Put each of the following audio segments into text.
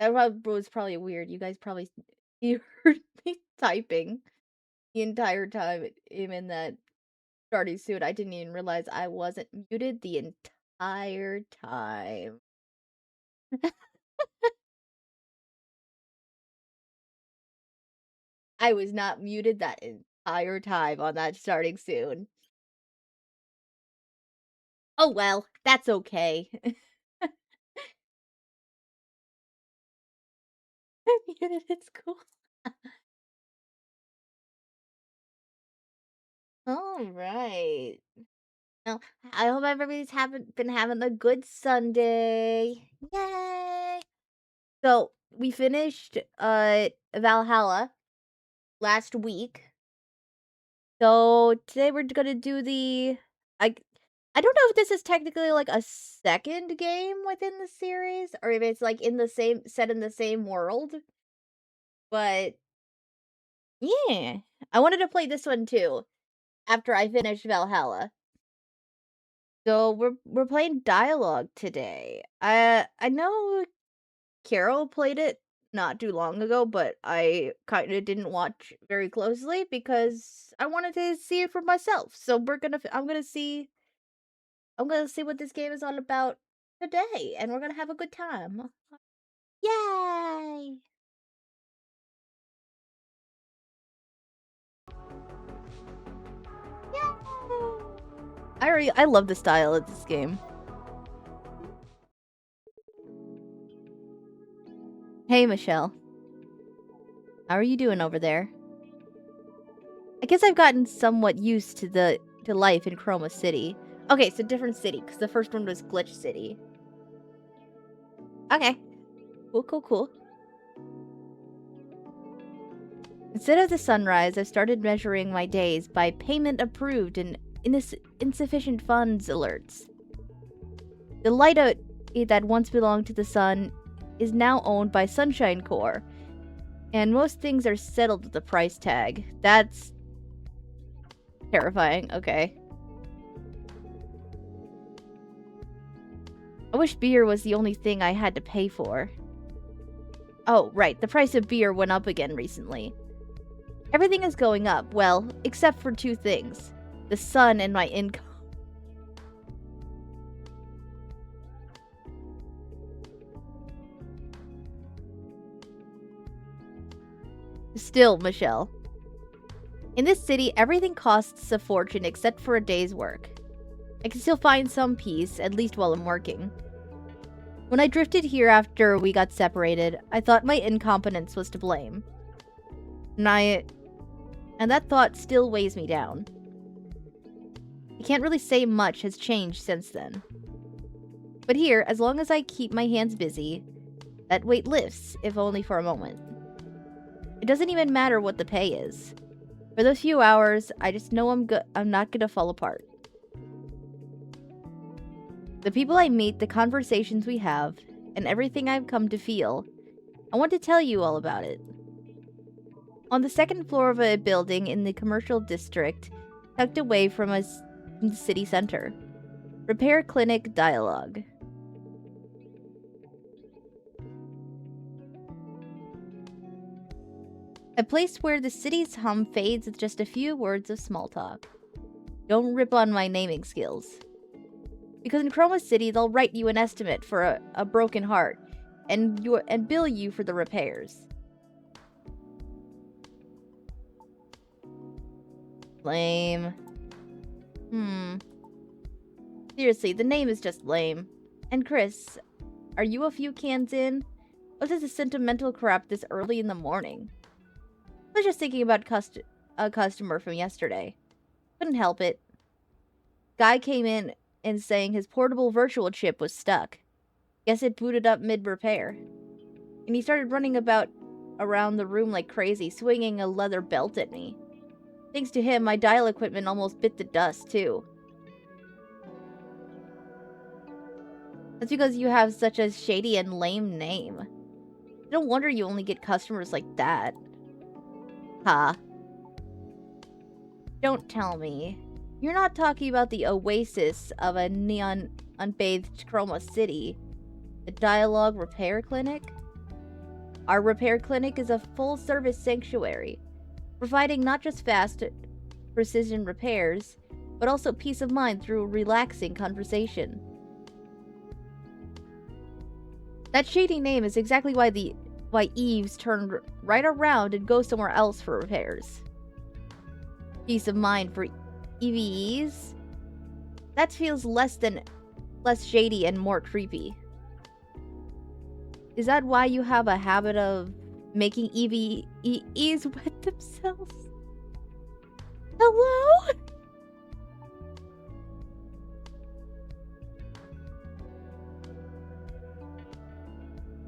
was probably weird. You guys probably you heard me typing the entire time I'm in that starting suit. I didn't even realize I wasn't muted the entire time. I was not muted that entire time on that starting soon. Oh well, that's okay. I'm muted, it's cool. All right. Well, I hope everybody's been having a good Sunday. Yay! So we finished Valhalla last week. So today we're gonna do the I I don't know if this is technically like a second game within the series or if it's like in the same set in the same world. But yeah, I wanted to play this one too after I finished Valhalla. So we're playing dialogue today. I know Carol played it not too long ago, but I kind of didn't watch very closely because I wanted to see it for myself. So I'm gonna see what this game is all about today, and we're gonna have a good time. Yay! Yay! I love the style of this game. Hey, Michelle. How are you doing over there? I guess I've gotten somewhat used to life in Chroma City. Okay, so different city, because the first one was Glitch City. Okay. Cool. Instead of the sunrise, I've started measuring my days by payment approved and insufficient funds alerts. The light that once belonged to the sun is now owned by Sunshine Corps, and most things are settled with a price tag. That's terrifying. Okay. I wish beer was the only thing I had to pay for. Oh, right, the price of beer went up again recently. Everything is going up, well, except for two things. The sun and my income. Still, Michelle. In this city, everything costs a fortune except for a day's work. I can still find some peace, at least while I'm working. When I drifted here after we got separated, I thought my incompetence was to blame. And that thought still weighs me down. I can't really say much has changed since then. But here, as long as I keep my hands busy, that weight lifts, if only for a moment. It doesn't even matter what the pay is. For those few hours, I just know I'm not gonna fall apart. The people I meet, the conversations we have, and everything I've come to feel, I want to tell you all about it. On the second floor of a building in the commercial district, tucked away from the city center. Repair Clinic Dialogue. A place where the city's hum fades with just a few words of small talk. Don't rip on my naming skills. Because in Chroma City, they'll write you an estimate for a broken heart and bill you for the repairs. Lame. Seriously, the name is just lame. And Chris, are you a few cans in? What is this sentimental crap this early in the morning? I was just thinking about a customer from yesterday. Couldn't help it. Guy came in and saying his portable virtual chip was stuck. Guess it booted up mid-repair. And he started running around the room like crazy, swinging a leather belt at me. Thanks to him, my dial equipment almost bit the dust, too. That's because you have such a shady and lame name. No wonder you only get customers like that. Ha. Don't tell me. You're not talking about the oasis of a neon unbathed Chroma City. The Dialogue Repair Clinic? Our repair clinic is a full-service sanctuary, providing not just fast, precision repairs, but also peace of mind through relaxing conversation. That shady name is exactly why Eves turned right around and go somewhere else for repairs. Peace of mind for EVEs? That feels less shady and more creepy. Is that why you have a habit of making EVEs wet themselves? Hello?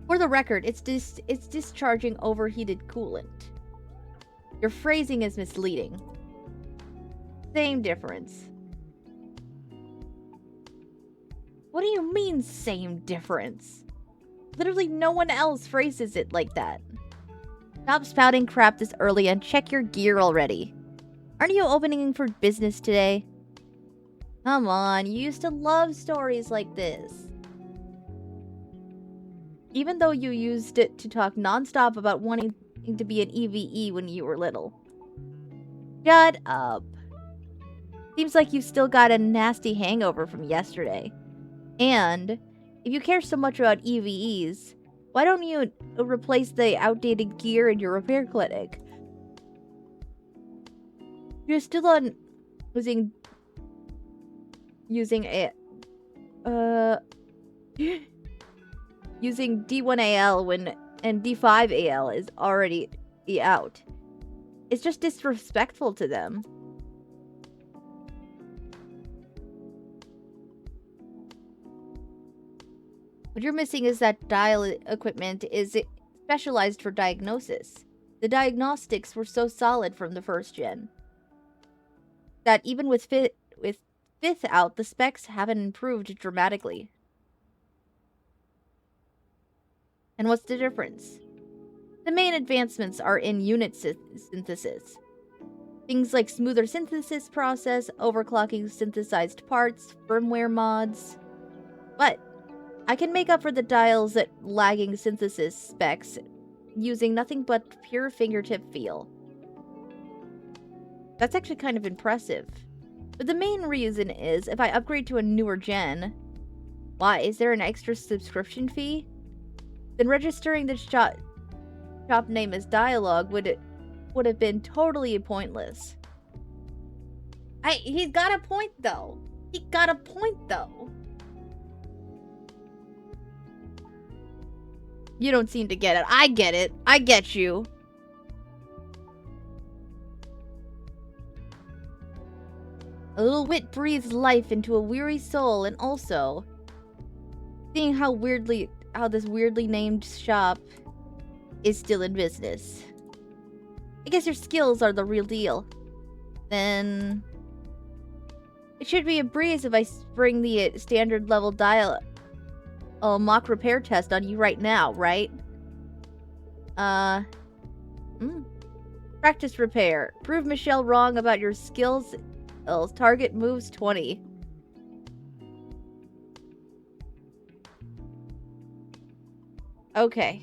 For the record, it's discharging overheated coolant. Your phrasing is misleading. Same difference. What do you mean, same difference? Literally no one else phrases it like that. Stop spouting crap this early and check your gear already. Aren't you opening for business today? Come on, you used to love stories like this. Even though you used it to talk nonstop about wanting to be an EVE when you were little. Shut up. Seems like you've still got a nasty hangover from yesterday. And, if you care so much about EVEs, why don't you replace the outdated gear in your repair clinic? You're still on using using D1AL and D5AL is already out. It's just disrespectful to them. What you're missing is that dial equipment is specialized for diagnosis. The diagnostics were so solid from the first gen that even with fifth out, the specs haven't improved dramatically. And what's the difference? The main advancements are in unit synthesis. Things like smoother synthesis process, overclocking synthesized parts, firmware mods. But I can make up for the dial's lagging synthesis specs using nothing but pure fingertip feel. That's actually kind of impressive. But the main reason is, if I upgrade to a newer gen... Why, is there an extra subscription fee? Then registering the shop name as D1AL-ogue would have been totally pointless. He's got a point, though. He got a point, though. You don't seem to get it. I get it. I get you. A little wit breathes life into a weary soul, and also, seeing how this weirdly named shop is still in business. I guess your skills are the real deal. Then it should be a breeze if I spring the standard level dial mock repair test on you right now, right? Practice repair. Prove Michelle wrong about your skills. Target moves 20. Okay.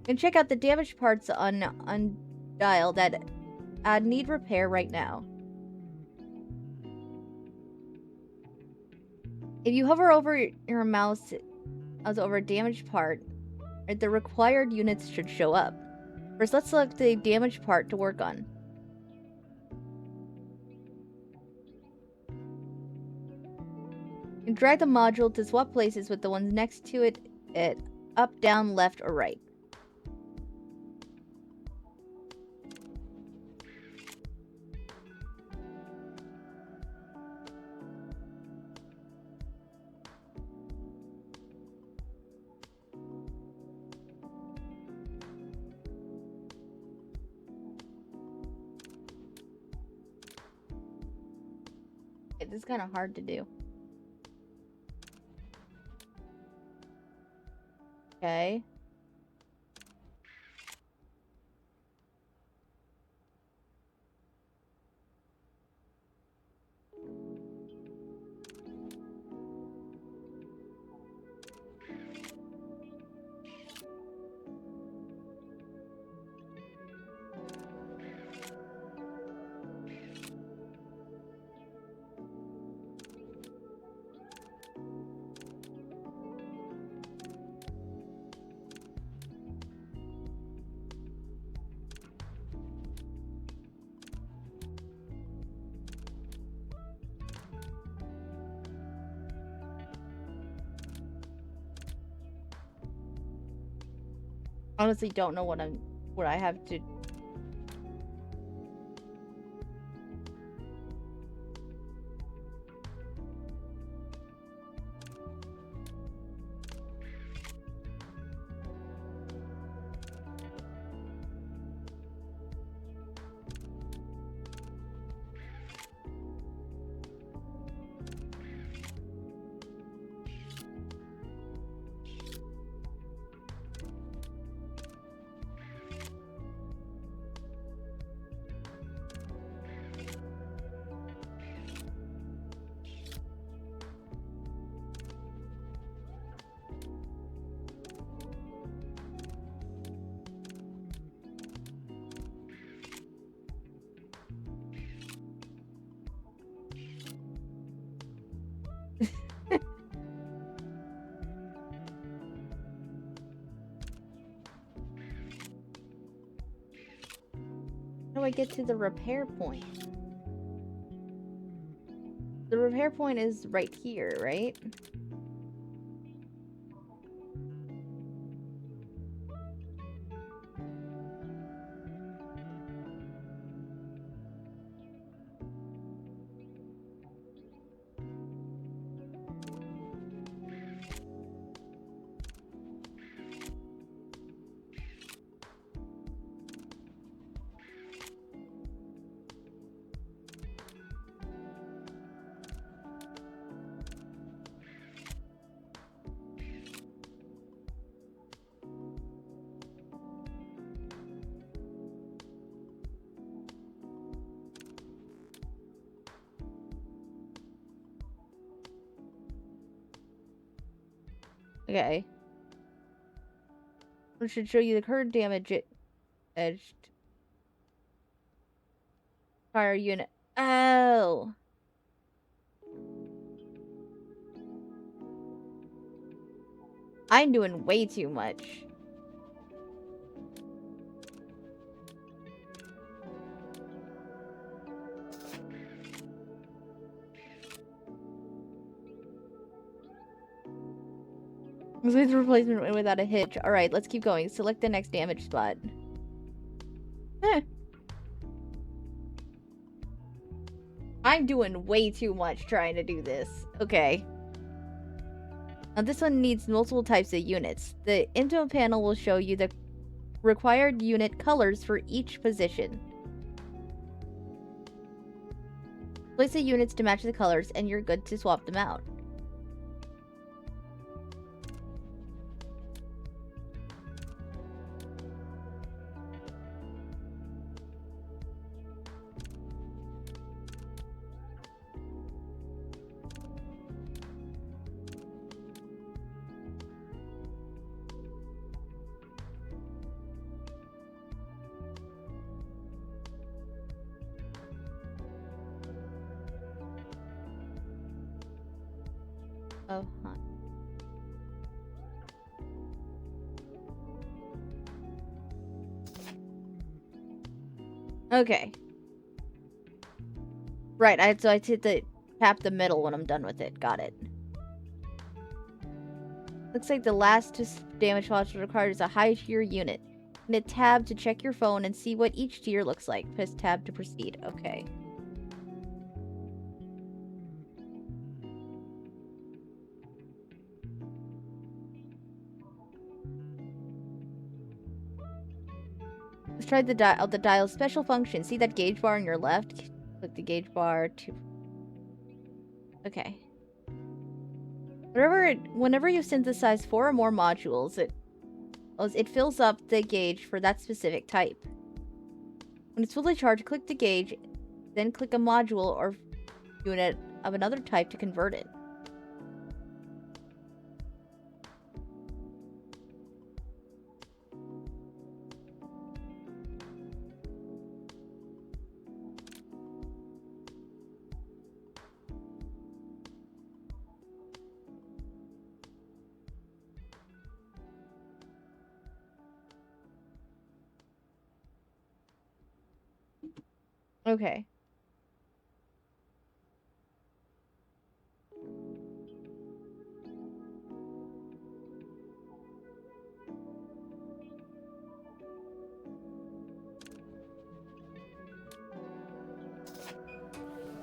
And check out the damaged parts on dial that need repair right now. If you hover over your mouse over a damaged part, the required units should show up. First, let's select the damaged part to work on. And drag the module to swap places with the ones next to it up, down, left, or right. This is kind of hard to do. Okay. Honestly don't know what I have to. How do I get to the repair point? The repair point is right here, right? Okay. It should show you the current damage it edged fire unit. Oh. I'm doing way too much. With replacement without a hitch. Alright, let's keep going. Select the next damage spot. I'm doing way too much trying to do this. Okay. Now this one needs multiple types of units. The info panel will show you the required unit colors for each position. Place the units to match the colors and you're good to swap them out. Oh, huh. Okay. Right, so I hit the tap the middle when I'm done with it. Got it. Looks like the last damage module requires a high tier unit. Hit tab to check your phone and see what each tier looks like. Press tab to proceed. Okay. Let's try the dial special function. See that gauge bar on your left? Click the gauge bar to... Okay. Whenever you synthesize 4 or more modules, it fills up the gauge for that specific type. When it's fully charged, click the gauge, then click a module or unit of another type to convert it. Okay.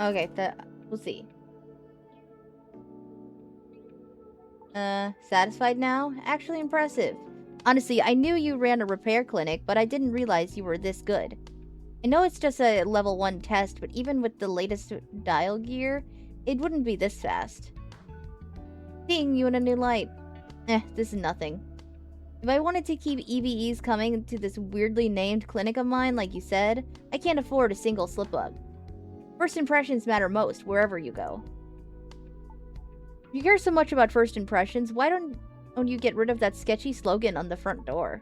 Okay, we'll see. Satisfied now? Actually impressive. Honestly, I knew you ran a repair clinic, but I didn't realize you were this good. I know it's just a level 1 test, but even with the latest dial gear, it wouldn't be this fast. Seeing you in a new light. This is nothing. If I wanted to keep EVEs coming to this weirdly named clinic of mine, like you said, I can't afford a single slip-up. First impressions matter most, wherever you go. If you care so much about first impressions, why don't you get rid of that sketchy slogan on the front door?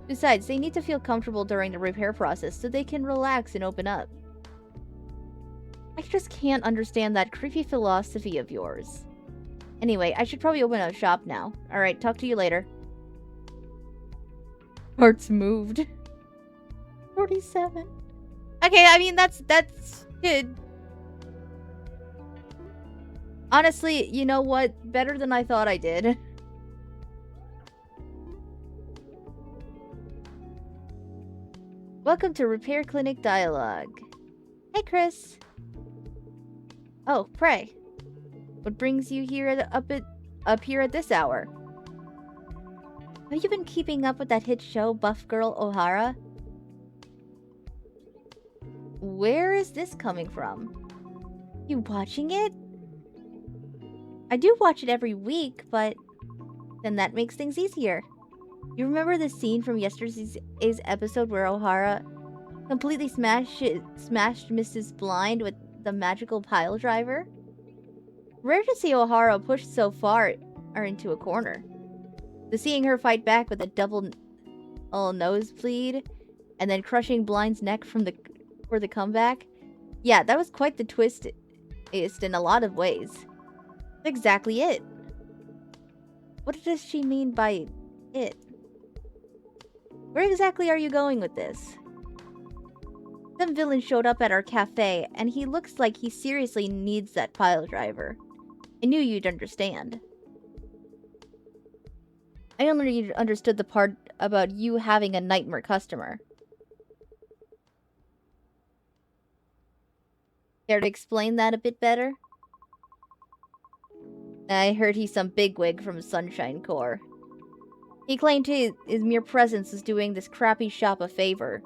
Besides, they need to feel comfortable during the repair process so they can relax and open up. I just can't understand that creepy philosophy of yours. Anyway, I should probably open a shop now. Alright, talk to you later. Hearts moved. 47. Okay, I mean, that's good. Honestly, you know what? Better than I thought I did. Welcome to Repair Clinic Dialogue. Hey, Chris. Oh, pray. What brings you here up here at this hour? Have you been keeping up with that hit show, Buff Girl O'Hara? Where is this coming from? You watching it? I do watch it every week, but then that makes things easier. You remember the scene from yesterday's episode where O'Hara completely smashed Mrs. Blind with the magical pile driver? Rare to see O'Hara pushed so far or into a corner. So seeing her fight back with a double nosebleed and then crushing Blind's neck for the comeback, yeah, that was quite the twist in a lot of ways. That's exactly it. What does she mean by it? Where exactly are you going with this? Some villain showed up at our cafe, and he looks like he seriously needs that pile driver. I knew you'd understand. I only understood the part about you having a nightmare customer. Care to explain that a bit better? I heard he's some bigwig from Sunshine Corps. He claimed his mere presence was doing this crappy shop a favor,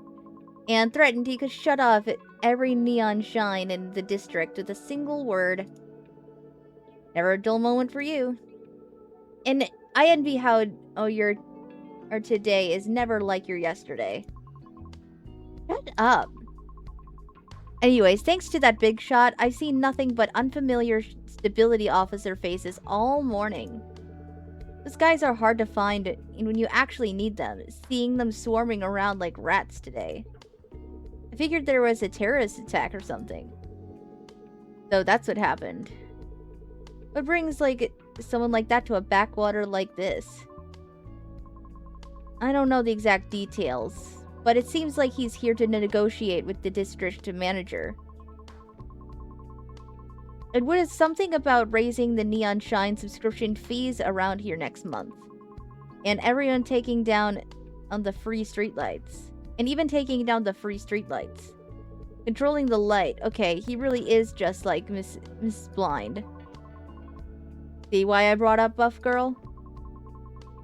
and threatened he could shut off every neon shine in the district with a single word. Never a dull moment for you. And I envy how your today is never like your yesterday. Shut up. Anyways, thanks to that big shot, I've seen nothing but unfamiliar stability officer faces all morning. Those guys are hard to find when you actually need them, seeing them swarming around like rats today. I figured there was a terrorist attack or something. So that's what happened. What brings, someone like that to a backwater like this? I don't know the exact details, but it seems like he's here to negotiate with the district manager. It was something about raising the Neon Shine subscription fees around here next month. And everyone taking down on the free streetlights. And even taking down the free streetlights. Controlling the light. Okay, he really is just like Miss Blind. See why I brought up Buff Girl?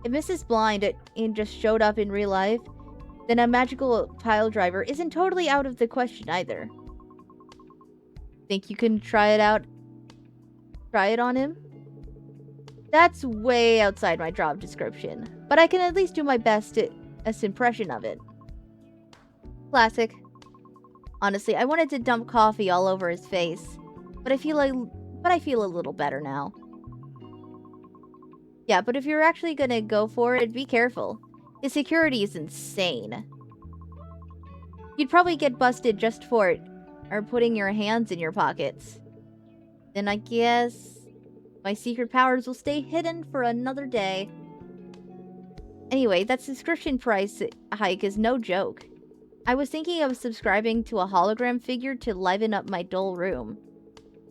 If Mrs. Blind just showed up in real life, then a magical pile driver isn't totally out of the question either. Think you can try it out? Try it on him? That's way outside my job description, but I can at least do my best as impression of it. Classic. Honestly, I wanted to dump coffee all over his face, but I feel a little better now. Yeah, but if you're actually gonna go for it, be careful. His security is insane. You'd probably get busted just for it, or putting your hands in your pockets. Then I guess my secret powers will stay hidden for another day. Anyway, that subscription price hike is no joke. I was thinking of subscribing to a hologram figure to liven up my dull room.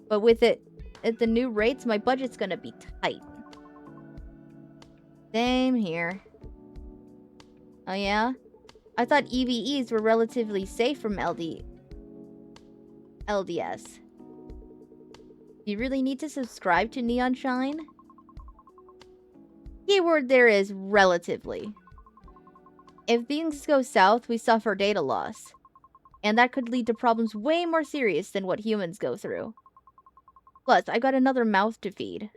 But with it, at the new rates, my budget's gonna be tight. Same here. Oh yeah? I thought EVEs were relatively safe from LDS. Do you really need to subscribe to Neon Shine? Keyword there is relatively. If things go south, we suffer data loss. And that could lead to problems way more serious than what humans go through. Plus, I got another mouth to feed.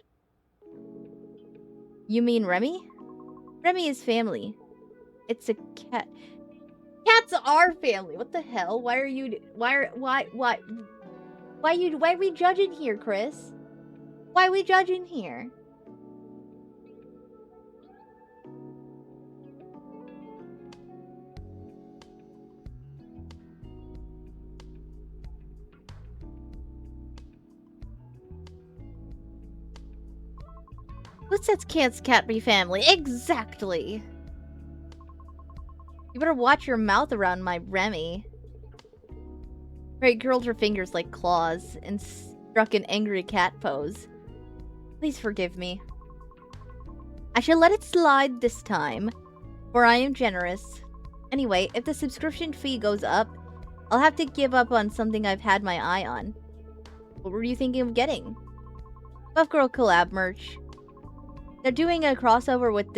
You mean Remy? Remy is family. It's a cat. Cats are family. What the hell? Why are we judging here, Chris? Why are we judging here? Who says can't be family? Exactly. You better watch your mouth around my Remy. Ray curled her fingers like claws and struck an angry cat pose. Please forgive me. I shall let it slide this time, for I am generous. Anyway, if the subscription fee goes up, I'll have to give up on something I've had my eye on. What were you thinking of getting? Buff Girl collab merch. They're doing a crossover with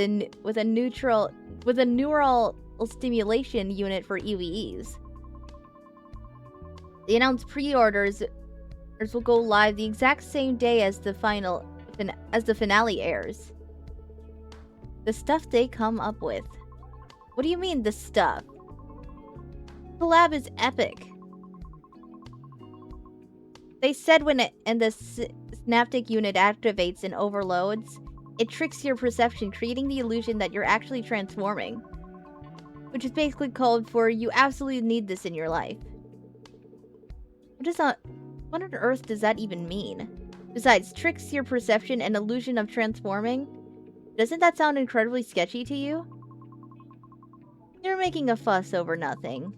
a neural stimulation unit for EVEs. They announced pre-orders will go live the exact same day as the finale airs. The stuff they come up with. What do you mean, the stuff? Collab is epic. They said when the synaptic unit activates and overloads, it tricks your perception, creating the illusion that you're actually transforming. Which is basically called for, you absolutely need this in your life. What on earth does that even mean? Besides, tricks your perception and illusion of transforming? Doesn't that sound incredibly sketchy to you? You're making a fuss over nothing.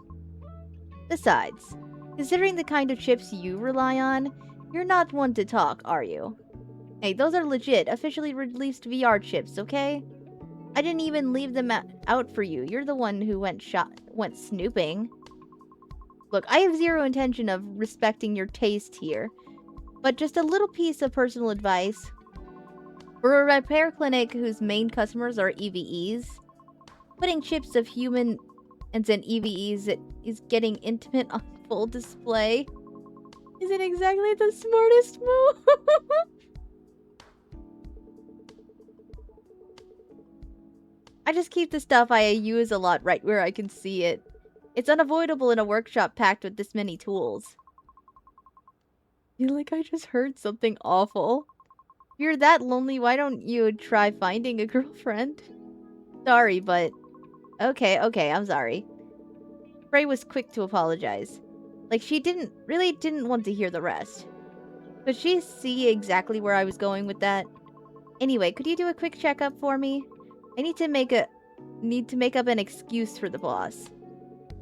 Besides, considering the kind of chips you rely on, you're not one to talk, are you? Hey, those are legit, officially released VR chips, okay? I didn't even leave them out for you. You're the one who went snooping. Look, I have zero intention of respecting your taste here, but just a little piece of personal advice. For a repair clinic whose main customers are EVEs, putting chips of humans and EVEs is getting intimate on full display isn't exactly the smartest move. I just keep the stuff I use a lot right where I can see it. It's unavoidable in a workshop packed with this many tools. I feel like I just heard something awful. If you're that lonely, why don't you try finding a girlfriend? Sorry, but... Okay, I'm sorry. Frey was quick to apologize. Like, she really didn't want to hear the rest. Could she see exactly where I was going with that? Anyway, could you do a quick checkup for me? I need to make up an excuse for the boss.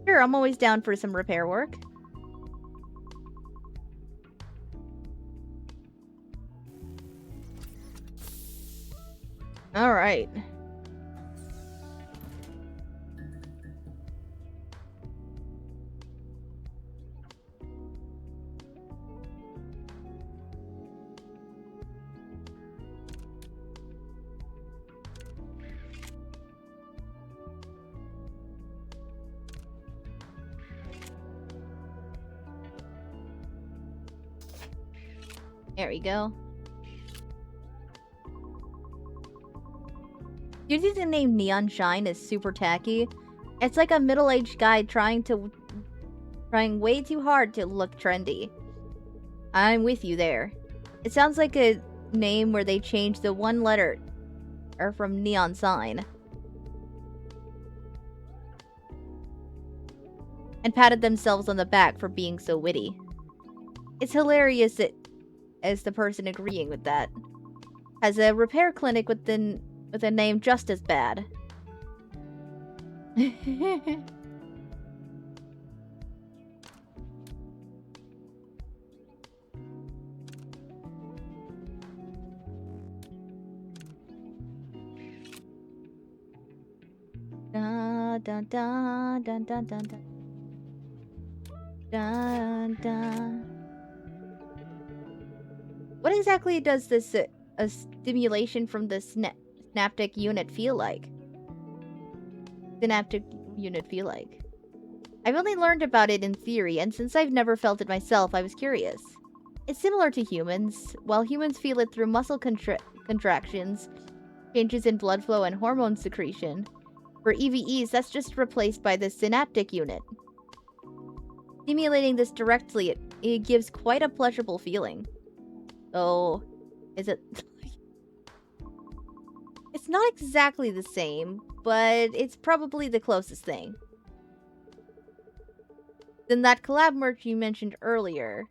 Sure, I'm always down for some repair work. Alright. There we go. Do you think the name Neon Shine is super tacky? It's like a middle-aged guy trying way too hard to look trendy. I'm with you there. It sounds like a name where they changed the one letter from neon sign and patted themselves on the back for being so witty. It's hilarious as the person agreeing with that has a repair clinic with a name just as bad. Da da da da da da da da da. What exactly does this a stimulation from the synaptic unit feel like? Synaptic unit feel like? I've only learned about it in theory, and since I've never felt it myself, I was curious. It's similar to humans. While humans feel it through muscle contractions, changes in blood flow, and hormone secretion, for EVEs, that's just replaced by the synaptic unit. Stimulating this directly, it gives quite a pleasurable feeling. Oh, is it... It's not exactly the same, but it's probably the closest thing. Then that collab merch you mentioned earlier.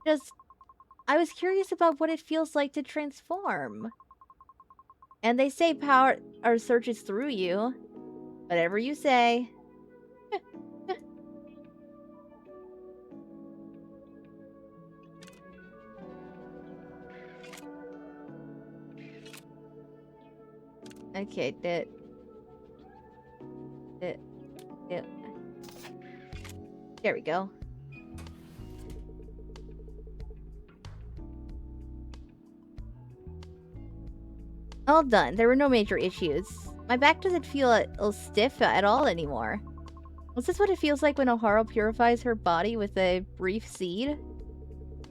I was curious about what it feels like to transform. And they say power our searches through you. Whatever you say. Okay, there we go. All done. There were no major issues. My back doesn't feel a little stiff at all anymore. Was this what it feels like when Ohara purifies her body with a brief seed? Is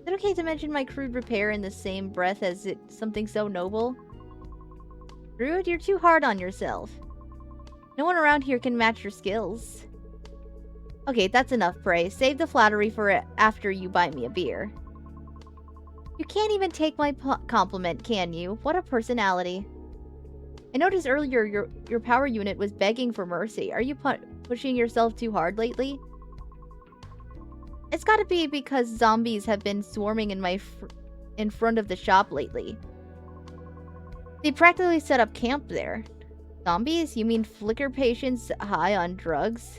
it okay to mention my crude repair in the same breath as something so noble? Rude, you're too hard on yourself. No one around here can match your skills. Okay, that's enough praise. Save the flattery for after you buy me a beer. You can't even take my compliment, can you? What a personality. I noticed earlier your power unit was begging for mercy. Are you pushing yourself too hard lately? It's gotta be because zombies have been swarming in front of the shop lately. They practically set up camp there. Zombies? You mean flicker patients high on drugs?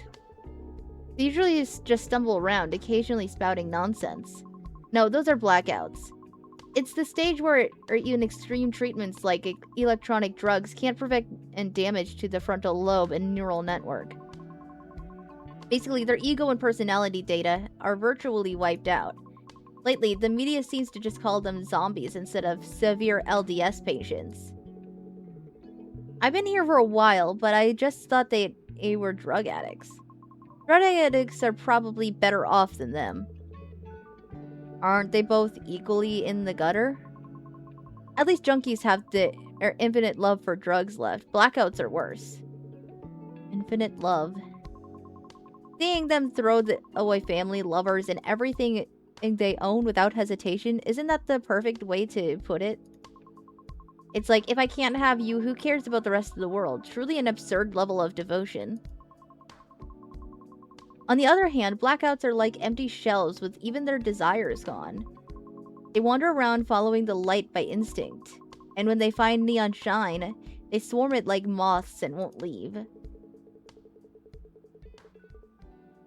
They usually just stumble around, occasionally spouting nonsense. No, those are blackouts. It's the stage where even extreme treatments like electronic drugs can't prevent and damage to the frontal lobe and neural network. Basically, their ego and personality data are virtually wiped out. Lately, the media seems to just call them zombies instead of severe LDS patients. I've been here for a while, but I just thought they were drug addicts. Drug addicts are probably better off than them. Aren't they both equally in the gutter? At least junkies have their infinite love for drugs left. Blackouts are worse. Infinite love. Seeing them throw away family, lovers, and everything they own without hesitation, isn't that the perfect way to put it? It's like, if I can't have you, who cares about the rest of the world? Truly an absurd level of devotion. On the other hand, blackouts are like empty shells with even their desires gone. They wander around following the light by instinct, and when they find neon shine, they swarm it like moths and won't leave.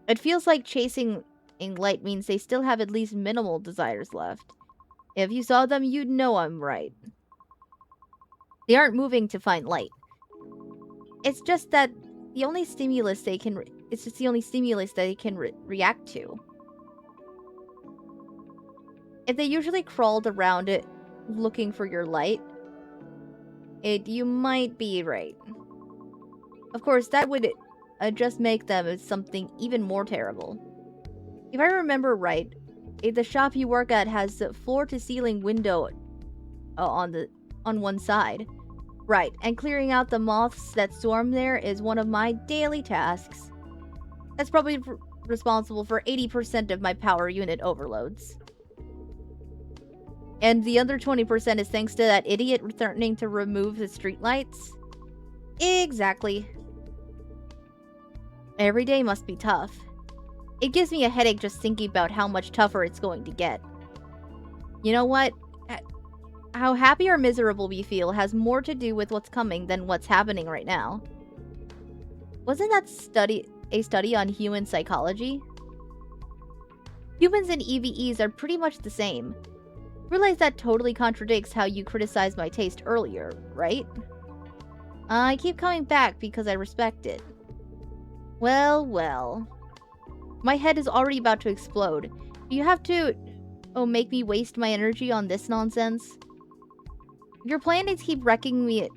It feels like chasing light means they still have at least minimal desires left. If you saw them, you'd know I'm right. They aren't moving to find light. It's just that the only stimulus they can react to. If they usually crawled around it looking for your light, you might be right. Of course, that would just make them something even more terrible. If I remember right, the shop you work at has a floor-to-ceiling window on one side. Right, and clearing out the moths that swarm there is one of my daily tasks. That's probably responsible for 80% of my power unit overloads. And the other 20% is thanks to that idiot threatening to remove the streetlights? Exactly. Every day must be tough. It gives me a headache just thinking about how much tougher it's going to get. You know what? How happy or miserable we feel has more to do with what's coming than what's happening right now. Wasn't that a study on human psychology? Humans and EVEs are pretty much the same. Realize that totally contradicts how you criticized my taste earlier, right? I keep coming back because I respect it. Well, well. My head is already about to explode. Do you have to Oh, make me waste my energy on this nonsense? If your plan is to keep wrecking me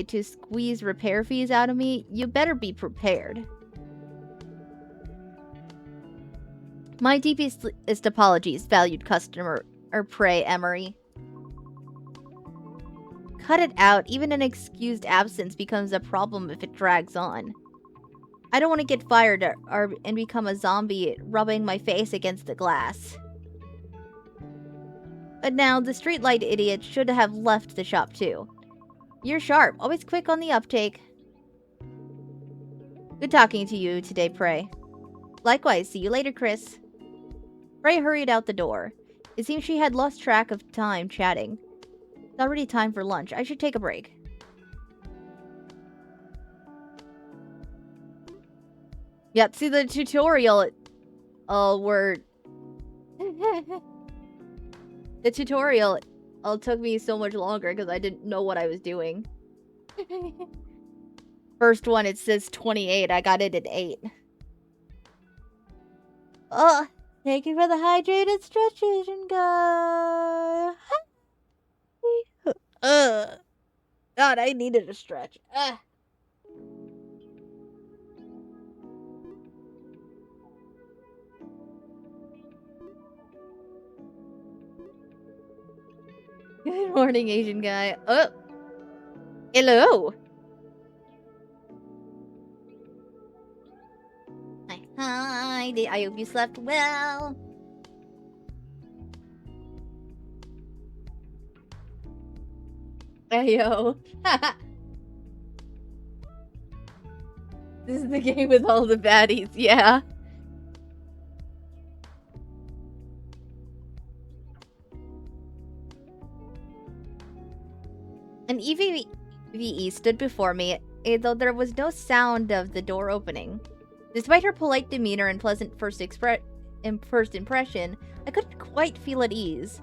to squeeze repair fees out of me, you better be prepared. My deepest apologies, valued customer, or prey, Emery. Cut it out. Even an excused absence becomes a problem if it drags on. I don't want to get fired and become a zombie rubbing my face against the glass. But now, the streetlight idiot should have left the shop too. You're sharp, always quick on the uptake. Good talking to you today, Prey. Likewise, see you later, Chris. Prey hurried out the door. It seemed she had lost track of time chatting. It's already time for lunch. I should take a break. Yep, see the tutorial where... the tutorial took me so much longer because I didn't know what I was doing. First one, it says 28. I got it at 8. Oh, thank you for the hydrated stretch, Asian guy. God, I needed a stretch. Good morning, Asian guy. Oh, hello. Hi. I hope you slept well. Ayo. This is the game with all the baddies, yeah. An EVE stood before me, though there was no sound of the door opening. Despite her polite demeanor and pleasant first impression, I couldn't quite feel at ease.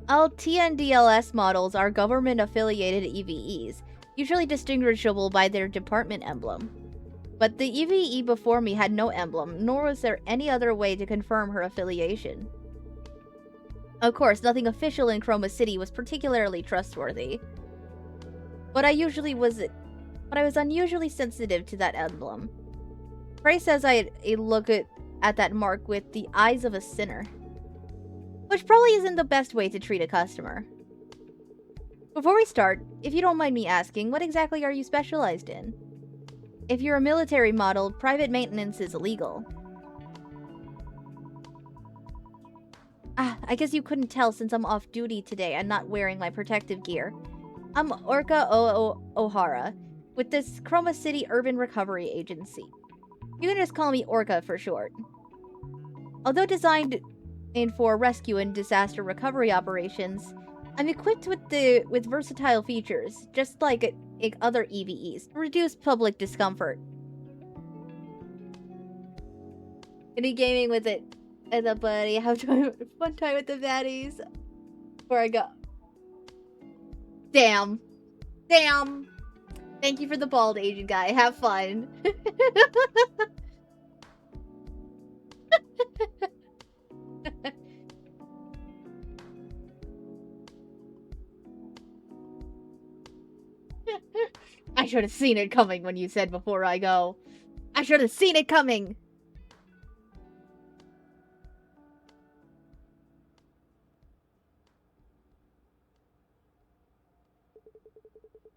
All TNDLS models are government-affiliated EVEs, usually distinguishable by their department emblem. But the EVE before me had no emblem, nor was there any other way to confirm her affiliation. Of course, nothing official in Chroma City was particularly trustworthy. But I was unusually sensitive to that emblem. Prey says I had a look at that mark with the eyes of a sinner. Which probably isn't the best way to treat a customer. Before we start, if you don't mind me asking, what exactly are you specialized in? If you're a military model, private maintenance is illegal. I guess you couldn't tell since I'm off duty today and not wearing my protective gear. I'm Orca O'Hara, with this Chroma City Urban Recovery Agency. You can just call me Orca for short. Although designed for rescue and disaster recovery operations, I'm equipped with versatile features, just like other EVEs, to reduce public discomfort. Any gaming with it as a buddy, have fun time with the baddies. Before I go. Damn. Thank you for the bald Asian guy. Have fun. I should have seen it coming when you said before I go. I should have seen it coming.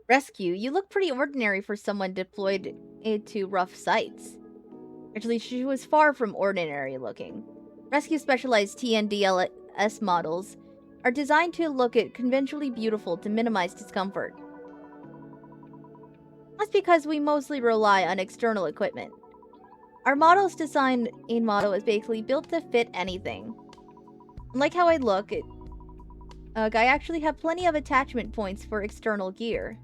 Rescue, you look pretty ordinary for someone deployed into rough sites. Actually, she was far from ordinary looking. Rescue specialized TNDLS models are designed to look conventionally beautiful to minimize discomfort. That's because we mostly rely on external equipment. Our model's design model is basically built to fit anything. Like how I look, I actually have plenty of attachment points for external gear.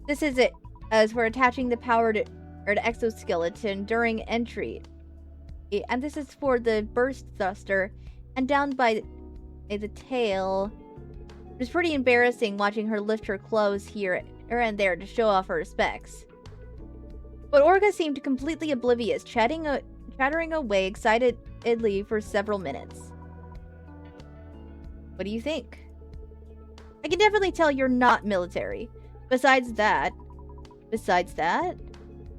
This is it, as for attaching the powered exoskeleton during entry. And this is for the burst thruster, and down by the tail. It was pretty embarrassing watching her lift her clothes here and there to show off her specs. But Orga seemed completely oblivious, chattering away repeatedly for several minutes. What do you think? I can definitely tell you're not military. Besides that...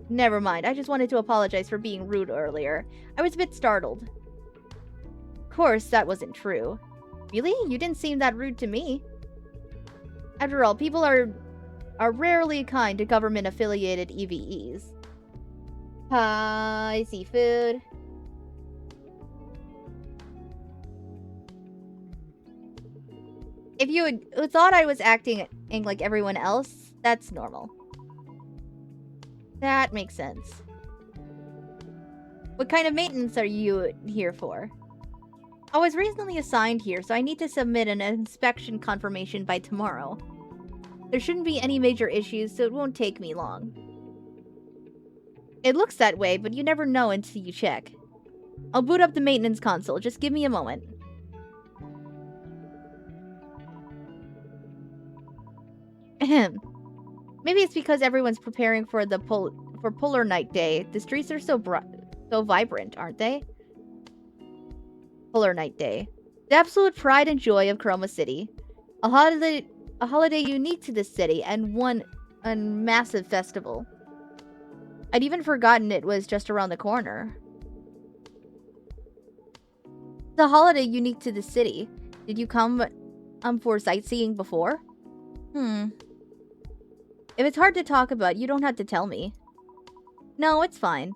Never mind, I just wanted to apologize for being rude earlier. I was a bit startled. Of course, that wasn't true. Really? You didn't seem that rude to me. After all, people are rarely kind to government-affiliated EVEs. Hi, seafood. If you thought I was acting like everyone else, that's normal. That makes sense. What kind of maintenance are you here for? I was recently assigned here, so I need to submit an inspection confirmation by tomorrow. There shouldn't be any major issues, so it won't take me long. It looks that way, but you never know until you check. I'll boot up the maintenance console, just give me a moment. Ahem. Maybe it's because everyone's preparing for the Polar Night Day. The streets are so vibrant, aren't they? Polar Night Day. The absolute pride and joy of Chroma City. A holiday unique to this city and a massive festival. I'd even forgotten it was just around the corner. It's a holiday unique to the city. Did you come for sightseeing before? If it's hard to talk about, you don't have to tell me. No, it's fine.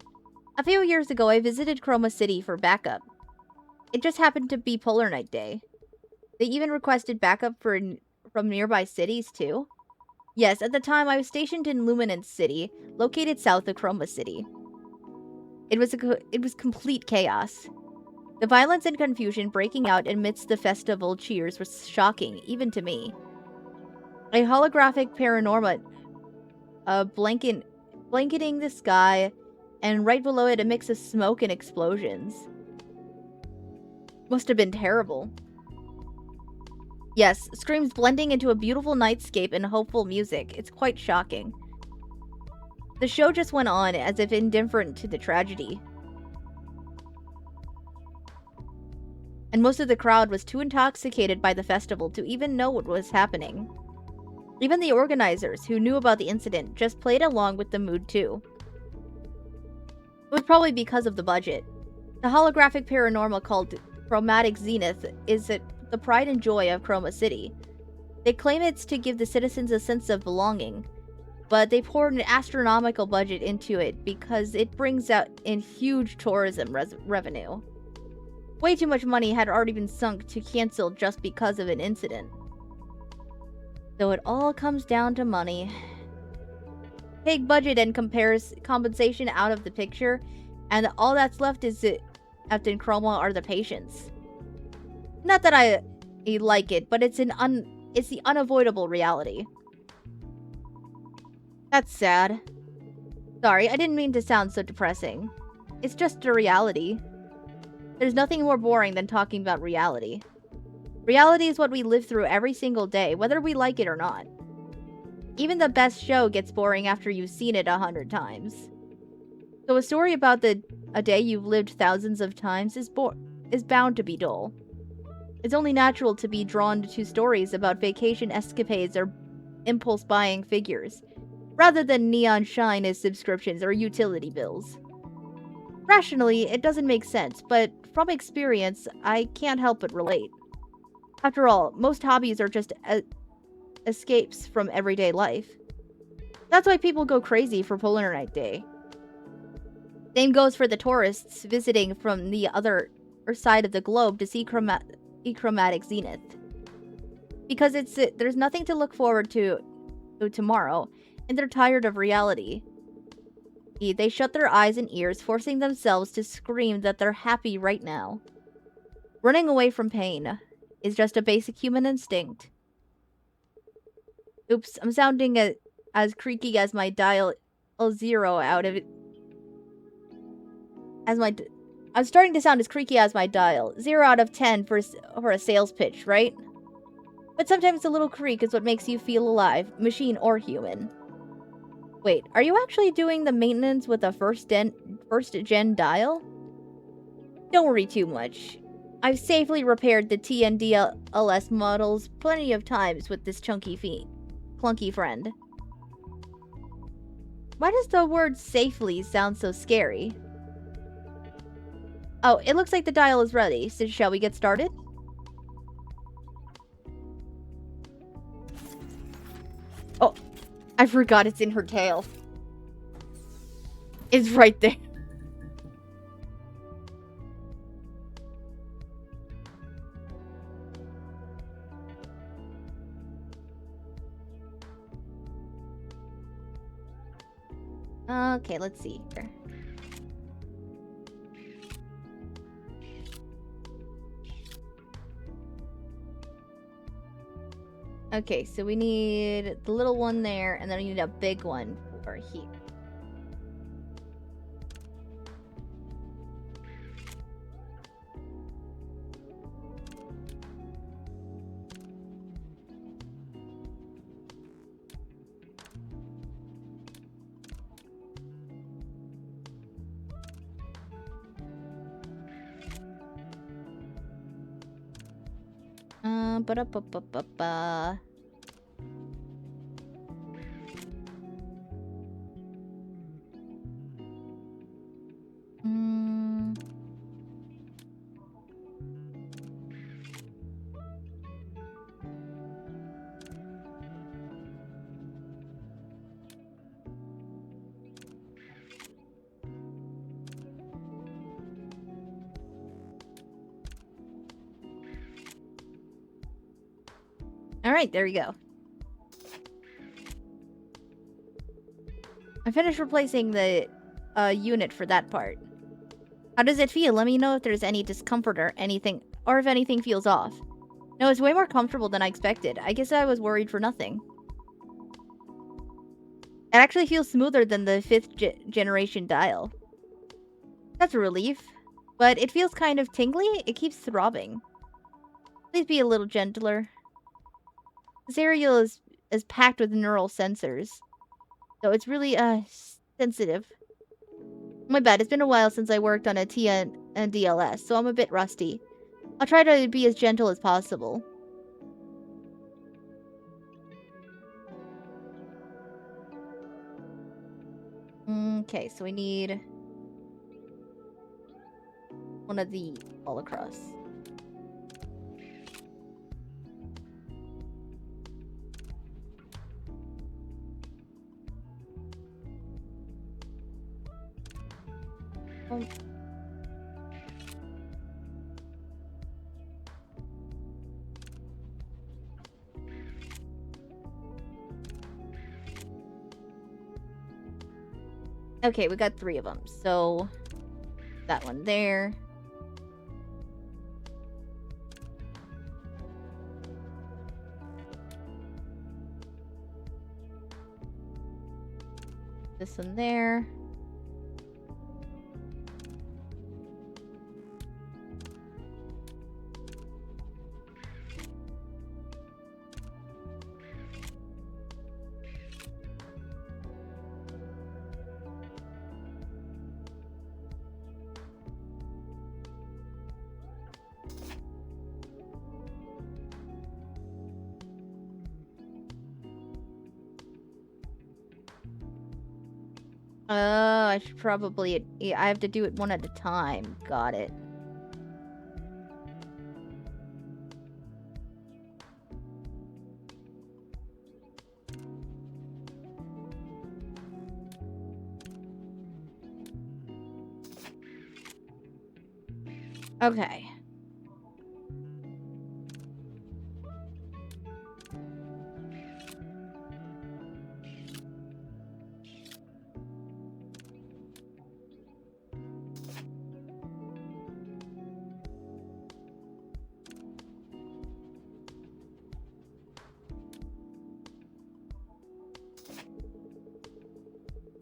A few years ago, I visited Chroma City for backup. It just happened to be Polar Night Day. They even requested backup from nearby cities, too. Yes, at the time, I was stationed in Luminance City, located south of Chroma City. It was complete chaos. The violence and confusion breaking out amidst the festival cheers was shocking, even to me. A holographic paranormal blanketing the sky, and right below it a mix of smoke and explosions. Must have been terrible. Yes, screams blending into a beautiful nightscape and hopeful music. It's quite shocking. The show just went on as if indifferent to the tragedy. And most of the crowd was too intoxicated by the festival to even know what was happening. Even the organizers, who knew about the incident, just played along with the mood too. It was probably because of the budget. The holographic paranormal called Chromatic Zenith is the pride and joy of Chroma City. They claim it's to give the citizens a sense of belonging, but they poured an astronomical budget into it because it brings out in huge tourism revenue. Way too much money had already been sunk to cancel just because of an incident. So it all comes down to money. Take budget and compensation out of the picture, and all that's left in Chroma are the patients. Not that I like it, but it's the unavoidable reality. That's sad. Sorry, I didn't mean to sound so depressing. It's just a reality. There's nothing more boring than talking about reality. Reality is what we live through every single day, whether we like it or not. Even the best show gets boring after you've seen it 100 times. So a story about a day you've lived thousands of times is bound to be dull. It's only natural to be drawn to stories about vacation escapades or impulse buying figures, rather than neon shine as subscriptions or utility bills. Rationally, it doesn't make sense, but from experience, I can't help but relate. After all, most hobbies are just escapes from everyday life. That's why people go crazy for Polar Night Day. Same goes for the tourists visiting from the other side of the globe to see Chromatic Zenith. Because there's nothing to look forward to tomorrow, and they're tired of reality. They shut their eyes and ears, forcing themselves to scream that they're happy right now. Running away from pain is just a basic human instinct. Oops, I'm sounding as creaky as my dial 0 out of it. I'm starting to sound as creaky as my dial. 0 out of 10 for a sales pitch, right? But sometimes a little creak is what makes you feel alive, machine or human. Wait, are you actually doing the maintenance with a first gen dial? Don't worry too much. I've safely repaired the TNDLS models plenty of times with this clunky friend. Why does the word safely sound so scary? Oh, it looks like the dial is ready, so shall we get started? Oh, I forgot it's in her tail. It's right there. Okay, let's see here. Okay, so we need the little one there, and then we need a big one for here. Ba-da-ba-ba-ba-ba. Alright, there we go. I finished replacing the unit for that part. How does it feel? Let me know if there's any discomfort or anything, or if anything feels off. No, it's way more comfortable than I expected. I guess I was worried for nothing. It actually feels smoother than the 5th generation dial. That's a relief. But it feels kind of tingly. It keeps throbbing. Please be a little gentler. This area is packed with neural sensors. So it's really, sensitive. My bad, it's been a while since I worked on a TNDLS, so I'm a bit rusty. I'll try to be as gentle as possible. Okay, so we need one of these all across. Okay, we got 3 of them. So that one there. This one there. I should probably... I have to do it one at a time. Got it. Okay.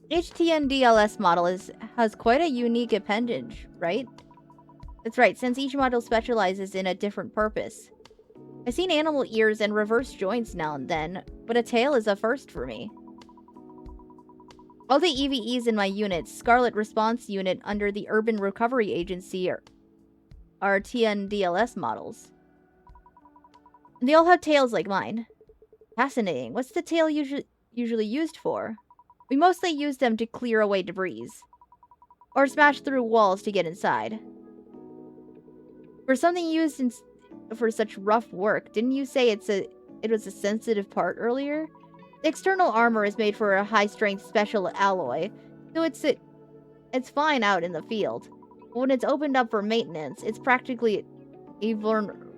Each TNDLS model has quite a unique appendage, right? That's right, since each model specializes in a different purpose. I've seen animal ears and reverse joints now and then, but a tail is a first for me. All the EVEs in my unit, Scarlet Response Unit under the Urban Recovery Agency, are TNDLS models. And they all have tails like mine. Fascinating. What's the tail usually used for? We mostly use them to clear away debris. Or smash through walls to get inside. For something used for such rough work, didn't you say it was a sensitive part earlier? The external armor is made for a high-strength special alloy, so it's fine out in the field. But when it's opened up for maintenance, it's practically vulnerable.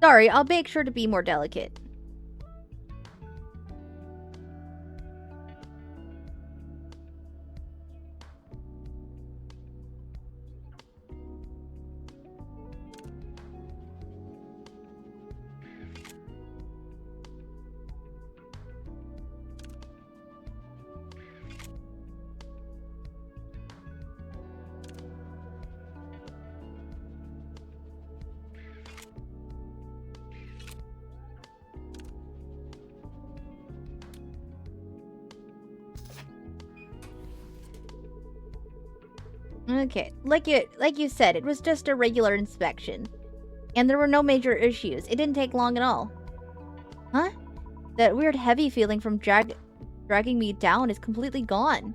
Sorry, I'll make sure to be more delicate. Okay, like you said, it was just a regular inspection. And there were no major issues. It didn't take long at all. Huh? That weird heavy feeling from dragging me down is completely gone.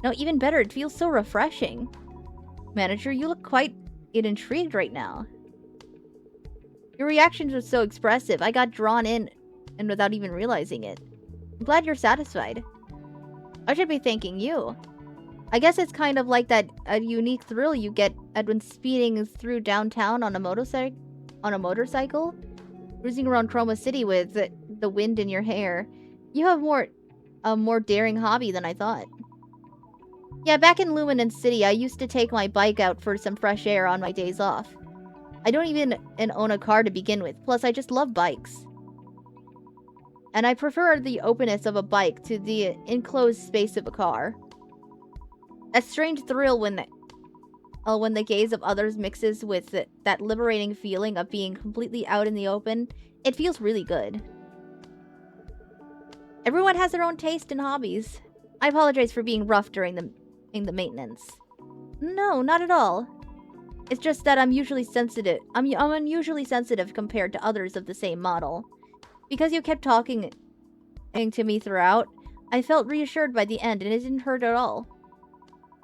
No, even better, it feels so refreshing. Manager, you look quite intrigued right now. Your reactions were so expressive, I got drawn in and without even realizing it. I'm glad you're satisfied. I should be thanking you. I guess it's kind of like a unique thrill you get when speeding through downtown on a motorcycle, cruising around Chroma City with the wind in your hair. You have a more daring hobby than I thought. Yeah, back in Luminance City, I used to take my bike out for some fresh air on my days off. I don't even own a car to begin with, plus I just love bikes. And I prefer the openness of a bike to the enclosed space of a car. A strange thrill when the gaze of others mixes with that liberating feeling of being completely out in the open. It feels really good. Everyone has their own taste and hobbies. I apologize for being rough during the maintenance. No, not at all. It's just that I'm usually sensitive. I'm unusually sensitive compared to others of the same model. Because you kept talking to me throughout, I felt reassured by the end and it didn't hurt at all.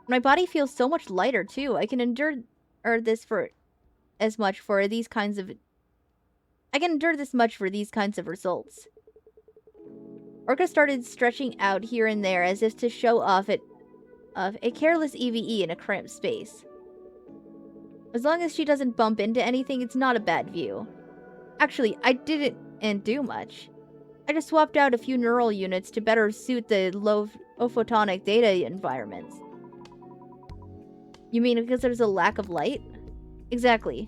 My body feels so much lighter too. I can endure this much for these kinds of results. Orca started stretching out here and there as if to show off a careless EVE in a cramped space. As long as she doesn't bump into anything, it's not a bad view. Actually, I didn't do much. I just swapped out a few neural units to better suit the low photonic data environments. You mean because there's a lack of light? Exactly.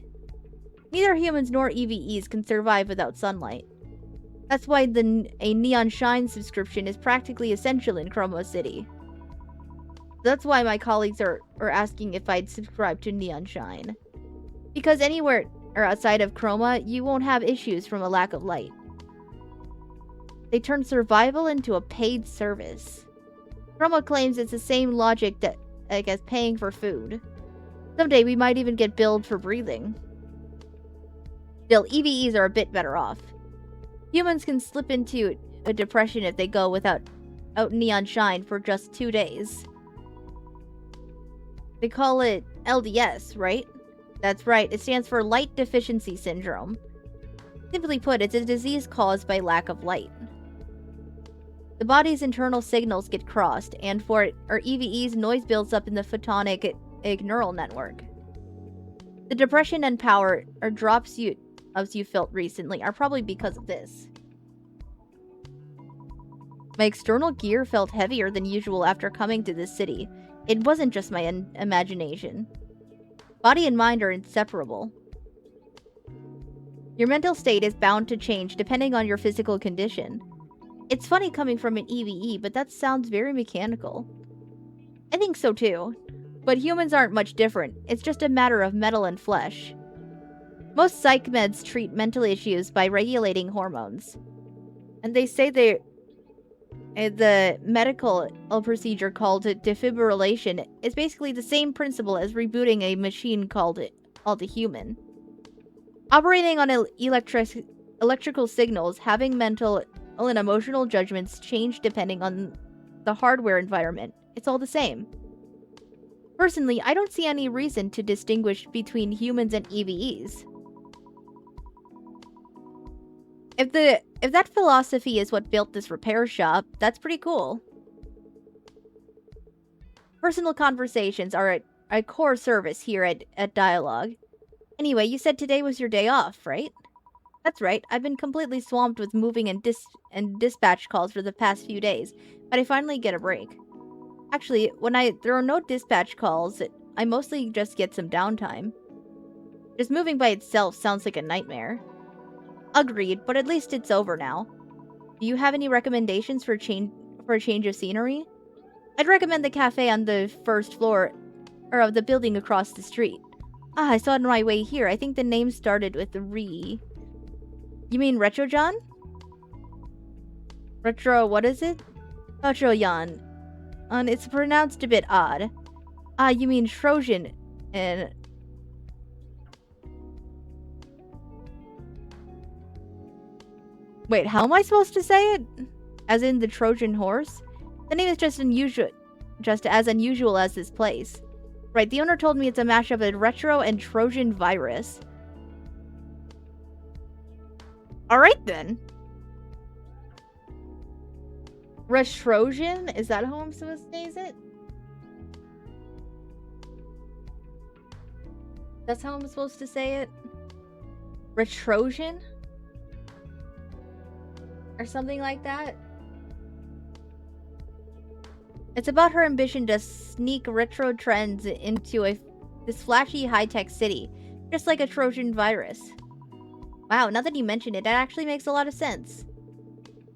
Neither humans nor EVEs can survive without sunlight. That's why a Neon Shine subscription is practically essential in Chroma City. That's why my colleagues are asking if I'd subscribe to Neon Shine. Because anywhere outside of Chroma, you won't have issues from a lack of light. They turn survival into a paid service. Chroma claims it's the same logic that as paying for food. Someday we might even get billed for breathing. Still, EVEs are a bit better off. Humans can slip into a depression if they go without Neon Shine for just 2 days. They call it LDS, right? That's right, it stands for Light Deficiency Syndrome. Simply put, it's a disease caused by lack of light. The body's internal signals get crossed, and for our EVEs, noise builds up in the photonic neural network. The depression and power or drops you felt recently are probably because of this. My external gear felt heavier than usual after coming to this city. It wasn't just my imagination. Body and mind are inseparable. Your mental state is bound to change depending on your physical condition. It's funny coming from an EVE, but that sounds very mechanical. I think so too. But humans aren't much different. It's just a matter of metal and flesh. Most psych meds treat mental issues by regulating hormones. And they say The medical procedure called defibrillation is basically the same principle as rebooting a machine called a human. Operating on electrical signals, having mental and emotional judgments change depending on the hardware environment. It's all the same. Personally, I don't see any reason to distinguish between humans and EVEs. If that philosophy is what built this repair shop, that's pretty cool. Personal conversations are a core service here at D1AL-ogue. Anyway, you said today was your day off, right? That's right. I've been completely swamped with moving and dispatch calls for the past few days, but I finally get a break. Actually, when there are no dispatch calls, I mostly just get some downtime. Just moving by itself sounds like a nightmare. Agreed, but at least it's over now. Do you have any recommendations for a change of scenery? I'd recommend the cafe on the first floor of the building across the street. Ah, I saw it on my way here. I think the name started with Re. You mean Retro John? Retro, what is it? Retro Jan. It's pronounced a bit odd. Ah, you mean Trojan and... Wait, how am I supposed to say it? As in the Trojan horse? The name is just as unusual as this place. Right, the owner told me it's a mashup of retro and Trojan virus. Alright then. Retrojan? Is that how I'm supposed to say it? That's how I'm supposed to say it? Retrojan? Or something like that? It's about her ambition to sneak retro trends into this flashy high-tech city, just like a Trojan virus. Wow, now that you mention it, that actually makes a lot of sense.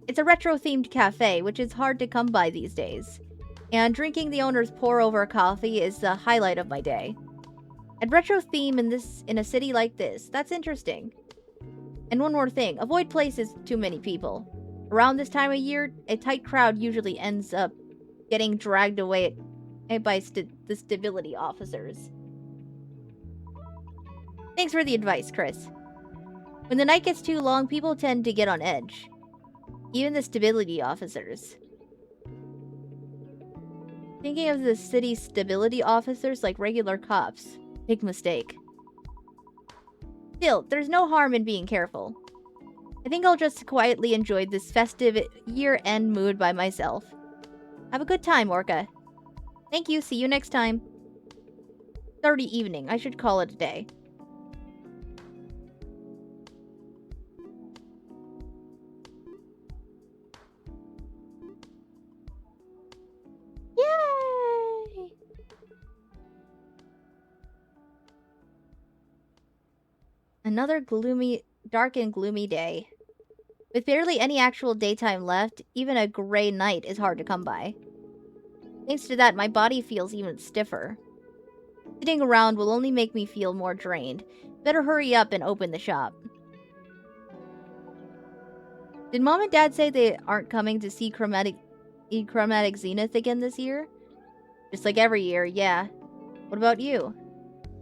It's a retro-themed cafe, which is hard to come by these days. And drinking the owner's pour-over coffee is the highlight of my day. A retro theme in a city like this, that's interesting. And one more thing, avoid places too many people. Around this time of year, a tight crowd usually ends up getting dragged away by the stability officers. Thanks for the advice, Chris. When the night gets too long, people tend to get on edge. Even the stability officers. Thinking of the city's stability officers like regular cops. Big mistake. Still, there's no harm in being careful. I think I'll just quietly enjoy this festive year-end mood by myself. Have a good time, Orca. Thank you, see you next time. It's already evening, I should call it a day. Yay! Another dark and gloomy day. With barely any actual daytime left, even a gray night is hard to come by. Thanks to that, my body feels even stiffer. Sitting around will only make me feel more drained. Better hurry up and open the shop. Did Mom and Dad say they aren't coming to see Chromatic Zenith again this year? Just like every year, yeah. What about you?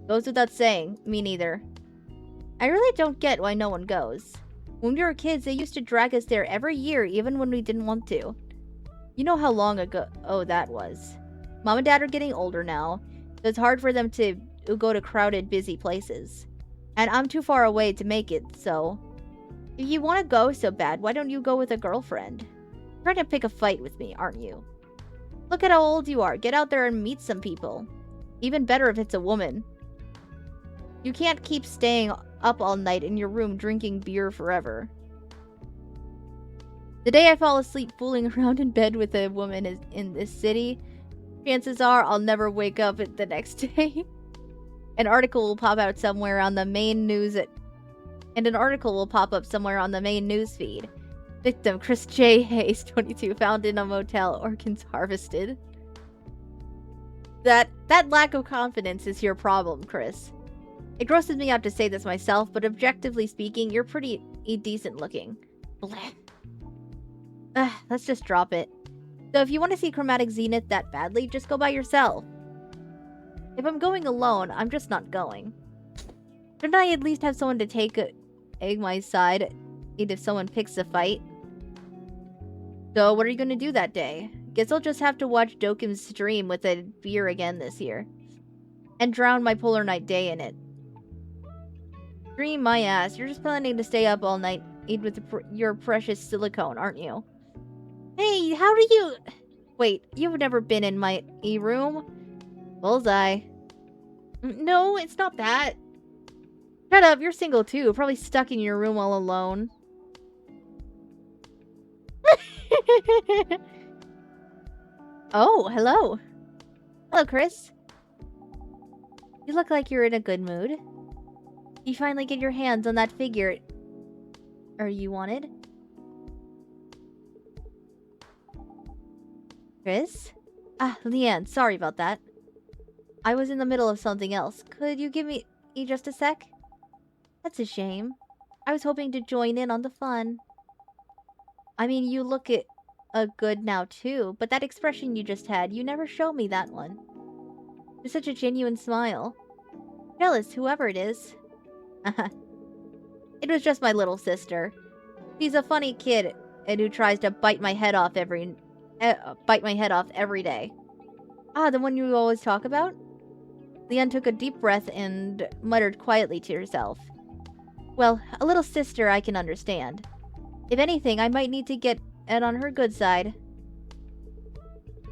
Goes without saying, me neither. I really don't get why no one goes. When we were kids, they used to drag us there every year, even when we didn't want to. You know how long ago that was. Mom and Dad are getting older now, so it's hard for them to go to crowded, busy places. And I'm too far away to make it, so... If you want to go so bad, why don't you go with a girlfriend? You're trying to pick a fight with me, aren't you? Look at how old you are. Get out there and meet some people. Even better if it's a woman. You can't keep staying up all night in your room drinking beer forever. The day I fall asleep fooling around in bed with a woman in this city, chances are I'll never wake up the next day. An article will pop out somewhere on the main news feed. Victim Chris J. Hayes, 22, found in a motel, organs harvested. That lack of confidence is your problem, Chris. It grosses me out to say this myself, but objectively speaking, you're pretty decent looking. Bleh. Let's just drop it. So if you want to see Chromatic Zenith that badly, just go by yourself. If I'm going alone, I'm just not going. Shouldn't I at least have someone to take my side if someone picks a fight? So what are you going to do that day? Guess I'll just have to watch Dokim's stream with a beer again this year. And drown my Polar Night day in it. Dream my ass. You're just planning to stay up all night, eat with your precious silicone, aren't you? Hey, how do you... Wait, you've never been in my room? Bullseye. No, it's not that. Shut up, you're single too. Probably stuck in your room all alone. Oh, hello. Hello, Chris. You look like you're in a good mood. You finally get your hands on that figure you wanted. Chris? Ah, Leanne, sorry about that. I was in the middle of something else. Could you give me just a sec? That's a shame. I was hoping to join in on the fun. I mean, you look good now too, but that expression you just had, you never showed me that one. It's such a genuine smile. Jealous, whoever it is. It was just my little sister. She's a funny kid and who tries to bite my head off every day. Ah, the one you always talk about? Leanne took a deep breath and muttered quietly to herself. Well, a little sister I can understand. If anything, I might need to get it on her good side.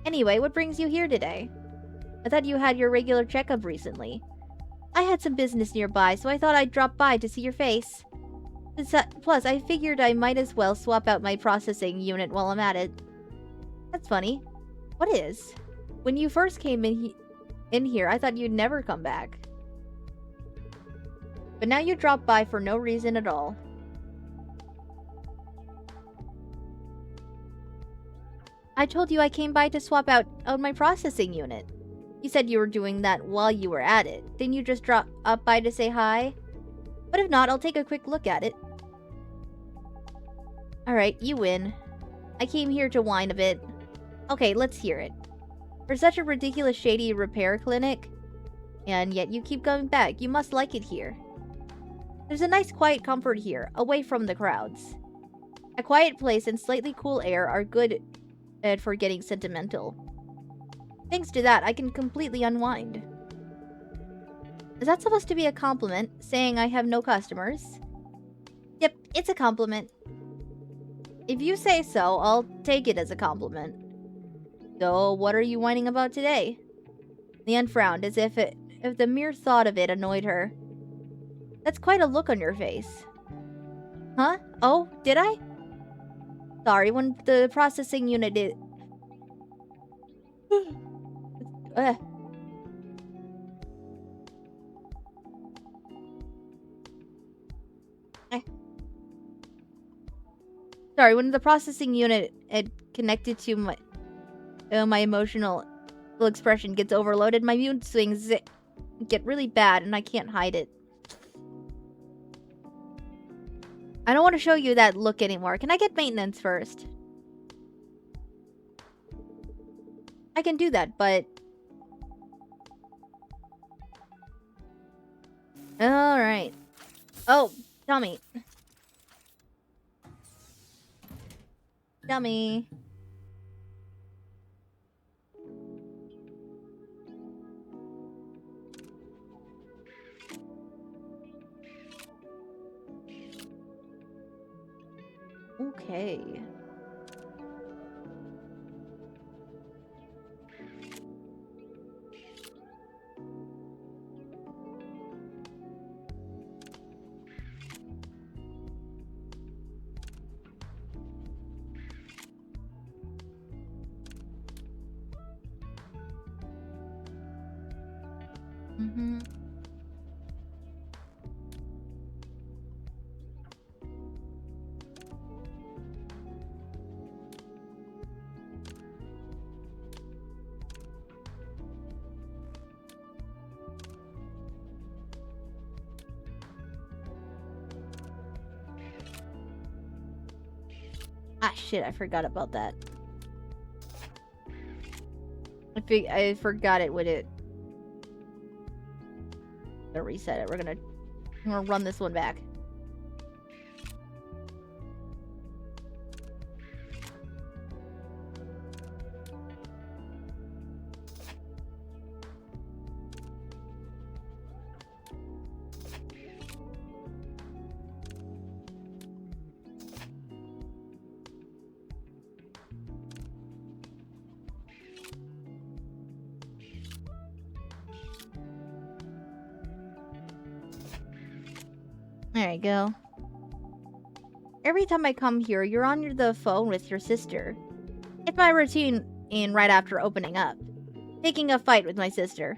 Anyway, what brings you here today? I thought you had your regular checkup recently. I had some business nearby, so I thought I'd drop by to see your face. Plus, I figured I might as well swap out my processing unit while I'm at it. That's funny. What is? When you first came in here, I thought you'd never come back. But now you dropped by for no reason at all. I told you I came by to swap out my processing unit. You said you were doing that while you were at it. Didn't you just drop up by to say hi? But if not, I'll take a quick look at it. Alright, you win. I came here to whine a bit. Okay, let's hear it. For such a ridiculous shady repair clinic, and yet you keep going back. You must like it here. There's a nice quiet comfort here, away from the crowds. A quiet place and slightly cool air are good for getting sentimental. Thanks to that, I can completely unwind. Is that supposed to be a compliment, saying I have no customers? Yep, it's a compliment. If you say so, I'll take it as a compliment. So, what are you whining about today? Leanne frowned, as if the mere thought of it annoyed her. That's quite a look on your face. Huh? Oh, did I? Sorry, when the processing unit is... Sorry, when the processing unit connected to my emotional expression gets overloaded, my mood swings get really bad and I can't hide it. I don't want to show you that look anymore. Can I get maintenance first? I can do that, but... Alright. Oh, dummy. Dummy. Okay. Mm-hmm. Ah, shit, I forgot about that. I forgot it would it. Gonna reset it. I'm gonna run this one back. There you go. Every time I come here, you're on the phone with your sister. It's my routine in right after opening up. Taking a fight with my sister.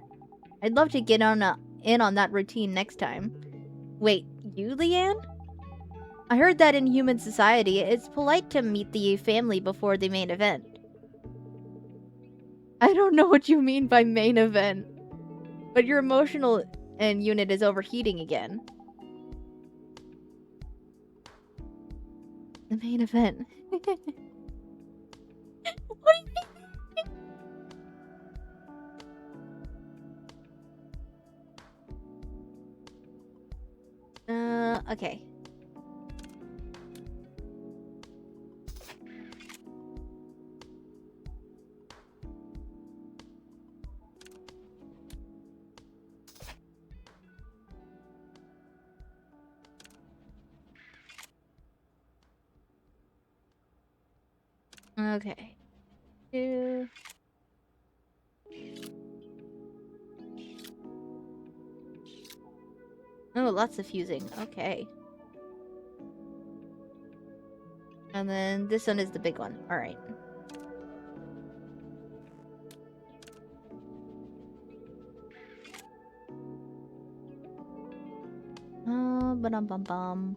I'd love to get in on that routine next time. Wait, you, Leanne? I heard that in human society, it's polite to meet the family before the main event. I don't know what you mean by main event, but your emotional unit is overheating again. The main event. What do you think? Okay. Okay. Two. Oh, lots of fusing. Okay. And then this one is the big one. Alright. Ba-dum-bum-bum.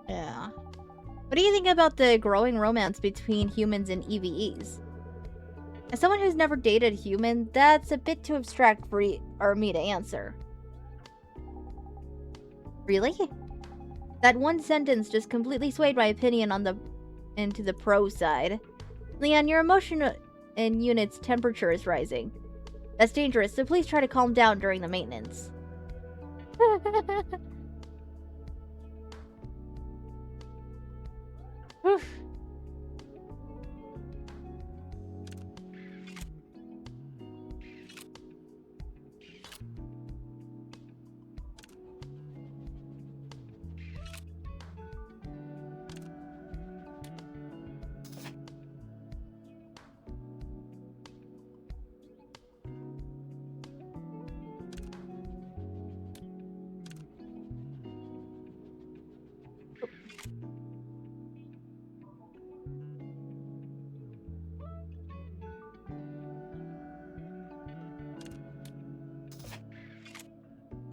Yeah. What do you think about the growing romance between humans and EVEs? As someone who's never dated a human, that's a bit too abstract for me to answer. Really? That one sentence just completely swayed my opinion into the pro side. Leon, your emotional and unit's temperature is rising. That's dangerous, so please try to calm down during the maintenance. Oof.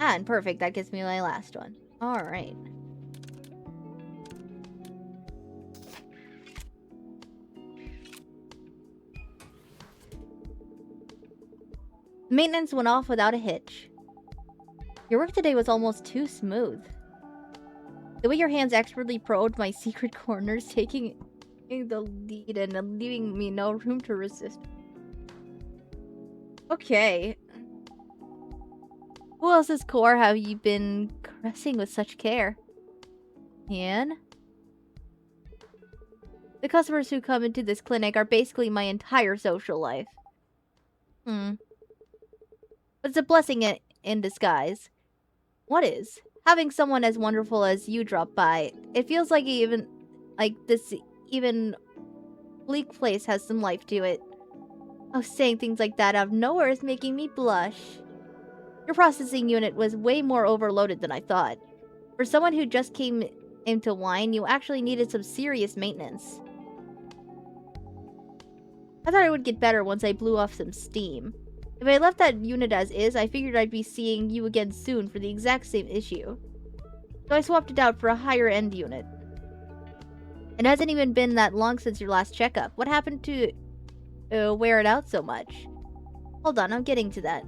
Ah, and perfect. That gets me my last one. Alright. Maintenance went off without a hitch. Your work today was almost too smooth. The way your hands expertly probed my secret corners, taking the lead and leaving me no room to resist. Okay. Who else's core have you been caressing with such care? Ian? The customers who come into this clinic are basically my entire social life. But it's a blessing in disguise. What is? Having someone as wonderful as you drop by, it feels like this even bleak place has some life to it. Oh, saying things like that out of nowhere is making me blush. Your processing unit was way more overloaded than I thought. For someone who just came into wine, you actually needed some serious maintenance. I thought it would get better once I blew off some steam. If I left that unit as is, I figured I'd be seeing you again soon for the exact same issue. So I swapped it out for a higher end unit. It hasn't even been that long since your last checkup. What happened to wear it out so much? Hold on, I'm getting to that.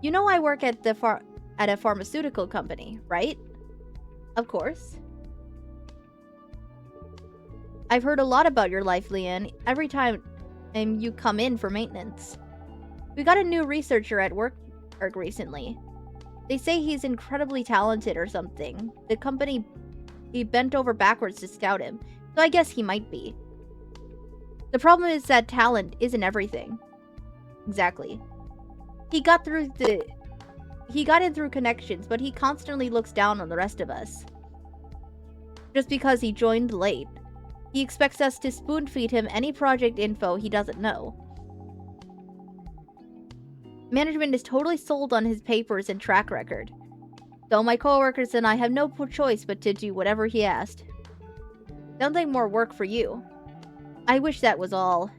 You know I work at a pharmaceutical company, right? Of course. I've heard a lot about your life, Leanne, every time you come in for maintenance. We got a new researcher at work recently. They say he's incredibly talented or something. The company he bent over backwards to scout him, so I guess he might be. The problem is that talent isn't everything. Exactly. He got in through connections, but he constantly looks down on the rest of us. Just because he joined late. He expects us to spoon-feed him any project info he doesn't know. Management is totally sold on his papers and track record. So my coworkers and I have no choice but to do whatever he asked. Sounds like more work for you. I wish that was all.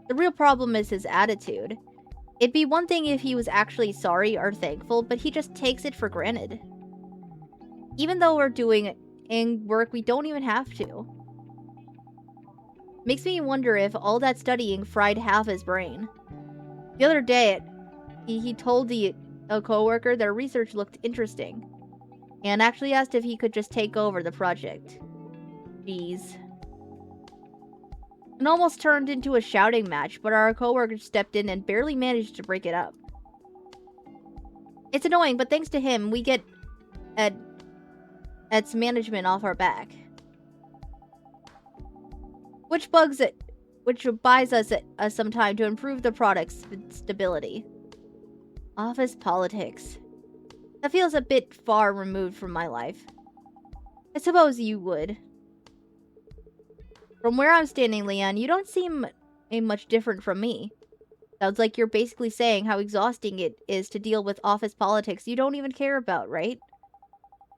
The real problem is his attitude. It'd be one thing if he was actually sorry or thankful, but he just takes it for granted. Even though we're doing work we don't even have to. Makes me wonder if all that studying fried half his brain. The other day, he told a coworker their research looked interesting, and actually asked if he could just take over the project. Jeez. It almost turned into a shouting match, but our coworker stepped in and barely managed to break it up. It's annoying, but thanks to him, we get its management off our back. Which buys us some time to improve the product's stability. Office politics. That feels a bit far removed from my life. I suppose you would. From where I'm standing, Leanne, you don't seem much different from me. Sounds like you're basically saying how exhausting it is to deal with office politics you don't even care about, right?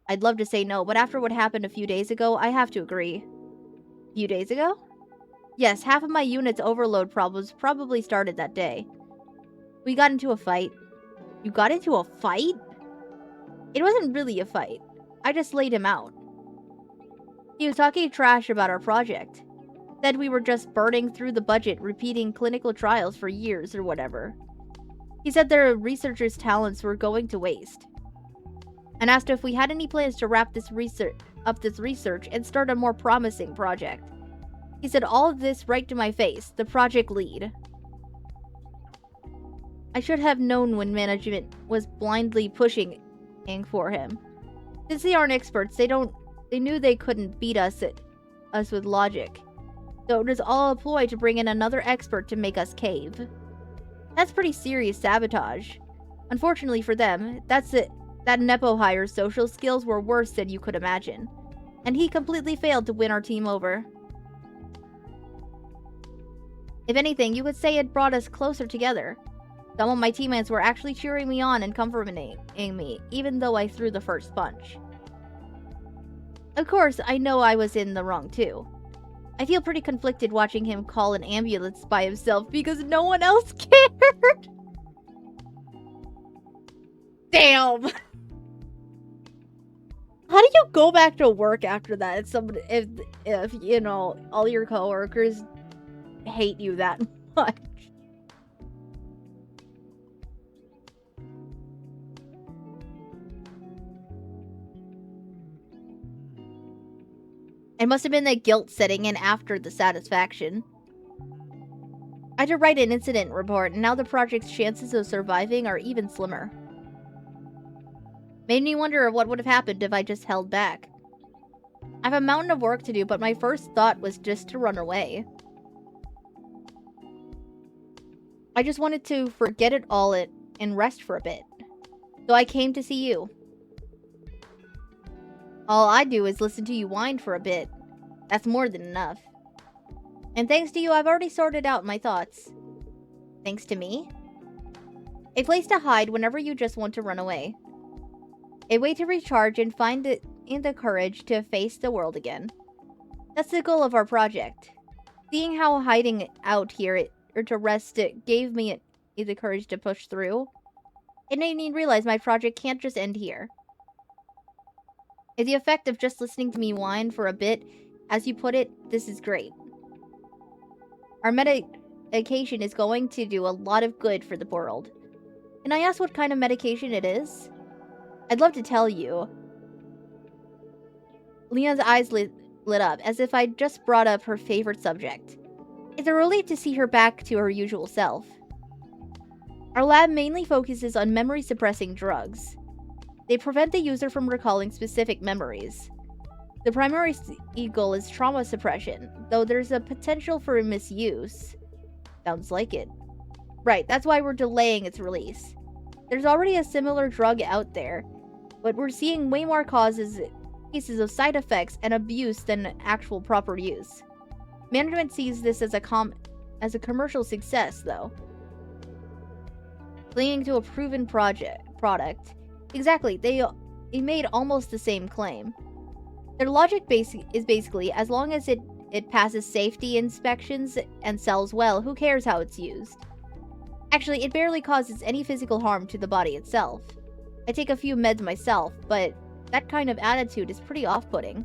I'd love to say no, but after what happened a few days ago, I have to agree. A few days ago? Yes, half of my unit's overload problems probably started that day. We got into a fight. You got into a fight? It wasn't really a fight. I just laid him out. He was talking trash about our project. Said we were just burning through the budget, repeating clinical trials for years or whatever. He said their researchers' talents were going to waste. And asked if we had any plans to wrap this research and start a more promising project. He said all of this right to my face, the project lead. I should have known when management was blindly pushing for him. Since they aren't experts, they knew they couldn't beat us with logic. So it was all a ploy to bring in another expert to make us cave. That's pretty serious sabotage. Unfortunately for them, that Nepo hire's social skills were worse than you could imagine. And he completely failed to win our team over. If anything, you could say it brought us closer together. Some of my teammates were actually cheering me on and comforting me, even though I threw the first punch. Of course, I know I was in the wrong too. I feel pretty conflicted watching him call an ambulance by himself because no one else cared. Damn. How do you go back to work after that? If you know all your coworkers hate you that much. It must have been the guilt setting in after the satisfaction. I had to write an incident report, and now the project's chances of surviving are even slimmer. Made me wonder what would have happened if I just held back. I have a mountain of work to do, but my first thought was just to run away. I just wanted to forget it all and rest for a bit. So I came to see you. All I do is listen to you whine for a bit. That's more than enough. And thanks to you, I've already sorted out my thoughts. Thanks to me? A place to hide whenever you just want to run away. A way to recharge and find the courage to face the world again. That's the goal of our project. Seeing how hiding out here or to rest it gave me me the courage to push through. It made me realize my project can't just end here. If the effect of just listening to me whine for a bit, as you put it, this is great. Our medication is going to do a lot of good for the world. Can I ask what kind of medication it is? I'd love to tell you. Leon's eyes lit up, as if I'd just brought up her favorite subject. It's a relief to see her back to her usual self. Our lab mainly focuses on memory-suppressing drugs. They prevent the user from recalling specific memories. The primary goal is trauma suppression, though there's a potential for misuse. Sounds like it. Right, that's why we're delaying its release. There's already a similar drug out there, but we're seeing way more cases of side effects and abuse than actual proper use. Management sees this as a commercial success, though. Clinging to a proven product. Exactly, they made almost the same claim. Their logic is basically, as long as it passes safety inspections and sells well, who cares how it's used? Actually, it barely causes any physical harm to the body itself. I take a few meds myself, but that kind of attitude is pretty off-putting.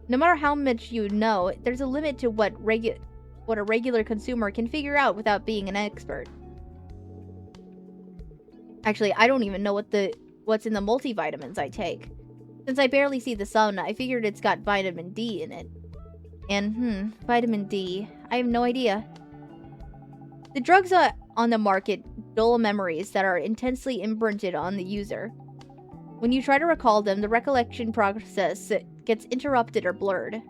No matter how much you know, there's a limit to what a regular consumer can figure out without being an expert. Actually, I don't even know what's in the multivitamins I take. Since I barely see the sun, I figured it's got vitamin D in it. And, vitamin D. I have no idea. The drugs on the market dull memories that are intensely imprinted on the user. When you try to recall them, the recollection process gets interrupted or blurred.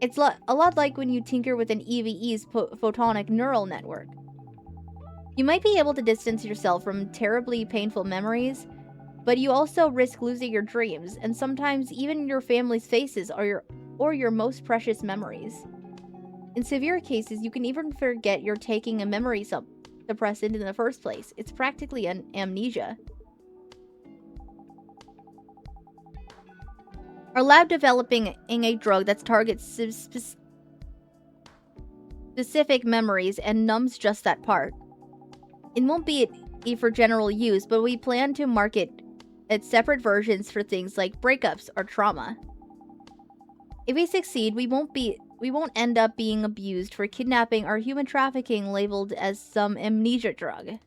It's a lot like when you tinker with an EVE's photonic neural network. You might be able to distance yourself from terribly painful memories, but you also risk losing your dreams, and sometimes even your family's faces or your most precious memories. In severe cases, you can even forget you're taking a memory suppressant in the first place. It's practically an amnesia. Our lab developing a drug that targets specific memories and numbs just that part. It won't be for general use, but we plan to market its separate versions for things like breakups or trauma. If we succeed, we won't end up being abused for kidnapping or human trafficking labeled as some amnesia drug.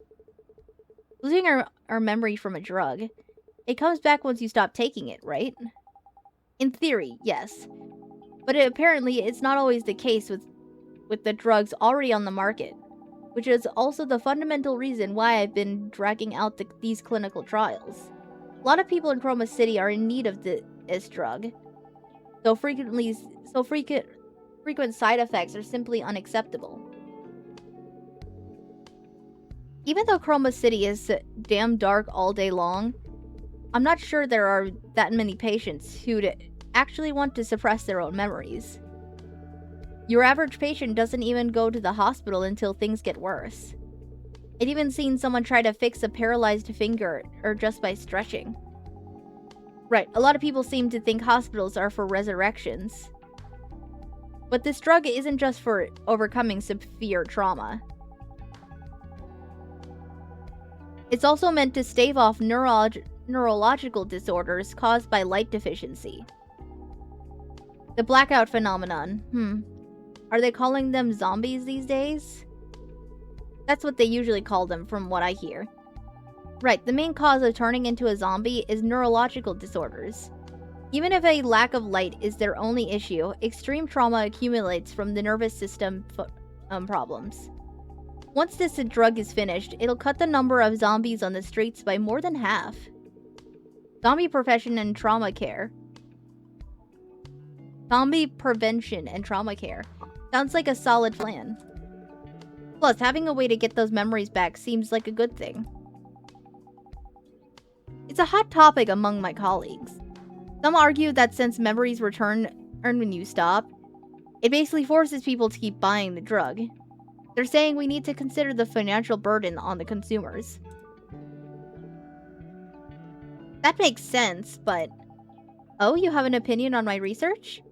Losing our memory from a drug, it comes back once you stop taking it, right? In theory, yes. But apparently it's not always the case with the drugs already on the market, which is also the fundamental reason why I've been dragging out these clinical trials. A lot of people in Chroma City are in need of this drug, so frequent side effects are simply unacceptable. Even though Chroma City is damn dark all day long, I'm not sure there are that many patients who'd actually want to suppress their own memories. Your average patient doesn't even go to the hospital until things get worse. I've even seen someone try to fix a paralyzed finger or just by stretching. Right, a lot of people seem to think hospitals are for resurrections. But this drug isn't just for overcoming severe trauma. It's also meant to stave off neurological disorders caused by light deficiency. The blackout phenomenon. Are they calling them zombies these days? That's what they usually call them from what I hear. Right, the main cause of turning into a zombie is neurological disorders. Even if a lack of light is their only issue, extreme trauma accumulates from the nervous system problems. Once this drug is finished, it'll cut the number of zombies on the streets by more than half. Zombie prevention and trauma care. Zombie prevention and trauma care. Sounds like a solid plan. Plus, having a way to get those memories back seems like a good thing. It's a hot topic among my colleagues. Some argue that since memories return when you stop, it basically forces people to keep buying the drug. They're saying we need to consider the financial burden on the consumers. That makes sense, but... Oh, you have an opinion on my research?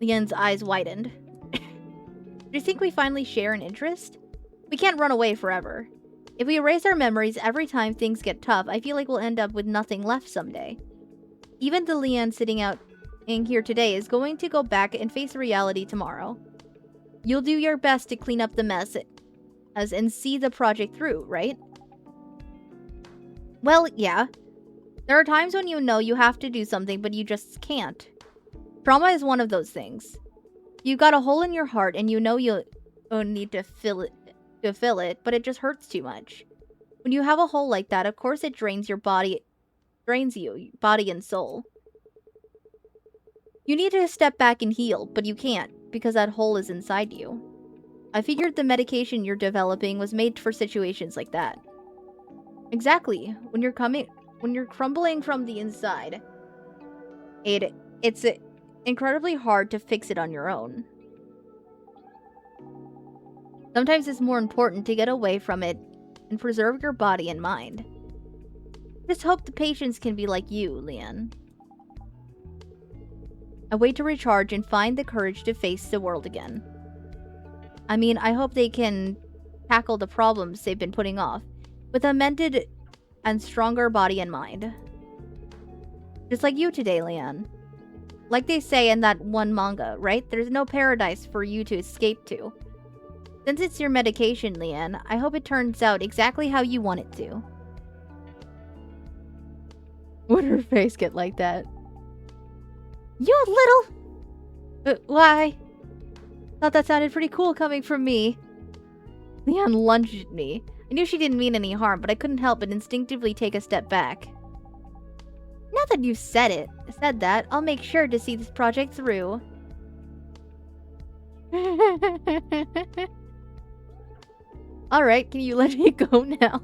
Leon's eyes widened. Do you think we finally share an interest? We can't run away forever. If we erase our memories every time things get tough, I feel like we'll end up with nothing left someday. Even the Leanne sitting out in here today is going to go back and face reality tomorrow. You'll do your best to clean up the mess and see the project through, right? Well, yeah. There are times when you know you have to do something, but you just can't. Trauma is one of those things. You got a hole in your heart and you know you need to fill it, but it just hurts too much. When you have a hole like that, of course it drains you, body and soul. You need to step back and heal, but you can't, because that hole is inside you. I figured the medication you're developing was made for situations like that. Exactly. When you're crumbling from the inside, it's incredibly hard to fix it on your own. Sometimes it's more important to get away from it and preserve your body and mind. Just hope the patients can be like you, Leanne. A way to recharge and find the courage to face the world again. I mean, I hope they can tackle the problems they've been putting off with a mended and stronger body and mind. Just like you today, Leanne. Like they say in that one manga, right? There's no paradise for you to escape to. Since it's your medication, Leanne, I hope it turns out exactly how you want it to. Would her face get like that? You little... why? Thought that sounded pretty cool coming from me. Leanne lunged at me. I knew she didn't mean any harm, but I couldn't help but instinctively take a step back. Now that you've said that, I'll make sure to see this project through. Alright, can you let me go now?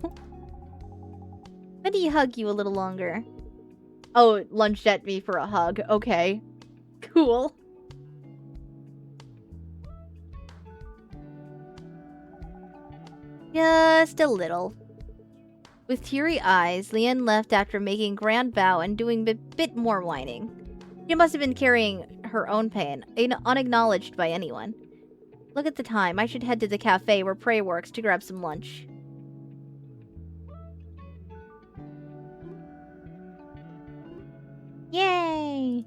Let me hug you a little longer. Oh, it lunged at me for a hug. Okay. Cool. Just a little. With teary eyes, Leanne left after making a grand vow and doing a bit more whining. She must have been carrying her own pain, unacknowledged by anyone. Look at the time. I should head to the cafe where Prey works to grab some lunch. Yay!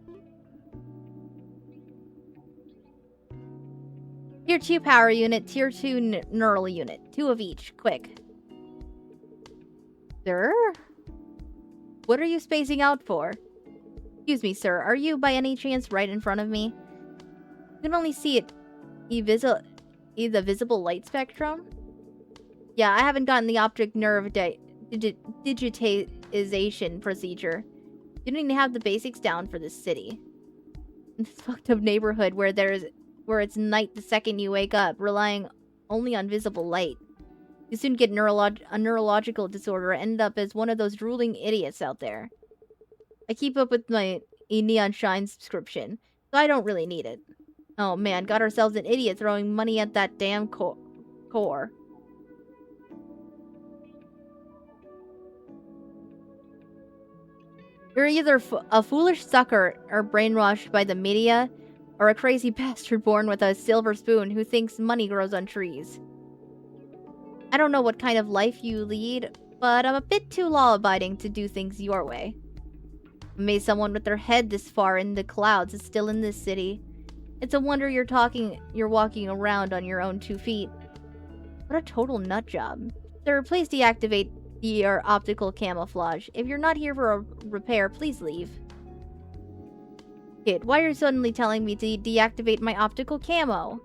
Tier 2 power unit, Tier 2 neural unit. 2 of each. Quick. Sir? What are you spacing out for? Excuse me, sir. Are you by any chance right in front of me? You can only see it. The visible light spectrum? Yeah, I haven't gotten the optic nerve digitization procedure. You don't even have the basics down for this city. In this fucked up neighborhood where it's night the second you wake up, relying only on visible light. You soon get a neurological disorder and end up as one of those drooling idiots out there. I keep up with my Neon Shine subscription, so I don't really need it. Oh man, got ourselves an idiot throwing money at that damn core. You're either a foolish sucker or brainwashed by the media, or a crazy bastard born with a silver spoon who thinks money grows on trees. I don't know what kind of life you lead, but I'm a bit too law-abiding to do things your way. Amazed someone with their head this far in the clouds is still in this city. It's a wonder you're walking around on your own 2 feet. What a total nut job. Sir, please deactivate your optical camouflage. If you're not here for a repair, please leave. Kid, why are you suddenly telling me to deactivate my optical camo?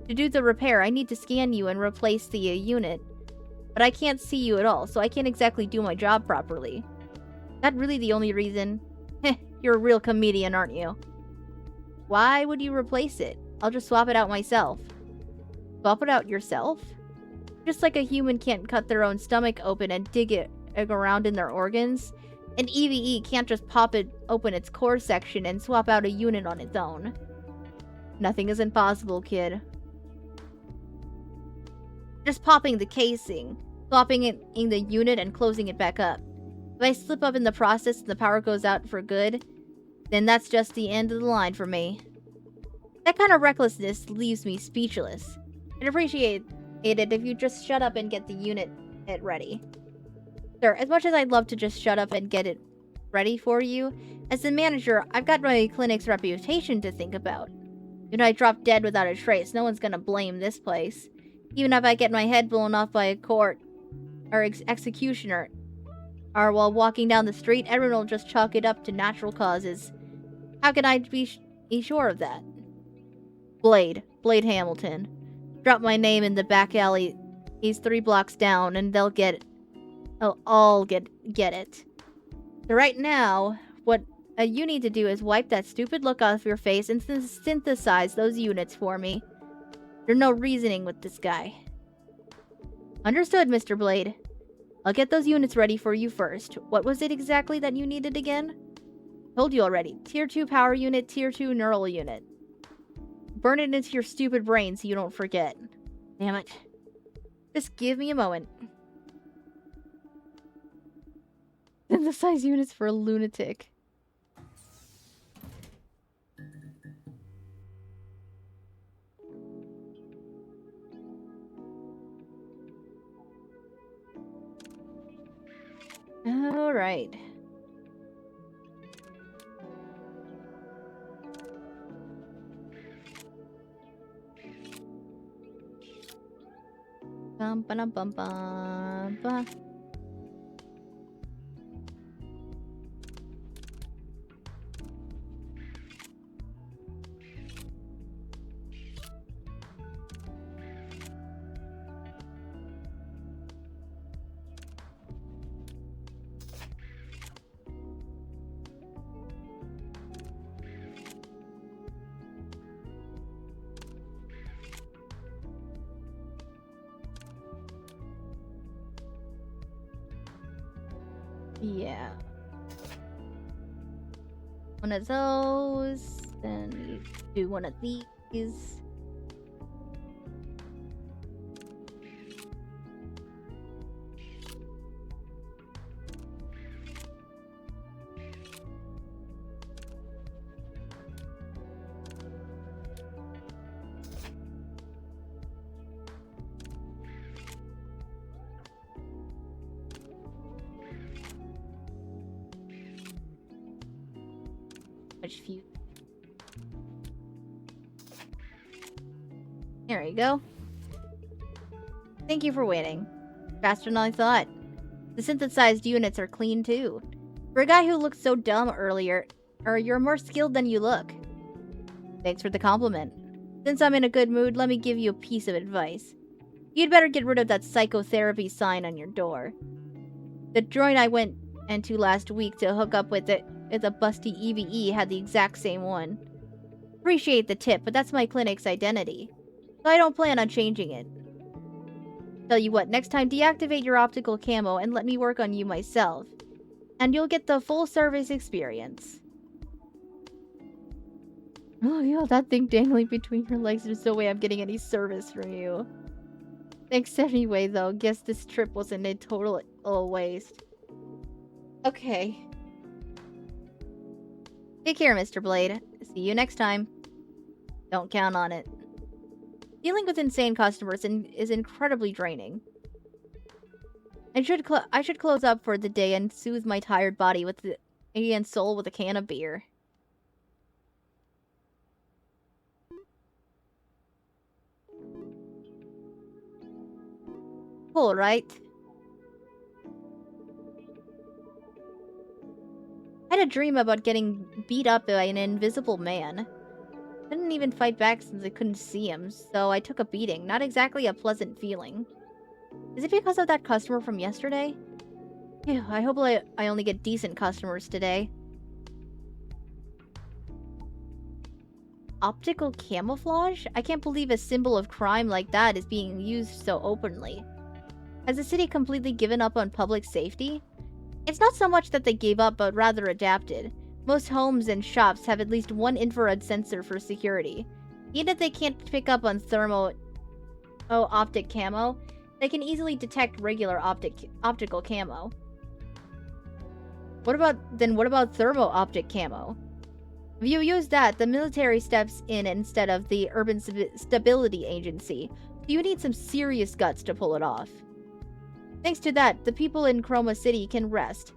To do the repair, I need to scan you and replace the unit. But I can't see you at all, so I can't exactly do my job properly. Is that really the only reason? Heh, you're a real comedian, aren't you? Why would you replace it? I'll just swap it out myself. Swap it out yourself? Just like a human can't cut their own stomach open and dig around in their organs, an EVE can't just pop it open its core section and swap out a unit on its own. Nothing is impossible, kid. Just popping the casing, swapping it in the unit and closing it back up. If I slip up in the process and the power goes out for good, then that's just the end of the line for me. That kind of recklessness leaves me speechless. I'd appreciate it if you just shut up and get the unit it ready. Sir, as much as I'd love to just shut up and get it ready for you, as the manager, I've got my clinic's reputation to think about. If I drop dead without a trace, no one's gonna blame this place. Even if I get my head blown off by a court or executioner, or while walking down the street, everyone will just chalk it up to natural causes. How can I be sure of that? Blade Hamilton. Drop my name in the back alley. He's 3 blocks down, and they'll get it. They'll all get it. So right now, what you need to do is wipe that stupid look off your face and synthesize those units for me. There's no reasoning with this guy. Understood, Mr. Blade. I'll get those units ready for you first. What was it exactly that you needed again? Told you already. Tier 2 power unit, Tier 2 neural unit. Burn it into your stupid brain so you don't forget. Damn it. Just give me a moment. Synthesize units for a lunatic. Alright. Bum ba dum bum bum ba. Yeah. One of those. Then you do one of these. Few. There you go. Thank you for waiting. Faster than I thought. The synthesized units are clean too. For a guy who looked so dumb earlier, you're more skilled than you look. Thanks for the compliment. Since I'm in a good mood, let me give you a piece of advice. You'd better get rid of that psychotherapy sign on your door. The joint I went into last week to hook up with it. The busty EVE had the exact same one. Appreciate the tip, but that's my clinic's identity. So I don't plan on changing it. Tell you what, next time deactivate your optical camo and let me work on you myself. And you'll get the full service experience. Oh, yeah, that thing dangling between your legs, there's no way I'm getting any service from you. Thanks anyway, though. Guess this trip wasn't a total waste. Okay. Take care, Mr. Blade. See you next time. Don't count on it. Dealing with insane customers is incredibly draining. I should close up for the day and soothe my tired body and soul with a can of beer. Cool, right? I had a dream about getting beat up by an invisible man. I didn't even fight back since I couldn't see him, so I took a beating. Not exactly a pleasant feeling. Is it because of that customer from yesterday? Phew, I hope I only get decent customers today. Optical camouflage? I can't believe a symbol of crime like that is being used so openly. Has the city completely given up on public safety? It's not so much that they gave up, but rather adapted. Most homes and shops have at least one infrared sensor for security. Even if they can't pick up on optic camo, they can easily detect regular optical camo. What about thermo-optic camo? If you use that, the military steps in instead of the Urban Stability Agency. So you need some serious guts to pull it off. Thanks to that, the people in Chroma City can rest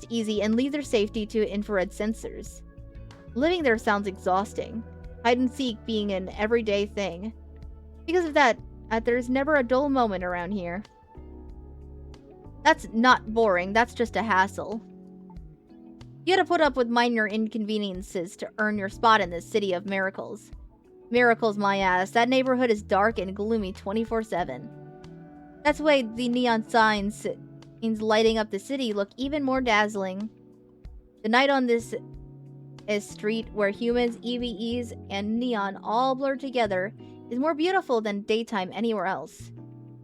easy and leave their safety to infrared sensors. Living there sounds exhausting. Hide and seek being an everyday thing. Because of that, there's never a dull moment around here. That's not boring, that's just a hassle. You gotta put up with minor inconveniences to earn your spot in this city of miracles. Miracles, my ass. That neighborhood is dark and gloomy 24/7. That's why the neon signs lighting up the city look even more dazzling. The night on this street, where humans, EVEs, and neon all blur together, is more beautiful than daytime anywhere else.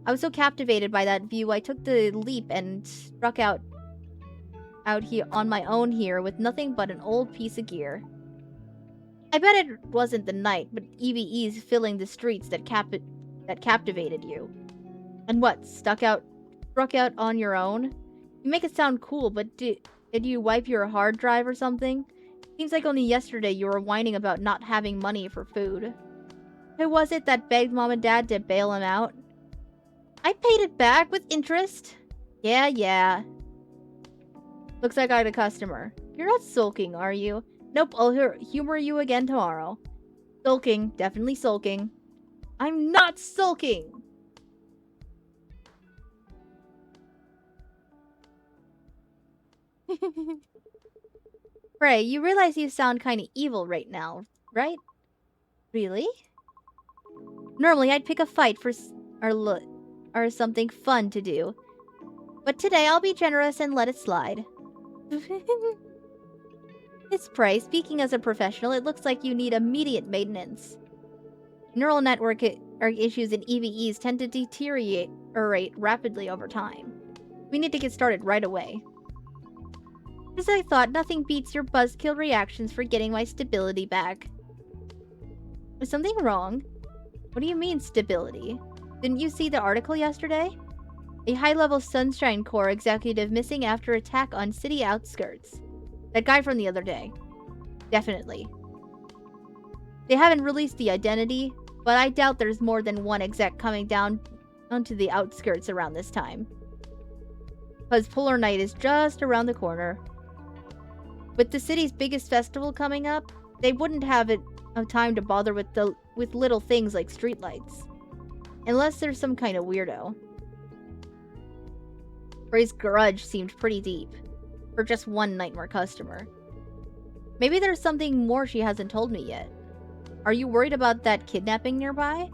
I was so captivated by that view, I took the leap and struck out here on my own here with nothing but an old piece of gear. I bet it wasn't the night, but EVEs filling the streets that captivated you. And what, struck out on your own? You make it sound cool, but did you wipe your hard drive or something? Seems like only yesterday you were whining about not having money for food. Who was it that begged Mom and Dad to bail him out? I paid it back with interest. Yeah. Looks like I got a customer. You're not sulking, are you? Nope, I'll humor you again tomorrow. Sulking, definitely sulking. I'm not sulking! Frey, you realize you sound kinda evil right now, right? Really? Normally I'd pick a fight or something fun to do. But today I'll be generous and let it slide. It's Prey. Speaking as a professional, it looks like you need immediate maintenance. Neural network issues in EVEs tend to deteriorate rapidly over time. We need to get started right away. As I thought, nothing beats your buzzkill reactions for getting my stability back. Is something wrong? What do you mean, stability? Didn't you see the article yesterday? A high-level Sunshine Corps executive missing after attack on city outskirts. That guy from the other day. Definitely. They haven't released the identity, but I doubt there's more than one exec coming down onto the outskirts around this time. Because Polar Night is just around the corner. With the city's biggest festival coming up, they wouldn't have time to bother with little things like streetlights. Unless there's some kind of weirdo. Ray's grudge seemed pretty deep. For just one nightmare customer. Maybe there's something more she hasn't told me yet. Are you worried about that kidnapping nearby?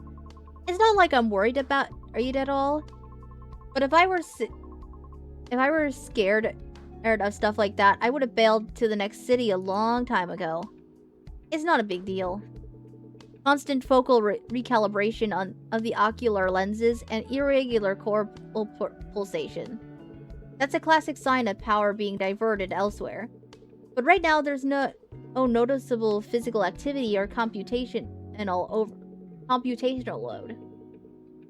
It's not like I'm worried about it at all. But if I were scared of stuff like that, I would have bailed to the next city a long time ago. It's not a big deal. Constant focal recalibration of the ocular lenses and irregular core pulsation. That's a classic sign of power being diverted elsewhere. But right now, there's no noticeable physical activity or computational load.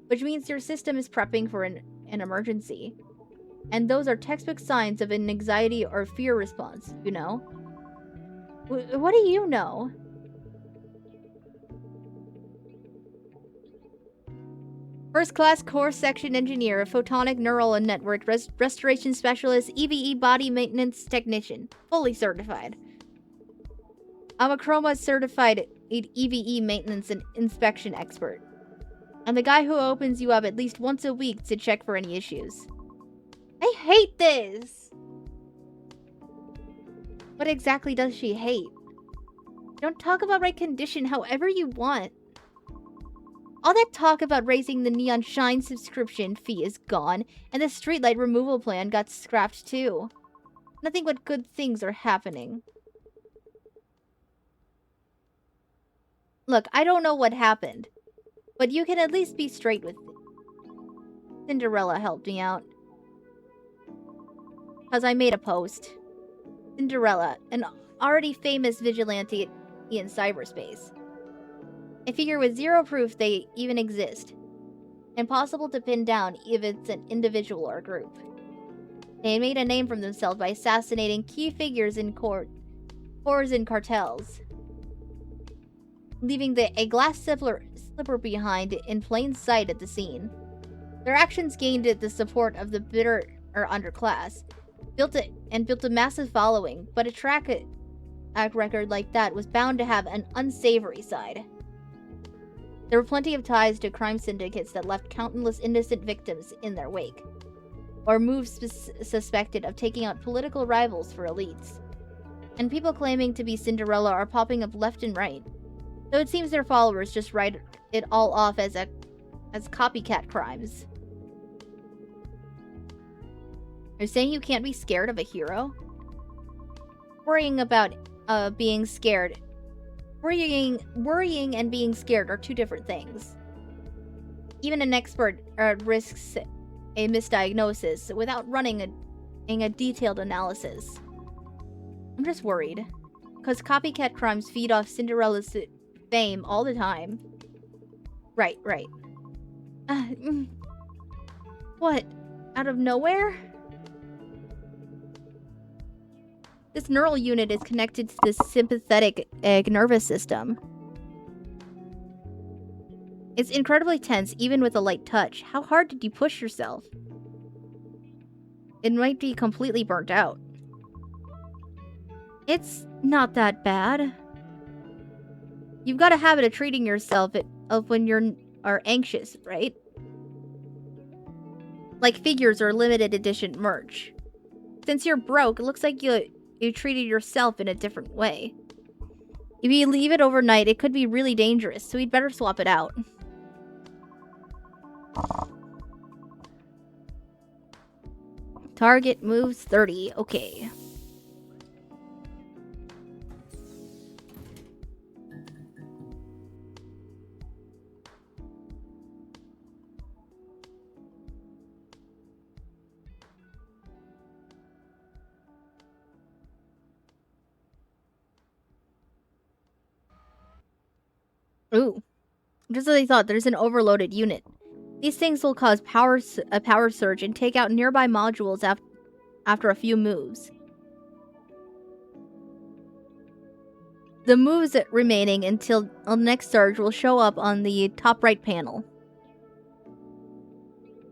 Which means your system is prepping for an emergency. And those are textbook signs of an anxiety or fear response, you know? What do you know? First-class core section engineer, photonic neural network restoration specialist, EVE body maintenance technician. Fully certified. I'm a Chroma certified EVE maintenance and inspection expert. I'm the guy who opens you up at least once a week to check for any issues. I hate this! What exactly does she hate? Don't talk about my condition however you want. All that talk about raising the Neon Shine subscription fee is gone, and the streetlight removal plan got scrapped too. Nothing but good things are happening. Look, I don't know what happened, but you can at least be straight with it. Cinderella helped me out. Because I made a post. Cinderella, an already famous vigilante in cyberspace. I figure with zero proof they even exist. Impossible to pin down if it's an individual or group. They made a name for themselves by assassinating key figures in corps and cartels. Leaving a glass slipper behind in plain sight at the scene. Their actions gained the support of the bitter or underclass, built a massive following, but a track record like that was bound to have an unsavory side. There were plenty of ties to crime syndicates that left countless innocent victims in their wake, or moves suspected of taking out political rivals for elites. And people claiming to be Cinderella are popping up left and right, though it seems their followers just write it all off as copycat crimes. You're saying you can't be scared of a hero? Worrying about being scared. Worrying and being scared are two different things. Even an expert risks a misdiagnosis without running a detailed analysis. I'm just worried, because copycat crimes feed off Cinderella's fame all the time. Right. What? Out of nowhere? This neural unit is connected to the sympathetic nervous system. It's incredibly tense, even with a light touch. How hard did you push yourself? It might be completely burnt out. It's not that bad. You've got a habit of treating yourself when you're anxious, right? Like figures or limited edition merch. Since you're broke, it looks like you treated yourself in a different way. If you leave it overnight, it could be really dangerous, so we'd better swap it out. Target moves 30. Okay. Ooh. Just as I thought, there's an overloaded unit. These things will cause a power surge and take out nearby modules after a few moves. The moves remaining until the next surge will show up on the top right panel.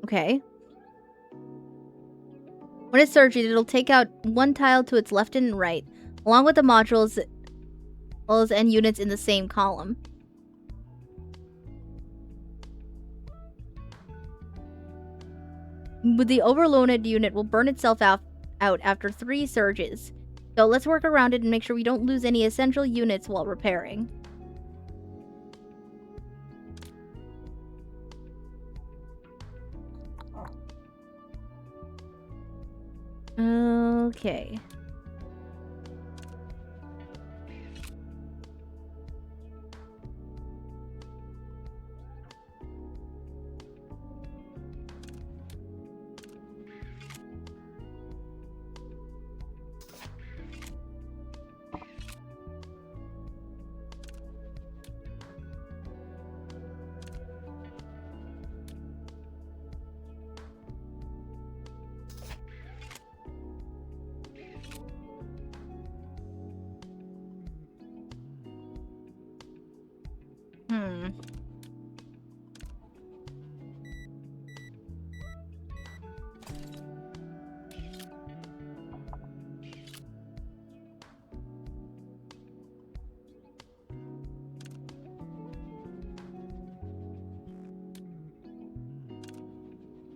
Okay. When it surges, it'll take out one tile to its left and right, along with the modules and units in the same column. The overloaded unit will burn itself out after 3 surges. So let's work around it and make sure we don't lose any essential units while repairing. Okay.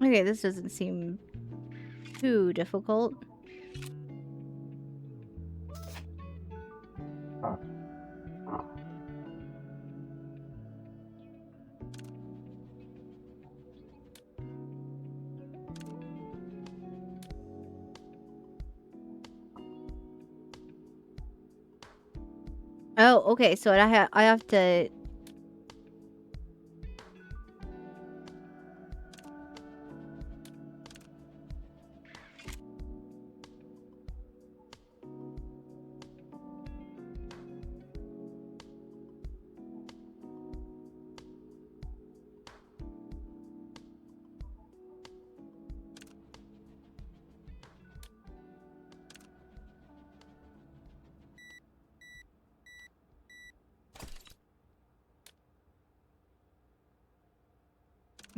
Okay, this doesn't seem too difficult. Oh, okay, so I have to...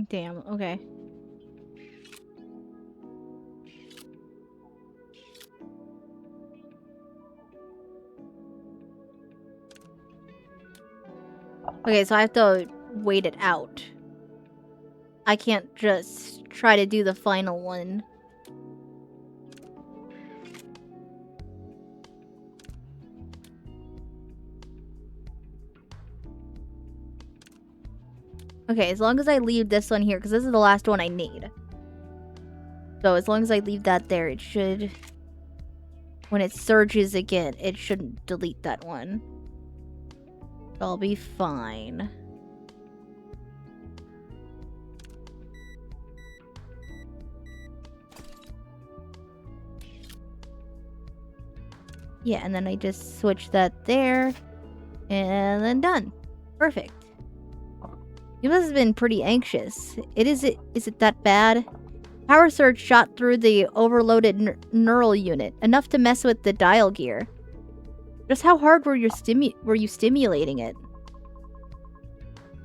Damn, okay. Okay, so I have to wait it out. I can't just try to do the final one. Okay, as long as I leave this one here, because this is the last one I need. So as long as I leave that there, it should... When it surges again, it shouldn't delete that one. I'll be fine. Yeah, and then I just switch that there. And then done. Perfect. You must have been pretty anxious. Is it that bad? Power surge shot through the overloaded neural unit, enough to mess with the dial gear. Just how hard were you stimulating it?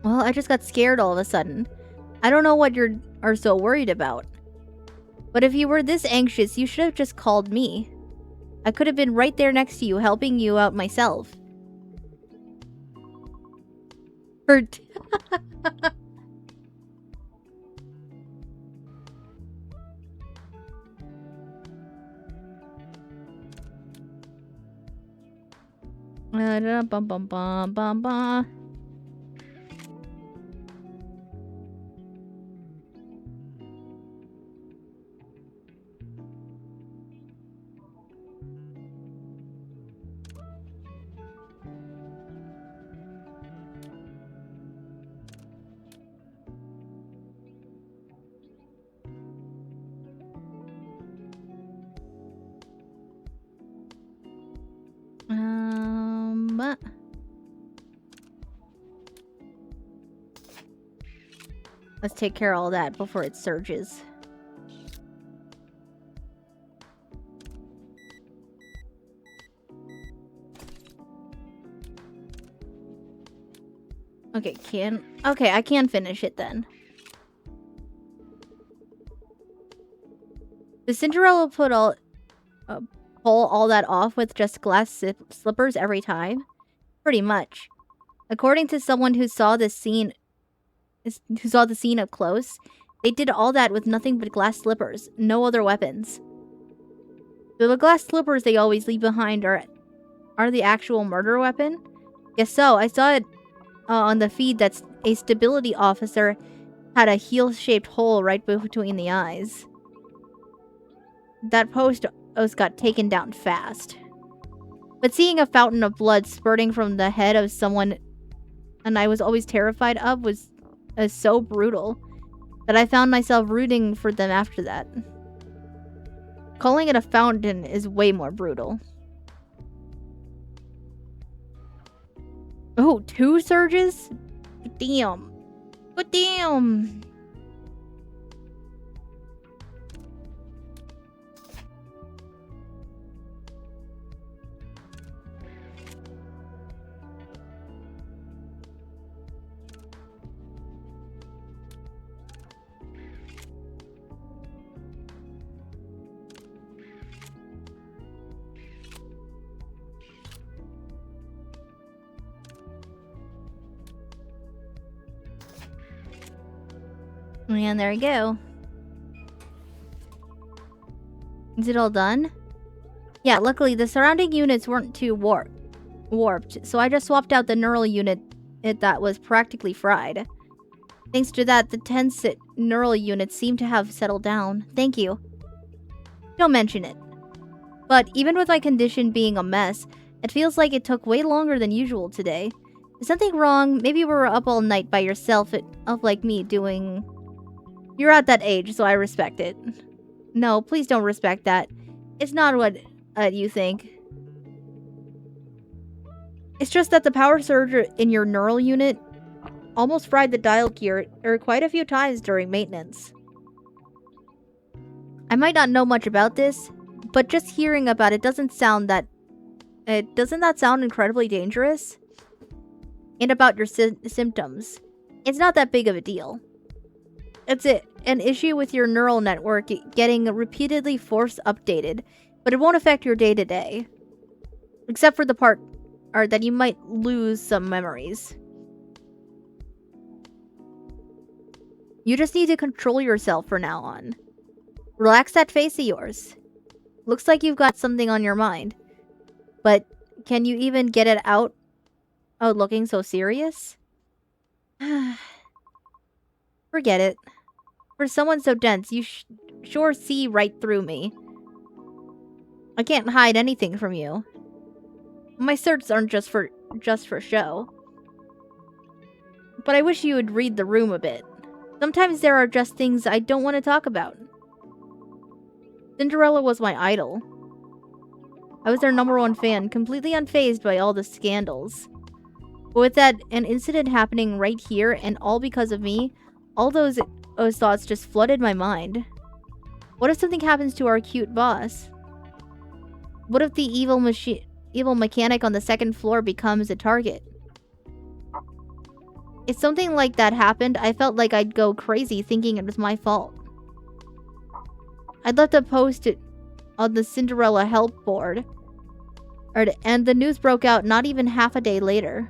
Well, I just got scared all of a sudden. I don't know what you are so worried about. But if you were this anxious, you should have just called me. I could have been right there next to you, helping you out myself. Hurt. Bum bum bum bum bum. Let's take care of all that before it surges. Okay, I can finish it then. Does Cinderella pull all that off with just glass slippers every time? Pretty much. According to someone who saw the scene up close, they did all that with nothing but glass slippers, no other weapons. So the glass slippers they always leave behind are the actual murder weapon? Guess so. I saw it on the feed that a stability officer had a heel-shaped hole right between the eyes. That post got taken down fast. But seeing a fountain of blood spurting from the head of someone and I was always terrified of was so brutal that I found myself rooting for them after that. Calling it a fountain is way more brutal. Oh, 2 surges? Damn. But damn. And there we go. Is it all done? Yeah, luckily the surrounding units weren't too warped, so I just swapped out the neural unit that was practically fried. Thanks to that, the tense neural units seem to have settled down. Thank you. Don't mention it. But even with my condition being a mess, it feels like it took way longer than usual today. Is something wrong? Maybe we were up all night by yourself, like me, doing... You're at that age, so I respect it. No, please don't respect that. It's not what you think. It's just that the power surge in your neural unit almost fried the dial gear quite a few times during maintenance. I might not know much about this, but just hearing about it doesn't that sound incredibly dangerous? And about your symptoms. It's not that big of a deal. It's an issue with your neural network getting repeatedly force updated, but it won't affect your day-to-day. Except for the part that you might lose some memories. You just need to control yourself from now on. Relax that face of yours. Looks like you've got something on your mind. But can you even get it out looking so serious? Forget it. For someone so dense, you sure see right through me. I can't hide anything from you. My certs aren't just for show. But I wish you would read the room a bit. Sometimes there are just things I don't want to talk about. Cinderella was my idol. I was their #1 fan, completely unfazed by all the scandals. But with an incident happening right here, and all because of me, all those thoughts just flooded my mind. What if something happens to our cute boss? What if the evil mechanic on the 2nd floor becomes a target? If something like that happened, I felt like I'd go crazy thinking it was my fault. I'd left a post on the Cinderella help board, and the news broke out not even half a day later.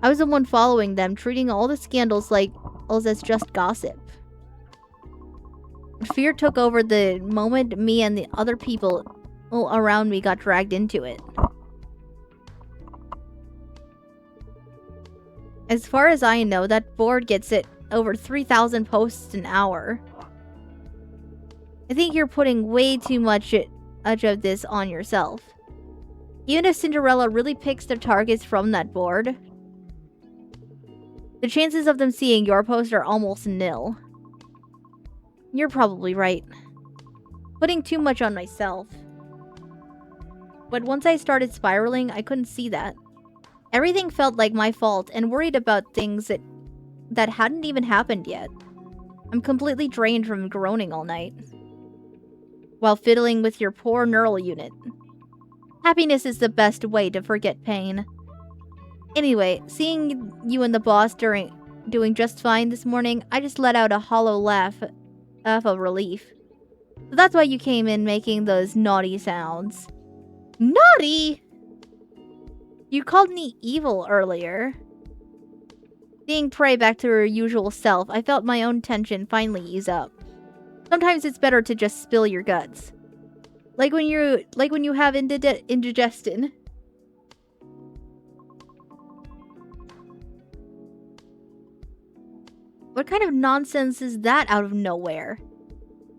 I was the one following them, treating all the scandals as just gossip. Fear took over the moment me and the other people around me got dragged into it. As far as I know, that board gets it over 3,000 posts an hour. I think you're putting way too much of this on yourself. Even if Cinderella really picks their targets from that board, the chances of them seeing your post are almost nil. You're probably right. Putting too much on myself. But once I started spiraling, I couldn't see that. Everything felt like my fault, and worried about things that hadn't even happened yet. I'm completely drained from groaning all night, while fiddling with your poor neural unit. Happiness is the best way to forget pain. Anyway, seeing you and the boss doing just fine this morning, I just let out a hollow laugh of relief. So that's why you came in making those naughty sounds. Naughty? You called me evil earlier. Seeing Prey back to her usual self, I felt my own tension finally ease up. Sometimes it's better to just spill your guts. Like when you have indigestion. What kind of nonsense is that out of nowhere?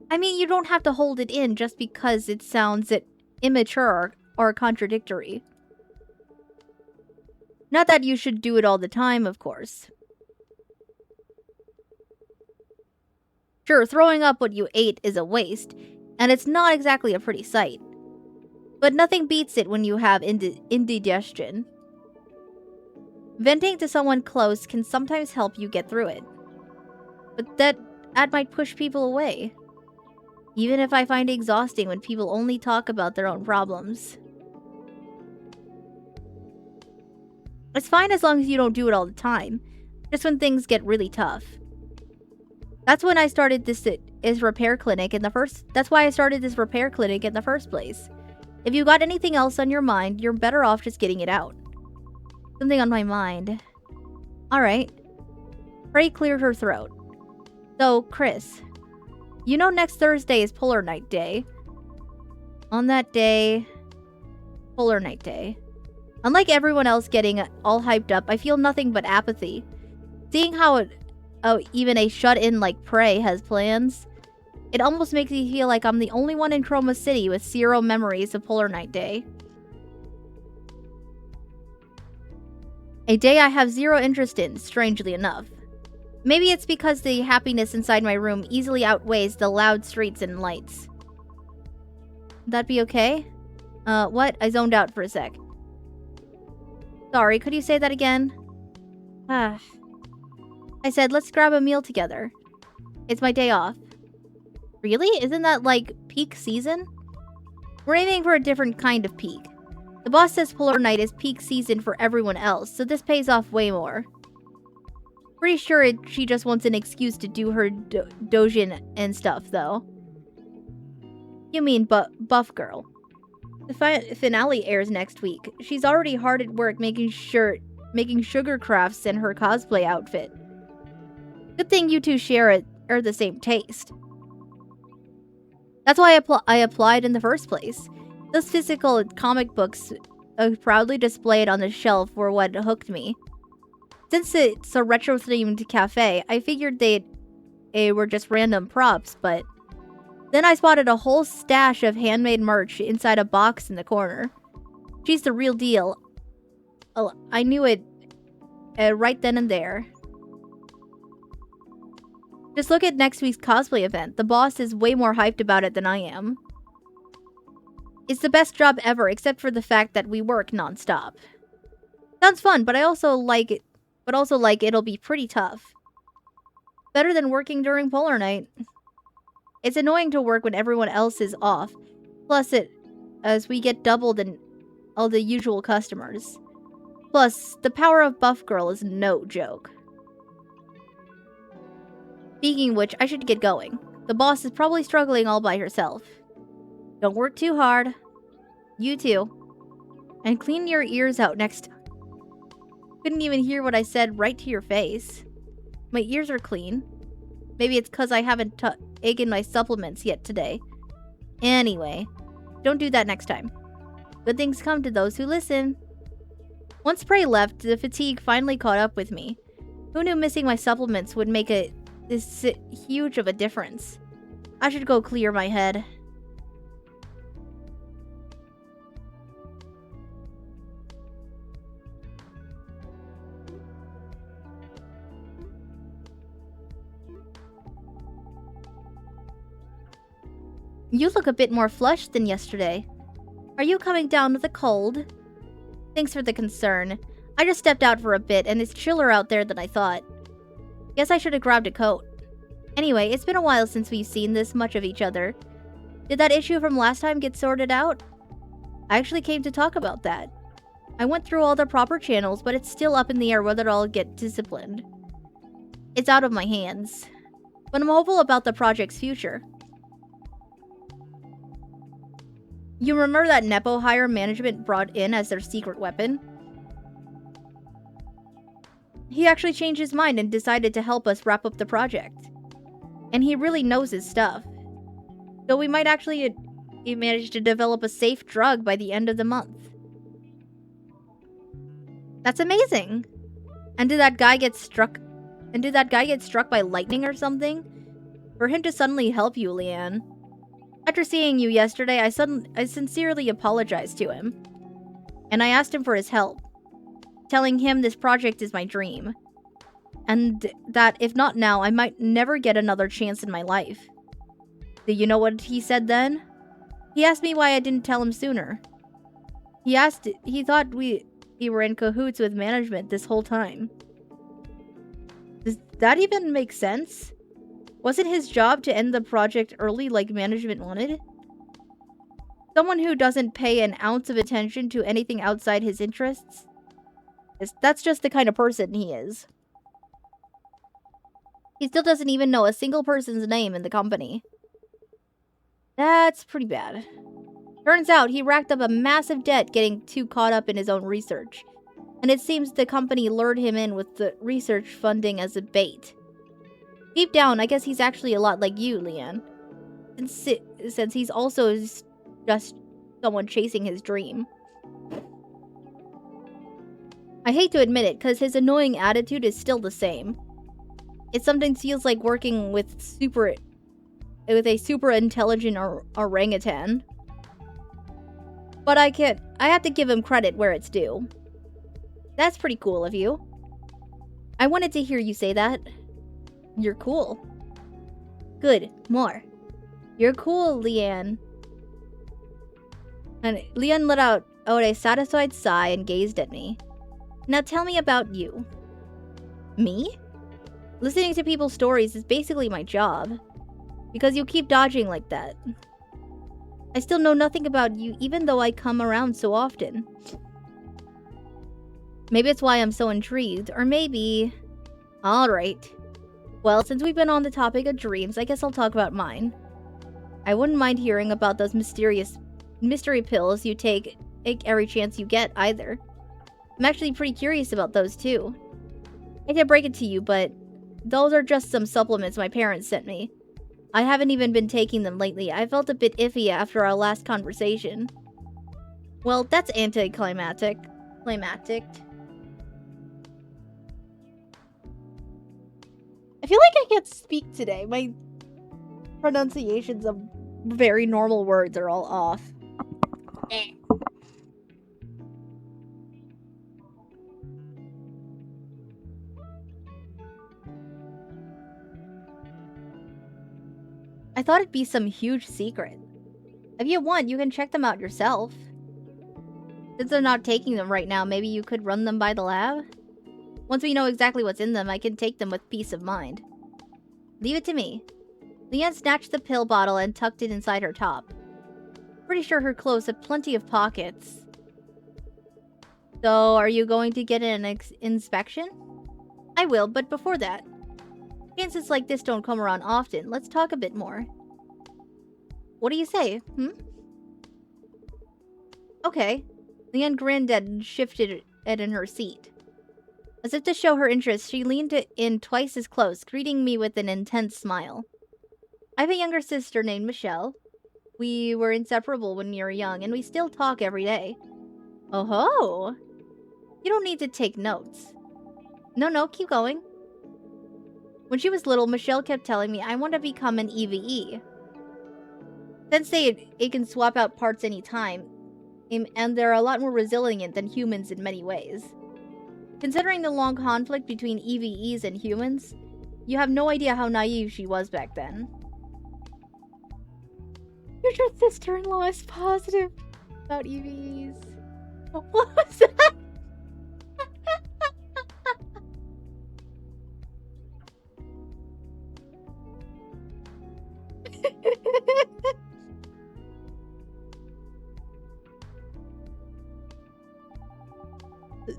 I mean, you don't have to hold it in just because it sounds immature or contradictory. Not that you should do it all the time, of course. Sure, throwing up what you ate is a waste, and it's not exactly a pretty sight. But nothing beats it when you have indigestion. Venting to someone close can sometimes help you get through it. But that might push people away. Even if I find it exhausting when people only talk about their own problems. It's fine as long as you don't do it all the time. Just when things get really tough. That's when I started this repair clinic in the first. That's why I started this repair clinic in the first place. If you got anything else on your mind, you're better off just getting it out. Something on my mind. Alright. Prey cleared her throat. So, Chris, you know next Thursday is Polar Night Day. On that day, Polar Night Day. Unlike everyone else getting all hyped up, I feel nothing but apathy. Seeing how even a shut-in like Prey has plans, it almost makes me feel like I'm the only one in Chroma City with zero memories of Polar Night Day. A day I have zero interest in, strangely enough. Maybe it's because the happiness inside my room easily outweighs the loud streets and lights. Would that be okay? What? I zoned out for a sec. Sorry, could you say that again? I said, let's grab a meal together. It's my day off. Really? Isn't that like peak season? We're aiming for a different kind of peak. The boss says Polar Night is peak season for everyone else, so this pays off way more. Pretty sure she just wants an excuse to do her dojin and stuff, though. You mean Buff Girl. The finale airs next week. She's already hard at work making sugar crafts in her cosplay outfit. Good thing you two share the same taste. That's why I applied in the first place. Those physical comic books proudly displayed on the shelf were what hooked me. Since it's a retro-themed cafe, I figured they were just random props, but then I spotted a whole stash of handmade merch inside a box in the corner. She's the real deal. Oh, I knew it right then and there. Just look at next week's cosplay event. The boss is way more hyped about it than I am. It's the best job ever, except for the fact that we work non-stop. Sounds fun, but I also like it. But also like it'll be pretty tough. Better than working during Polar Night. It's annoying to work when everyone else is off. Plus as we get doubled in all the usual customers. Plus, the power of Buff Girl is no joke. Speaking of which, I should get going. The boss is probably struggling all by herself. Don't work too hard. You too. And clean your ears out next time. Couldn't even hear what I said right to your face. My ears are clean. Maybe it's because I haven't taken my supplements yet today. Anyway, don't do that next time. Good things come to those who listen. Once Prey left, the fatigue finally caught up with me. Who knew missing my supplements would make this huge of a difference? I should go clear my head. You look a bit more flushed than yesterday. Are you coming down with a cold? Thanks for the concern. I just stepped out for a bit and it's chiller out there than I thought. Guess I should have grabbed a coat. Anyway, it's been a while since we've seen this much of each other. Did that issue from last time get sorted out? I actually came to talk about that. I went through all the proper channels, but it's still up in the air whether I'll get disciplined. It's out of my hands. But I'm hopeful about the project's future. You remember that Nepo hire management brought in as their secret weapon? He actually changed his mind and decided to help us wrap up the project. And he really knows his stuff. So we might actually manage to develop a safe drug by the end of the month. That's amazing! And did that guy get struck by lightning or something? For him to suddenly help you, Leanne. After seeing you yesterday, I sincerely apologized to him. And I asked him for his help. Telling him this project is my dream. And that if not now, I might never get another chance in my life. Do you know what he said then? He asked me why I didn't tell him sooner. He thought we were in cahoots with management this whole time. Does that even make sense? Wasn't his job to end the project early like management wanted? Someone who doesn't pay an ounce of attention to anything outside his interests? That's just the kind of person he is. He still doesn't even know a single person's name in the company. That's pretty bad. Turns out he racked up a massive debt getting too caught up in his own research. And it seems the company lured him in with the research funding as a bait. Deep down, I guess he's actually a lot like you, Leanne. Since he's also just someone chasing his dream. I hate to admit it, because his annoying attitude is still the same. It sometimes feels like working with a super intelligent orangutan. But I have to give him credit where it's due. That's pretty cool of you. I wanted to hear you say that. You're cool. Good. More. You're cool, Leanne. And Leanne let out a satisfied sigh and gazed at me. Now tell me about you. Me? Listening to people's stories is basically my job. Because you keep dodging like that. I still know nothing about you even though I come around so often. Maybe it's why I'm so intrigued, or maybe... Alright. Well, since we've been on the topic of dreams, I guess I'll talk about mine. I wouldn't mind hearing about those mystery pills you take every chance you get, either. I'm actually pretty curious about those, too. I hate to break it to you, but Those are just some supplements my parents sent me. I haven't even been taking them lately. I felt a bit iffy after our last conversation. Well, that's anticlimactic. Climactic. I feel like I can't speak today. My pronunciations of very normal words are all off. I thought it'd be some huge secret. If you want, you can check them out yourself. Since they're not taking them right now, maybe you could run them by the lab? Once we know exactly what's in them, I can take them with peace of mind. Leave it to me. Leanne snatched the pill bottle and tucked it inside her top. Pretty sure her clothes have plenty of pockets. So, are you going to get an inspection? I will, but before that. Chances like this don't come around often. Let's talk a bit more. What do you say, Okay. Leanne grinned and shifted it in her seat. As if to show her interest, she leaned in twice as close, greeting me with an intense smile. I have a younger sister named Michelle. We were inseparable when we were young, and we still talk every day. Oh ho! You don't need to take notes. No, keep going. When she was little, Michelle kept telling me I want to become an EVE. Since it can swap out parts anytime, and they're a lot more resilient than humans in many ways. Considering the long conflict between EVEs and humans, you have no idea how naive she was back then. Your sister-in-law is positive about EVEs. What was that?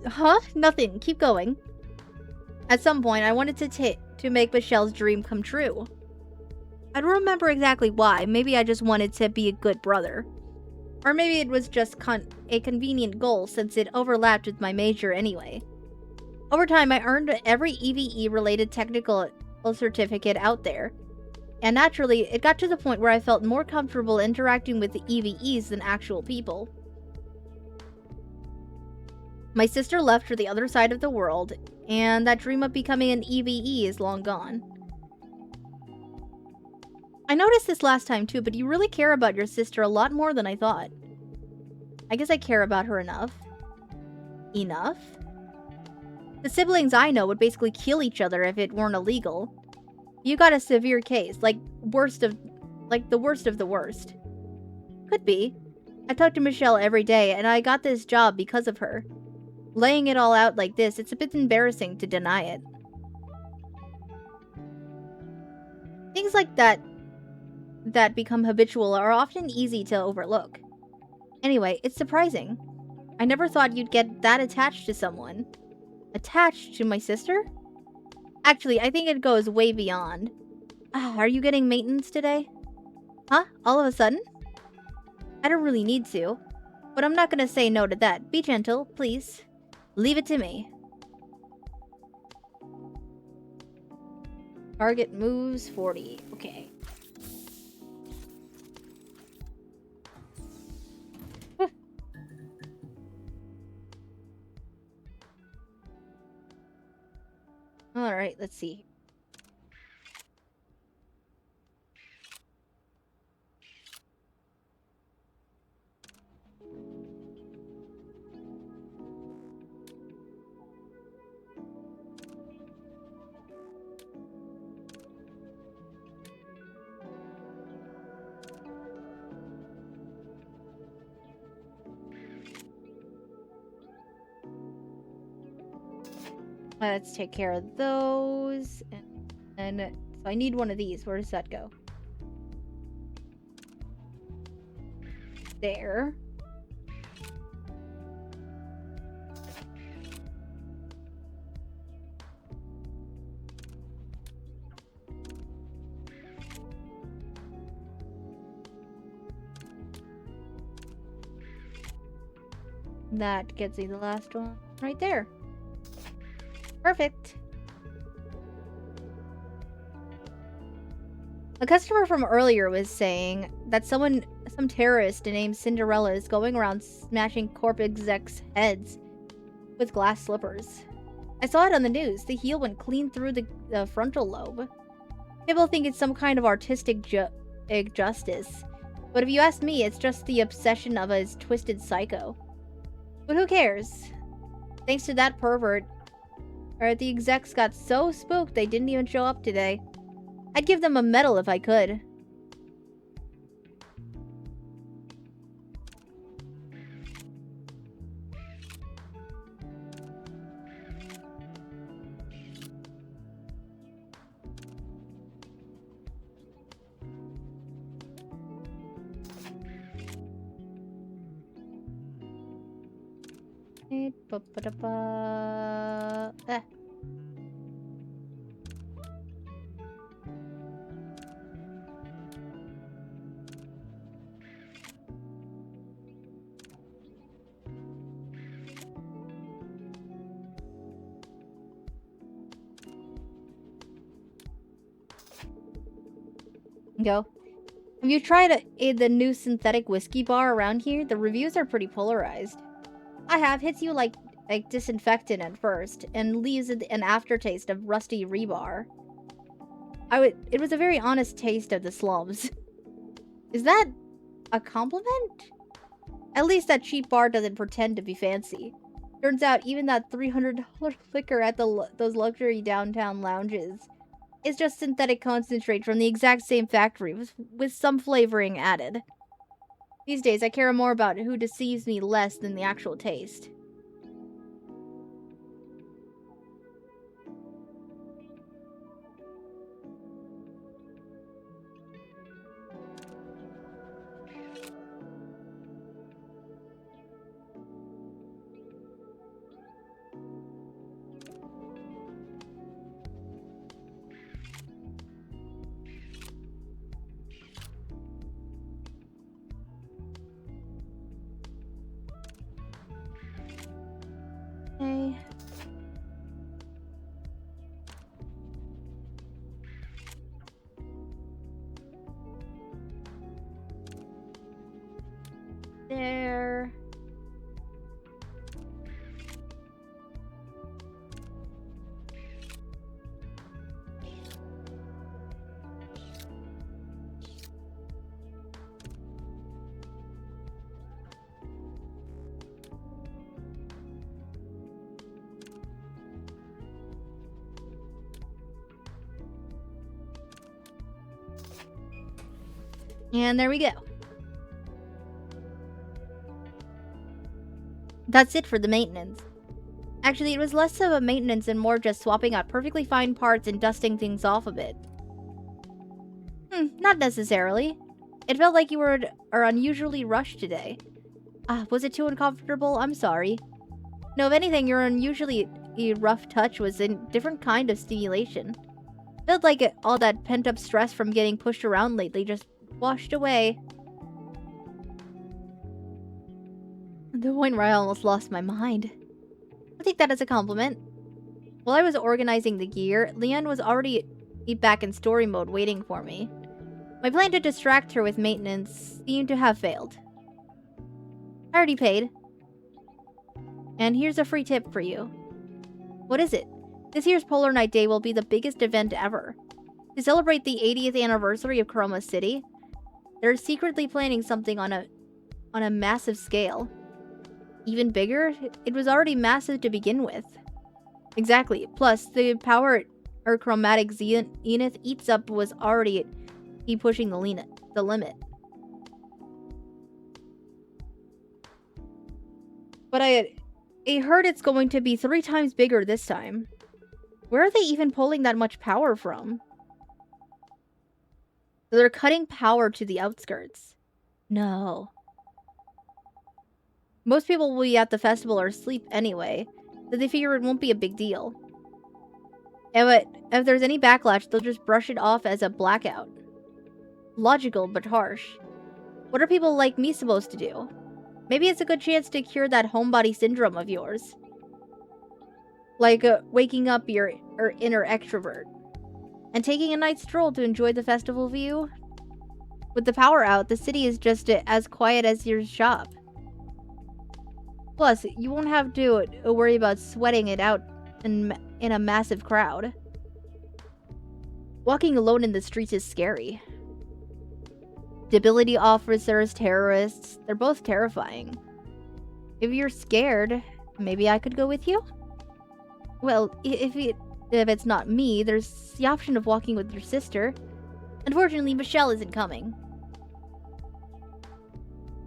Huh? Nothing. Keep going. At some point, I wanted to make Michelle's dream come true. I don't remember exactly why. Maybe I just wanted to be a good brother. Or maybe it was just a convenient goal since it overlapped with my major anyway. Over time, I earned every EVE-related technical certificate out there. And naturally, it got to the point where I felt more comfortable interacting with the EVEs than actual people. My sister left for the other side of the world, and that dream of becoming an EVE is long gone. I noticed this last time too, but you really care about your sister a lot more than I thought. I guess I care about her enough. Enough? The siblings I know would basically kill each other if it weren't illegal. You got a severe case, like the worst of the worst. Could be. I talk to Michelle every day, and I got this job because of her. Laying it all out like this, it's a bit embarrassing to deny it. Things like that become habitual are often easy to overlook. Anyway, it's surprising. I never thought you'd get that attached to someone. Attached to my sister? Actually, I think it goes way beyond. Are you getting maintenance today? Huh? All of a sudden? I don't really need to. But I'm not gonna say no to that. Be gentle, please. Leave it to me. Target moves 40. Okay. Alright, let's see. Let's take care of those. And so I need one of these. Where does that go? There. That gets me the last one right there. Perfect. A customer from earlier was saying that some terrorist named Cinderella is going around smashing corp execs' heads with glass slippers. I saw it on the news. The heel went clean through the frontal lobe. People think it's some kind of artistic justice. But if you ask me, it's just the obsession of a twisted psycho. But who cares? Thanks to that pervert, the execs got so spooked they didn't even show up today. I'd give them a medal if I could. Go. Have you tried the new synthetic whiskey bar around here? The reviews are pretty polarized. I have. Hits you like disinfectant at first and leaves an aftertaste of rusty rebar. It was a very honest taste of the slums. Is that a compliment? At least that cheap bar doesn't pretend to be fancy. Turns out even that $300 liquor at those luxury downtown lounges is just synthetic concentrate from the exact same factory with some flavoring added. These days, I care more about who deceives me less than the actual taste. Okay. There. And there we go. That's it for the maintenance. Actually, it was less of a maintenance and more just swapping out perfectly fine parts and dusting things off a bit. Not necessarily. It felt like you are unusually rushed today. Was it too uncomfortable? I'm sorry. No, if anything, your unusually rough touch was a different kind of stimulation. Felt like all that pent-up stress from getting pushed around lately just washed away. The point where I almost lost my mind. I'll take that as a compliment. While I was organizing the gear, Leanne was already back in story mode waiting for me. My plan to distract her with maintenance seemed to have failed. I already paid. And here's a free tip for you. What is it? This year's Polar Night Day will be the biggest event ever. To celebrate the 80th anniversary of Chroma City, they're secretly planning something on a massive scale. Even bigger? It was already massive to begin with. Exactly. Plus, the power our chromatic zenith eats up was already pushing the limit. But I heard it's going to be 3 times bigger this time. Where are they even pulling that much power from? So they're cutting power to the outskirts. No. Most people will be at the festival or asleep anyway, so they figure it won't be a big deal. And if there's any backlash, they'll just brush it off as a blackout. Logical, but harsh. What are people like me supposed to do? Maybe it's a good chance to cure that homebody syndrome of yours. Like waking up your inner extrovert. and taking a night stroll to enjoy the festival view. With the power out, the city is just as quiet as your shop. Plus, you won't have to worry about sweating it out in a massive crowd. Walking alone in the streets is scary. Stability officers, terrorists, they're both terrifying. If you're scared, maybe I could go with you? Well, if it's not me, there's the option of walking with your sister. Unfortunately, Michelle isn't coming.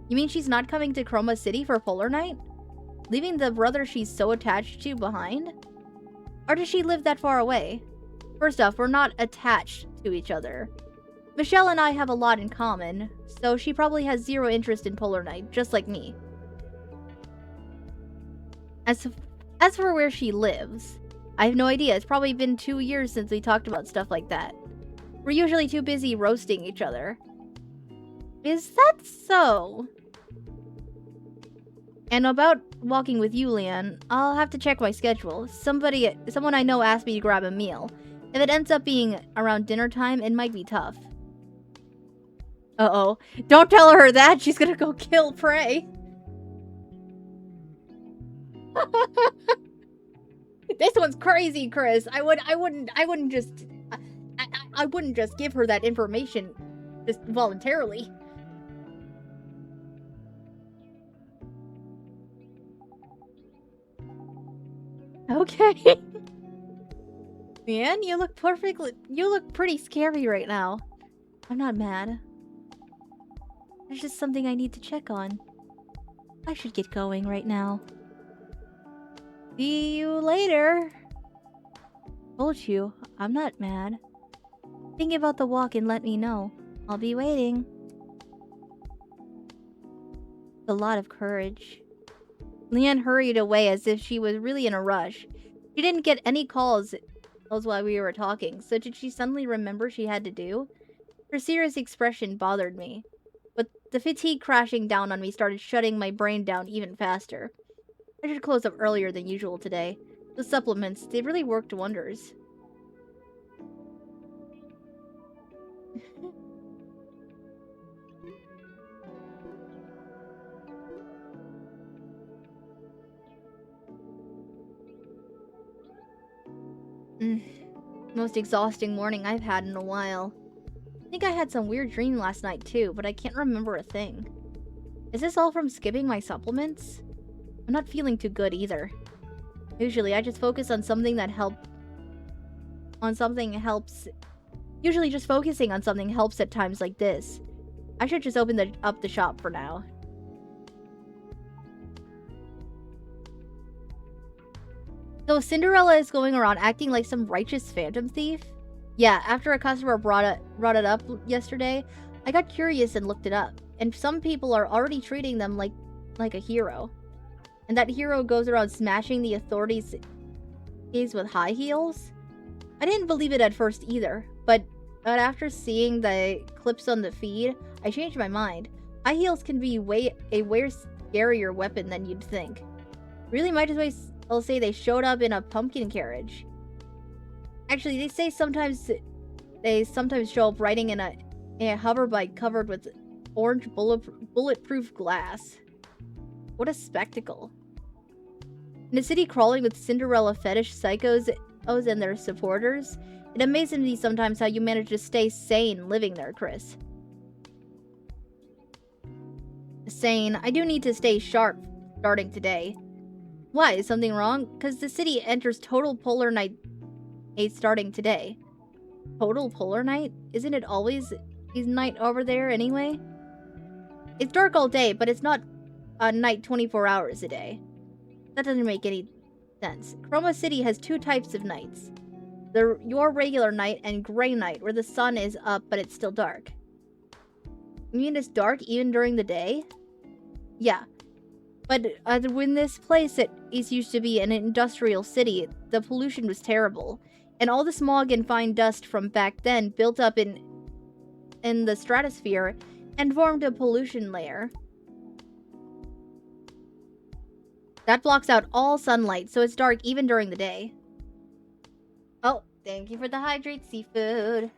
You mean she's not coming to Chroma City for Polar Night? Leaving the brother she's so attached to behind? Or does she live that far away? First off, we're not attached to each other. Michelle and I have a lot in common, so she probably has zero interest in Polar Night, just like me. As for where she lives, I have no idea. It's probably been 2 years since we talked about stuff like that. We're usually too busy roasting each other. Is that so? And about walking with you, Leanne, I'll have to check my schedule. Someone I know asked me to grab a meal. If it ends up being around dinner time, it might be tough. Uh-oh. Don't tell her that! She's gonna go kill Prey! This one's crazy, Chris. I wouldn't just give her that information just voluntarily. Okay. Man, you look pretty scary right now. I'm not mad. There's just something I need to check on. I should get going right now. See you later. Told you, I'm not mad. Think about the walk and let me know. I'll be waiting. A lot of courage. Leanne hurried away as if she was really in a rush. She didn't get any calls while we were talking, so did she suddenly remember she had to do? Her serious expression bothered me, but the fatigue crashing down on me started shutting my brain down even faster. I should close up earlier than usual today. The supplements, they really worked wonders. Most exhausting morning I've had in a while. I think I had some weird dream last night too, but I can't remember a thing. Is this all from skipping my supplements? I'm not feeling too good either. Usually I just focus on something that helps. Usually just focusing on something helps at times like this. I should just open up the shop for now. So Cinderella is going around acting like some righteous phantom thief? Yeah, after a customer brought it up yesterday, I got curious and looked it up. And some people are already treating them like a hero. And that hero goes around smashing the authorities with high heels? I didn't believe it at first either, but after seeing the clips on the feed, I changed my mind. High heels can be a way scarier weapon than you'd think. Really might as well say they showed up in a pumpkin carriage. Actually, they say sometimes show up riding in a hoverbike covered with orange bulletproof glass. What a spectacle. In a city crawling with Cinderella fetish psychos and their supporters, it amazes me sometimes how you manage to stay sane living there, Chris. Sane, I do need to stay sharp starting today. Why, is something wrong? Because the city enters total polar night starting today. Total polar night? Isn't it always night over there anyway? It's dark all day, but it's not night 24 hours a day. That doesn't make any sense. Chroma City has 2 types of nights. Your regular night and gray night, where the sun is up but it's still dark. You mean it's dark even during the day? Yeah. But when this place used to be an industrial city, the pollution was terrible. And all the smog and fine dust from back then built up in the stratosphere and formed a pollution layer. That blocks out all sunlight, so it's dark even during the day. Oh, Thank you for the hydrate seafood.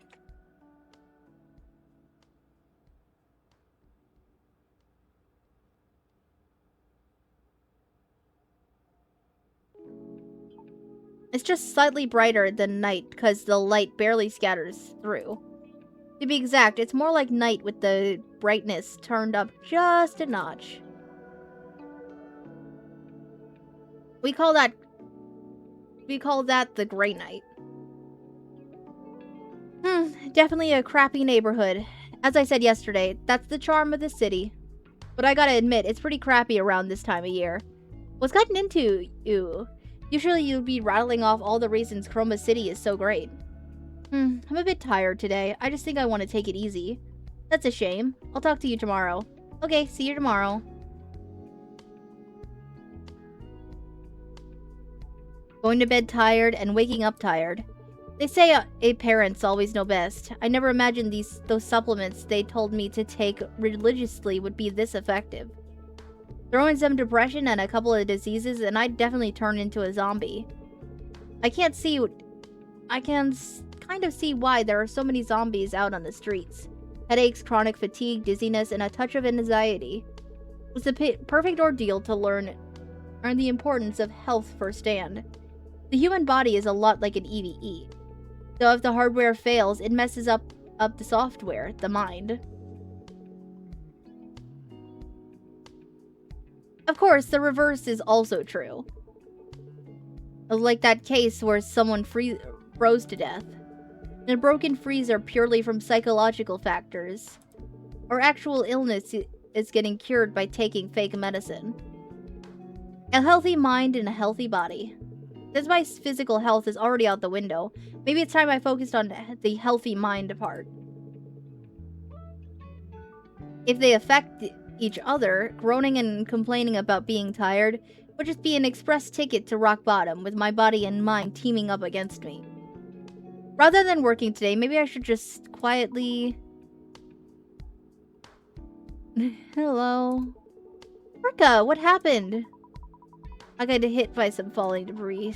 It's just slightly brighter than night because the light barely scatters through. To be exact, it's more like night with the brightness turned up just a notch. We call that the gray night. Definitely a crappy neighborhood. As I said yesterday, that's the charm of the city. But I gotta admit, it's pretty crappy around this time of year. What's gotten into you? Usually you'd be rattling off all the reasons Chroma City is so great. I'm a bit tired today. I just think I want to take it easy. That's a shame. I'll talk to you tomorrow. Okay, see you tomorrow. Going to bed tired and waking up tired. They say parents always know best. I never imagined those supplements they told me to take religiously would be this effective. Throw in some depression and a couple of diseases and I'd definitely turn into a zombie. I can kind of see why there are so many zombies out on the streets. Headaches, chronic fatigue, dizziness, and a touch of anxiety. It's the perfect ordeal to learn the importance of health firsthand. The human body is a lot like an EVE. So if the hardware fails, it messes up the software, the mind. Of course, the reverse is also true. Like that case where someone froze to death. And a broken freezer purely from psychological factors. Or actual illness is getting cured by taking fake medicine. A healthy mind and a healthy body. Since my physical health is already out the window, maybe it's time I focused on the healthy mind part. If they affect each other, groaning and complaining about being tired would just be an express ticket to rock bottom with my body and mind teaming up against me. Rather than working today, maybe I should just quietly... Hello? Orca, what happened? I got hit by some falling debris.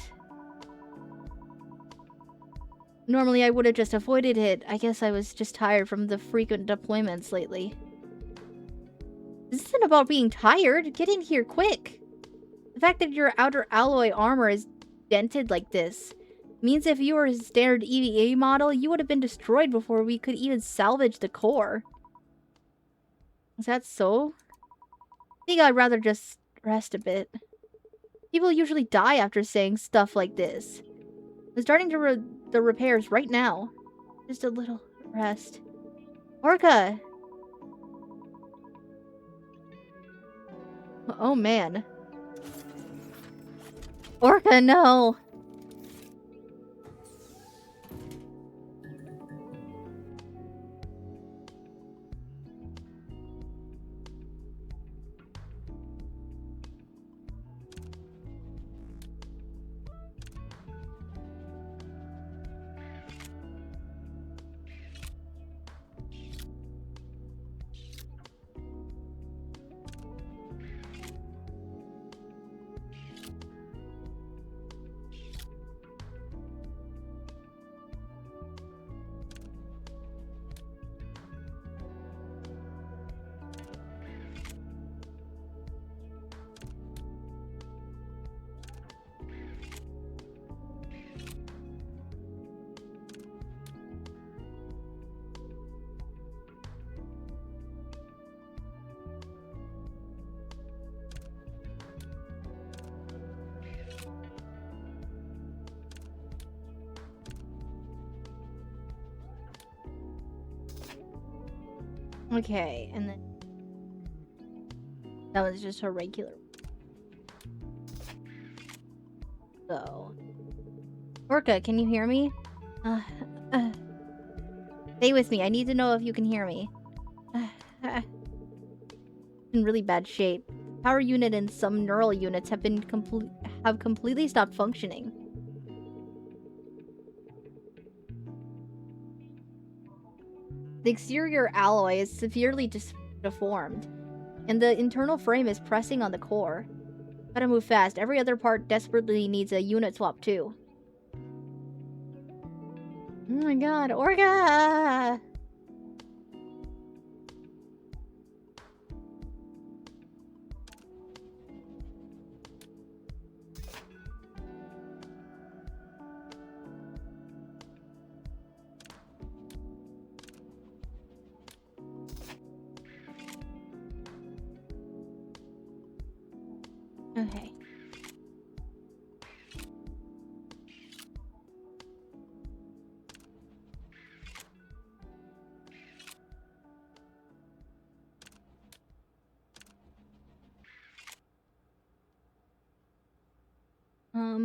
Normally I would have just avoided it. I guess I was just tired from the frequent deployments lately. This isn't about being tired. Get in here quick. The fact that your outer alloy armor is dented like this means if you were a standard EVA model, you would have been destroyed before we could even salvage the core. Is that so? I think I'd rather just rest a bit. People usually die after saying stuff like this. I'm starting to the repairs right now. Just a little rest. Orca! Oh man. Orca, no! Okay, and then... That was just a regular... So... Orca, can you hear me? Stay with me, I need to know if you can hear me. In really bad shape. Power unit and some neural units have completely stopped functioning. The exterior alloy is severely deformed, and the internal frame is pressing on the core. Gotta move fast. Every other part desperately needs a unit swap too. Oh my god, Orca! Okay.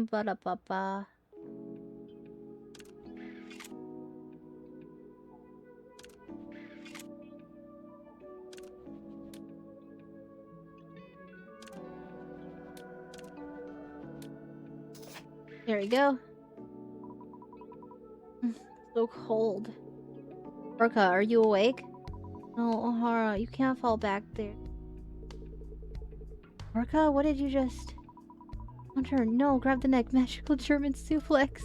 Ba-da-ba-ba. There we go. So cold. Orca, are you awake? No, O'Hara, you can't fall back there. Orca, what did you just... Hunter, no, grab the neck. Magical German suplex.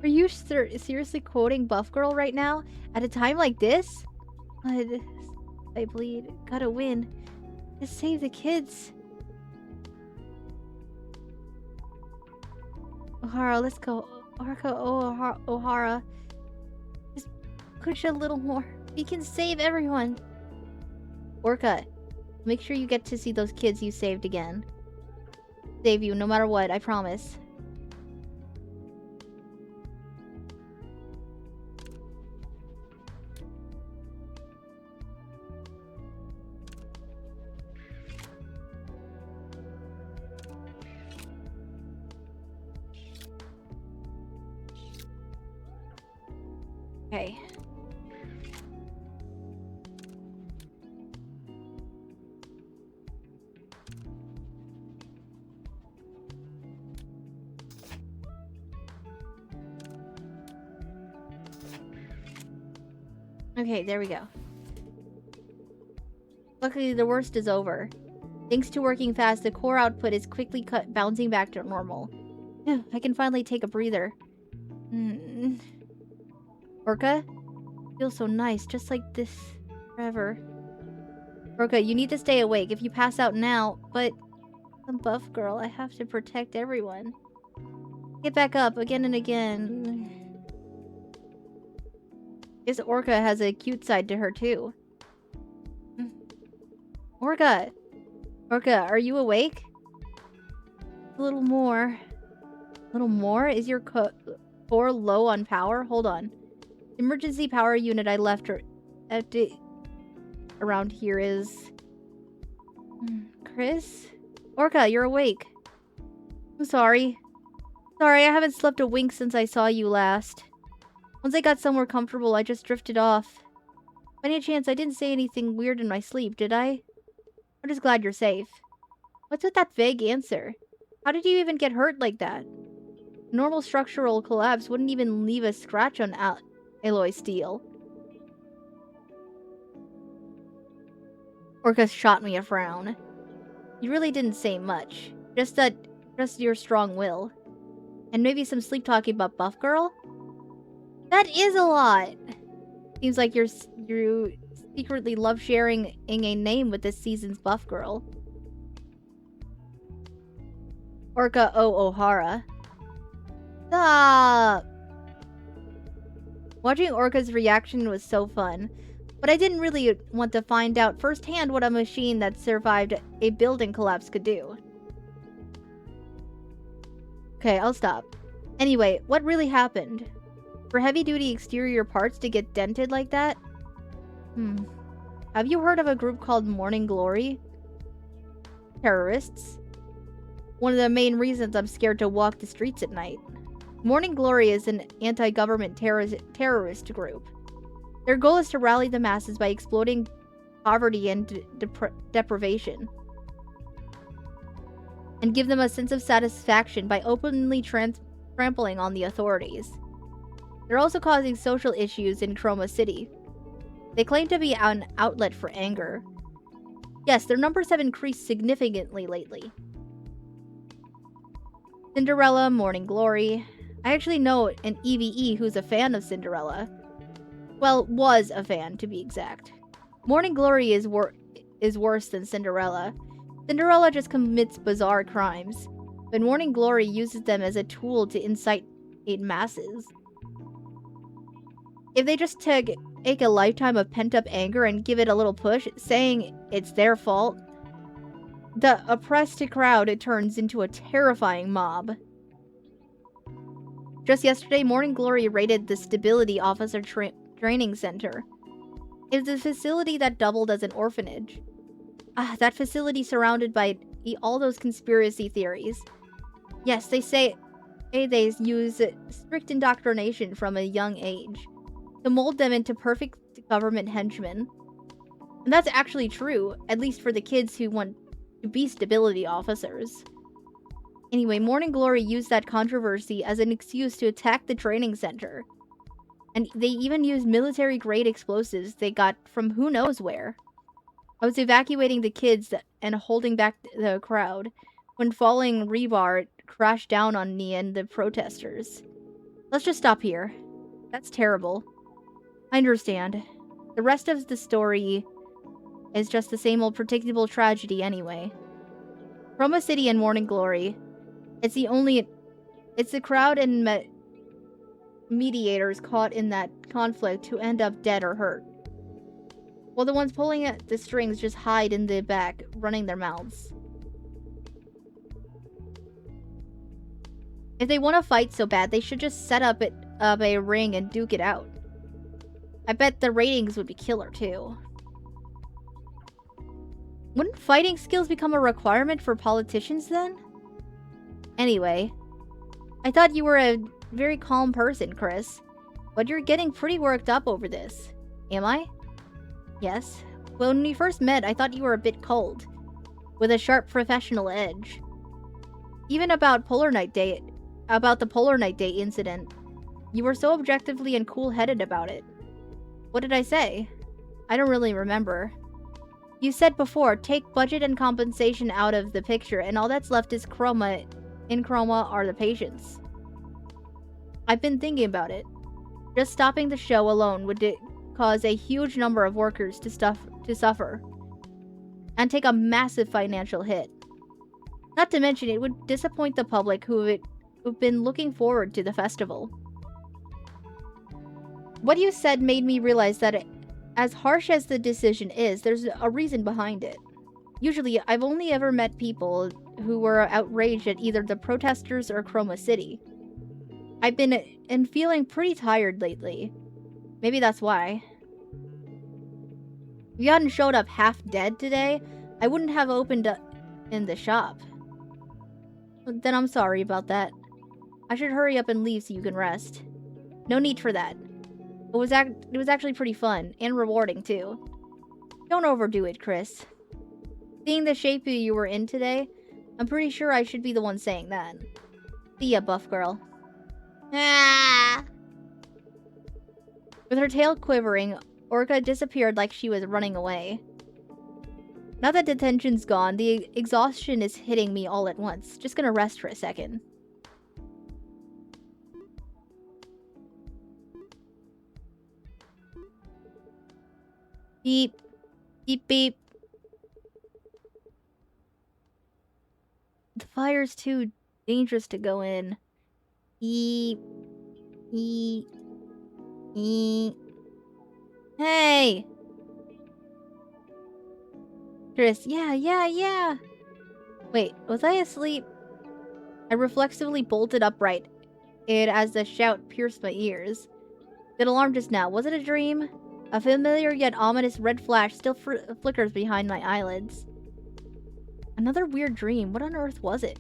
Are you seriously quoting Buff Girl right now? At a time like this? I bleed. Gotta win. Just save the kids. O'Hara, let's go. Orca, O'Hara. Just push a little more. We can save everyone. Orca, make sure you get to see those kids you saved again. Save you, no matter what, I promise. Okay. Okay, there we go. Luckily, the worst is over. Thanks to working fast, the core output is quickly bouncing back to normal. I can finally take a breather. Orca? Feels so nice, just like this forever. Orca, you need to stay awake if you pass out now, but... I'm Buff Girl, I have to protect everyone. Get back up again and again. Guess Orca has a cute side to her too. Orca! Orca, are you awake? A little more. A little more? Is your core low on power? Hold on. Emergency power unit I left around here is... Chris? Orca, you're awake. I'm sorry. Sorry, I haven't slept a wink since I saw you last. Once I got somewhere comfortable, I just drifted off. By any chance, I didn't say anything weird in my sleep, did I? I'm just glad you're safe. What's with that vague answer? How did you even get hurt like that? Normal structural collapse wouldn't even leave a scratch on alloy steel. Orca shot me a frown. You really didn't say much. Just your strong will. And maybe some sleep talking about Buff Girl? That is a lot! Seems like you secretly love sharing a name with this season's Buff Girl. Orca O'Hara. Stop! Watching Orca's reaction was so fun, but I didn't really want to find out firsthand what a machine that survived a building collapse could do. Okay, I'll stop. Anyway, what really happened? For heavy-duty exterior parts to get dented like that? Have you heard of a group called Morning Glory? Terrorists? One of the main reasons I'm scared to walk the streets at night. Morning Glory is an anti-government terrorist group. Their goal is to rally the masses by exploiting poverty and deprivation. And give them a sense of satisfaction by openly trampling on the authorities. They're also causing social issues in Chroma City. They claim to be an outlet for anger. Yes, their numbers have increased significantly lately. Cinderella, Morning Glory. I actually know an EVE who's a fan of Cinderella. Well, was a fan, to be exact. Morning Glory is worse than Cinderella. Cinderella just commits bizarre crimes, but Morning Glory uses them as a tool to incite masses. If they just take a lifetime of pent-up anger and give it a little push, saying it's their fault, the oppressed crowd turns into a terrifying mob. Just yesterday, Morning Glory raided the Stability Officer Training Center. It was a facility that doubled as an orphanage. That facility surrounded by all those conspiracy theories. Yes, they say they use strict indoctrination from a young age to mold them into perfect government henchmen. And that's actually true, at least for the kids who want to be stability officers. Anyway, Morning Glory used that controversy as an excuse to attack the training center. And they even used military-grade explosives they got from who knows where. I was evacuating the kids and holding back the crowd when falling rebar crashed down on me and the protesters. Let's just stop here. That's terrible. I understand. The rest of the story is just the same old predictable tragedy anyway. Chroma City and Morning Glory. It's the crowd and mediators caught in that conflict who end up dead or hurt. While the ones pulling at the strings just hide in the back, running their mouths. If they want to fight so bad, they should just set up a ring and duke it out. I bet the ratings would be killer too. Wouldn't fighting skills become a requirement for politicians then? Anyway, I thought you were a very calm person, Chris. But you're getting pretty worked up over this. Am I? Yes. When we first met, I thought you were a bit cold. With a sharp professional edge. Even about the Polar Night Day incident. You were so objectively and cool-headed about it. What did I say? I don't really remember. You said before, take budget and compensation out of the picture, and all that's left is Chroma. In Chroma are the patients. I've been thinking about it. Just stopping the show alone would cause a huge number of workers to suffer. And take a massive financial hit. Not to mention, it would disappoint the public who've been looking forward to the festival. What you said made me realize that as harsh as the decision is, there's a reason behind it. Usually, I've only ever met people who were outraged at either the protesters or Chroma City. I've been feeling pretty tired lately. Maybe that's why. If you hadn't showed up half dead today, I wouldn't have opened up in the shop. Then I'm sorry about that. I should hurry up and leave so you can rest. No need for that. It was actually pretty fun, and rewarding too. Don't overdo it, Chris. Seeing the shape you were in today, I'm pretty sure I should be the one saying that. See ya, buff girl. Ah! With her tail quivering, Orca disappeared like she was running away. Now that the tension's gone, the exhaustion is hitting me all at once. Just gonna rest for a second. Beep. Beep beep. The fire's too dangerous to go in. Eep. Eep. Eep. Hey! Chris, yeah. Wait, was I asleep? I reflexively bolted upright, as the shout pierced my ears. That alarm just now, was it a dream? A familiar yet ominous red flash still flickers behind my eyelids. Another weird dream. What on earth was it?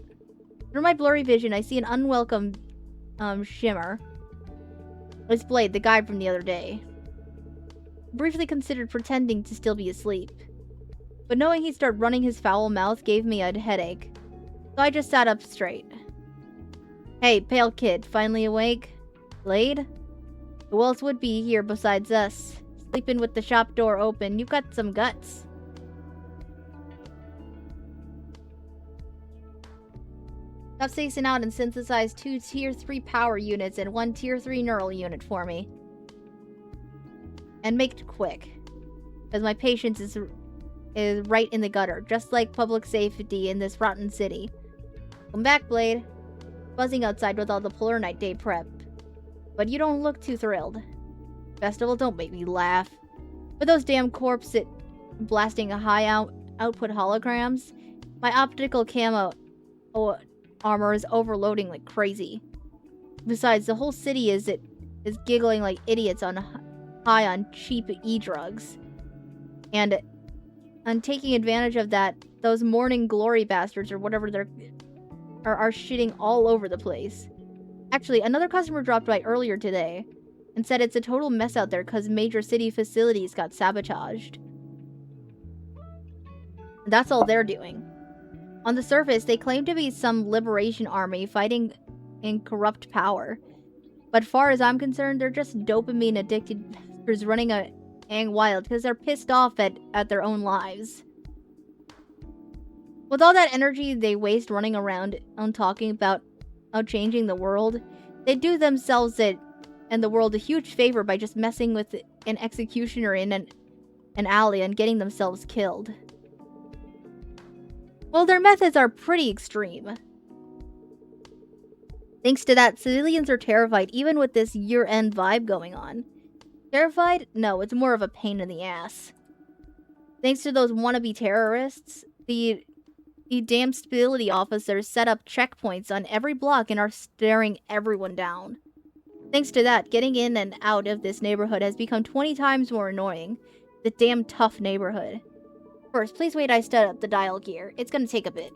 Through my blurry vision, I see an unwelcome shimmer. It's Blade, the guy from the other day. Briefly considered pretending to still be asleep. But knowing he'd start running his foul mouth gave me a headache. So I just sat up straight. Hey, pale kid, finally awake? Blade? Who else would be here besides us? Sleeping with the shop door open, you got some guts. Stop spacing out and synthesize 2 tier 3 power units and 1 tier 3 neural unit for me. And make it quick. Because my patience is right in the gutter, just like public safety in this rotten city. Come back, Blade. Buzzing outside with all the Polar Night Day prep. But you don't look too thrilled. Festival, don't make me laugh. With those damn corpses blasting high output holograms, my optical camo armor is overloading like crazy. Besides, the whole city is giggling like idiots high on cheap e-drugs. And taking advantage of that, those morning glory bastards or whatever are shitting all over the place. Actually, another customer dropped by earlier today and said it's a total mess out there because major city facilities got sabotaged. That's all they're doing. On the surface, they claim to be some liberation army fighting in corrupt power. But far as I'm concerned, they're just dopamine-addicted bastards running ang wild because they're pissed off at their own lives. With all that energy they waste running around on talking about changing the world, they do themselves and the world a huge favor by just messing with an executioner in an alley and getting themselves killed. Well, their methods are pretty extreme. Thanks to that, civilians are terrified even with this year-end vibe going on. Terrified? No, it's more of a pain in the ass. Thanks to those wannabe terrorists, the damn stability officers set up checkpoints on every block and are staring everyone down. Thanks to that, getting in and out of this neighborhood has become 20 times more annoying. The damn tough neighborhood. First, please wait I set up the dial gear. It's gonna take a bit.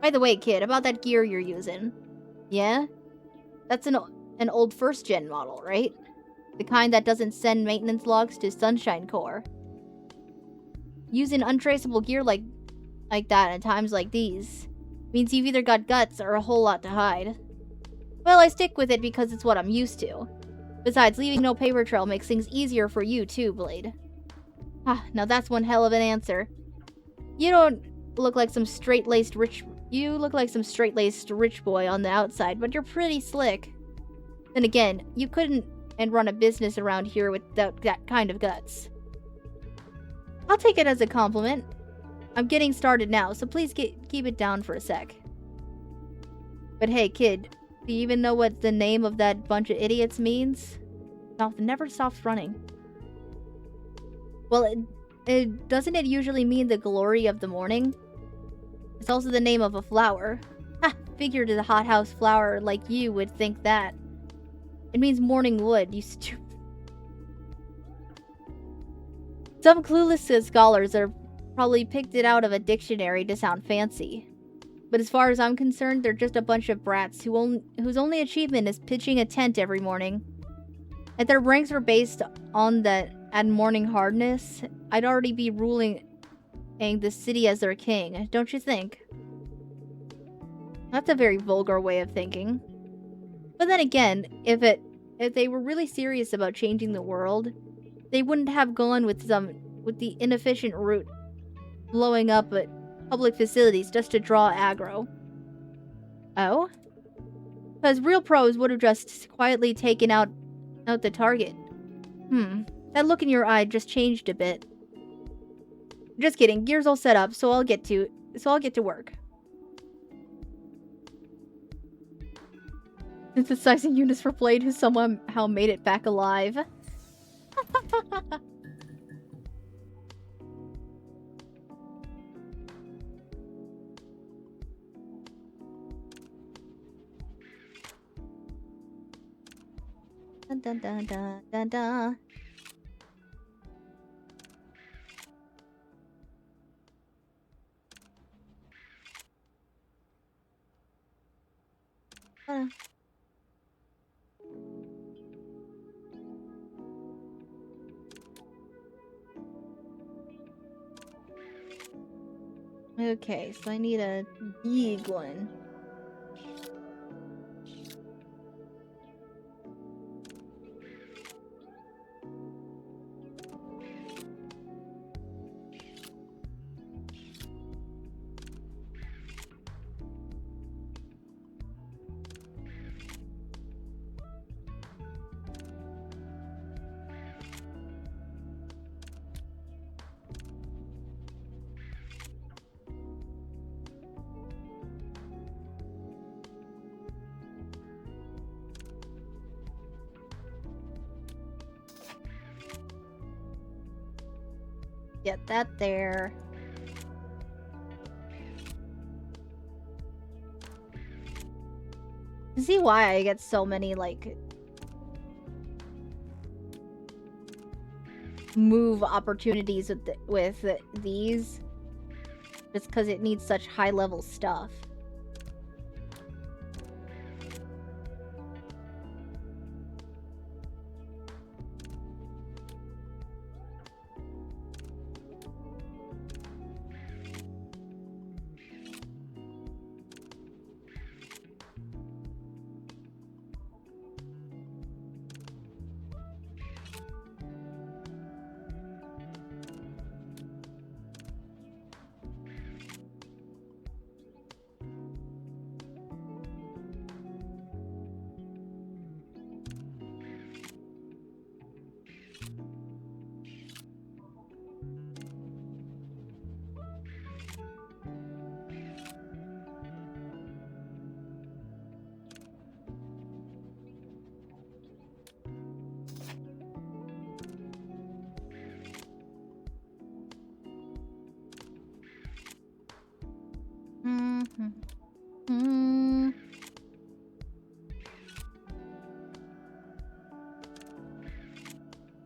By the way, kid, about that gear you're using. Yeah? That's an old first-gen model, right? The kind that doesn't send maintenance logs to Sunshine Core. Using untraceable gear like that at times like these means you've either got guts or a whole lot to hide. Well, I stick with it because it's what I'm used to. Besides, leaving no paper trail makes things easier for you too, Blade. Ah, now that's one hell of an answer. You don't look like some straight-laced rich... You look like some straight-laced rich boy on the outside, but you're pretty slick. Then again, you couldn't run a business around here without that kind of guts. I'll take it as a compliment. I'm getting started now, so please keep it down for a sec. But hey, kid, do you even know what the name of that bunch of idiots means? Mouth never stops running. Well, doesn't it usually mean the glory of the morning? It's also the name of a flower. Ha! Figured a hothouse flower like you would think that. It means morning wood, you stupid. Some clueless scholars are probably picked it out of a dictionary to sound fancy. But as far as I'm concerned, they're just a bunch of brats whose only achievement is pitching a tent every morning. If their ranks were based on that at morning hardness, I'd already be ruling the city as their king, don't you think? That's a very vulgar way of thinking. But then again, if they were really serious about changing the world, they wouldn't have gone with the inefficient route, blowing up at public facilities just to draw aggro. Oh? Because real pros would have just quietly taken out the target. That look in your eye just changed a bit. Just kidding. Gear's all set up, so I'll get to work. Synthesizing units for Blade, who somehow made it back alive. Dun dun dun dun dun dun. Okay, so I need a big one. Get that there. See why I get so many, like, move opportunities with these? Just because it needs such high-level stuff.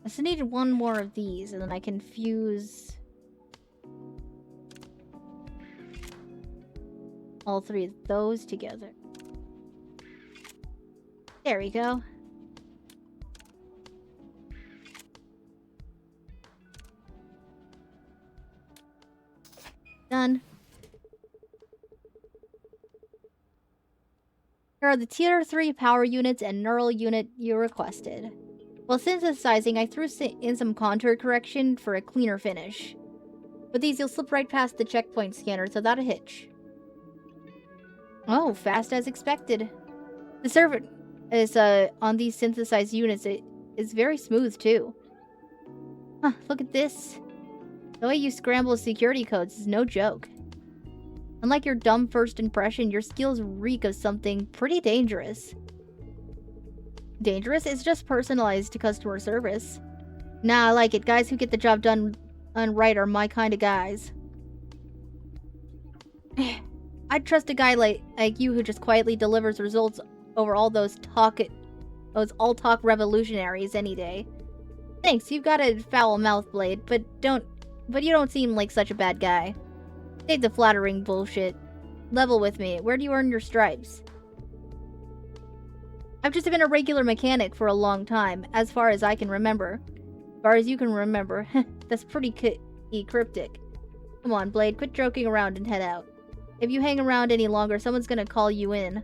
I just needed one more of these, and then I can fuse all three of those together. There we go. Done. Here are the Tier 3 power units and neural unit you requested. While synthesizing, I threw in some contour correction for a cleaner finish. With these, you'll slip right past the checkpoint scanner without a hitch. Oh, fast as expected. The server is on these synthesized units. It is very smooth, too. Huh, look at this. The way you scramble security codes is no joke. Unlike your dumb first impression, your skills reek of something pretty dangerous. Dangerous? It's just personalized to customer service. Nah, I like it. Guys who get the job done right are my kind of guys. I'd trust a guy like you who just quietly delivers results over all those all-talk revolutionaries any day. Thanks, you've got a foul mouth, Blade, but you don't seem like such a bad guy. Save the flattering bullshit. Level with me. Where do you earn your stripes? I've just been a regular mechanic for a long time, as far as I can remember. As far as you can remember. That's pretty cryptic. Come on, Blade, quit joking around and head out. If you hang around any longer, someone's gonna call you in.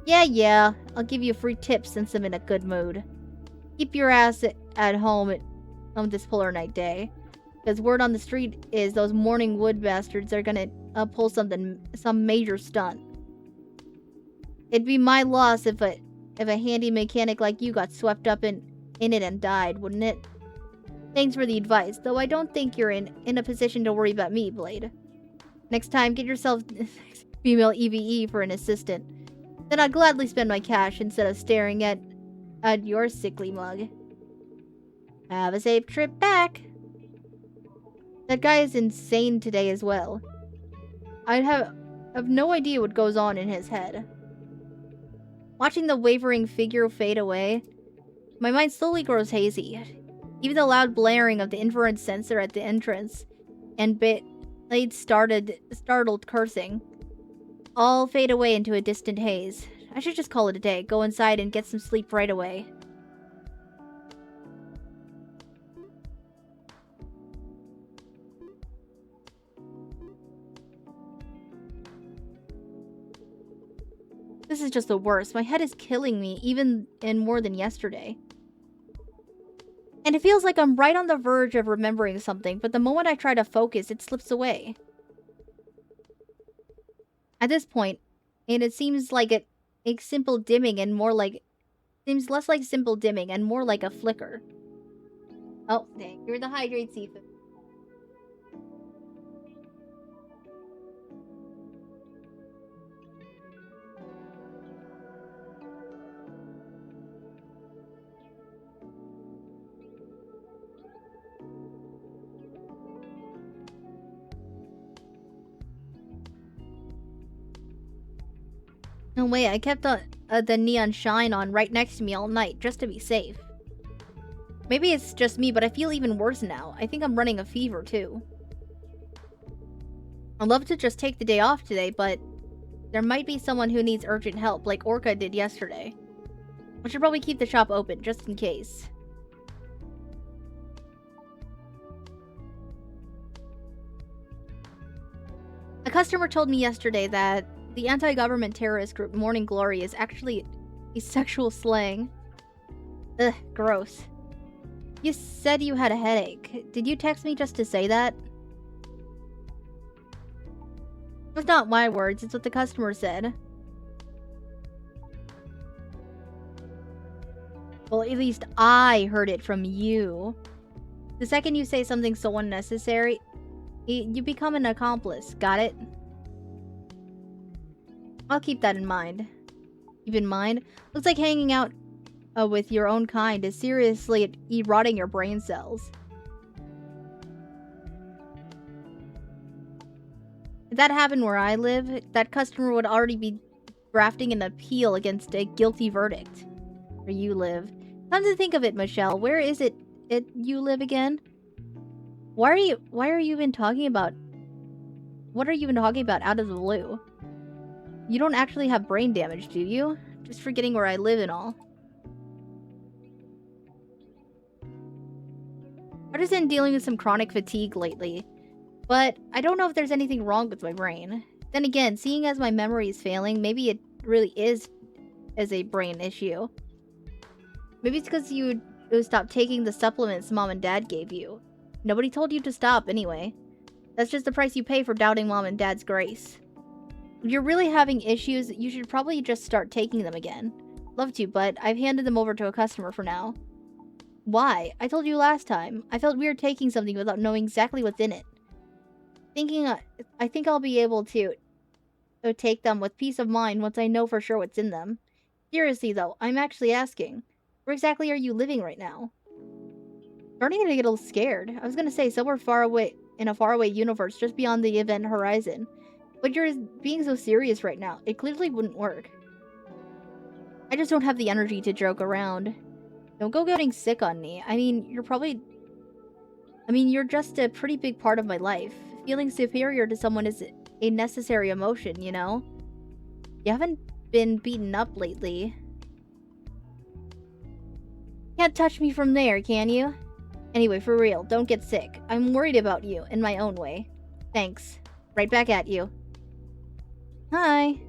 Yeah, I'll give you free tips since I'm in a good mood. Keep your ass at home on this polar night day. Because word on the street is those morning wood bastards are gonna pull some major stunt. It'd be my loss if a handy mechanic like you got swept up in it and died, wouldn't it? Thanks for the advice, though I don't think you're in a position to worry about me, Blade. Next time, get yourself female EVE for an assistant. Then I'd gladly spend my cash instead of staring at your sickly mug. Have a safe trip back. That guy is insane today as well. I'd have no idea what goes on in his head. Watching the wavering figure fade away, my mind slowly grows hazy. Even the loud blaring of the infrared sensor at the entrance and Blade's startled cursing all fade away into a distant haze. I should just call it a day, go inside and get some sleep right away. This is just the worst. My head is killing me, even more than yesterday. And it feels like I'm right on the verge of remembering something, but the moment I try to focus, it slips away. At this point, and it seems like a simple dimming and more like... Seems less like simple dimming and more like a flicker. Oh, dang. You're the hydrate seafood. No way, I kept the neon shine on right next to me all night, just to be safe. Maybe it's just me, but I feel even worse now. I think I'm running a fever, too. I'd love to just take the day off today, but there might be someone who needs urgent help, like Orca did yesterday. I should probably keep the shop open, just in case. A customer told me yesterday that the anti-government terrorist group Morning Glory is actually a sexual slang. Ugh, gross. You said you had a headache. Did you text me just to say that? It's not my words, it's what the customer said. Well, at least I heard it from you. The second you say something so unnecessary, you become an accomplice. Got it? I'll keep that in mind. Keep in mind? Looks like hanging out with your own kind is seriously eroding your brain cells. If that happened where I live, that customer would already be drafting an appeal against a guilty verdict. Where you live. Come to think of it, Michelle, where is it you live again? Why are you even talking about... What are you even talking about out of the blue? You don't actually have brain damage, do you? Just forgetting where I live and all. I've just been dealing with some chronic fatigue lately. But I don't know if there's anything wrong with my brain. Then again, seeing as my memory is failing, maybe it really is a brain issue. Maybe it's because you stopped taking the supplements Mom and Dad gave you. Nobody told you to stop anyway. That's just the price you pay for doubting Mom and Dad's grace. If you're really having issues, you should probably just start taking them again. Love to, but I've handed them over to a customer for now. Why? I told you last time. I felt weird taking something without knowing exactly what's in it. I think I'll be able to take them with peace of mind once I know for sure what's in them. Seriously though, I'm actually asking. Where exactly are you living right now? Starting to get a little scared. I was gonna say somewhere far away, in a faraway universe just beyond the event horizon. But you're being so serious right now. It clearly wouldn't work. I just don't have the energy to joke around. Don't go getting sick on me. I mean, you're just a pretty big part of my life. Feeling superior to someone is a necessary emotion, you know? You haven't been beaten up lately. Can't touch me from there, can you? Anyway, for real, don't get sick. I'm worried about you, in my own way. Thanks. Right back at you. Hi.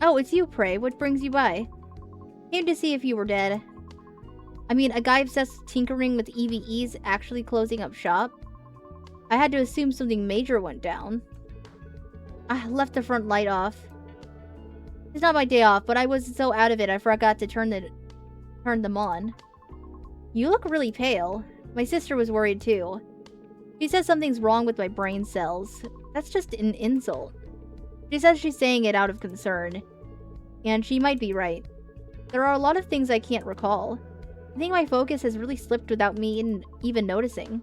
Oh, it's you, Prey. What brings you by? Came to see if you were dead. I mean, a guy obsessed with tinkering with EVEs actually closing up shop? I had to assume something major went down. I left the front light off. It's not my day off, but I was so out of it I forgot to turn them on. You look really pale. My sister was worried too. She says something's wrong with my brain cells. That's just an insult. She says she's saying it out of concern. And she might be right. There are a lot of things I can't recall. I think my focus has really slipped without me even noticing.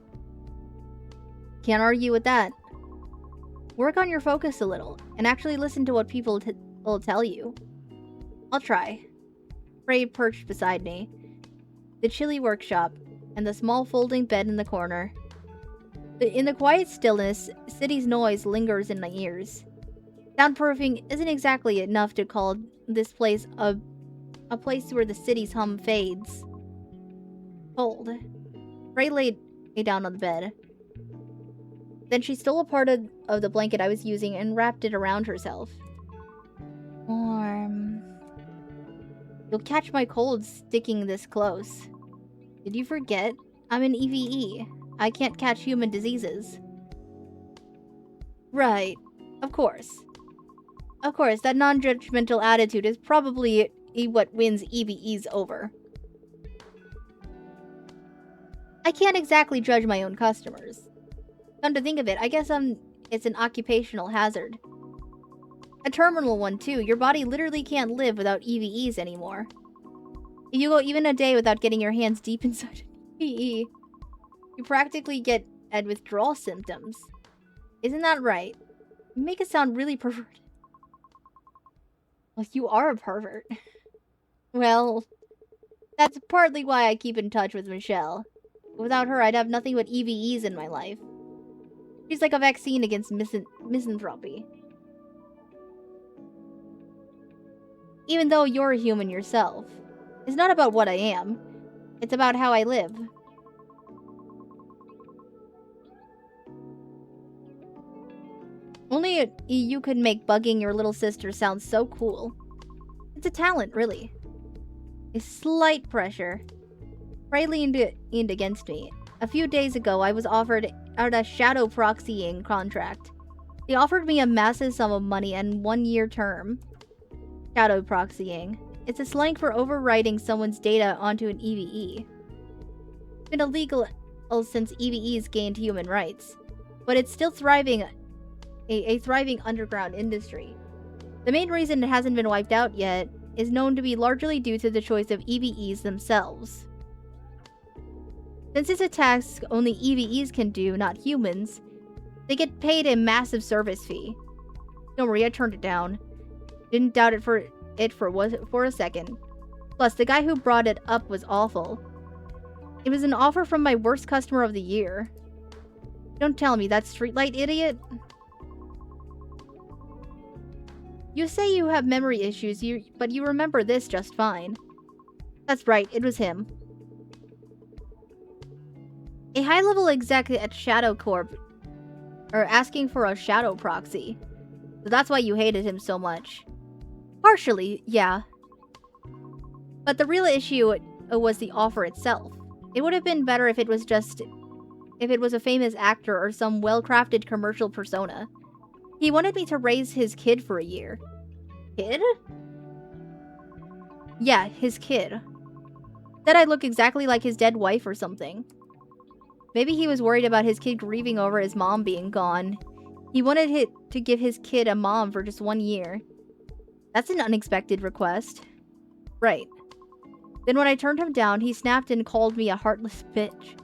Can't argue with that. Work on your focus a little, and actually listen to what people will tell you. I'll try. Prey perched beside me. The chilly workshop, and the small folding bed in the corner. In the quiet stillness, city's noise lingers in my ears. Soundproofing isn't exactly enough to call this place a place where the city's hum fades. Cold. Prey lay down on the bed. Then she stole a part of the blanket I was using and wrapped it around herself. Warm. You'll catch my cold sticking this close. Did you forget? I'm an EVE. I can't catch human diseases. Right. Of course. Of course, that non-judgmental attitude is probably what wins EVEs over. I can't exactly judge my own customers. Come to think of it, I guess it's an occupational hazard. A terminal one too. Your body literally can't live without EVEs anymore. If you go even a day without getting your hands deep inside an EVE, you practically get withdrawal symptoms. Isn't that right? You make it sound really perverted. Well, you are a pervert. Well, that's partly why I keep in touch with Michelle. Without her, I'd have nothing but EVEs in my life. She's like a vaccine against misanthropy. Even though you're a human yourself. It's not about what I am. It's about how I live. Only you could make bugging your little sister sound so cool. It's a talent, really. A slight pressure. Prey leaned against me. A few days ago, I was offered out a shadow proxying contract. They offered me a massive sum of money and 1-year term. Shadow proxying. It's a slang for overwriting someone's data onto an EVE. It's been illegal since EVEs gained human rights, but it's still thriving, a thriving underground industry. The main reason it hasn't been wiped out yet is known to be largely due to the choice of EVEs themselves. Since it's a task only EVEs can do, not humans, they get paid a massive service fee. Don't worry, I turned it down. Didn't doubt it for a second. Plus, the guy who brought it up was awful. It was an offer from my worst customer of the year. Don't tell me that streetlight idiot. You say you have memory issues, but you remember this just fine. That's right, it was him. A high-level exec at Shadow Corp are asking for a shadow proxy. So that's why you hated him so much. Partially, yeah. But the real issue was the offer itself. It would have been better if it was a famous actor or some well-crafted commercial persona. He wanted me to raise his kid for a year. Kid? Yeah, his kid. Said I look exactly like his dead wife or something. Maybe he was worried about his kid grieving over his mom being gone. He wanted to give his kid a mom for just 1 year. That's an unexpected request. Right. Then when I turned him down, he snapped and called me a heartless bitch.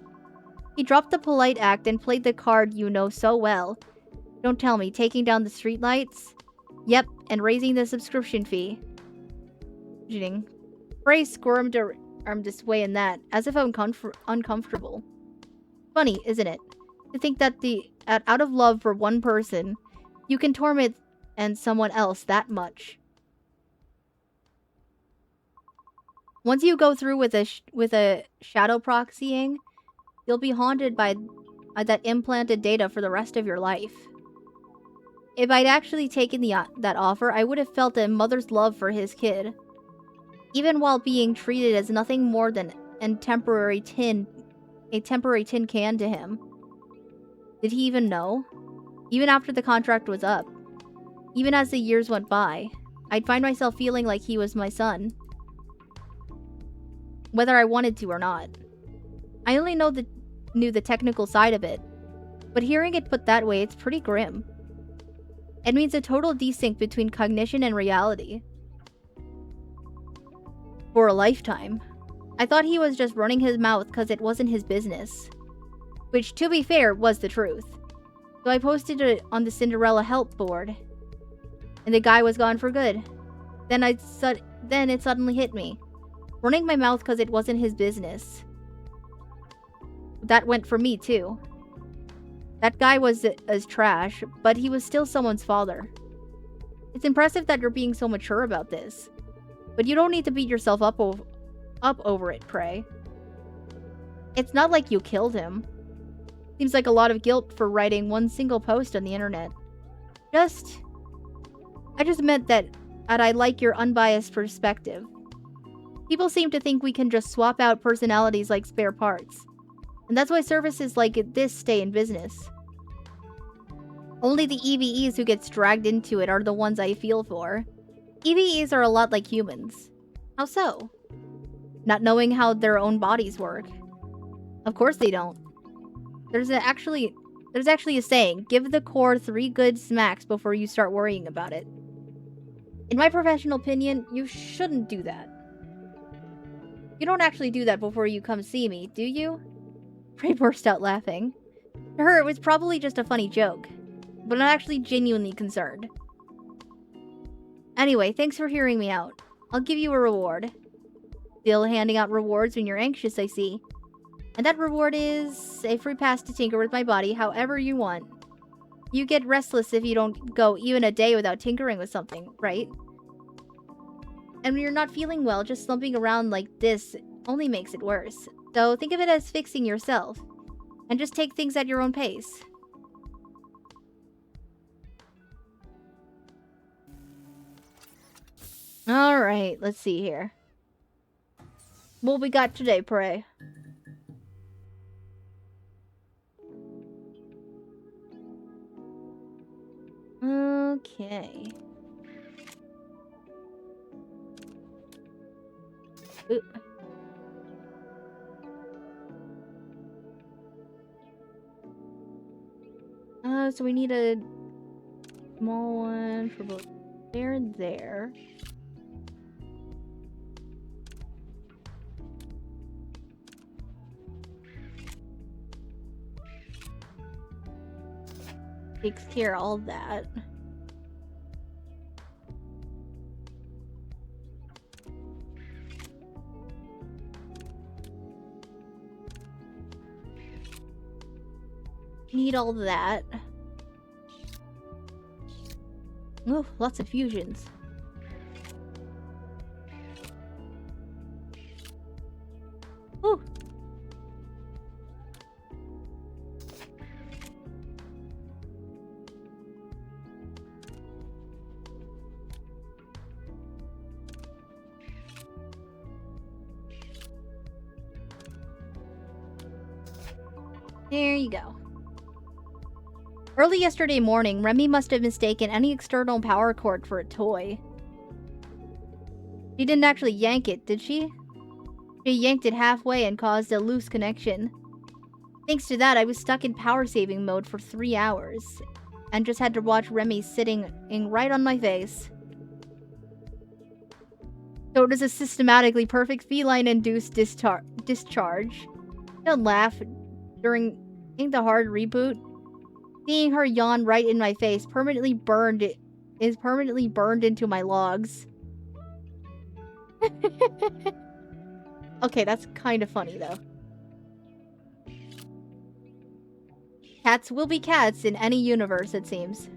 He dropped the polite act and played the card you know so well. Don't tell me, taking down the streetlights? Yep, and raising the subscription fee. Frey squirmed her arm this way and that, as if uncomfortable. Funny, isn't it? To think that out of love for one person, you can torment someone else that much. Once you go through with a shadow proxying, you'll be haunted by that implanted data for the rest of your life. If I'd actually taken that offer, I would have felt a mother's love for his kid, even while being treated as nothing more than a temporary tin can to him. Did he even know? Even after the contract was up, even as the years went by, I'd find myself feeling like he was my son, whether I wanted to or not. I only knew the technical side of it, but hearing it put that way, it's pretty grim. It means a total desync between cognition and reality. For a lifetime. I thought he was just running his mouth because it wasn't his business. Which, to be fair, was the truth. So I posted it on the Cinderella help board. And the guy was gone for good. Then it suddenly hit me. Running my mouth because it wasn't his business. That went for me, too. That guy was as trash, but he was still someone's father. It's impressive that you're being so mature about this. But you don't need to beat yourself up over it, Prey. It's not like you killed him. Seems like a lot of guilt for writing one single post on the internet. I just meant that I like your unbiased perspective. People seem to think we can just swap out personalities like spare parts. And that's why services like this stay in business. Only the EVEs who gets dragged into it are the ones I feel for. EVEs are a lot like humans. How so? Not knowing how their own bodies work. Of course they don't. There's actually a saying, give the core 3 good smacks before you start worrying about it. In my professional opinion, you shouldn't do that. You don't actually do that before you come see me, do you? Prey burst out laughing. To her, it was probably just a funny joke, but I'm actually genuinely concerned. Anyway, thanks for hearing me out. I'll give you a reward. Still handing out rewards when you're anxious, I see. And that reward is a free pass to tinker with my body however you want. You get restless if you don't go even a day without tinkering with something, right? And when you're not feeling well, just slumping around like this only makes it worse. So think of it as fixing yourself. And just take things at your own pace. Alright, let's see here. What we got today, pray? Okay. Ooh. So we need a small one for both there and there. Takes care of all that. Need all that. Ooh, lots of fusions. Ooh. There you go. Early yesterday morning, Remy must have mistaken any external power cord for a toy. She didn't actually yank it, did she? She yanked it halfway and caused a loose connection. Thanks to that, I was stuck in power saving mode for 3 hours. And just had to watch Remy sitting right on my face. So it was a systematically perfect feline-induced discharge. Don't laugh. During the hard reboot, seeing her yawn right in my face permanently burned into my logs. Okay, that's kind of funny though. Cats will be cats in any universe, it seems.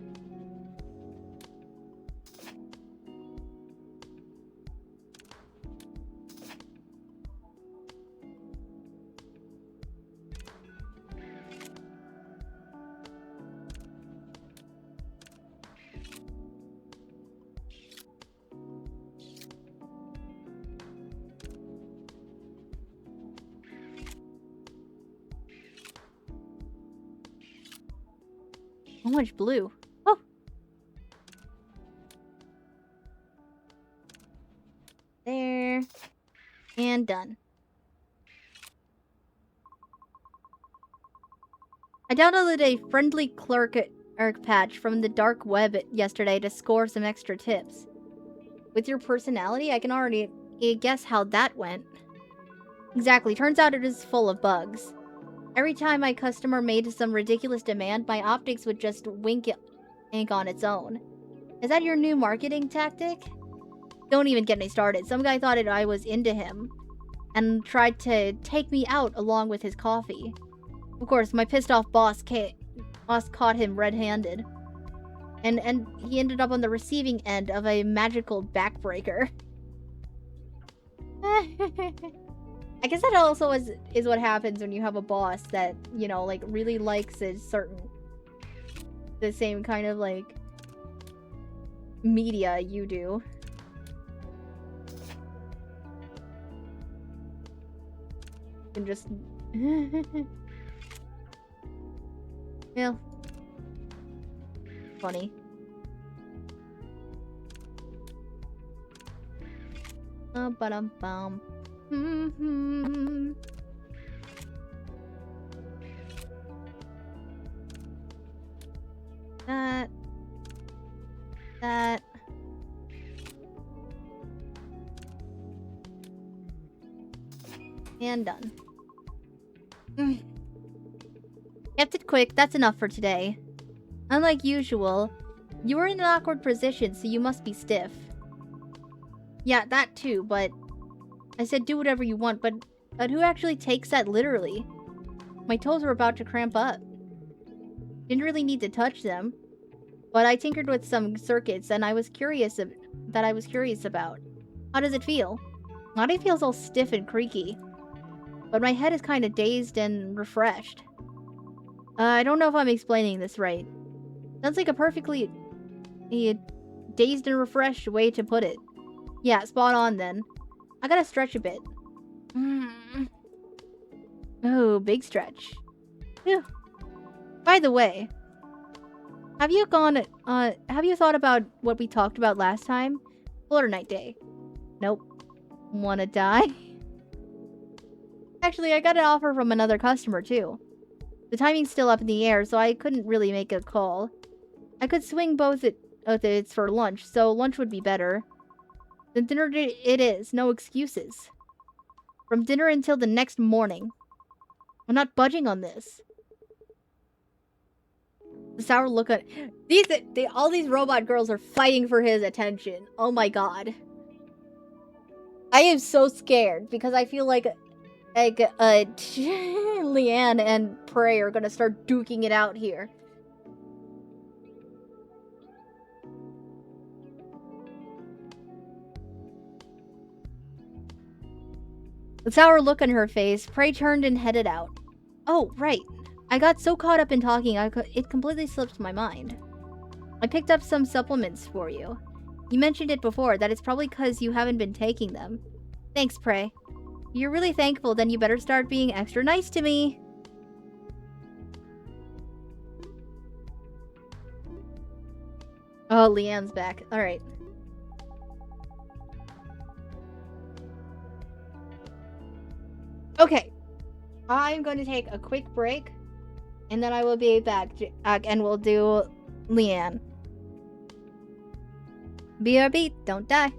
So much blue. Oh! There. And done. I downloaded a friendly clerk patch from the dark web yesterday to score some extra tips. With your personality, I can already guess how that went. Exactly. Turns out it is full of bugs. Every time my customer made some ridiculous demand, my optics would just wink ink on its own. Is that your new marketing tactic? Don't even get me started. Some guy thought I was into him and tried to take me out along with his coffee. Of course, my pissed off boss caught him red-handed. And he ended up on the receiving end of a magical backbreaker. I guess that also is what happens when you have a boss that, you know, like, really likes the same kind of, like, media you do. And just... yeah. Funny. Ba-dum-bum. That. And done. Kept it quick, that's enough for today. Unlike usual, you were in an awkward position, so you must be stiff. Yeah, that too, but I said do whatever you want, but who actually takes that literally? My toes were about to cramp up. Didn't really need to touch them, but I tinkered with some circuits and I was curious about. How does it feel? My body feels all stiff and creaky, but my head is kind of dazed and refreshed. I don't know if I'm explaining this right. Sounds like a perfectly dazed and refreshed way to put it. Yeah, spot on then. I gotta stretch a bit. Mm. Oh, big stretch. Phew. By the way, have you thought about what we talked about last time? Floor night day. Nope. Wanna die? Actually, I got an offer from another customer too. The timing's still up in the air, so I couldn't really make a call. I could swing both of it's for lunch, so lunch would be better. Then dinner it is, no excuses. From dinner until the next morning. I'm not budging on this. The sour look at all these robot girls are fighting for his attention. Oh my god. I am so scared because I feel like Leanne and Prey are gonna start duking it out here. The sour look on her face, Prey turned and headed out. Oh, right. I got so caught up in talking, it completely slipped my mind. I picked up some supplements for you. You mentioned it before, that it's probably because you haven't been taking them. Thanks, Prey. If you're really thankful, then you better start being extra nice to me. Oh, Leanne's back. Alright. Okay. I'm going to take a quick break, and then I will be back, and we'll do Leanne. BRB, don't die.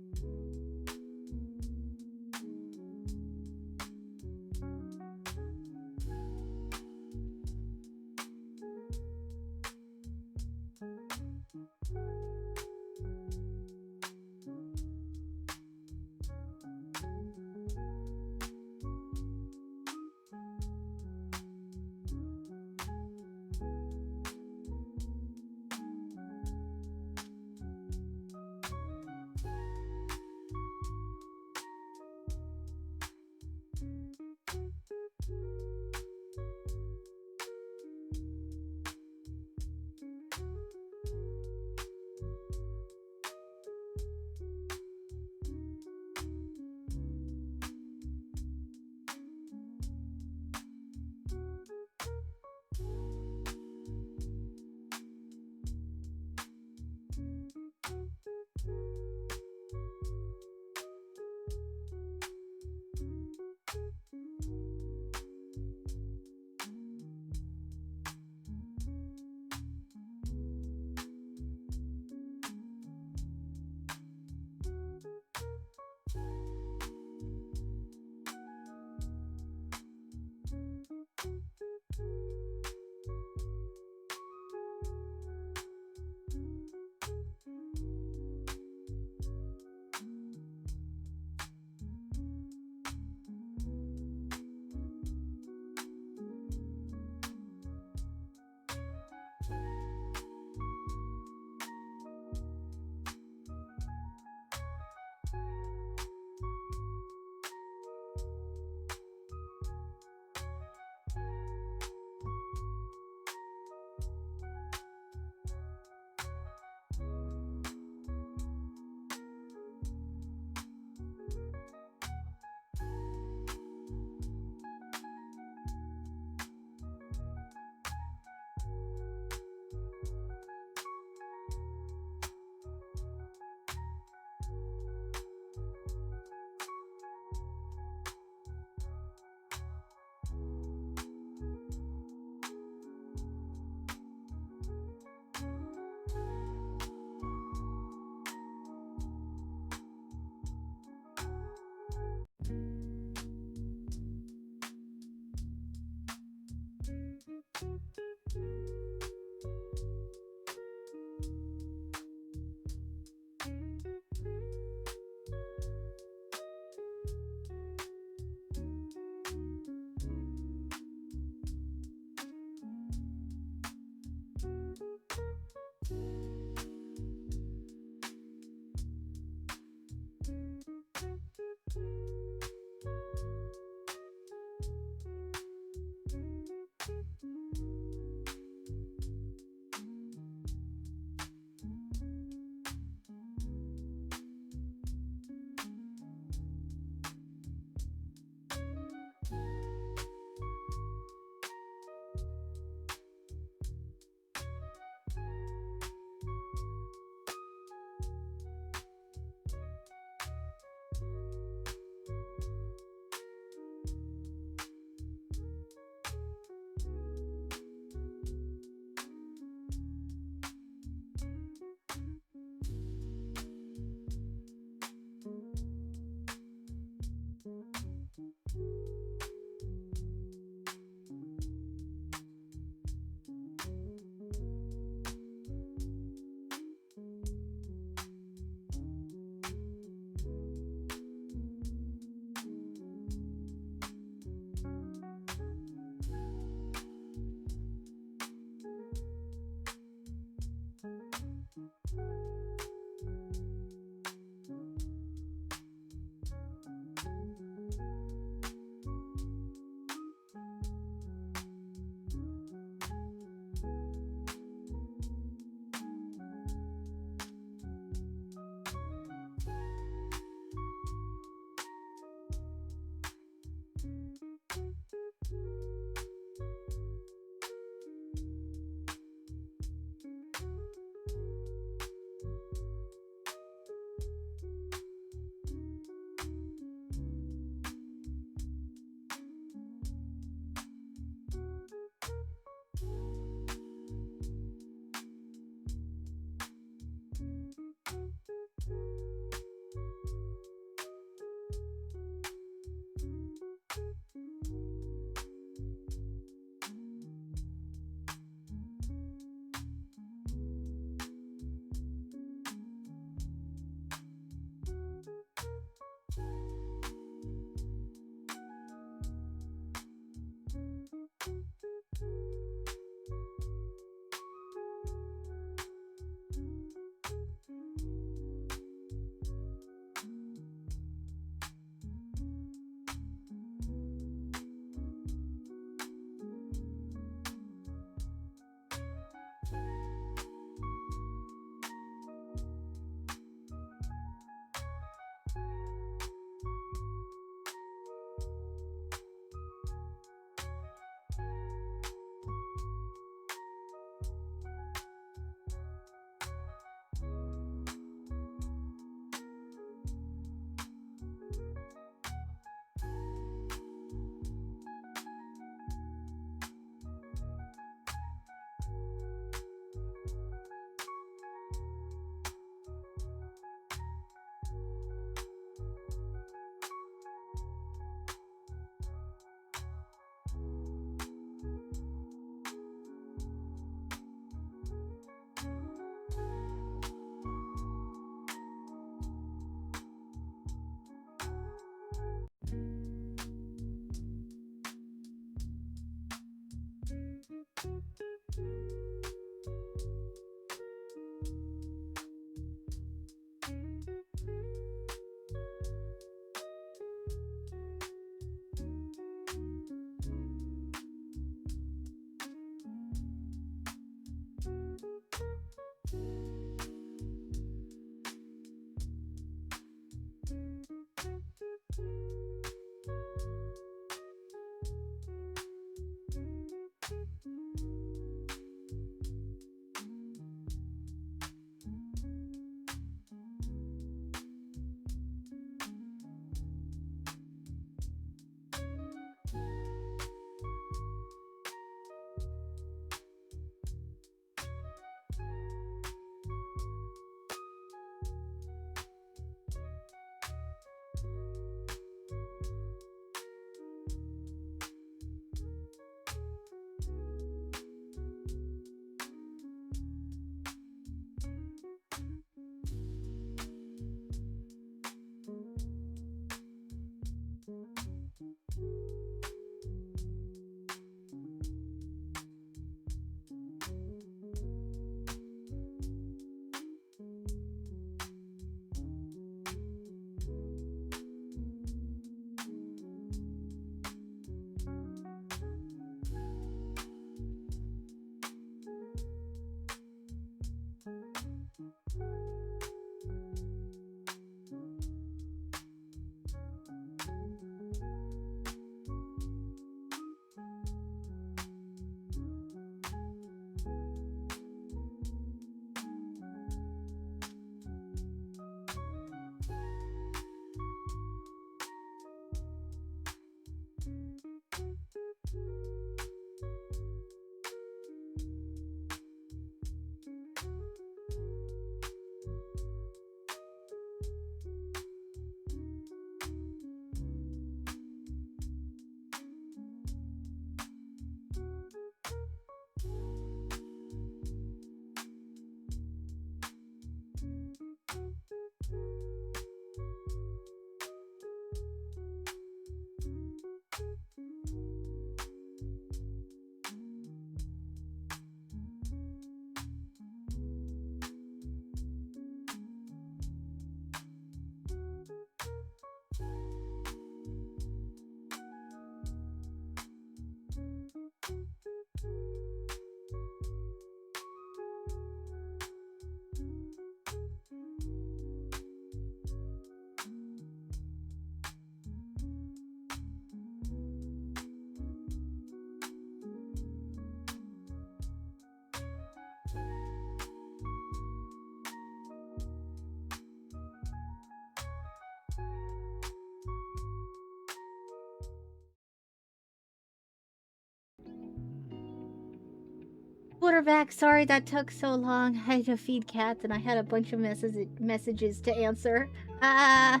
Quarterback, sorry that took so long. I had to feed cats and I had a bunch of messages to answer. Ah.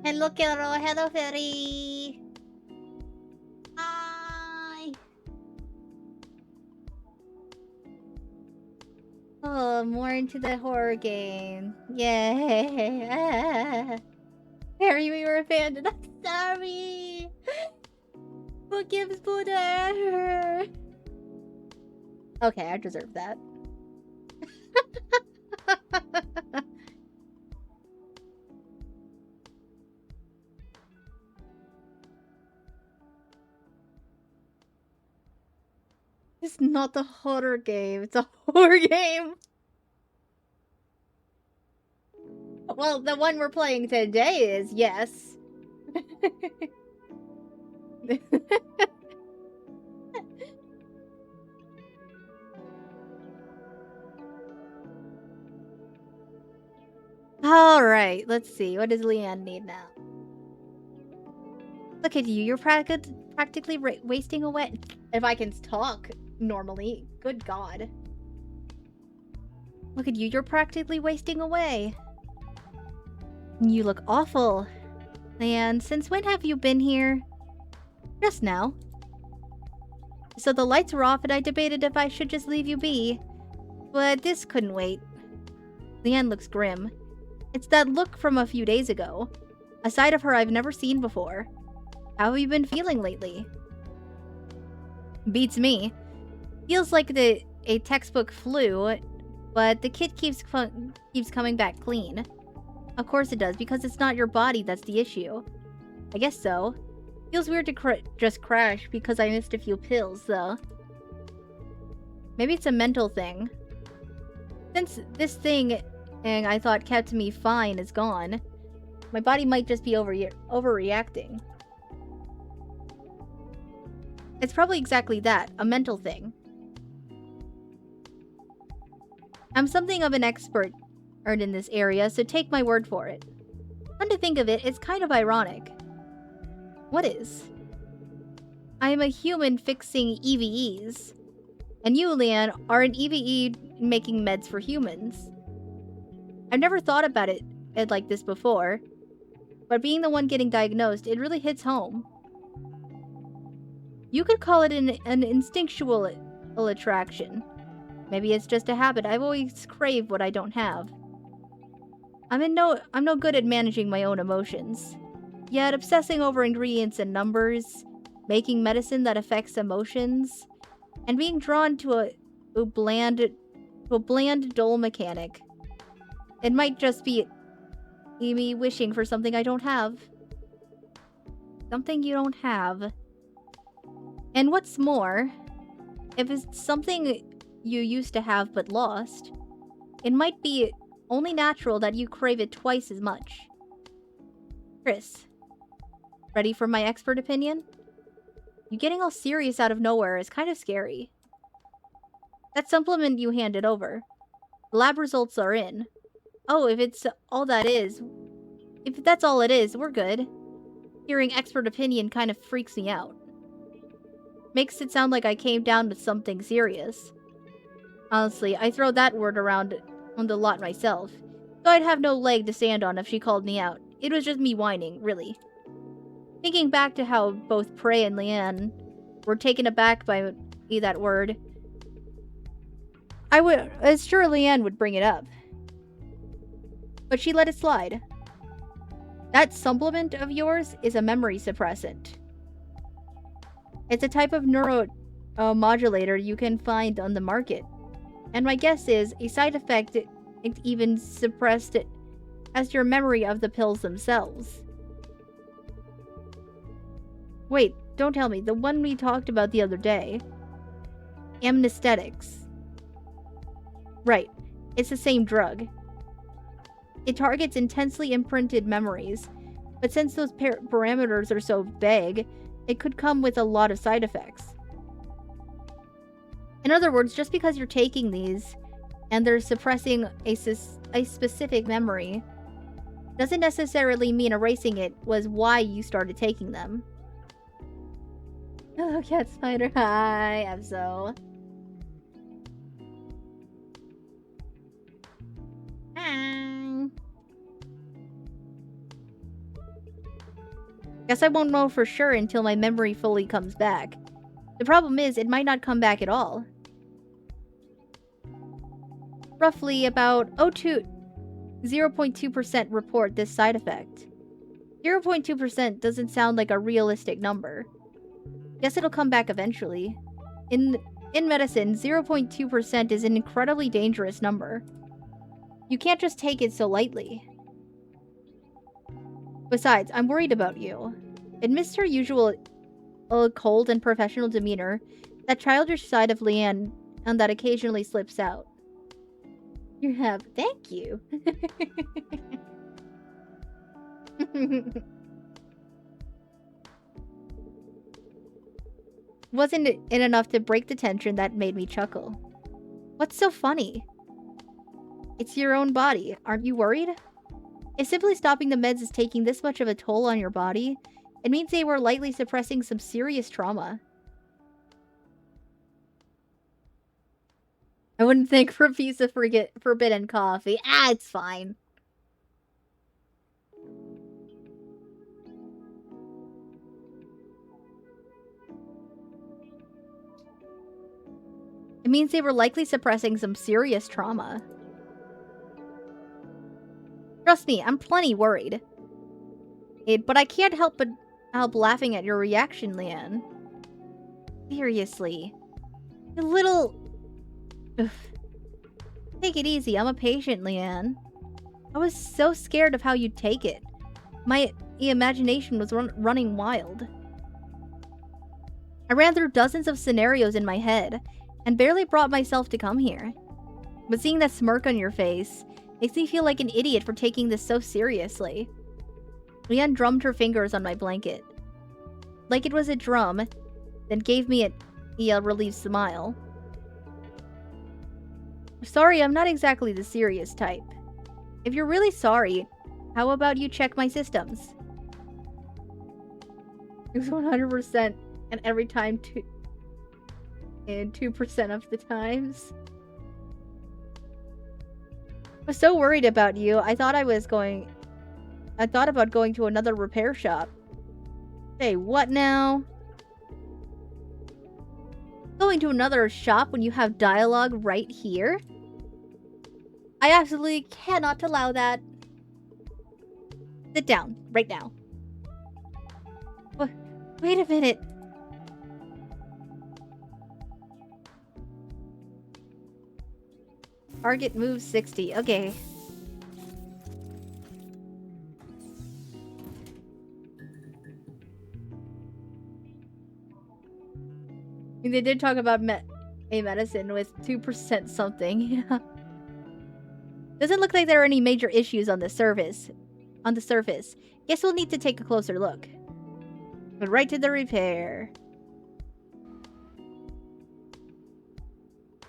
Hello, Kero. Hello, Fairy. Hi. Oh, more into the horror game. Yay. Harry, we were abandoned. I'm sorry. What gives Buddha? Okay, I deserve that. It's not a horror game. It's a horror game. Well, the one we're playing today is, yes. Alright, let's see. What does Leanne need now? Look at you. You're practically wasting away. If I can talk normally. Good God. Look at you. You're practically wasting away. You look awful. And since when have you been here? Just now. So the lights were off and I debated if I should just leave you be. But this couldn't wait. Leanne looks grim. It's that look from a few days ago. A side of her I've never seen before. How have you been feeling lately? Beats me. Feels like a textbook flu, but the kid keeps coming back clean. Of course it does, because it's not your body that's the issue. I guess so. Feels weird to just crash because I missed a few pills, though. Maybe it's a mental thing. Since this thing I thought kept me fine is gone, my body might just be overreacting. It's probably exactly that, a mental thing. I'm something of an expert in this area, so take my word for it. Come to think of it, it's kind of ironic. What is? I am a human fixing EVEs. And you, Leanne, are an EVE making meds for humans. I've never thought about it like this before. But being the one getting diagnosed, it really hits home. You could call it an instinctual attraction. Maybe it's just a habit. I've always craved what I don't have. I'm no good at managing my own emotions. Yet obsessing over ingredients and numbers, making medicine that affects emotions, and being drawn to a bland, dull mechanic. It might just be me wishing for something I don't have. Something you don't have. And what's more, if it's something you used to have but lost, it might be only natural that you crave it twice as much. Chris, ready for my expert opinion? You getting all serious out of nowhere is kind of scary. That supplement you handed over. The lab results are in. Oh, if it's all that is... If that's all it is, we're good. Hearing expert opinion kind of freaks me out. Makes it sound like I came down with something serious. Honestly, I throw that word around on the lot myself. So I'd have no leg to stand on if she called me out. It was just me whining, really. Thinking back to how both Prey and Leanne were taken aback by that word, I was sure Leanne would bring it up. But she let it slide. That supplement of yours is a memory suppressant. It's a type of neuromodulator you can find on the market. And my guess is a side effect it's even suppressed as your memory of the pills themselves. Wait, don't tell me. The one we talked about the other day. Amnesthetics. Right. It's the same drug. It targets intensely imprinted memories, but since those parameters are so vague, it could come with a lot of side effects. In other words, just because you're taking these and they're suppressing a specific memory doesn't necessarily mean erasing it was why you started taking them. Oh, cat spider. Hi, Abso. Hi. Guess I won't know for sure until my memory fully comes back. The problem is, it might not come back at all. Roughly about 0.2% report this side effect. 0.2% doesn't sound like a realistic number. Guess it'll come back eventually. In medicine, 0.2% is an incredibly dangerous number. You can't just take it so lightly. Besides, I'm worried about you. Amidst her usual cold and professional demeanor, that childish side of Leanne and that occasionally slips out. You have... Thank you. Wasn't it enough to break the tension that made me chuckle? What's so funny? It's your own body. Aren't you worried? If simply stopping the meds is taking this much of a toll on your body, it means they were likely suppressing some serious trauma. I wouldn't think for a piece of forbidden coffee. Ah, it's fine. It means they were likely suppressing some serious trauma. Trust me, I'm plenty worried. But I can't help laughing at your reaction, Leanne. Seriously. You little... Ugh. Take it easy, I'm a patient, Leanne. I was so scared of how you'd take it. My imagination was running wild. I ran through dozens of scenarios in my head, and barely brought myself to come here. But seeing that smirk on your face makes me feel like an idiot for taking this so seriously. Leanne drummed her fingers on my blanket. Like it was a drum, then gave me a relieved smile. Sorry, I'm not exactly the serious type. If you're really sorry, how about you check my systems? It's 100% and every time 2% of the times. I was so worried about you, I thought about going to another repair shop. Hey, what now? Going to another shop when you have D1AL-ogue right here? I absolutely cannot allow that. Sit down, right now. Wait a minute. Target moves 60. Okay. I mean, they did talk about a medicine with 2% something. Doesn't look like there are any major issues on the surface. Guess we'll need to take a closer look. But right to the repair.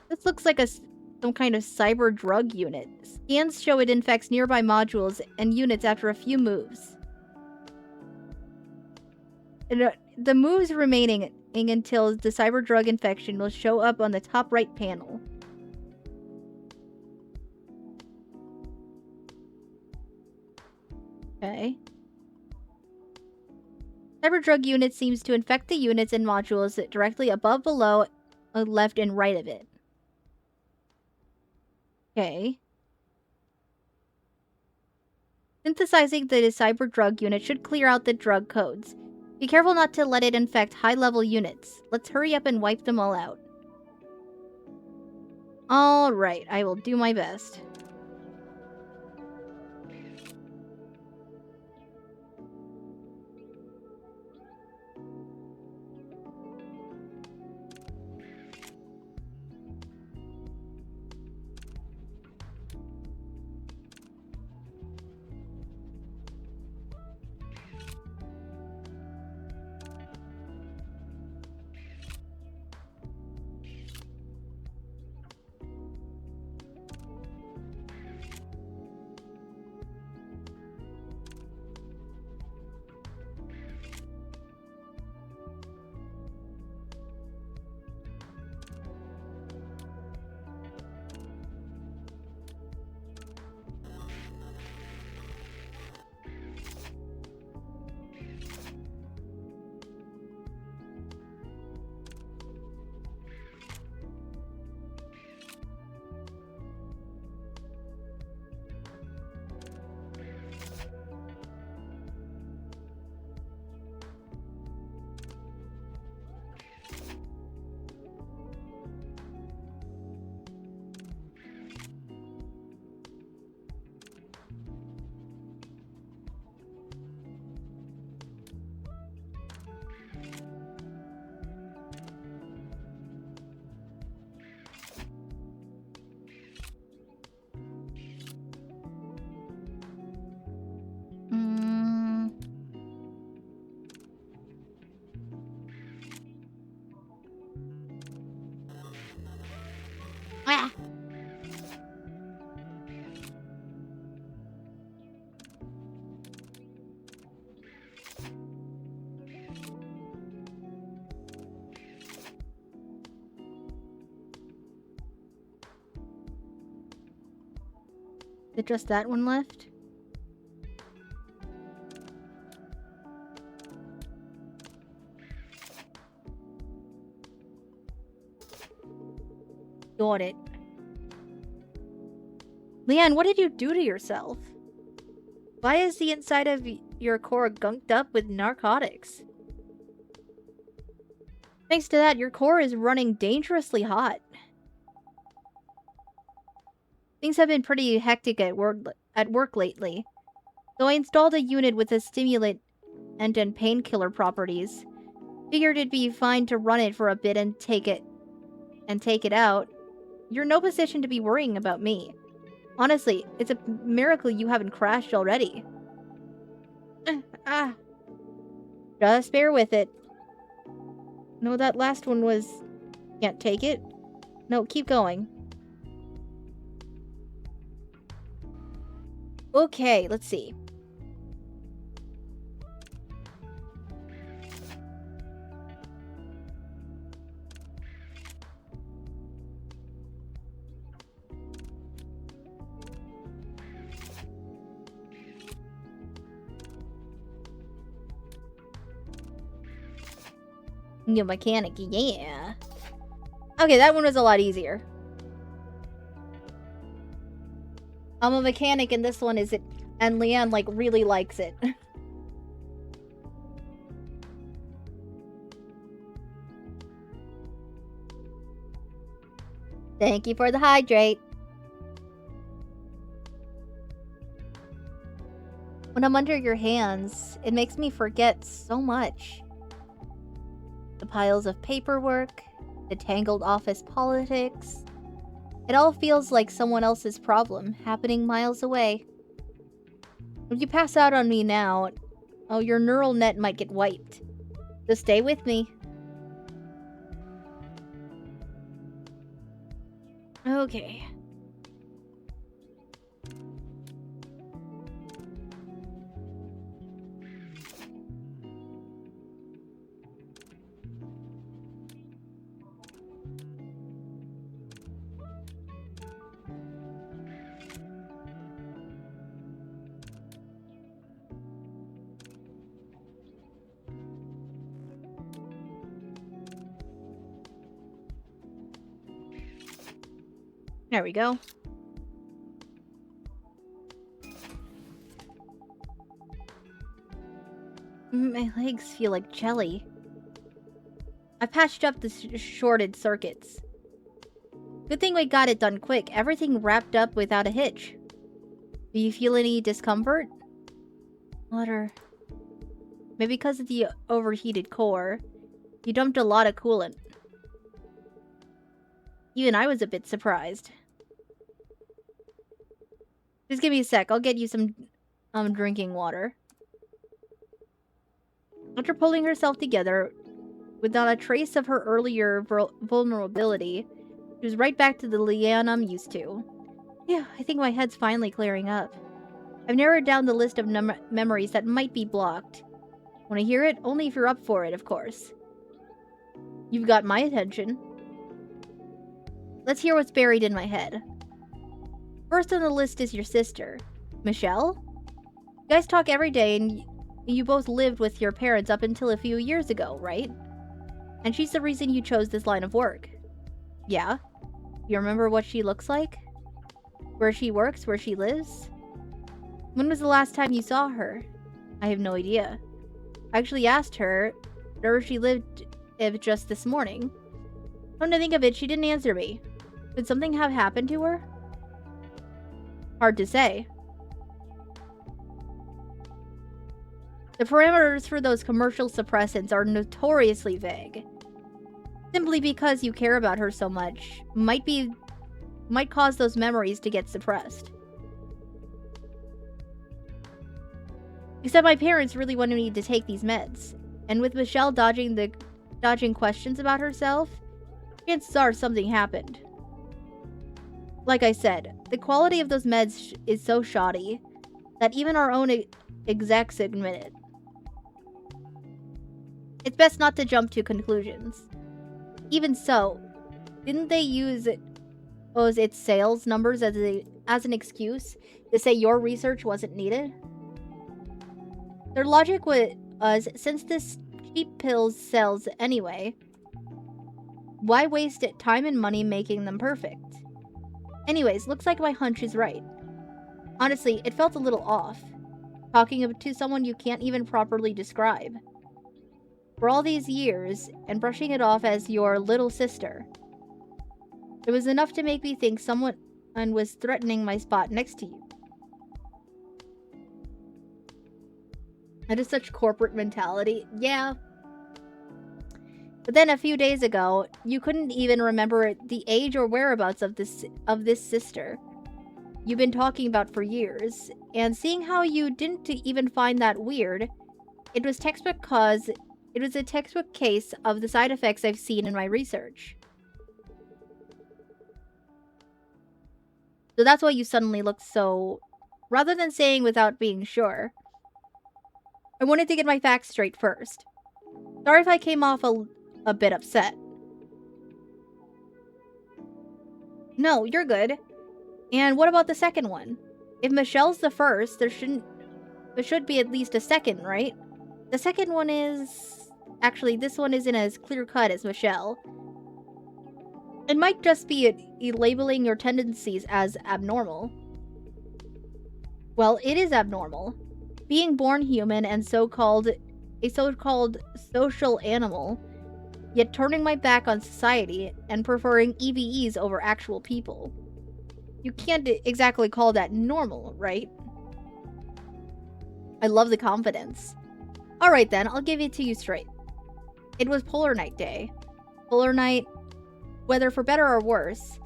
This looks like some kind of cyber drug unit. Scans show it infects nearby modules and units after a few moves. And, the moves remaining until the cyber drug infection will show up on the top right panel. Okay. Cyber drug unit seems to infect the units and modules directly above, below, left, and right of it. Okay. Synthesizing the cyber drug unit should clear out the drug codes. Be careful not to let it infect high-level units. Let's hurry up and wipe them all out. Alright, I will do my best. Ah! Is it just that one left? Got it. Leanne, what did you do to yourself? Why is the inside of your core gunked up with narcotics? Thanks to that, your core is running dangerously hot. Things have been pretty hectic at work lately. So I installed a unit with a stimulant and painkiller properties. Figured it'd be fine to run it for a bit and take it out. You're in no position to be worrying about me. Honestly, it's a miracle you haven't crashed already. Just bear with it. No, that last one was... Can't take it? No, keep going. Okay, let's see. New mechanic, yeah. Okay, that one was a lot easier. I'm a mechanic and this one is it, and Leanne, like, really likes it. Thank you for the hydrate. When I'm under your hands, it makes me forget so much. The piles of paperwork, the tangled office politics. It all feels like someone else's problem, happening miles away. If you pass out on me now, oh, your neural net might get wiped. So stay with me. Okay. There we go. My legs feel like jelly. I patched up the shorted circuits. Good thing we got it done quick. Everything wrapped up without a hitch. Do you feel any discomfort? Water. Maybe because of the overheated core. You dumped a lot of coolant. Even I was a bit surprised. Just give me a sec. I'll get you some drinking water. After pulling herself together, without a trace of her earlier vulnerability, she was right back to the Leanne I'm used to. Yeah, I think my head's finally clearing up. I've narrowed down the list of memories that might be blocked. Want to hear it? Only if you're up for it, of course. You've got my attention. Let's hear what's buried in my head. First on the list is your sister, Michelle. You guys talk every day and you both lived with your parents up until a few years ago, right? And she's the reason you chose this line of work. Yeah? You remember what she looks like? Where she works? Where she lives? When was the last time you saw her? I have no idea. I actually asked her where she lived just this morning. Come to think of it, she didn't answer me. Did something have happened to her? Hard to say. The parameters for those commercial suppressants are notoriously vague. Simply because you care about her so much might cause those memories to get suppressed. Except my parents really wanted me to take these meds, and with Michelle dodging questions about herself, chances are something happened. Like I said, the quality of those meds is so shoddy that even our own execs admit it. It's best not to jump to conclusions. Even so, didn't they use its sales numbers as an excuse to say your research wasn't needed? Their logic was, since this cheap pills sells anyway, why waste time and money making them perfect? Anyways, looks like my hunch is right. Honestly, it felt a little off, talking to someone you can't even properly describe. For all these years, and brushing it off as your little sister. It was enough to make me think someone was threatening my spot next to you. That is such corporate mentality. Yeah. But then a few days ago, you couldn't even remember the age or whereabouts of this sister you've been talking about for years, and seeing how you didn't even find that weird, it was a textbook case of the side effects I've seen in my research. So that's why you suddenly looked so... Rather than saying without being sure, I wanted to get my facts straight first. Sorry if I came off a bit upset. No, you're good. And what about the second one? If Michelle's the first, there should be at least a second, right? The second one is... Actually, this one isn't as clear-cut as Michelle. It might just be labeling your tendencies as abnormal. Well, it is abnormal. Being born human and a so-called social animal, yet turning my back on society and preferring EVEs over actual people. You can't exactly call that normal, right? I love the confidence. Alright then, I'll give it to you straight. It was Polar Night Day. Polar Night, whether for better or worse,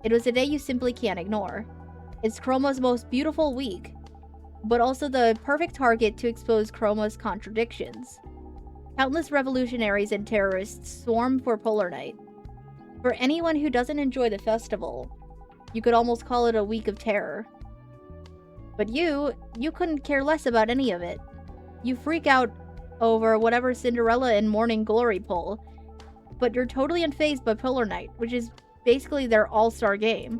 it was a day you simply can't ignore. It's Chroma's most beautiful week, but also the perfect target to expose Chroma's contradictions. Countless revolutionaries and terrorists swarm for Polar Night. For anyone who doesn't enjoy the festival, you could almost call it a week of terror. But you couldn't care less about any of it. You freak out over whatever Cinderella and Morning Glory pull, but you're totally unfazed by Polar Night, which is basically their all-star game.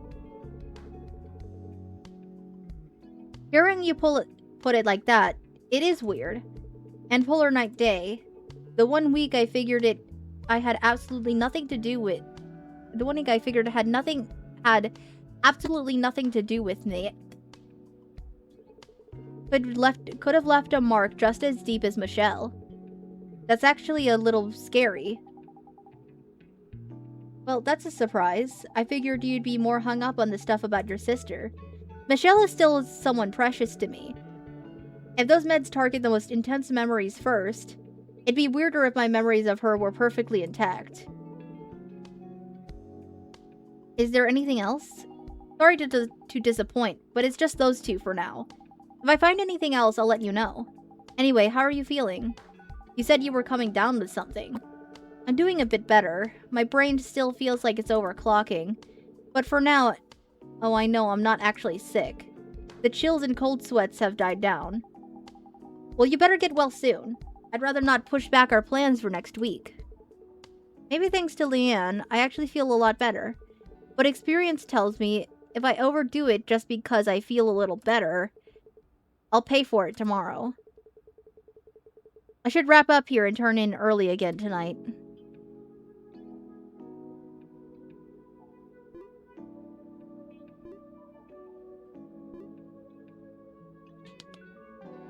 Hearing you put it like that, it is weird. And Polar Night Day, the one week I figured I had absolutely nothing to do with... The one week I figured had absolutely nothing to do with me. Could have left a mark just as deep as Michelle. That's actually a little scary. Well, that's a surprise. I figured you'd be more hung up on the stuff about your sister. Michelle is still someone precious to me. If those meds target the most intense memories first, it'd be weirder if my memories of her were perfectly intact. Is there anything else? Sorry to disappoint, but it's just those two for now. If I find anything else, I'll let you know. Anyway, how are you feeling? You said you were coming down with something. I'm doing a bit better. My brain still feels like it's overclocking. But for now... Oh, I know, I'm not actually sick. The chills and cold sweats have died down. Well, you better get well soon. I'd rather not push back our plans for next week. Maybe thanks to Leanne, I actually feel a lot better. But experience tells me if I overdo it just because I feel a little better, I'll pay for it tomorrow. I should wrap up here and turn in early again tonight.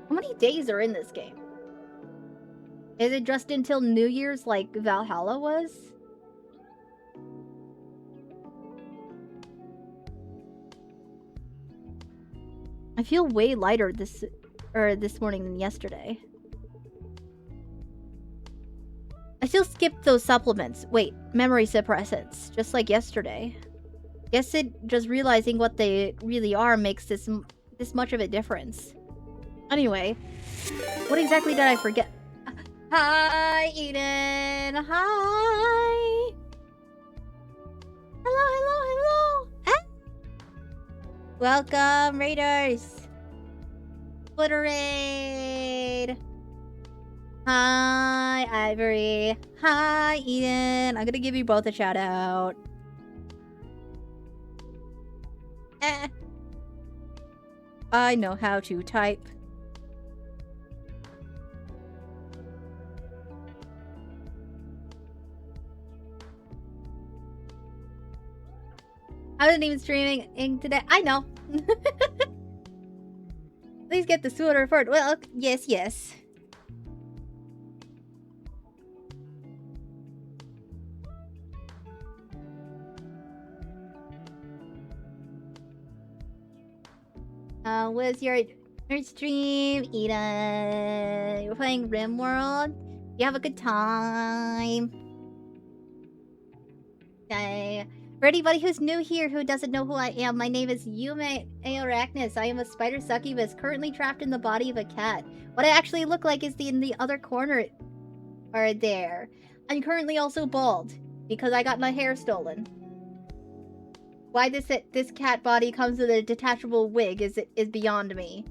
How many days are in this game? Is it just until New Year's like Valhalla was? I feel way lighter this morning than yesterday. I still skipped those supplements. Wait, memory suppressants, just like yesterday. Guess just realizing what they really are makes this much of a difference. Anyway, what exactly did I forget? Hi, Eden. Hi. Hello. Welcome, Raiders! Glitterade! Hi, Ivory. Hi, Eden. I'm gonna give you both a shout out. I know how to type. I wasn't even streaming today. I know. Please get the sweater for it. Well, yes, yes. Was your stream, Eden? You're playing RimWorld? You have a good time. Okay. For anybody who's new here who doesn't know who I am, my name is Yume Aorachnis. I am a spider succubus currently trapped in the body of a cat. What I actually look like is in the other corner or there. I'm currently also bald because I got my hair stolen. Why this cat body comes with a detachable wig is beyond me.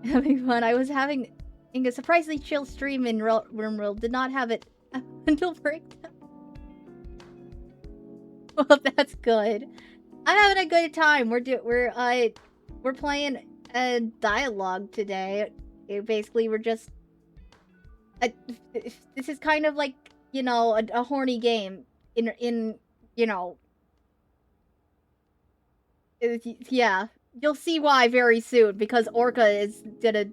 Having fun. I was having a surprisingly chill stream in RimWorld. Did not have it until breakdown. Well, that's good. I'm having a good time. We're playing a dialogue today. Basically, we're just this is kind of like, you know, a horny game in you know, yeah. You'll see why very soon, because Orca is gonna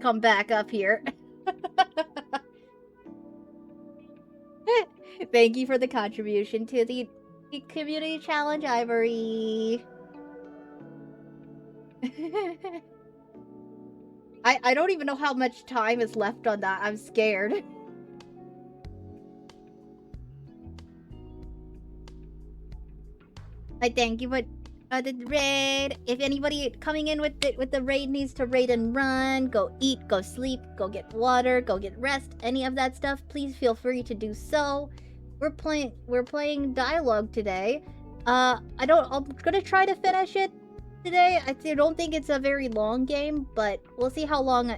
come back up here. Thank you for the contribution to the community challenge, Ivory. I don't even know how much time is left on that. I'm scared. I thank you for the raid. If anybody coming in with the raid needs to raid and run, go eat, go sleep, go get water, go get rest, any of that stuff, please feel free to do so. We're playing dialogue today. I'm gonna try to finish it today. I don't think it's a very long game, but we'll see how long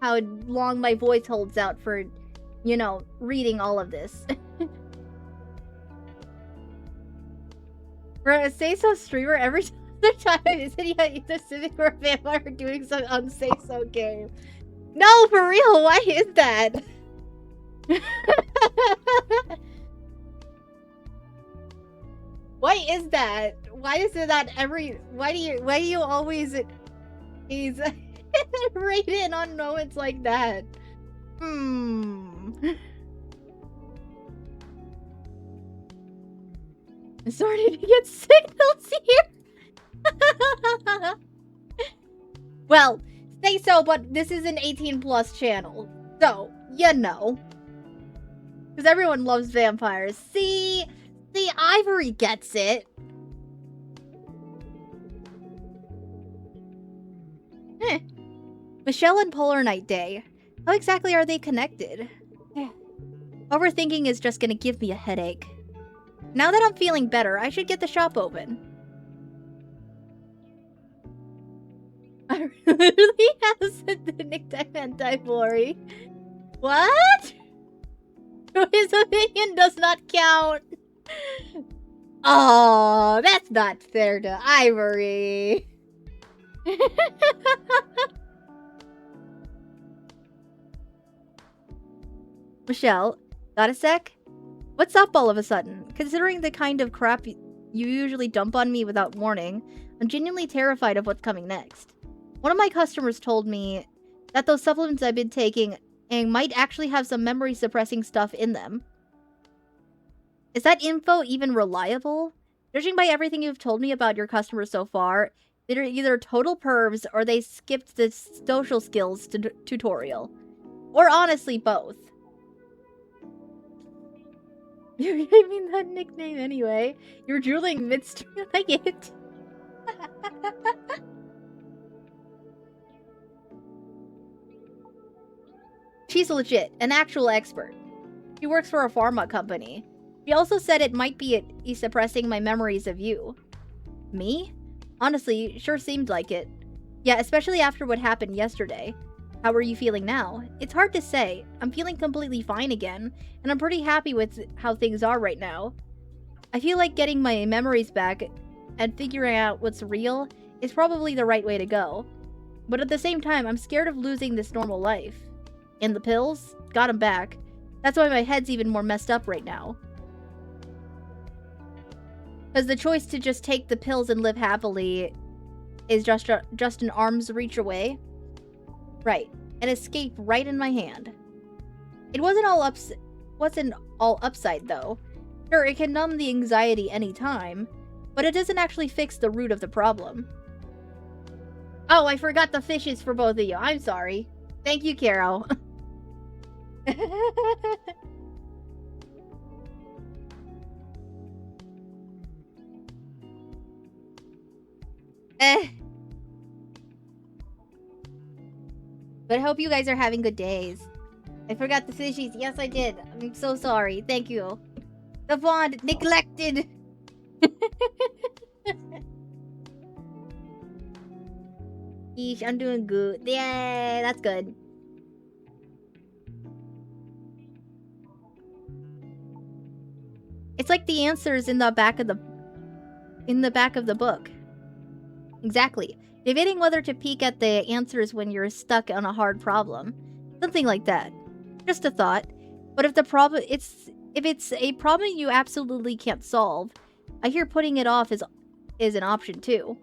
my voice holds out for, you know, reading all of this. For a Say So streamer, every time I said the Civic or Vampire doing some Say So game. No, for real, why is that? Why is that? Why is it that why do you always rate in on moments like that? I'm starting to get signals here. Well, say so, but this is an 18+ channel. So, you know. Because everyone loves vampires. See, Ivory gets it. Michelle and Polar Night Day. How exactly are they connected? Overthinking is just gonna give me a headache. Now that I'm feeling better, I should get the shop open. I literally have the nickname Anti-Bori. What? His opinion does not count. Oh, that's not fair to Ivory. Michelle, got a sec? What's up all of a sudden? Considering the kind of crap you usually dump on me without warning, I'm genuinely terrified of what's coming next. One of my customers told me that those supplements I've been taking might actually have some memory-suppressing stuff in them. Is that info even reliable? Judging by everything you've told me about your customers so far, they're either total pervs or they skipped the social skills tutorial. Or honestly, both. You gave me that nickname anyway. You're drooling midstream. I get it. She's legit, an actual expert. She works for a pharma company. She also said it might be suppressing my memories of you. Me? Honestly, sure seemed like it. Yeah, especially after what happened yesterday. How are you feeling now? It's hard to say. I'm feeling completely fine again, and I'm pretty happy with how things are right now. I feel like getting my memories back and figuring out what's real is probably the right way to go. But at the same time, I'm scared of losing this normal life. And the pills? Got them back. That's why my head's even more messed up right now. Because the choice to just take the pills and live happily is just an arm's reach away. Right. An escape right in my hand. It wasn't all upside, though. Sure, it can numb the anxiety anytime, but it doesn't actually fix the root of the problem. Oh, I forgot the fishes for both of you. I'm sorry. Thank you, Carol. But I hope you guys are having good days. I forgot the fishies. Yes, I did. I'm so sorry. Thank you. The bond neglected. Yeesh, I'm doing good. Yay, that's good. It's like the answers in the back of the book. Exactly. Debating whether to peek at the answers when you're stuck on a hard problem. Something like that. Just a thought. But if it's a problem you absolutely can't solve, I hear putting it off is an option too.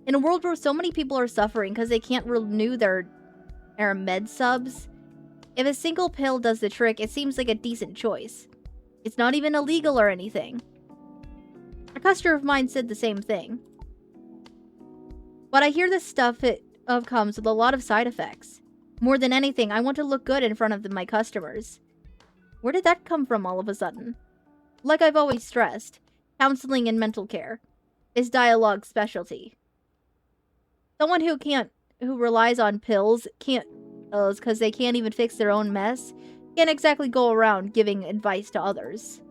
In a world where so many people are suffering because they can't renew their med subs, if a single pill does the trick, it seems like a decent choice. It's not even illegal or anything. A customer of mine said the same thing. But I hear this stuff comes with a lot of side effects. More than anything, I want to look good in front of my customers. Where did that come from all of a sudden? Like I've always stressed, counseling and mental care is D1AL-ogue's specialty. Someone who relies on pills because they can't even fix their own mess, can't exactly go around giving advice to others.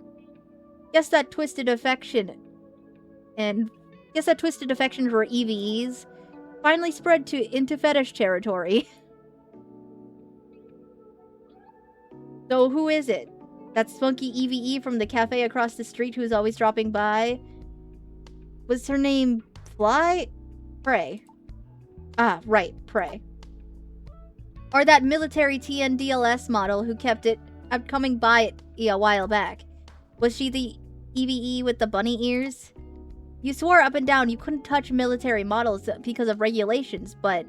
Guess that twisted affection for EVEs finally spread into fetish territory. So who is it? That spunky EVE from the cafe across the street who's always dropping by? Was her name Fly? Prey. Ah, right, Prey. Or that military TNDLS model who kept coming by a while back. Was she the EVE with the bunny ears? You swore up and down you couldn't touch military models because of regulations, but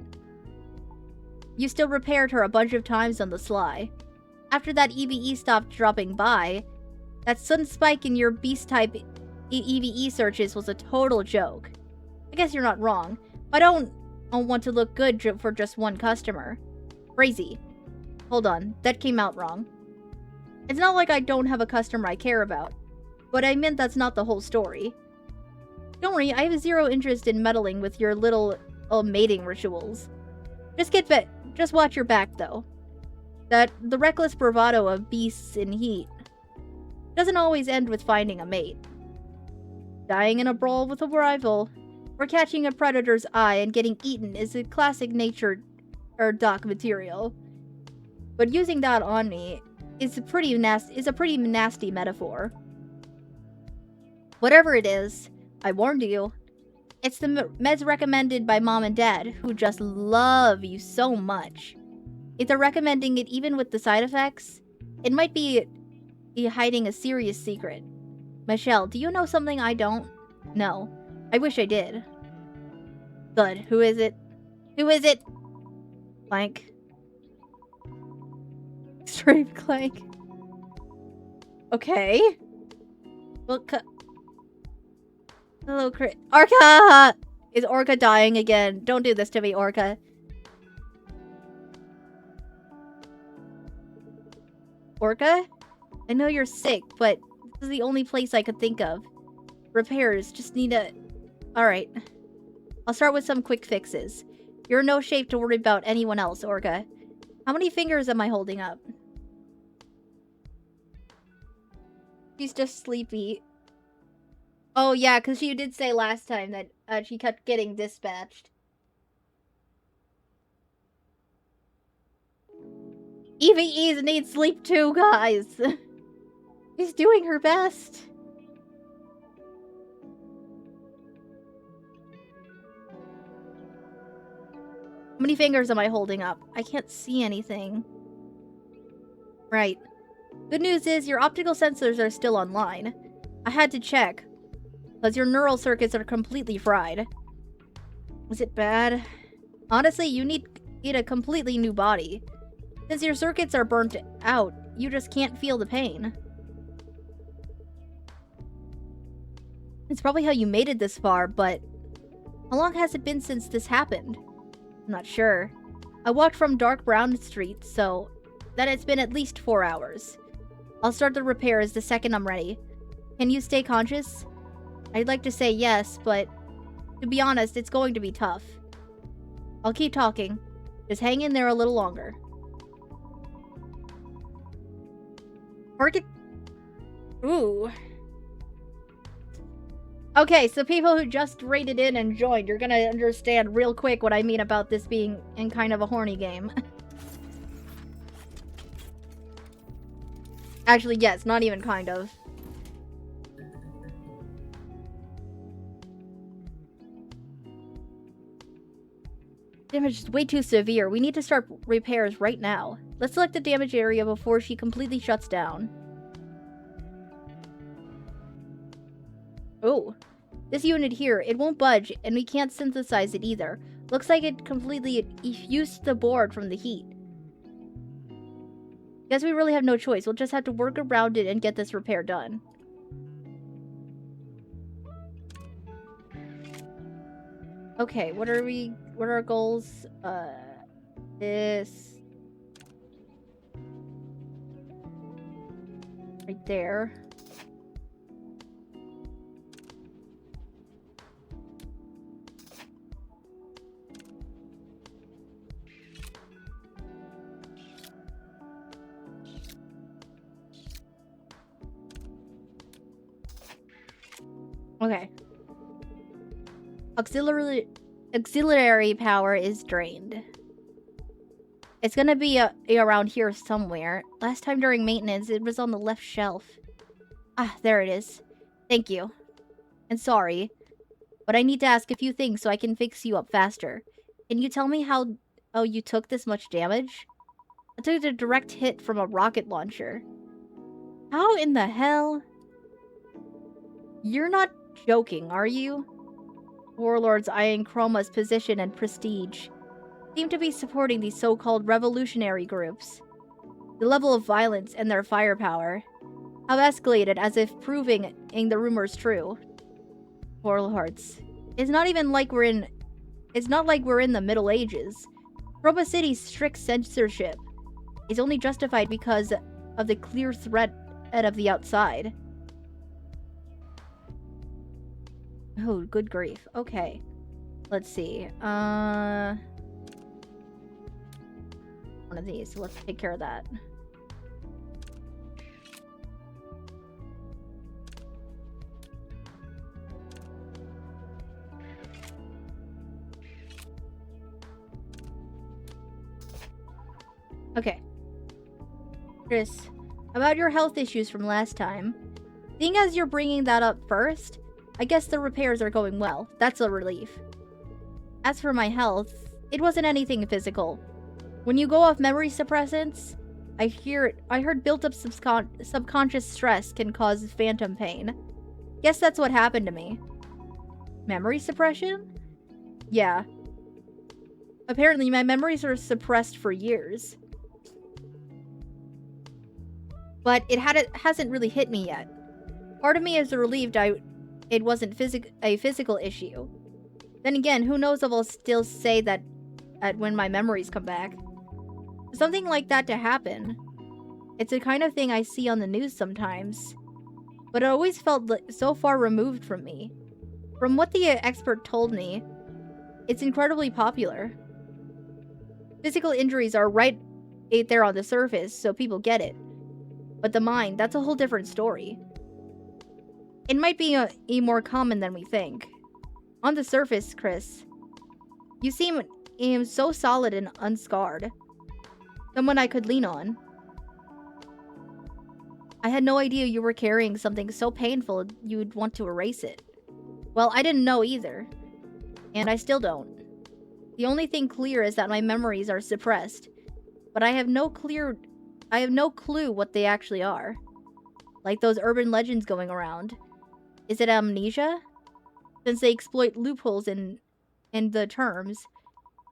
you still repaired her a bunch of times on the sly. After that EVE stopped dropping by, that sudden spike in your beast-type EVE searches was a total joke. I guess you're not wrong. I don't want to look good for just one customer. Crazy. Hold on, that came out wrong. It's not like I don't have a customer I care about, but I meant that's not the whole story. Don't worry, I have zero interest in meddling with your little mating rituals. Just watch your back, though. The reckless bravado of beasts in heat doesn't always end with finding a mate. Dying in a brawl with a rival, or catching a predator's eye and getting eaten is a classic nature or doc material. But using that on me is a pretty nasty metaphor. Whatever it is, I warned you. It's the meds recommended by Mom and Dad, who just love you so much. If they're recommending it even with the side effects, it might be hiding a serious secret. Michelle, do you know something I don't? No. I wish I did. Good. Who is it? Who is it? Clank. Extreme Clank. Okay. Well, hello, Orca! Is Orca dying again? Don't do this to me, Orca. Orca? I know you're sick, but this is the only place I could think of. Repairs, just need a... Alright. I'll start with some quick fixes. You're in no shape to worry about anyone else, Orca. How many fingers am I holding up? She's just sleepy. Oh, yeah, because she did say last time that she kept getting dispatched. Evie needs sleep too, guys. She's doing her best. How many fingers am I holding up? I can't see anything. Right. Good news is your optical sensors are still online. I had to check, because your neural circuits are completely fried. Is it bad? Honestly, you need a completely new body. Since your circuits are burnt out, you just can't feel the pain. It's probably how you made it this far, but how long has it been since this happened? I'm not sure. I walked from dark brown streets, so then it's been at least 4 hours. I'll start the repairs the second I'm ready. Can you stay conscious? I'd like to say yes, but to be honest, it's going to be tough. I'll keep talking. Just hang in there a little longer. Target. Ooh. Okay, so people who just rated in and joined, you're gonna understand real quick what I mean about this being in kind of a horny game. Actually, yes, not even kind of. Damage is way too severe. We need to start repairs right now. Let's select the damage area before she completely shuts down. Oh. This unit here, it won't budge, and we can't synthesize it either. Looks like it completely effused the board from the heat. Guess we really have no choice. We'll just have to work around it and get this repair done. Okay, what are our goals? This. Right there. Okay. Auxiliary power is drained. It's gonna be around here somewhere. Last time during maintenance, it was on the left shelf. Ah, there it is. Thank you. And sorry, but I need to ask a few things so I can fix you up faster. Can you tell me how you took this much damage? I took a direct hit from a rocket launcher. How in the hell? You're not joking, are you? Warlords eyeing Chroma's position and prestige seem to be supporting these so-called revolutionary groups. The level of violence and their firepower have escalated as if proving the rumors true. Warlords. It's not like we're in the Middle Ages. Chroma City's strict censorship is only justified because of the clear threat of the outside. Oh, good grief. Okay. Let's see. One of these. So let's take care of that. Okay. Chris, about your health issues from last time. Seeing as you're bringing that up first, I guess the repairs are going well. That's a relief. As for my health, it wasn't anything physical. When you go off memory suppressants, I heard built-up subconscious stress can cause phantom pain. Guess that's what happened to me. Memory suppression? Yeah. Apparently, my memories are suppressed for years. But it hasn't really hit me yet. Part of me is relieved it wasn't a physical issue. Then again, who knows if I'll still say that when my memories come back. For something like that to happen, it's the kind of thing I see on the news sometimes. But it always felt so far removed from me. From what the expert told me, it's incredibly popular. Physical injuries are right there on the surface, so people get it. But the mind, that's a whole different story. It might be more common than we think. On the surface, Chris, you seem so solid and unscarred. Someone I could lean on. I had no idea you were carrying something so painful you'd want to erase it. Well, I didn't know either. And I still don't. The only thing clear is that my memories are suppressed. But I have no clue what they actually are. Like those urban legends going around. Is it amnesia? Since they exploit loopholes in the terms.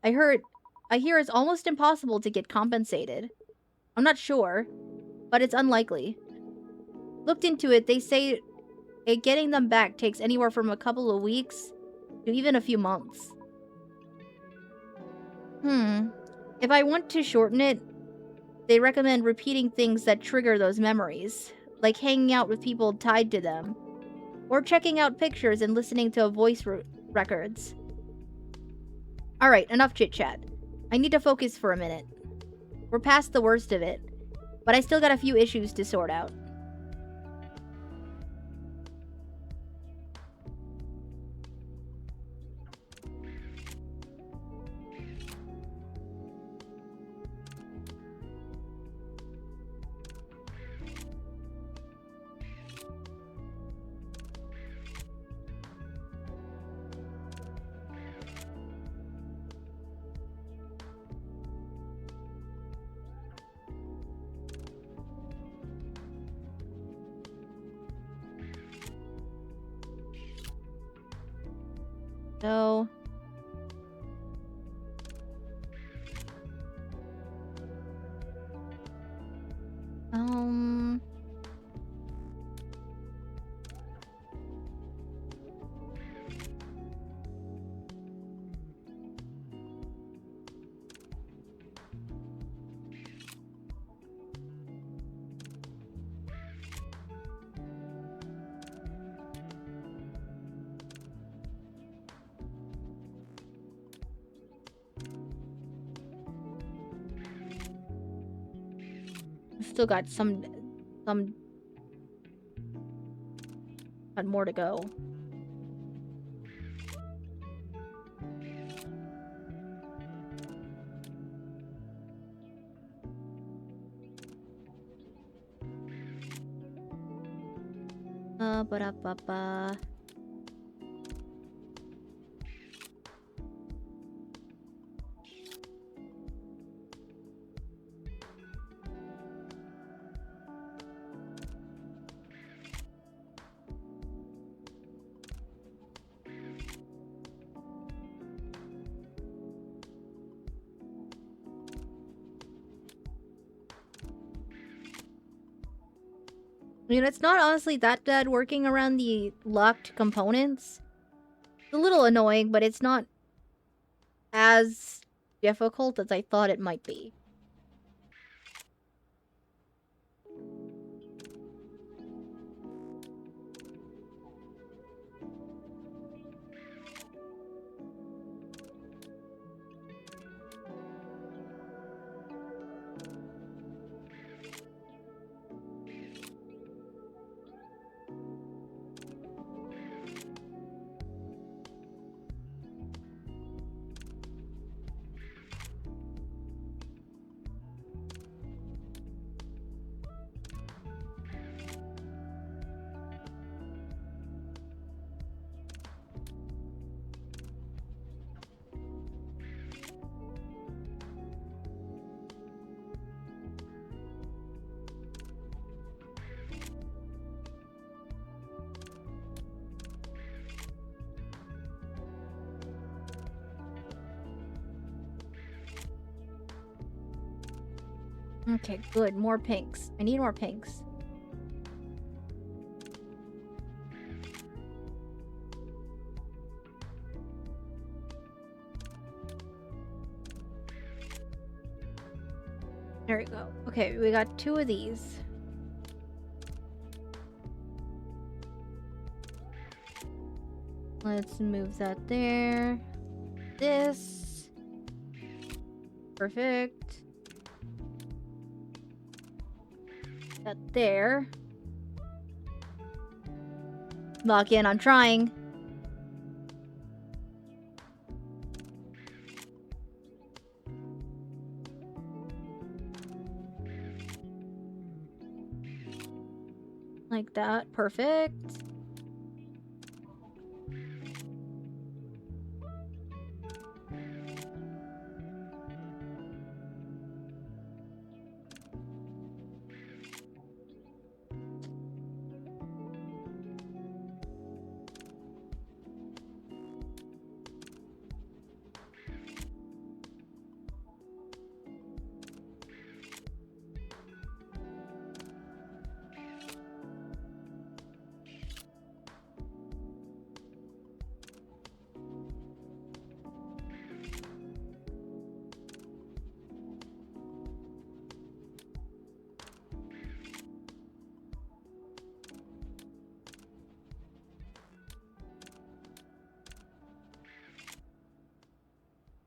I hear it's almost impossible to get compensated. I'm not sure, but it's unlikely. Looked into it, they say getting them back takes anywhere from a couple of weeks to even a few months. If I want to shorten it, they recommend repeating things that trigger those memories, like hanging out with people tied to them, or checking out pictures and listening to voice records. Alright, enough chit-chat. I need to focus for a minute. We're past the worst of it, but I still got a few issues to sort out. So... Still got some got more to go. Ba-da-ba-ba. I mean, it's not honestly that bad working around the locked components. It's a little annoying, but it's not as difficult as I thought it might be. Okay, good. More pinks. I need more pinks. There we go. Okay, we got 2 of these. Let's move that there. This. Perfect. That there. Lock in, I'm trying. Like that, perfect.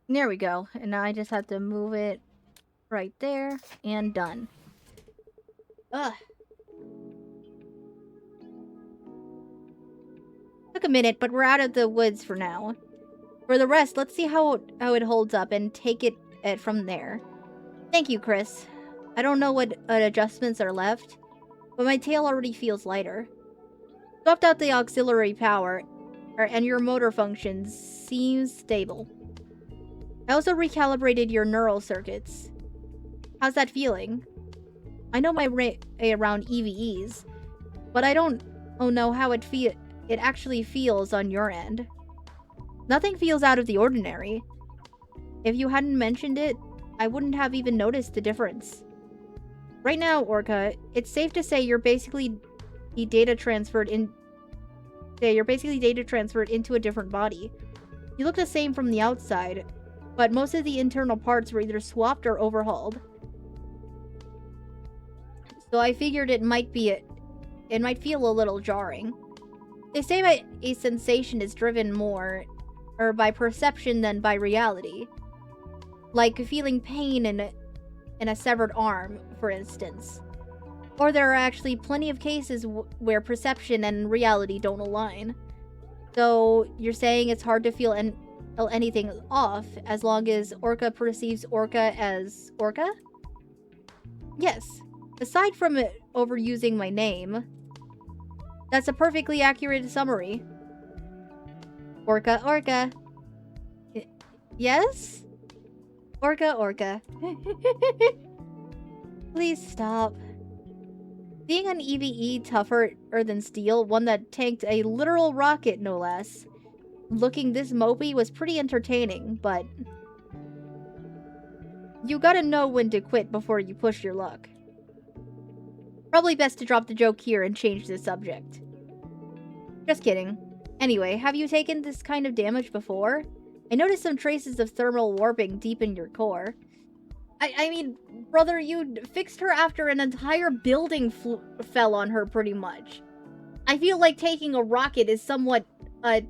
There we go. And now I just have to move it right there and done. Ugh. Took a minute, but we're out of the woods for now. For the rest, let's see how it holds up and take it from there. Thank you, Chris. I don't know what adjustments are left, but my tail already feels lighter. Swapped out the auxiliary power, and your motor functions seems stable. I also recalibrated your neural circuits. How's that feeling? I know my way around EVEs, but I don't know how it actually feels on your end. Nothing feels out of the ordinary. If you hadn't mentioned it, I wouldn't have even noticed the difference. Right now, Orca, it's safe to say you're basically data transferred into a different body. You look the same from the outside, but most of the internal parts were either swapped or overhauled. So I figured it might feel a little jarring. They say a sensation is driven more by perception than by reality. Like feeling pain in a severed arm, for instance. Or there are actually plenty of cases where perception and reality don't align. So you're saying it's hard to feel anything off as long as Orca perceives Orca as Orca? Yes. Aside from it overusing my name, that's a perfectly accurate summary. Orca, Orca. Yes? Orca, Orca. Please stop. Being an EVE tougher than steel, one that tanked a literal rocket no less, looking this mopey was pretty entertaining, but you gotta know when to quit before you push your luck. Probably best to drop the joke here and change the subject. Just kidding. Anyway, have you taken this kind of damage before? I noticed some traces of thermal warping deep in your core. I mean, brother, you fixed her after an entire building fell on her, pretty much. I feel like taking a rocket is somewhat,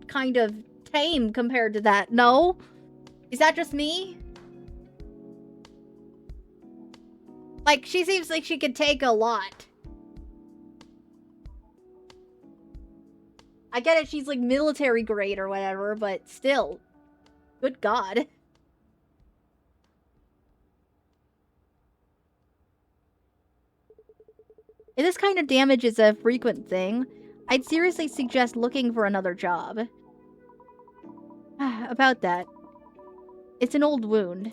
kind of tame compared to that, no? Is that just me? Like, she seems like she could take a lot. I get it, she's like military grade or whatever, but still. Good God. If this kind of damage is a frequent thing, I'd seriously suggest looking for another job. About that. It's an old wound.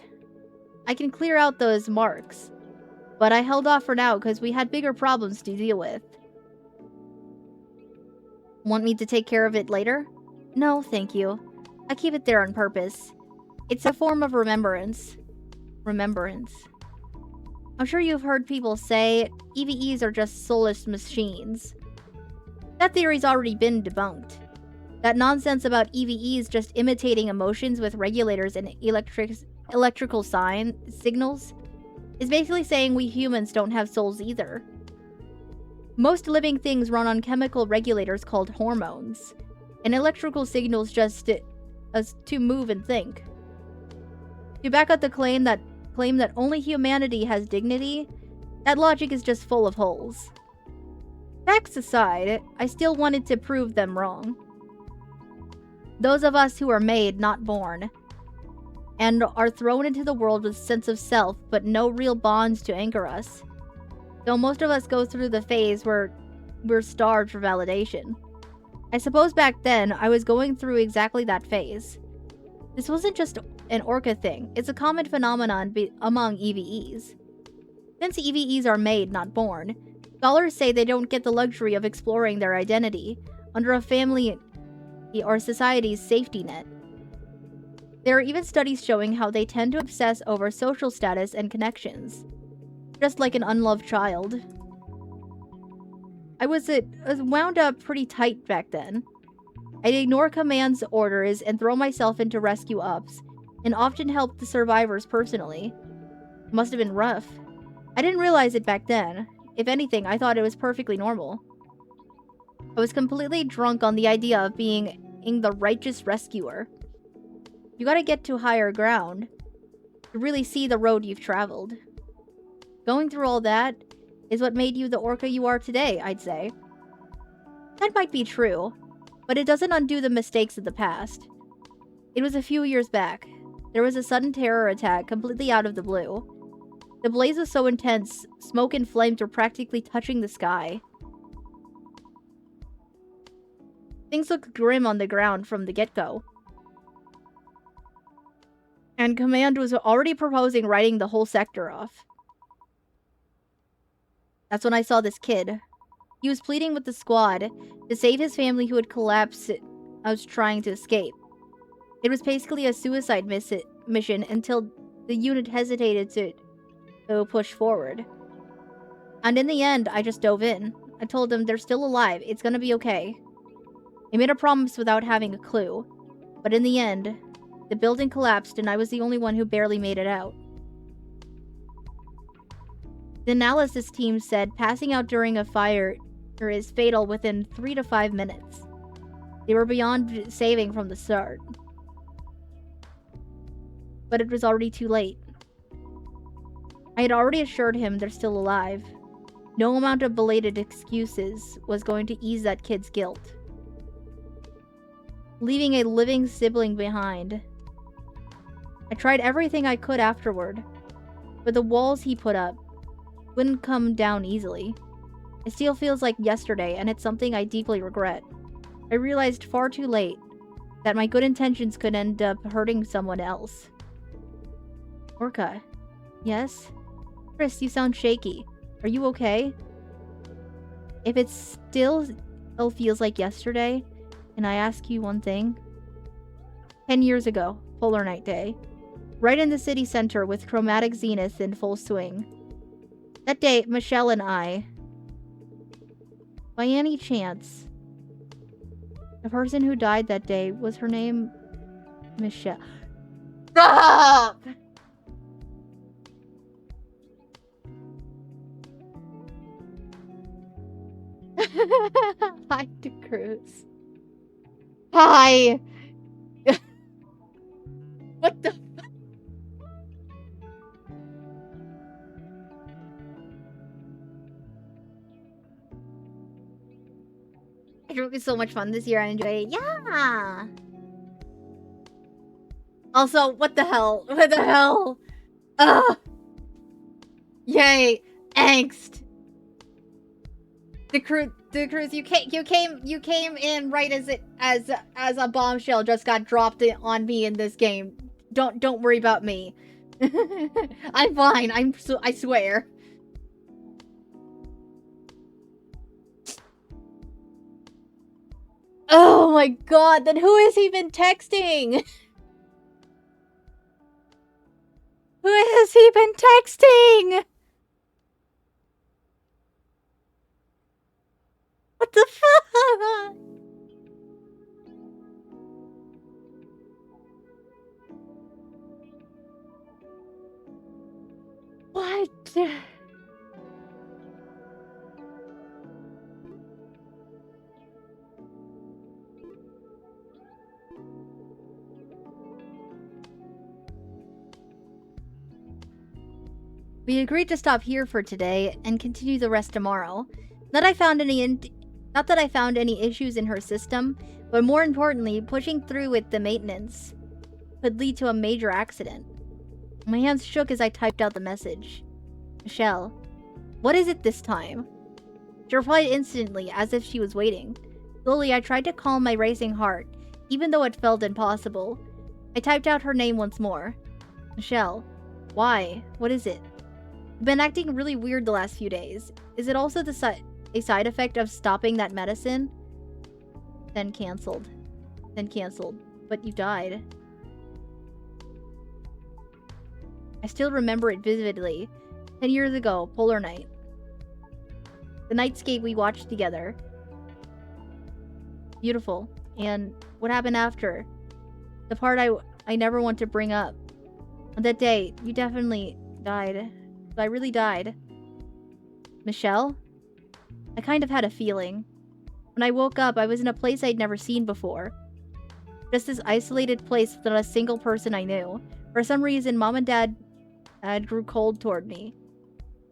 I can clear out those marks, but I held off for now because we had bigger problems to deal with. Want me to take care of it later? No, thank you. I keep it there on purpose. It's a form of remembrance. Remembrance. I'm sure you've heard people say EVEs are just soulless machines. That theory's already been debunked. That nonsense about EVEs just imitating emotions with regulators and electrical signals is basically saying we humans don't have souls either. Most living things run on chemical regulators called hormones, and electrical signals just to move and think. To back up the claim that only humanity has dignity, that logic is just full of holes. Facts aside, I still wanted to prove them wrong. Those of us who are made, not born, and are thrown into the world with a sense of self, but no real bonds to anchor us. Though most of us go through the phase where we're starved for validation. I suppose back then, I was going through exactly that phase. This wasn't just an orca thing, it's a common phenomenon among EVEs. Since EVEs are made, not born, scholars say they don't get the luxury of exploring their identity under a family or society's safety net. There are even studies showing how they tend to obsess over social status and connections, just like an unloved child. I was wound up pretty tight back then. I'd ignore commands, orders, and throw myself into rescue ups, and often helped the survivors personally. It must have been rough. I didn't realize it back then. If anything, I thought it was perfectly normal. I was completely drunk on the idea of being the righteous rescuer. You gotta get to higher ground to really see the road you've traveled. Going through all that is what made you the orca you are today, I'd say. That might be true, but it doesn't undo the mistakes of the past. It was a few years back. There was a sudden terror attack completely out of the blue. The blaze was so intense, smoke and flames were practically touching the sky. Things looked grim on the ground from the get-go. And Command was already proposing writing the whole sector off. That's when I saw this kid. He was pleading with the squad to save his family who had collapsed as trying to escape. It was basically a suicide mission until the unit hesitated to push forward. And in the end, I just dove in. I told them they're still alive, it's gonna be okay. I made a promise without having a clue. But in the end, the building collapsed and I was the only one who barely made it out. The analysis team said passing out during a fire is fatal within 3 to 5 minutes. They were beyond saving from the start. But it was already too late. I had already assured him they're still alive. No amount of belated excuses was going to ease that kid's guilt. Leaving a living sibling behind. I tried everything I could afterward, but the walls he put up wouldn't come down easily. It still feels like yesterday, and it's something I deeply regret. I realized far too late that my good intentions could end up hurting someone else. Orca. Yes? Chris, you sound shaky. Are you okay? If it still feels like yesterday, can I ask you one thing? 10 years ago, Polar Night Day. Right in the city center with chromatic zenith in full swing. That day, Michelle and I... By any chance, the person who died that day, was her name Michelle? Stop! Hi, DeCruz. Hi! What the... It was so much fun this year. I enjoyed it. Yeah! Also, what the hell? What the hell? Ugh! Yay! Angst! The cruise, you came in right as a bombshell just got dropped on me in this game. Don't worry about me. I'm fine. I swear. Oh my god, then who has he been texting? Who has he been texting? What the fuck? What? We agreed to stop here for today and continue the rest tomorrow. Not I found any not that I found any issues in her system, but more importantly, pushing through with the maintenance could lead to a major accident. My hands shook as I typed out the message. Michelle, what is it this time? She replied instantly, as if she was waiting. Slowly, I tried to calm my racing heart, even though it felt impossible. I typed out her name once more. Michelle. Why? What is it? I've been acting really weird the last few days. Is it also a side effect of stopping that medicine? Then canceled. But you died. I still remember it vividly. 10 years ago, Polar Night. The nightscape we watched together. Beautiful. And what happened after? The part I never want to bring up. On that day, you definitely died. I really died. Michelle? I kind of had a feeling. When I woke up, I was in a place I'd never seen before. Just this isolated place without a single person I knew. For some reason, Mom and Dad grew cold toward me.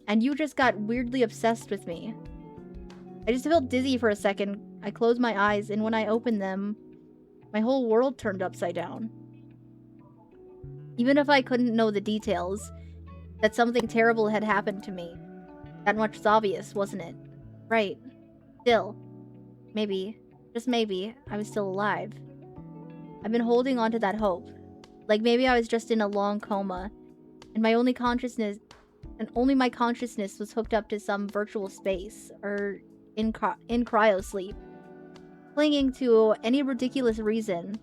And you just got weirdly obsessed with me. I just felt dizzy for a second. I closed my eyes, and when I opened them, my whole world turned upside down. Even if I couldn't know the details, that something terrible had happened to me. That much was obvious, wasn't it? Right. Still. Maybe, just maybe, I was still alive. I've been holding on to that hope. Like maybe I was just in a long coma, and only my consciousness was hooked up to some virtual space, or in cryosleep. Clinging to any ridiculous reason,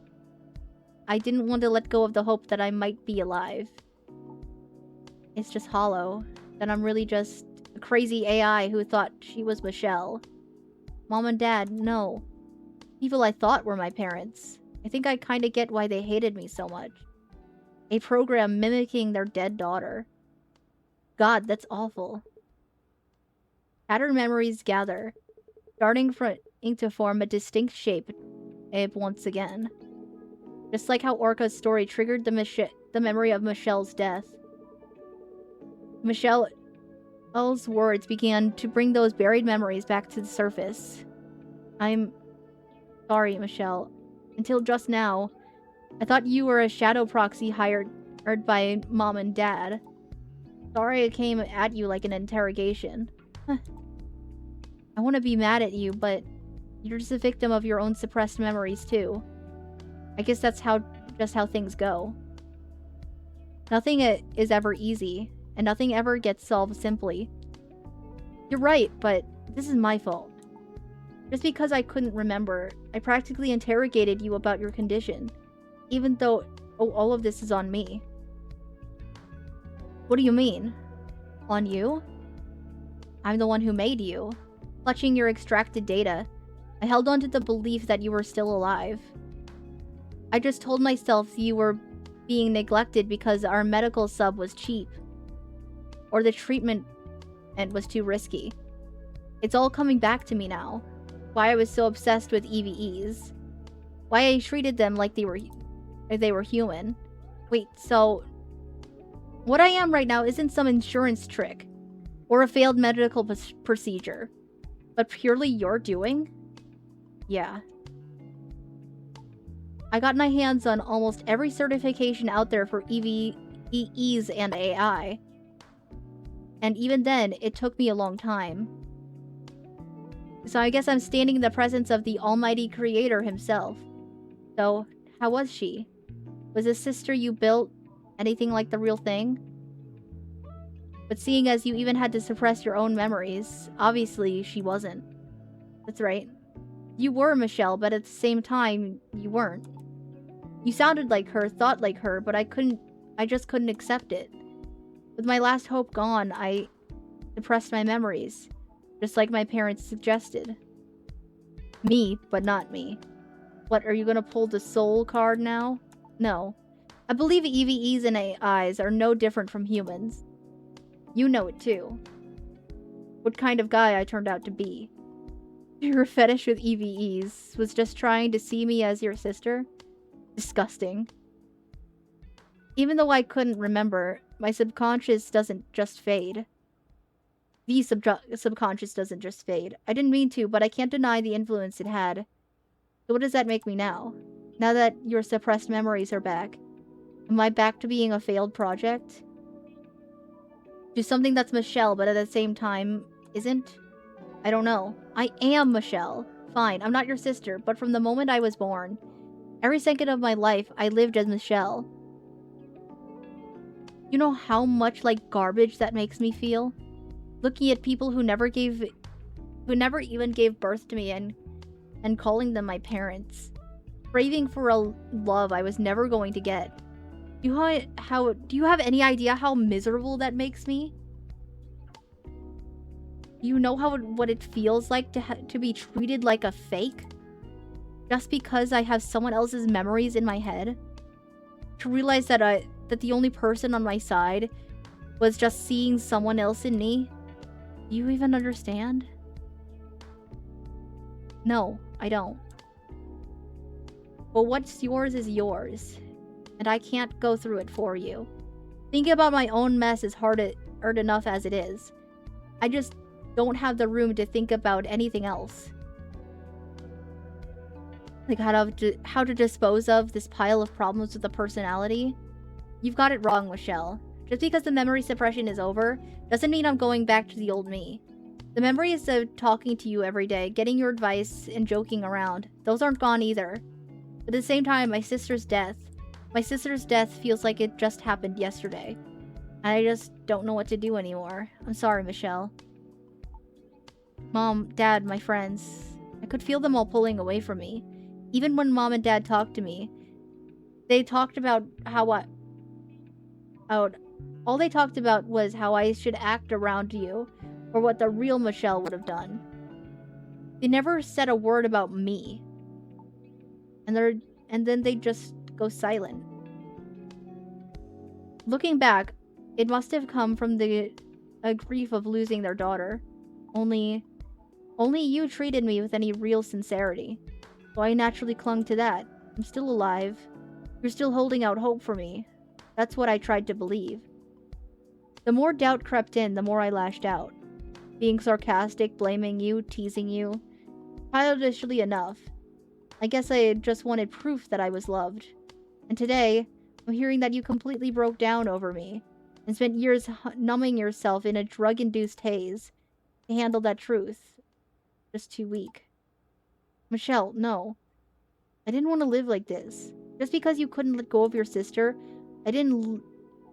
I didn't want to let go of the hope that I might be alive. It's just hollow. That I'm really just a crazy AI who thought she was Michelle. Mom and Dad, no. People I thought were my parents. I think I kinda get why they hated me so much. A program mimicking their dead daughter. God, that's awful. Shattered memories gather, starting to form a distinct shape once again. Just like how Orca's story triggered the memory of Michelle's death. Michelle's words began to bring those buried memories back to the surface. I'm sorry, Michelle. Until just now, I thought you were a shadow proxy hired by Mom and Dad. Sorry I came at you like an interrogation. I want to be mad at you, but you're just a victim of your own suppressed memories too. I guess that's just how things go. Nothing is ever easy, and nothing ever gets solved simply. You're right, but this is my fault. Just because I couldn't remember, I practically interrogated you about your condition, even though all of this is on me. What do you mean? On you? I'm the one who made you. Clutching your extracted data, I held on to the belief that you were still alive. I just told myself you were being neglected because our medical sub was cheap. Or the treatment was too risky. It's all coming back to me now. Why I was so obsessed with EVEs. Why I treated them like they were human. Wait, so... what I am right now isn't some insurance trick. Or a failed medical procedure. But purely your doing? Yeah. I got my hands on almost every certification out there for EVEs and AI. And even then, it took me a long time. So I guess I'm standing in the presence of the almighty creator himself. So, how was she? Was this sister you built anything like the real thing? But seeing as you even had to suppress your own memories, obviously she wasn't. That's right. You were Michelle, but at the same time, you weren't. You sounded like her, thought like her, but I just couldn't accept it. With my last hope gone, I suppressed my memories, just like my parents suggested. Me, but not me. What, are you gonna pull the soul card now? No. I believe EVEs and AIs are no different from humans. You know it too. What kind of guy I turned out to be. Your fetish with EVEs was just trying to see me as your sister? Disgusting. Even though I couldn't remember, my subconscious doesn't just fade. The subconscious doesn't just fade. I didn't mean to, but I can't deny the influence it had. So what does that make me now? Now that your suppressed memories are back, am I back to being a failed project? Do something that's Michelle, but at the same time isn't? I don't know. I am Michelle. Fine, I'm not your sister, but from the moment I was born, every second of my life, I lived as Michelle. You know how much like garbage that makes me feel? Looking at people who never even gave birth to me and calling them my parents. Craving for a love I was never going to get. Do you have any idea how miserable that makes me? Do you know what it feels like to be treated like a fake? Just because I have someone else's memories in my head? To realize that the only person on my side was just seeing someone else in me? Do you even understand? No, I don't. But what's yours is yours, and I can't go through it for you. Thinking about my own mess is hard enough as it is. I just don't have the room to think about anything else. Like how to dispose of this pile of problems with a personality? You've got it wrong, Michelle. Just because the memory suppression is over, doesn't mean I'm going back to the old me. The memories of talking to you every day, getting your advice, and joking around, those aren't gone either. But at the same time, my sister's death feels like it just happened yesterday. And I just don't know what to do anymore. I'm sorry, Michelle. Mom, Dad, my friends. I could feel them all pulling away from me. Even when Mom and Dad talked to me, they talked about all they talked about was how I should act around you, or what the real Michelle would have done. They never said a word about me. And then they just go silent. Looking back, it must have come from a grief of losing their daughter. Only you treated me with any real sincerity. So I naturally clung to that. I'm still alive. You're still holding out hope for me. That's what I tried to believe. The more doubt crept in, the more I lashed out. Being sarcastic, blaming you, teasing you. Childishly enough. I guess I just wanted proof that I was loved. And today, I'm hearing that you completely broke down over me and spent years numbing yourself in a drug-induced haze to handle that truth. Just too weak. Michelle, no. I didn't want to live like this. Just because you couldn't let go of your sister, I didn't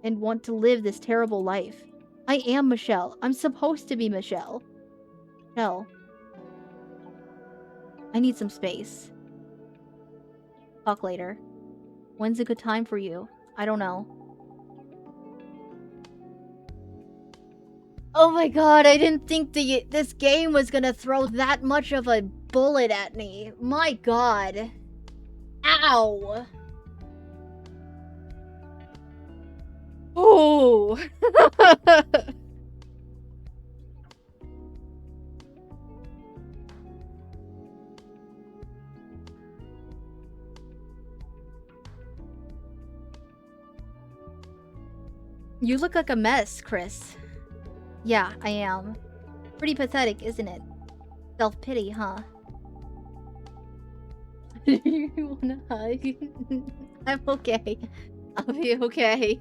want to live this terrible life. I am Michelle. I'm supposed to be Michelle. Michelle. I need some space. Talk later. When's a good time for you? I don't know. Oh my god, I didn't think this game was gonna throw that much of a bullet at me. My god. Ow. Oh. You look like a mess, Chris. Yeah, I am. Pretty pathetic, isn't it? Self-pity, huh? You wanna hug? I'm okay. I'll be okay.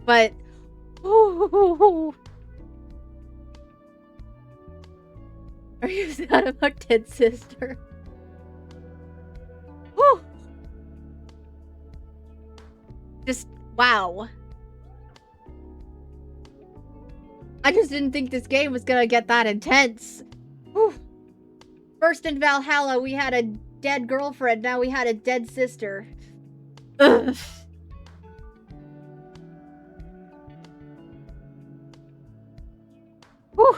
But... Are you sad about dead sister? Just, wow. I just didn't think this game was gonna get that intense. Whew. First in Valhalla, we had a dead girlfriend. Now we had a dead sister. Ugh. Whew.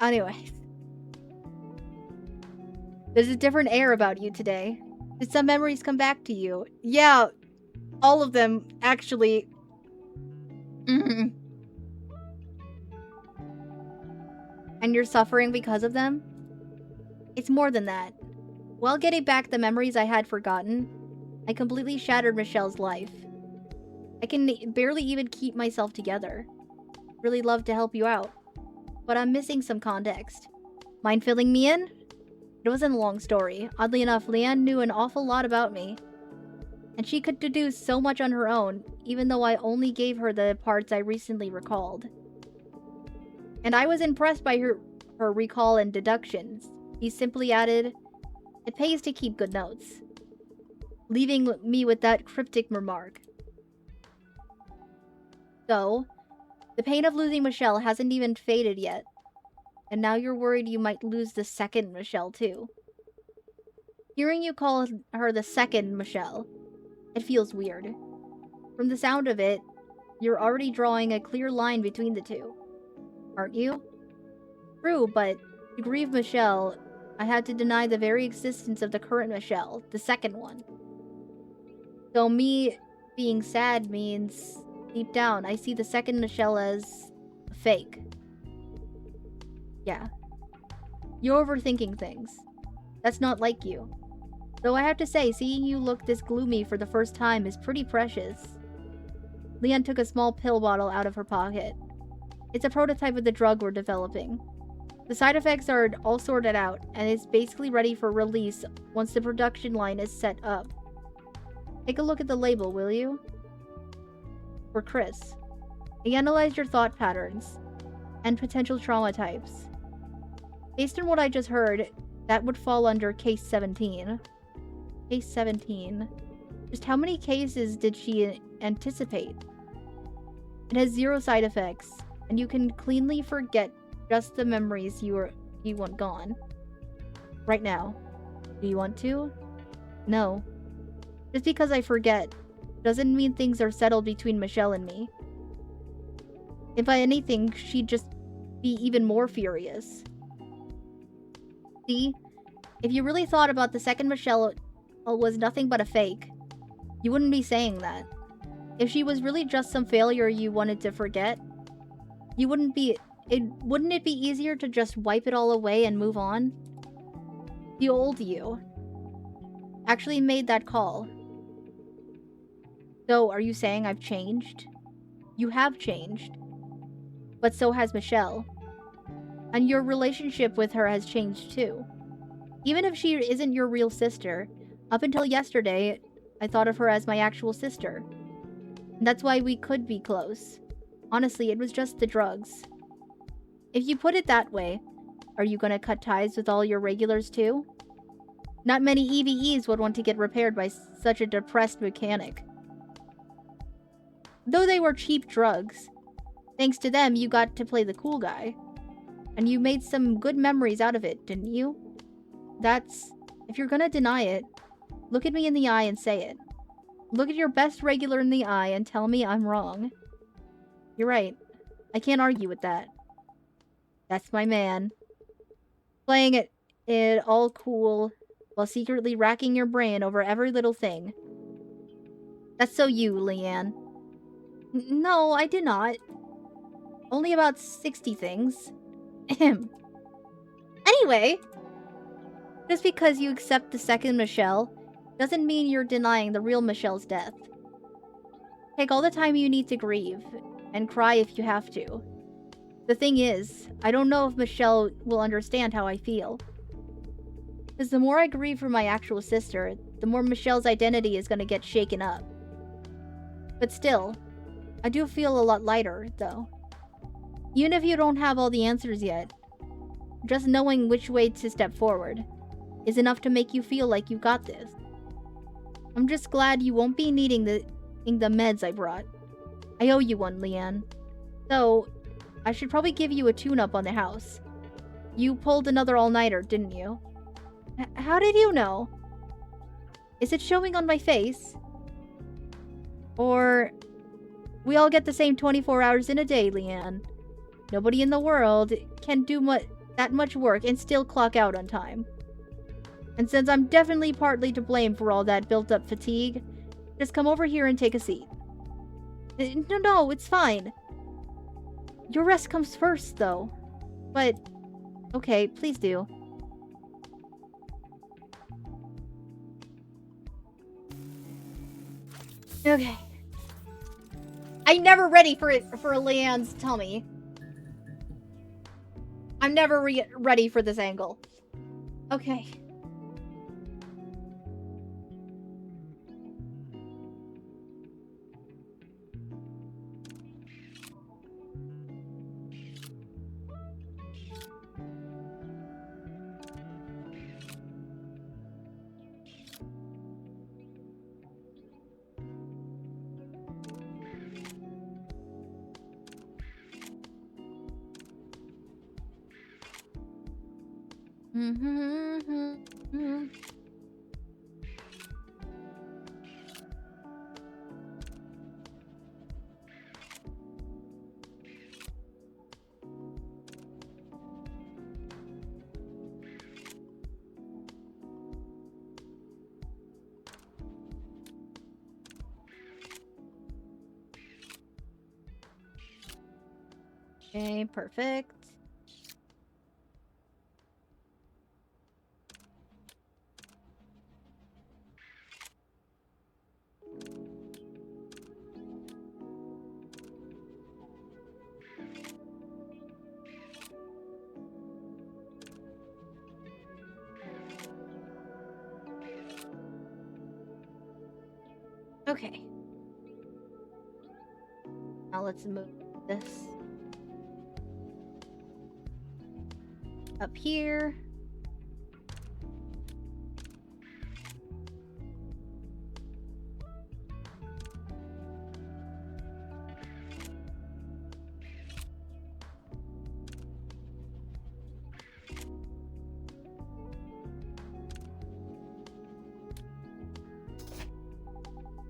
Anyways. There's a different air about you today. Did some memories come back to you? Yeah, all of them, actually. And you're suffering because of them? It's more than that. While getting back the memories I had forgotten, I completely shattered Michelle's life. I can barely even keep myself together. really love to help you out, but I'm missing some context. Mind filling me in? It wasn't a long story. Oddly enough, Leanne knew an awful lot about me, and she could deduce so much on her own, even though I only gave her the parts I recently recalled. And I was impressed by her recall and deductions. He simply added, "It pays to keep good notes," leaving me with that cryptic remark. So, the pain of losing Michelle hasn't even faded yet, and now you're worried you might lose the second Michelle too. Hearing you call her the second Michelle, it feels weird. From the sound of it, you're already drawing a clear line between the two, aren't you? True, but to grieve Michelle, I had to deny the very existence of the current Michelle, the second one. So me being sad means, deep down, I see the second Michelle as a fake. Yeah. You're overthinking things. That's not like you. Though I have to say, seeing you look this gloomy for the first time is pretty precious. Leanne took a small pill bottle out of her pocket. It's a prototype of the drug we're developing. The side effects are all sorted out, and it's basically ready for release once the production line is set up. Take a look at the label, will you? For Chris. I analyzed your thought patterns and potential trauma types. Based on what I just heard, that would fall under Case 17. Case 17. Just how many cases did she anticipate? It has 0 side effects, and you can cleanly forget just the memories you want gone. Right now. Do you want to? No. Just because I forget doesn't mean things are settled between Michelle and me. If by anything, she'd just be even more furious. See? If you really thought about the second Michelle was nothing but a fake, you wouldn't be saying that. If she was really just some failure you wanted to forget, you wouldn't it be easier to just wipe it all away and move on? The old you actually made that call. So, are you saying I've changed? You have changed. But so has Michelle. And your relationship with her has changed too. Even if she isn't your real sister, up until yesterday, I thought of her as my actual sister. And that's why we could be close. Honestly, it was just the drugs. If you put it that way, are you gonna cut ties with all your regulars too? Not many EVEs would want to get repaired by such a depressed mechanic. Though they were cheap drugs, thanks to them you got to play the cool guy. And you made some good memories out of it, didn't you? If you're gonna deny it, look at me in the eye and say it. Look at your best regular in the eye and tell me I'm wrong. You're right. I can't argue with that. That's my man. Playing it all cool while secretly racking your brain over every little thing. That's so you, Leanne. No, I did not. Only about 60 things. Anyway, just because you accept the second Michelle doesn't mean you're denying the real Michelle's death. Take all the time you need to grieve, and cry if you have to. The thing is, I don't know if Michelle will understand how I feel. Because the more I grieve for my actual sister, the more Michelle's identity is gonna get shaken up. But still, I do feel a lot lighter, though. Even if you don't have all the answers yet, just knowing which way to step forward is enough to make you feel like you got this. I'm just glad you won't be needing the meds I brought. I owe you one, Leanne. So, I should probably give you a tune-up on the house. You pulled another all-nighter, didn't you? How did you know? Is it showing on my face? Or... we all get the same 24 hours in a day, Leanne. Nobody in the world can do that much work and still clock out on time. And since I'm definitely partly to blame for all that built-up fatigue, just come over here and take a seat. No, it's fine. Your rest comes first, though. But, okay, please do. Okay. I'm never ready for Leanne's tummy. I'm never ready for this angle. Okay. Okay, perfect. Okay. Now let's move this up here.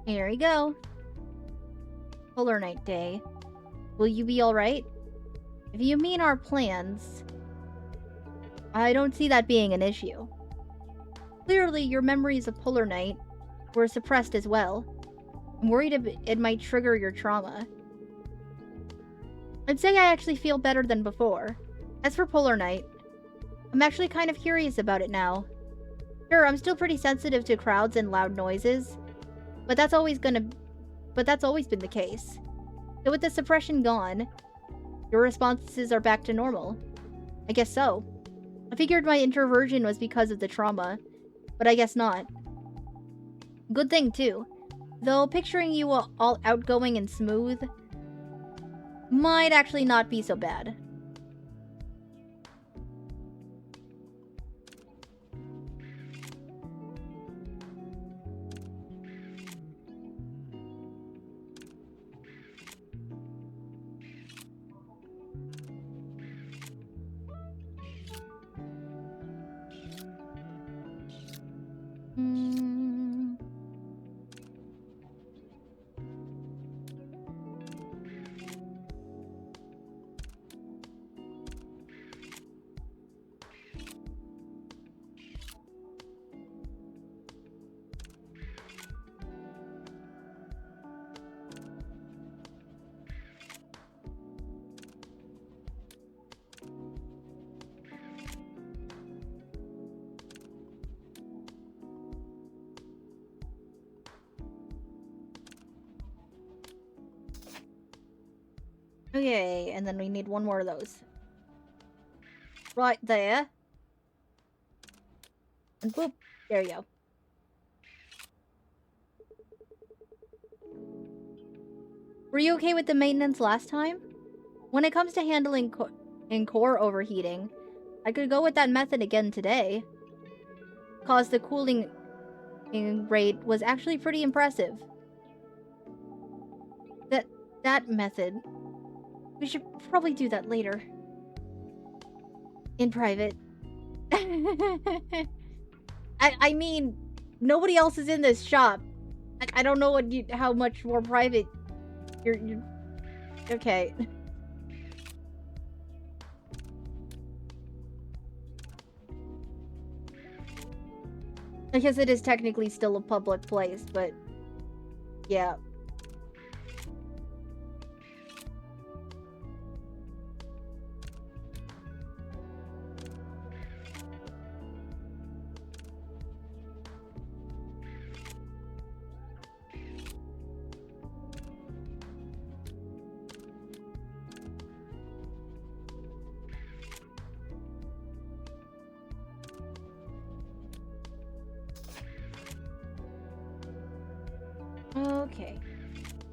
Here we go. Polar Night Day. Will you be alright? If you mean our plans, I don't see that being an issue. Clearly, your memories of Polar Night were suppressed as well. I'm worried it might trigger your trauma. I'd say I actually feel better than before. As for Polar Night, I'm actually kind of curious about it now. Sure, I'm still pretty sensitive to crowds and loud noises, but that's always been the case. So with the suppression gone, your responses are back to normal. I guess so. I figured my introversion was because of the trauma, but I guess not. Good thing too. Though picturing you all outgoing and smooth might actually not be so bad. Okay, and then we need one more of those. Right there. And boop. There you go. Were you okay with the maintenance last time? When it comes to handling core overheating, I could go with that method again today. Cause the cooling rate was actually pretty impressive. That method. We should probably do that later. In private. I mean, nobody else is in this shop. I don't know how much more private you're okay. I guess it is technically still a public place, but yeah.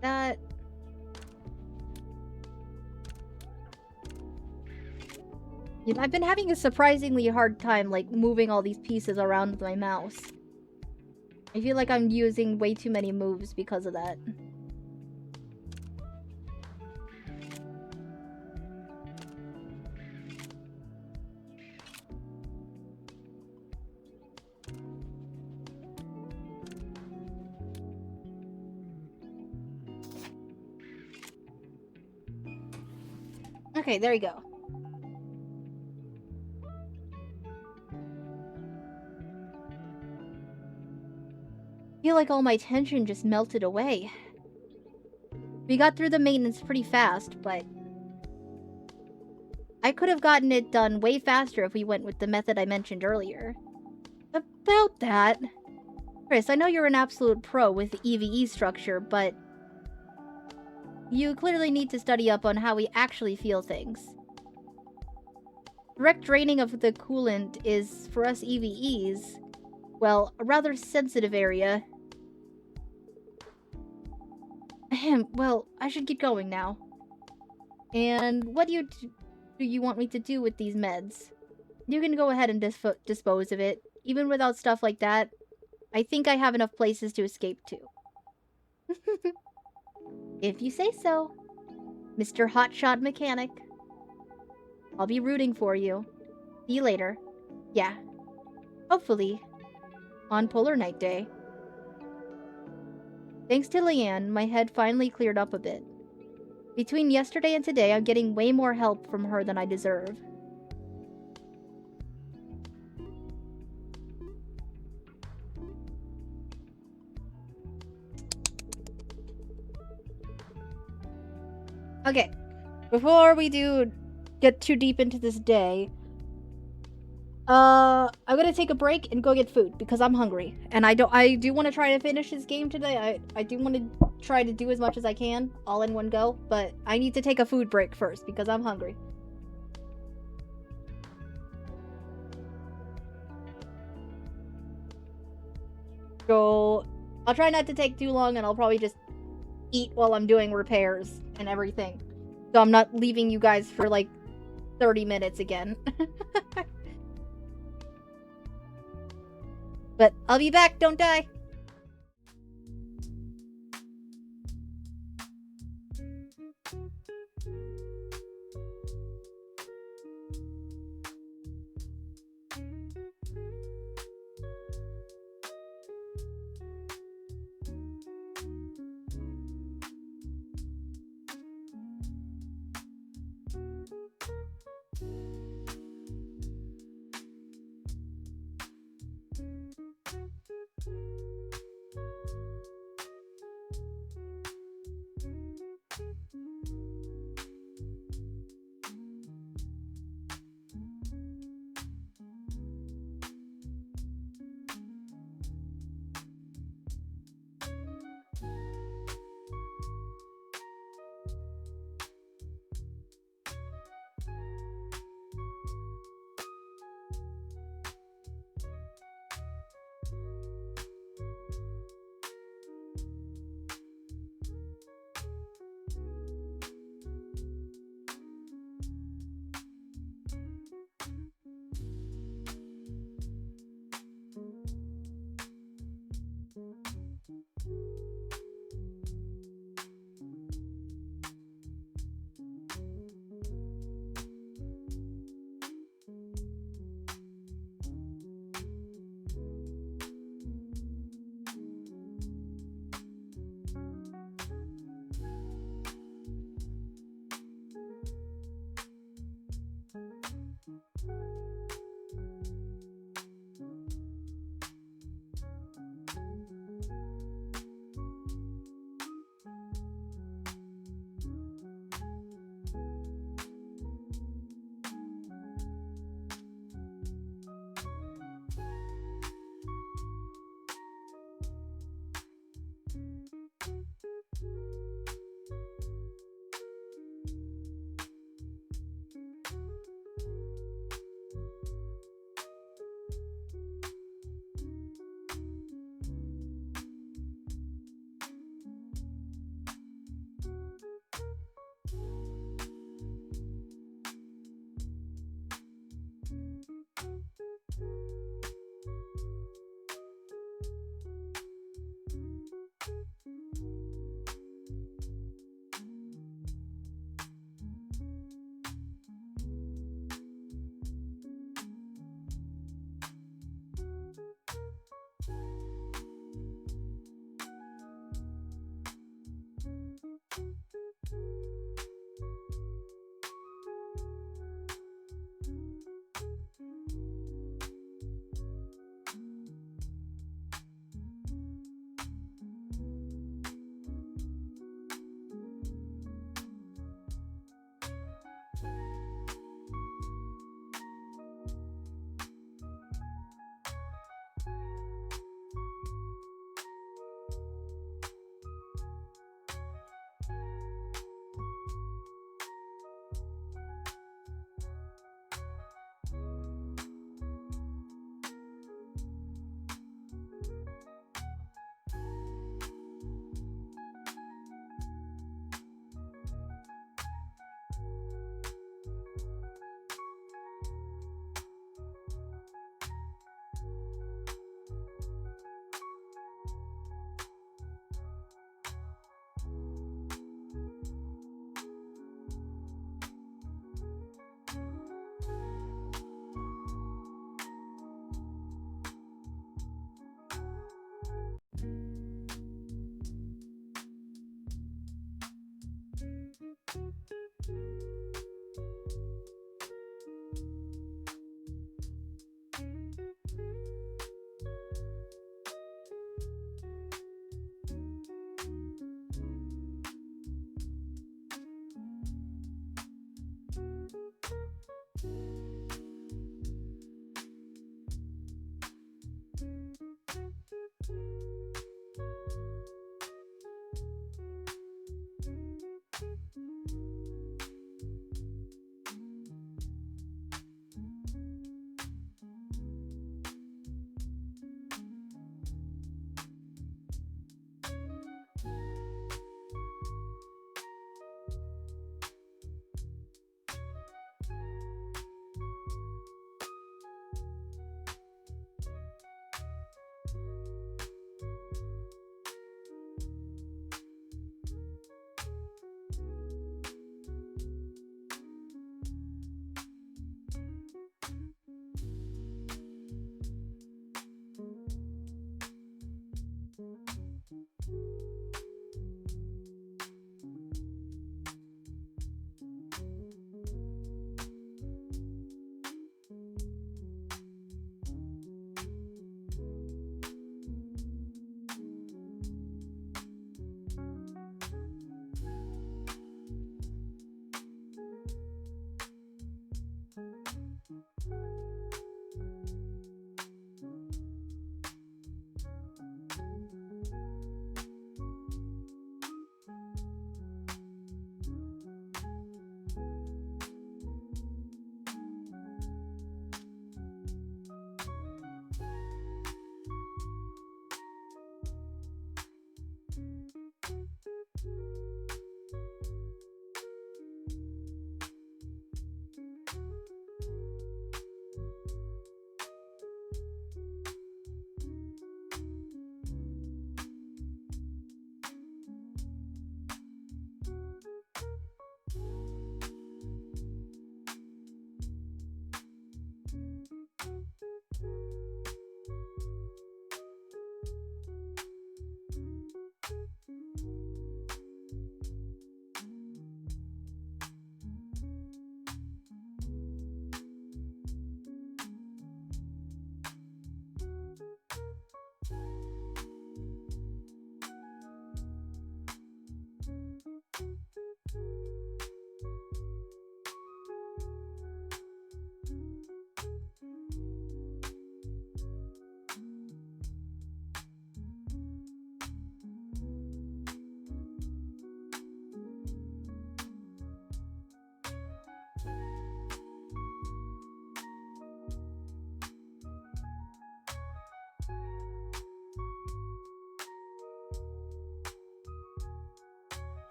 That... I've been having a surprisingly hard time, like, moving all these pieces around with my mouse. I feel like I'm using way too many moves because of that. Okay, there you go. I feel like all my tension just melted away. We got through the maintenance pretty fast, but I could have gotten it done way faster if we went with the method I mentioned earlier. About that, Chris, I know you're an absolute pro with the EVE structure, but you clearly need to study up on how we actually feel things. Direct draining of the coolant is, for us EVEs, well, a rather sensitive area. Ahem, well, I should get going now. And what do you want me to do with these meds? You can go ahead and dispose of it. Even without stuff like that, I think I have enough places to escape to. If you say so, Mr. Hotshot Mechanic. I'll be rooting for you. See you later. Yeah. Hopefully. On Polar Night Day. Thanks to Leanne, my head finally cleared up a bit. Between yesterday and today, I'm getting way more help from her than I deserve. Okay, before we get too deep into this day, I'm gonna take a break and go get food because I'm hungry, and I do want to try to finish this game today. I do want to try to do as much as I can all in one go, but I need to take a food break first because I'm hungry. So I'll try not to take too long, and I'll probably just eat while I'm doing repairs and everything. So I'm not leaving you guys for like 30 minutes again. But I'll be back, don't die!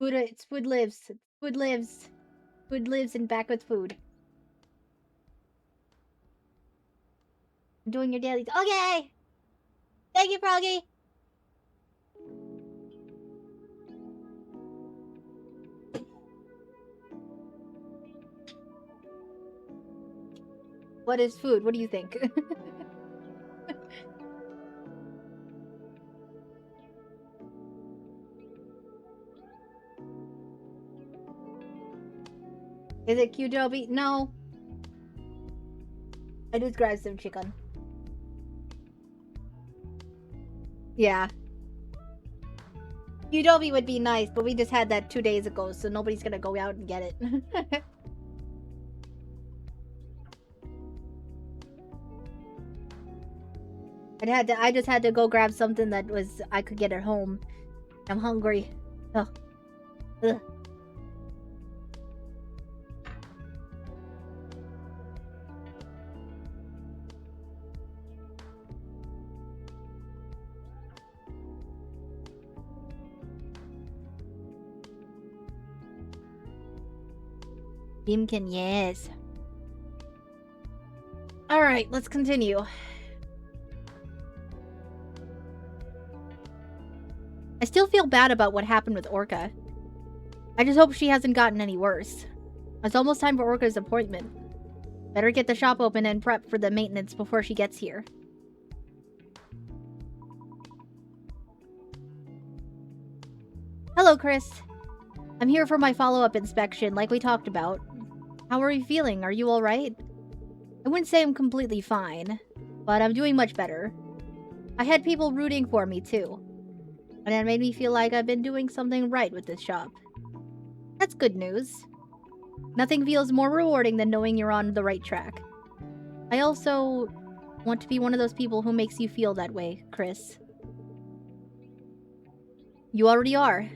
Food, it's food lives. Food lives. Food lives and back with food. I'm doing your dailies. Okay! Thank you, Froggy! What is food? What do you think? Is it Q-Joby? No. I just grabbed some chicken. Yeah. Q-Joby would be nice, but we just had that 2 days ago, so nobody's gonna go out and get it. I just had to go grab something that was I could get at home. I'm hungry. Ugh. Ugh. Beamkin, yes. Alright, let's continue. I still feel bad about what happened with Orca. I just hope she hasn't gotten any worse. It's almost time for Orca's appointment. Better get the shop open and prep for the maintenance before she gets here. Hello, Chris. I'm here for my follow-up inspection, like we talked about. How are you feeling? Are you alright? I wouldn't say I'm completely fine, but I'm doing much better. I had people rooting for me, too. And it made me feel like I've been doing something right with this shop. That's good news. Nothing feels more rewarding than knowing you're on the right track. I also want to be one of those people who makes you feel that way, Chris. You already are.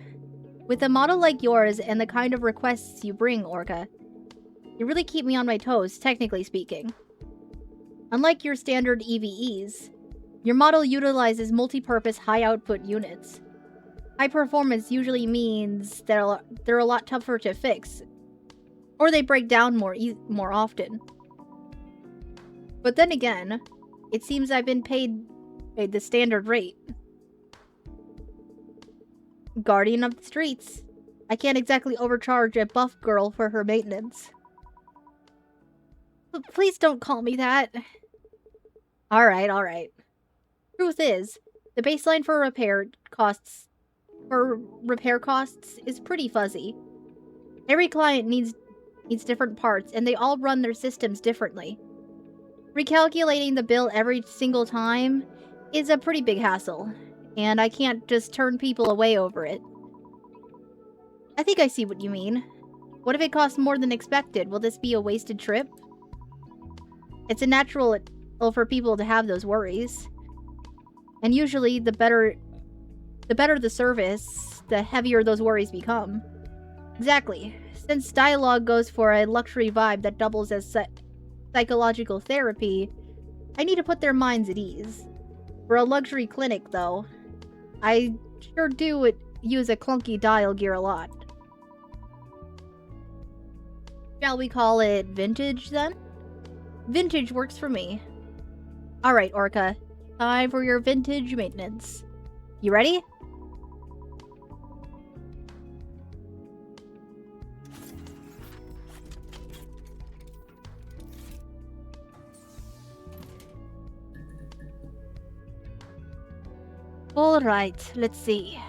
With a model like yours and the kind of requests you bring, Orca, you really keep me on my toes, technically speaking. Unlike your standard EVEs, your model utilizes multi-purpose high-output units. High performance usually means they're a lot tougher to fix, or they break down more often. But then again, it seems I've been paid the standard rate. Guardian of the streets. I can't exactly overcharge a buff girl for her maintenance. But please don't call me that. Alright, alright. Truth is, the baseline for repair costs is pretty fuzzy. Every client needs different parts, and they all run their systems differently. Recalculating the bill every single time is a pretty big hassle, and I can't just turn people away over it. I think I see what you mean. What if it costs more than expected? Will this be a wasted trip? It's a natural for people to have those worries. And usually, the better the service, the heavier those worries become. Exactly. Since D1AL-ogue goes for a luxury vibe that doubles as psychological therapy, I need to put their minds at ease. For a luxury clinic, though, I sure do use a clunky dial gear a lot. Shall we call it vintage, then? Vintage works for me. Alright, Orca. Time for your vintage maintenance. You ready? Alright, let's see.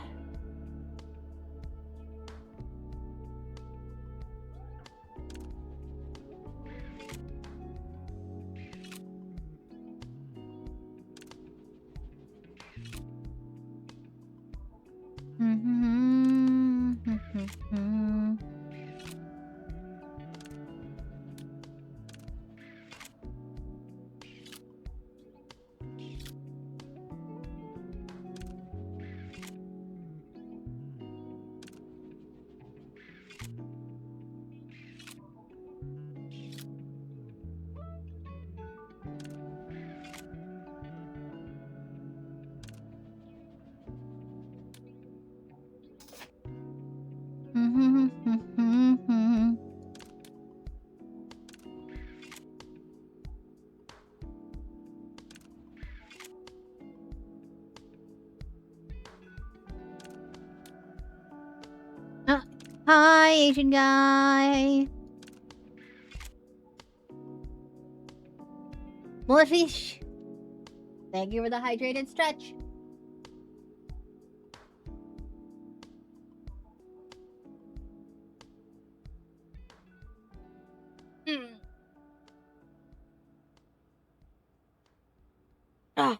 Hi, Asian guy. More fish. Thank you for the hydrated stretch. Ah.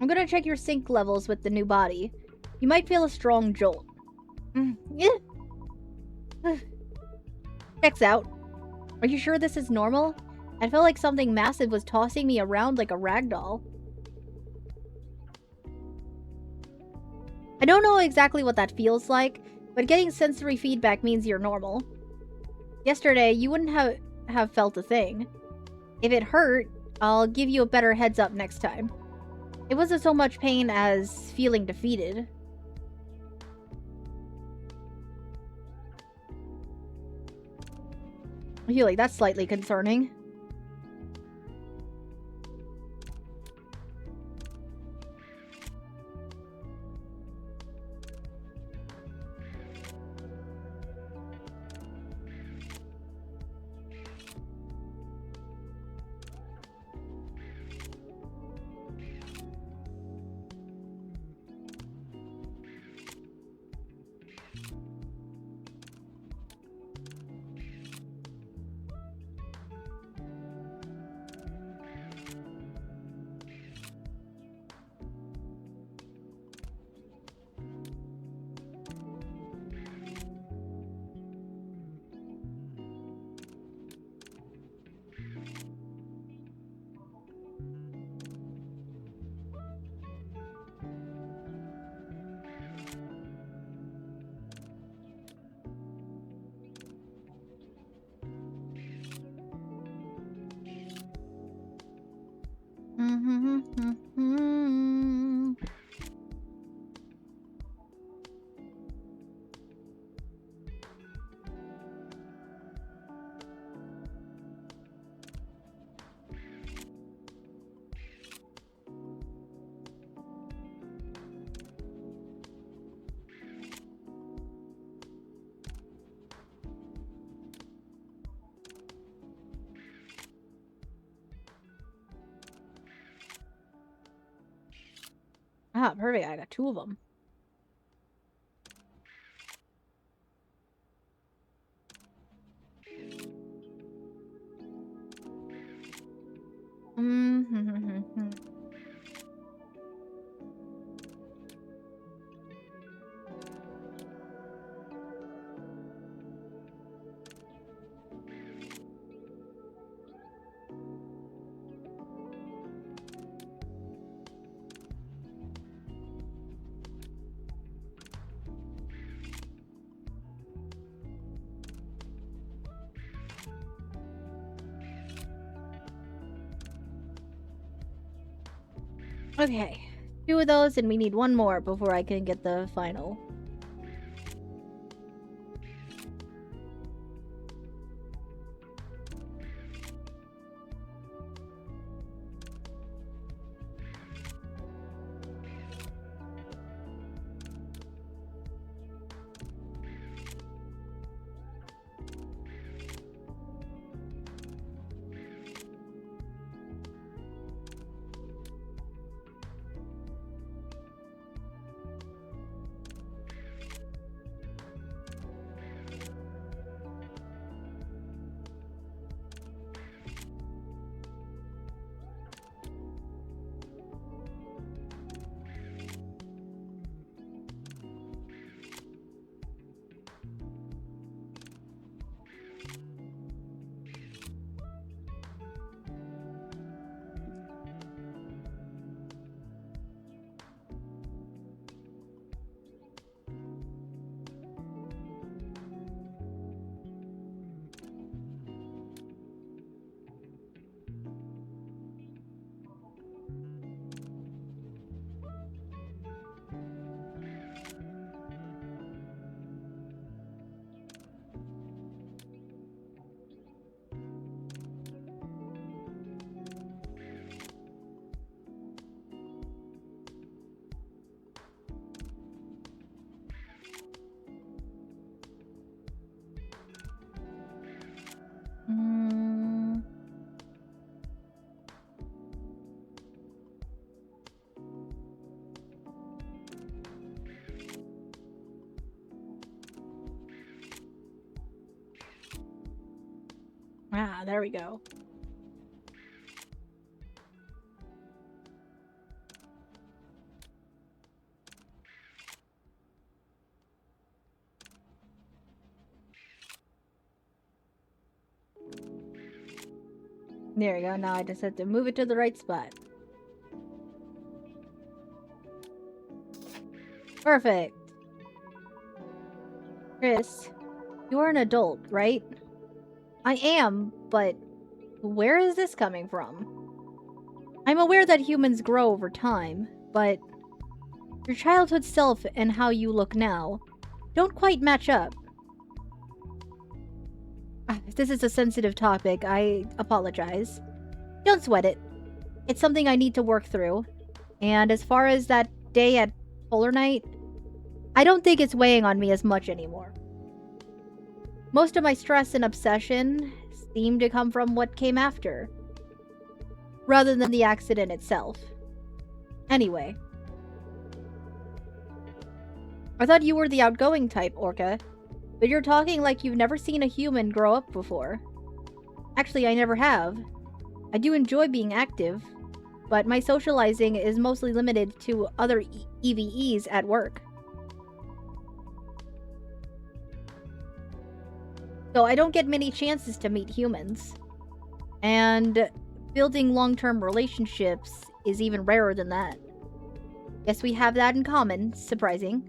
I'm gonna check your sync levels with the new body. You might feel a strong jolt. Yeah. Checks out. Are you sure this is normal? I felt like something massive was tossing me around like a rag doll. I don't know exactly what that feels like, but getting sensory feedback means you're normal. Yesterday, you wouldn't have felt a thing. If it hurt, I'll give you a better heads up next time. It wasn't so much pain as feeling defeated. I feel like that's slightly concerning. Ah, perfect. I got 2 of them. Okay. 2 of those, and we need 1 more before I can get the final. Ah, there we go. There we go. Now I just have to move it to the right spot. Perfect. Chris, you are an adult, right? I am, but where is this coming from? I'm aware that humans grow over time, but your childhood self and how you look now don't quite match up. If this is a sensitive topic, I apologize. Don't sweat it. It's something I need to work through. And as far as that day at Polar Night, I don't think it's weighing on me as much anymore. Most of my stress and obsession seem to come from what came after, rather than the accident itself. Anyway. I thought you were the outgoing type, Orca, but you're talking like you've never seen a human grow up before. Actually, I never have. I do enjoy being active, but my socializing is mostly limited to other EVEs at work. So I don't get many chances to meet humans. And building long-term relationships is even rarer than that. Guess we have that in common, surprisingly.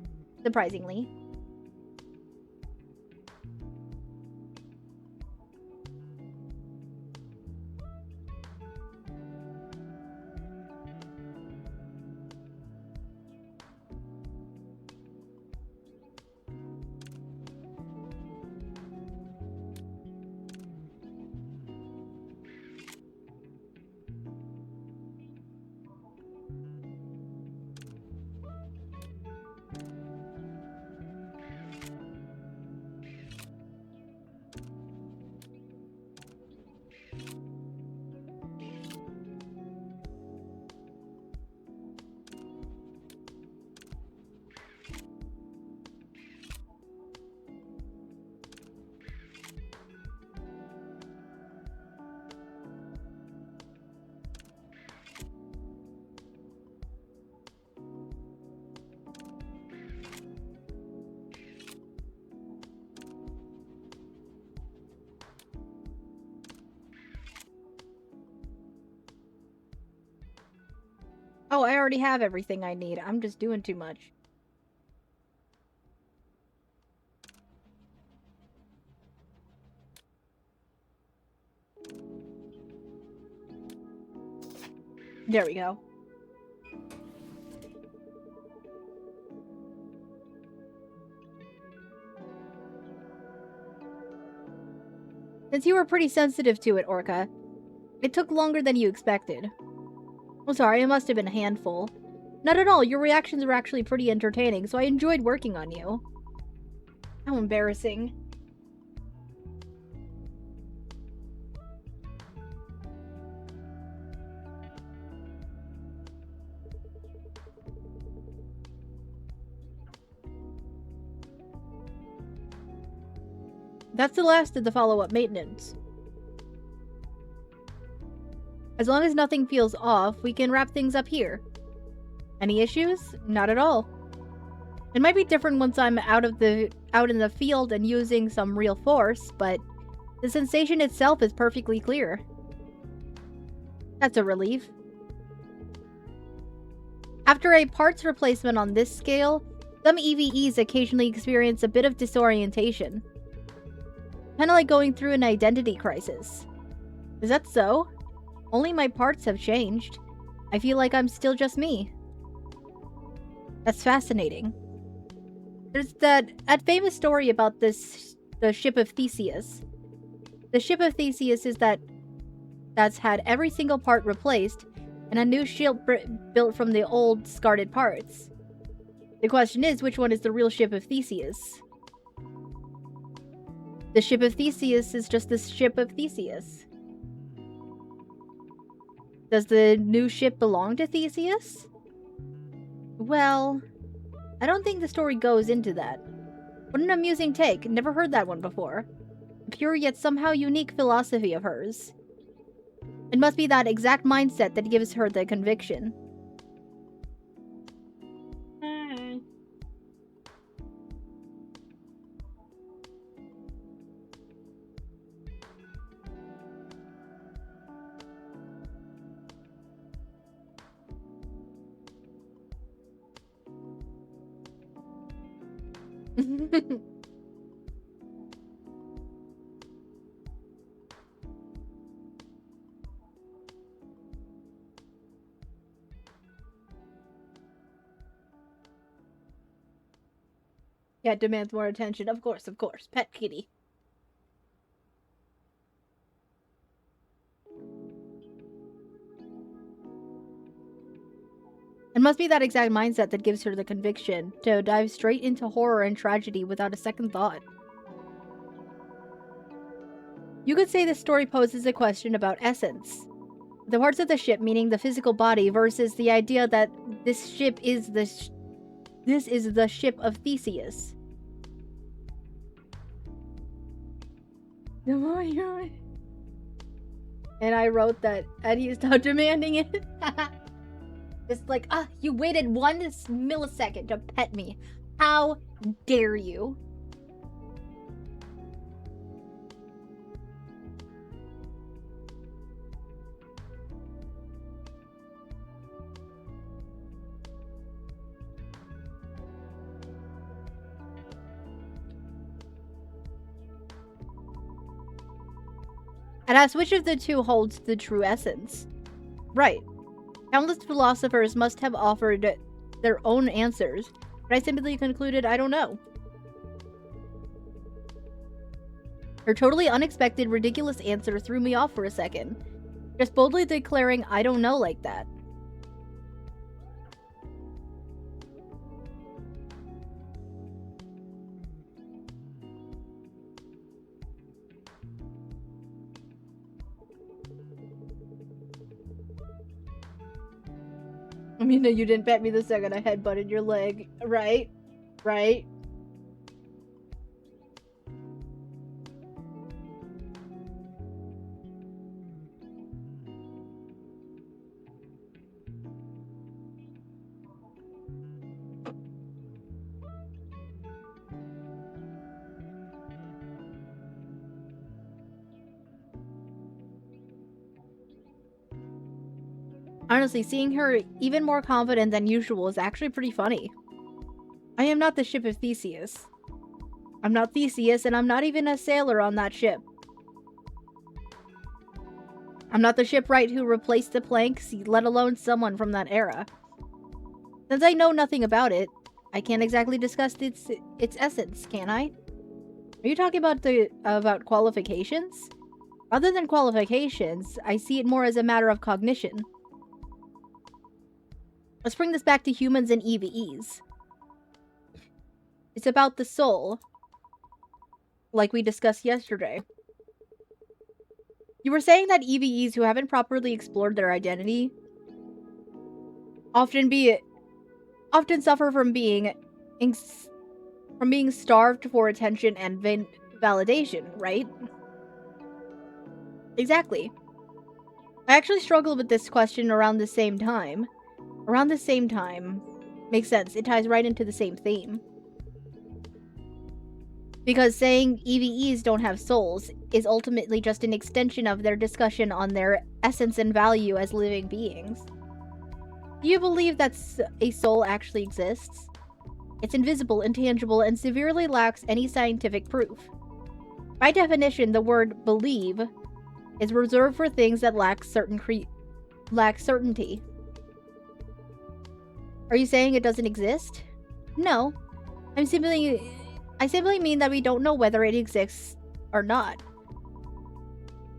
Oh, I already have everything I need. I'm just doing too much. There we go. Since you were pretty sensitive to it, Orca, it took longer than you expected. I'm sorry, it must have been a handful. Not at all, your reactions were actually pretty entertaining, so I enjoyed working on you. How embarrassing. That's the last of the follow-up maintenance. As long as nothing feels off, we can wrap things up here. Any issues? Not at all. It might be different once I'm out in the field and using some real force, but the sensation itself is perfectly clear. That's a relief. After a parts replacement on this scale, some EVEs occasionally experience a bit of disorientation. Kinda like going through an identity crisis. Is that so? Only my parts have changed. I feel like I'm still just me. That's fascinating. There's that famous story about the ship of Theseus. The ship of Theseus is that's had every single part replaced and a new ship built from the old discarded parts. The question is, which one is the real ship of Theseus? The ship of Theseus is just the ship of Theseus. Does the new ship belong to Theseus? Well, I don't think the story goes into that. What an amusing take. Never heard that one before. pure yet somehow unique philosophy of hers. It must be that exact mindset that gives her the conviction. Yeah, demands more attention. Of course, of course. Pet kitty. It must be that exact mindset that gives her the conviction to dive straight into horror and tragedy without a second thought. You could say this story poses a question about essence. The parts of the ship, meaning the physical body, versus the idea that this ship is this is the ship of Theseus. And I wrote that Eddie is now demanding it. It's like, you waited 1 millisecond to pet me. How dare you? And ask which of the two holds the true essence. Right. Countless philosophers must have offered their own answers, but I simply concluded I don't know. Her totally unexpected, ridiculous answer threw me off for a second, just boldly declaring I don't know like that. I mean, no, you didn't pet me the second I headbutted your leg, right? Right? Honestly, seeing her even more confident than usual is actually pretty funny. I am not the ship of Theseus. I'm not Theseus, and I'm not even a sailor on that ship. I'm not the shipwright who replaced the planks, let alone someone from that era. Since I know nothing about it, I can't exactly discuss its essence, can I? Are you talking about qualifications? Rather than qualifications, I see it more as a matter of cognition. Let's bring this back to humans and EVEs. It's about the soul, like we discussed yesterday. You were saying that EVEs who haven't properly explored their identity often suffer from being starved for attention and validation, right? Exactly. I actually struggled with this question around the same time. Around the same time. Makes sense. It ties right into the same theme. Because saying EVEs don't have souls is ultimately just an extension of their discussion on their essence and value as living beings. Do you believe that a soul actually exists? It's invisible, intangible, and severely lacks any scientific proof. By definition, the word believe is reserved for things that lack certainty. Are you saying it doesn't exist? No. I simply mean that we don't know whether it exists or not.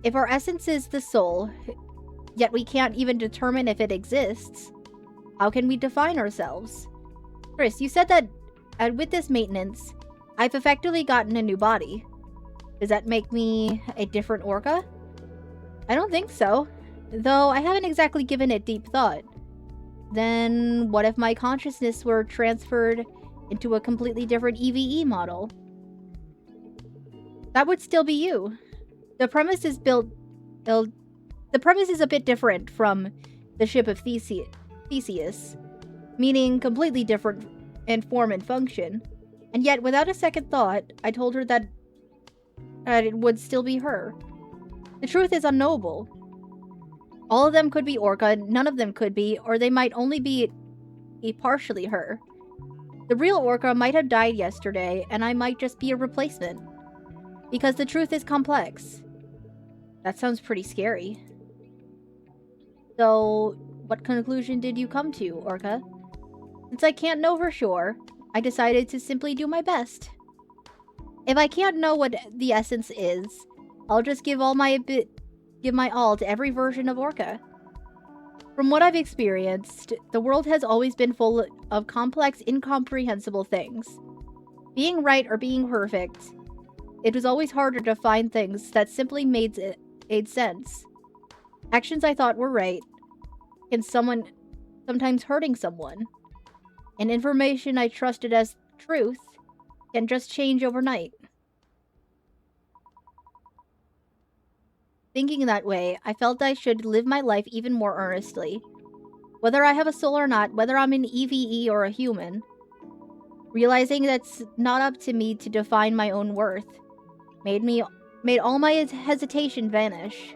If our essence is the soul, yet we can't even determine if it exists, how can we define ourselves? Chris, you said that with this maintenance, I've effectively gotten a new body. Does that make me a different orca? I don't think so, though I haven't exactly given it deep thought. Then what if my consciousness were transferred into a completely different EVE model? That would still be you. The premise is the premise is a bit different from the ship of Theseus, meaning completely different in form and function. And yet, without a second thought, I told her that it would still be her. The truth is unknowable. All of them could be Orca, none of them could be, or they might only be partially her. The real Orca might have died yesterday, and I might just be a replacement. Because the truth is complex. That sounds pretty scary. So, what conclusion did you come to, Orca? Since I can't know for sure, I decided to simply do my best. If I can't know what the essence is, I'll just give my all to every version of Orca. From what I've experienced, the world has always been full of complex, incomprehensible things. Being right or being perfect, it was always harder to find things that simply made sense. Actions I thought were right, and sometimes hurting someone. And information I trusted as truth can just change overnight. Thinking that way, I felt I should live my life even more earnestly. Whether I have a soul or not, whether I'm an EVE or a human. Realizing that's not up to me to define my own worth made all my hesitation vanish.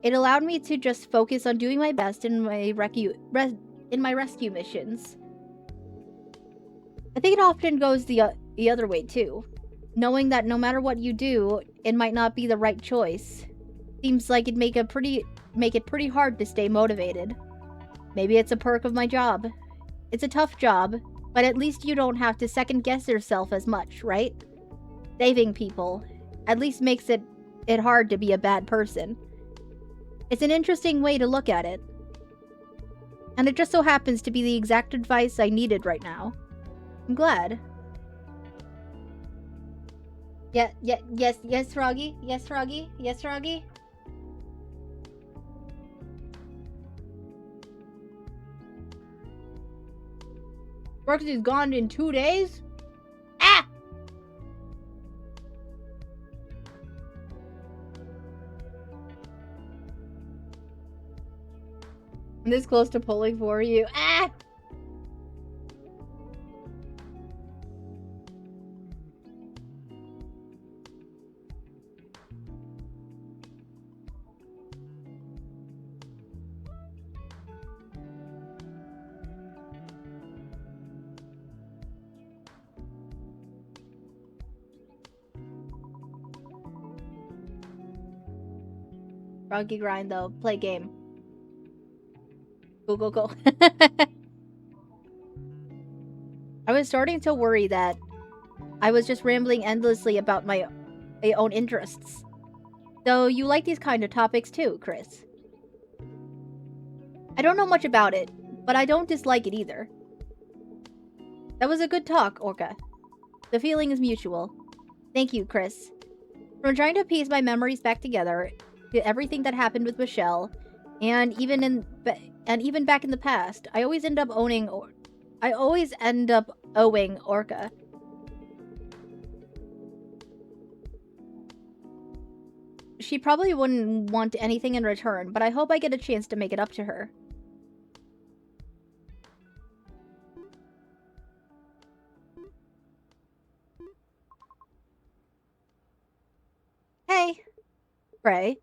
It allowed me to just focus on doing my best in my rescue missions. I think it often goes the other way too. Knowing that no matter what you do, it might not be the right choice. Seems like it'd make it pretty hard to stay motivated. Maybe it's a perk of my job. It's a tough job, but at least you don't have to second guess yourself as much, right? Saving people at least makes it hard to be a bad person. It's an interesting way to look at it. And it just so happens to be the exact advice I needed right now. I'm glad. Yes, Froggy. Yes, Froggy. Yes, Froggy. Roxy's gone in 2 days? Ah! I'm this close to pulling for you. Ah! Froggy grind though. Play game. Go. I was starting to worry that I was just rambling endlessly about my own interests. Though you like these kind of topics too, Chris. I don't know much about it, but I don't dislike it either. That was a good talk, Orca. The feeling is mutual. Thank you, Chris. From trying to piece my memories back together to everything that happened with Michelle, and even back in the past, I always end up owing Orca. She probably wouldn't want anything in return, but I hope I get a chance to make it up to her. Hey! Frey.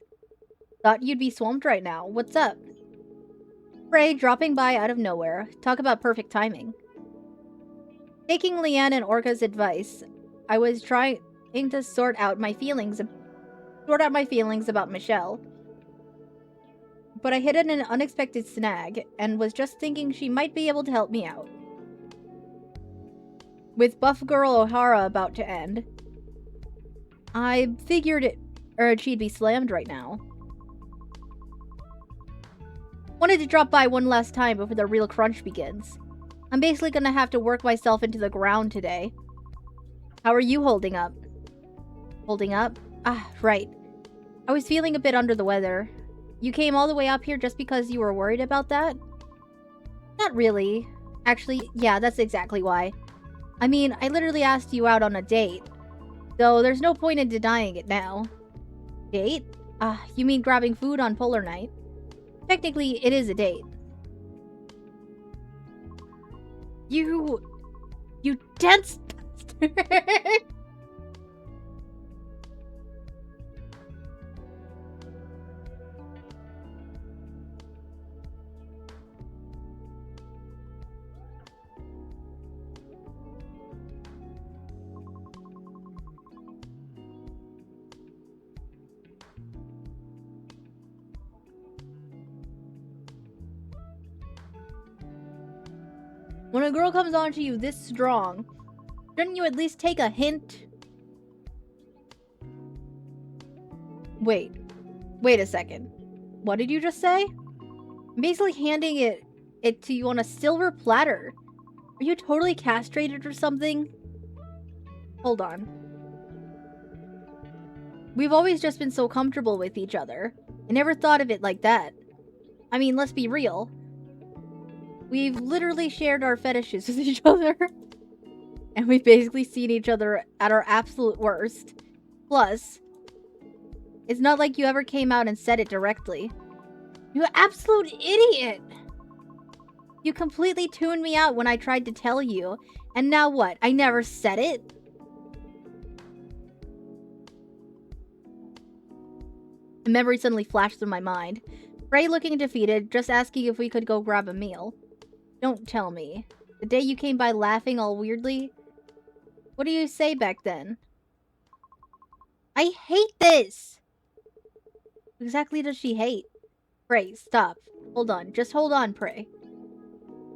Thought you'd be swamped right now. What's up? Frey dropping by out of nowhere. Talk about perfect timing. Taking Leanne and Orca's advice, I was trying to sort out my feelings about Michelle. But I hit an unexpected snag, and was just thinking she might be able to help me out. With Buff Girl O'Hara about to end, I figured she'd be slammed right now. Wanted to drop by one last time before the real crunch begins. I'm basically gonna have to work myself into the ground today. How are you holding up? Holding up? Ah, right. I was feeling a bit under the weather. You came all the way up here just because you were worried about that? Not really. Actually, yeah, that's exactly why. I mean, I literally asked you out on a date. So there's no point in denying it now. Date? You mean grabbing food on Polar Night? Technically, it is a date. You dense bastard! When a girl comes on to you this strong, shouldn't you at least take a hint? Wait a second. What did you just say? I'm basically handing it to you on a silver platter. Are you totally castrated or something? Hold on. We've always just been so comfortable with each other. I never thought of it like that. I mean, let's be real. We've literally shared our fetishes with each other. And we've basically seen each other at our absolute worst. Plus, it's not like you ever came out and said it directly. You absolute idiot! You completely tuned me out when I tried to tell you. And now what? I never said it? A memory suddenly flashed through my mind. Ray looking defeated, just asking if we could go grab a meal. Don't tell me. The day you came by laughing all weirdly? What do you say back then? I hate this! What exactly does she hate? Pray, stop. Hold on. Just hold on, Pray.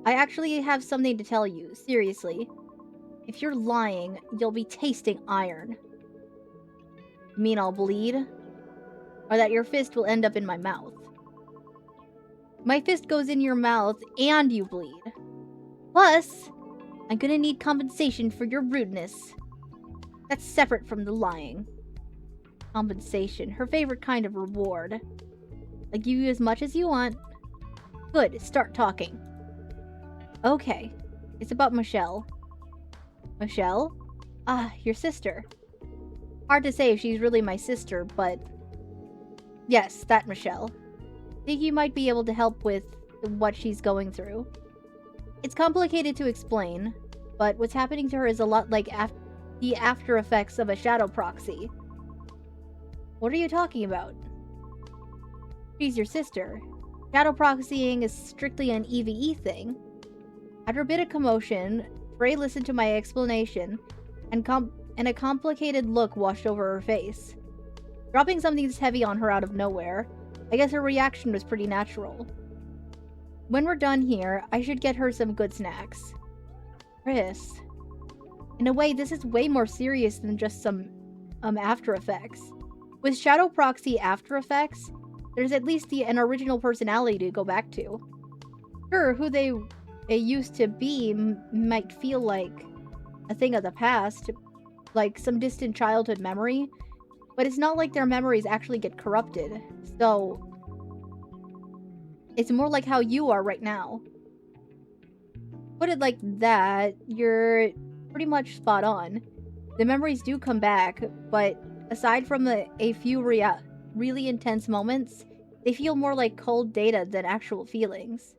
I actually have something to tell you. Seriously. If you're lying, you'll be tasting iron. You mean I'll bleed? Or that your fist will end up in my mouth? My fist goes in your mouth and you bleed. Plus, I'm gonna need compensation for your rudeness. That's separate from the lying. Compensation, her favorite kind of reward. I give you as much as you want. Good, start talking. Okay, it's about Michelle. Michelle? Your sister. Hard to say if she's really my sister, but... Yes, that Michelle. Think you might be able to help with what she's going through. It's complicated to explain, but what's happening to her is a lot like the after effects of a shadow proxy. What are you talking about? She's your sister. Shadow proxying is strictly an EVE thing. After a bit of commotion, Ray listened to my explanation, and a complicated look washed over her face. Dropping something this heavy on her out of nowhere, I guess her reaction was pretty natural. When we're done here, I should get her some good snacks. Chris. In a way, this is way more serious than just some, after effects. With Shadow Proxy after effects, there's at least an original personality to go back to. Sure, who they used to be might feel like a thing of the past, like some distant childhood memory, but it's not like their memories actually get corrupted, so it's more like how you are right now. Put it like that, you're pretty much spot on. The memories do come back, but aside from a few really intense moments, they feel more like cold data than actual feelings.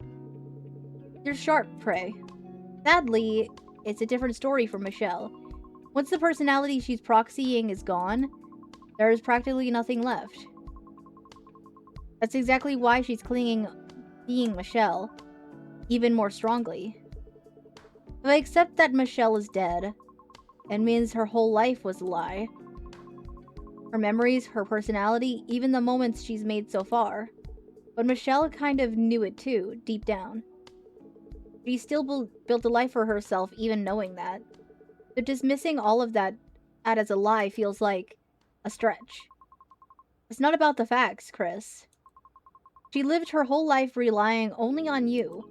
You're sharp, Prey. Sadly, it's a different story for Michelle. Once the personality she's proxying is gone, there is practically nothing left. That's exactly why she's clinging being Michelle, even more strongly. If I accept that Michelle is dead, it means her whole life was a lie. Her memories, her personality, even the moments she's made so far. But Michelle kind of knew it too, deep down. She still built a life for herself even knowing that. But dismissing all of that as a lie feels like a stretch. It's not about the facts, Chris. She lived her whole life relying only on you,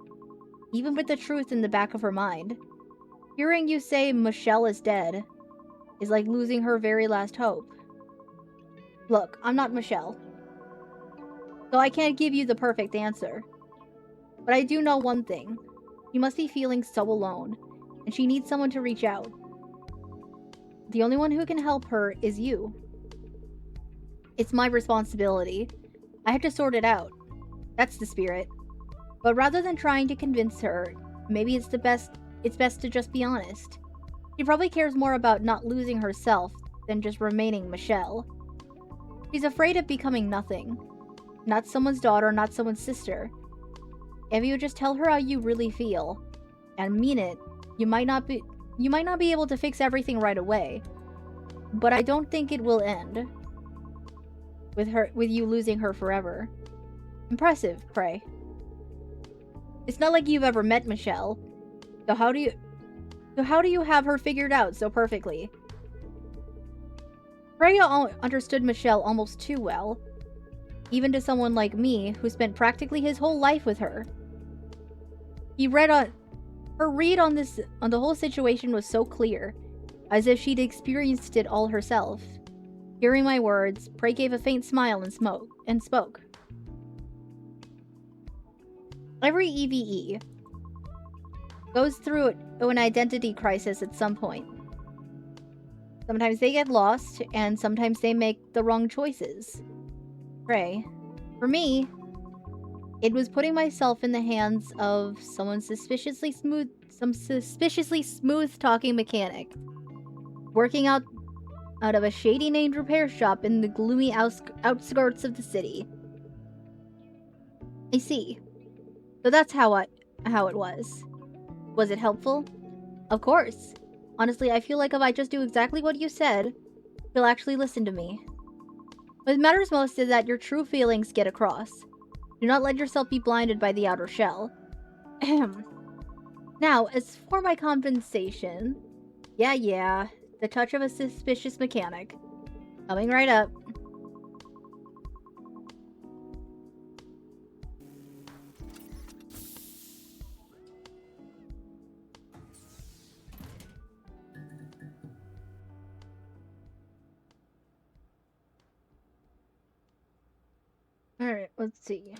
even with the truth in the back of her mind. Hearing you say Michelle is dead is like losing her very last hope. Look, I'm not Michelle, so I can't give you the perfect answer. But I do know one thing. She must be feeling so alone, and she needs someone to reach out. The only one who can help her is you. It's my responsibility. I have to sort it out. That's the spirit. But rather than trying to convince her, maybe it's best to just be honest. She probably cares more about not losing herself than just remaining Michelle. She's afraid of becoming nothing. Not someone's daughter, not someone's sister. If you just tell her how you really feel, and mean it, you might not be able to fix everything right away. But I don't think it will end with you losing her forever. Impressive, Prey. It's not like you've ever met Michelle. So how do you have her figured out so perfectly? Freya understood Michelle almost too well, even to someone like me who spent practically his whole life with her. Her read on the whole situation was so clear, as if she'd experienced it all herself. Hearing my words, Prey gave a faint smile and spoke. Every EVE goes through an identity crisis at some point. Sometimes they get lost, and sometimes they make the wrong choices. Prey. For me, it was putting myself in the hands of some suspiciously smooth-talking mechanic, working out of a shady named repair shop in the gloomy outskirts of the city. I see. So that's how it was. Was it helpful? Of course. Honestly, I feel like if I just do exactly what you said, you'll actually listen to me. What matters most is that your true feelings get across. Do not let yourself be blinded by the outer shell. Ahem. Now, as for my compensation... Yeah, the touch of a suspicious mechanic. Coming right up. Alright, let's see.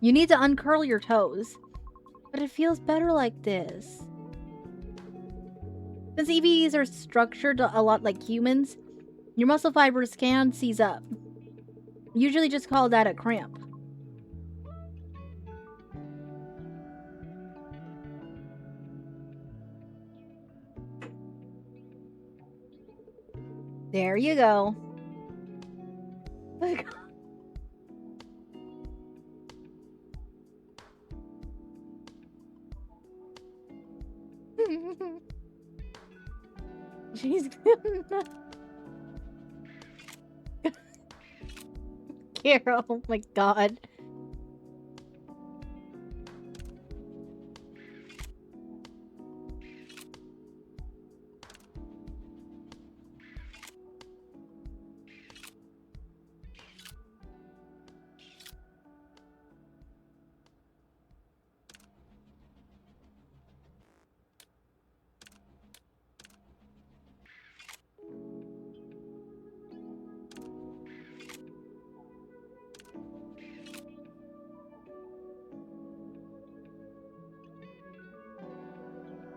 You need to uncurl your toes. But it feels better like this. Since EVEs are structured a lot like humans, your muscle fibers can seize up. Usually just call that a cramp. There you go. She's Carol, oh my god.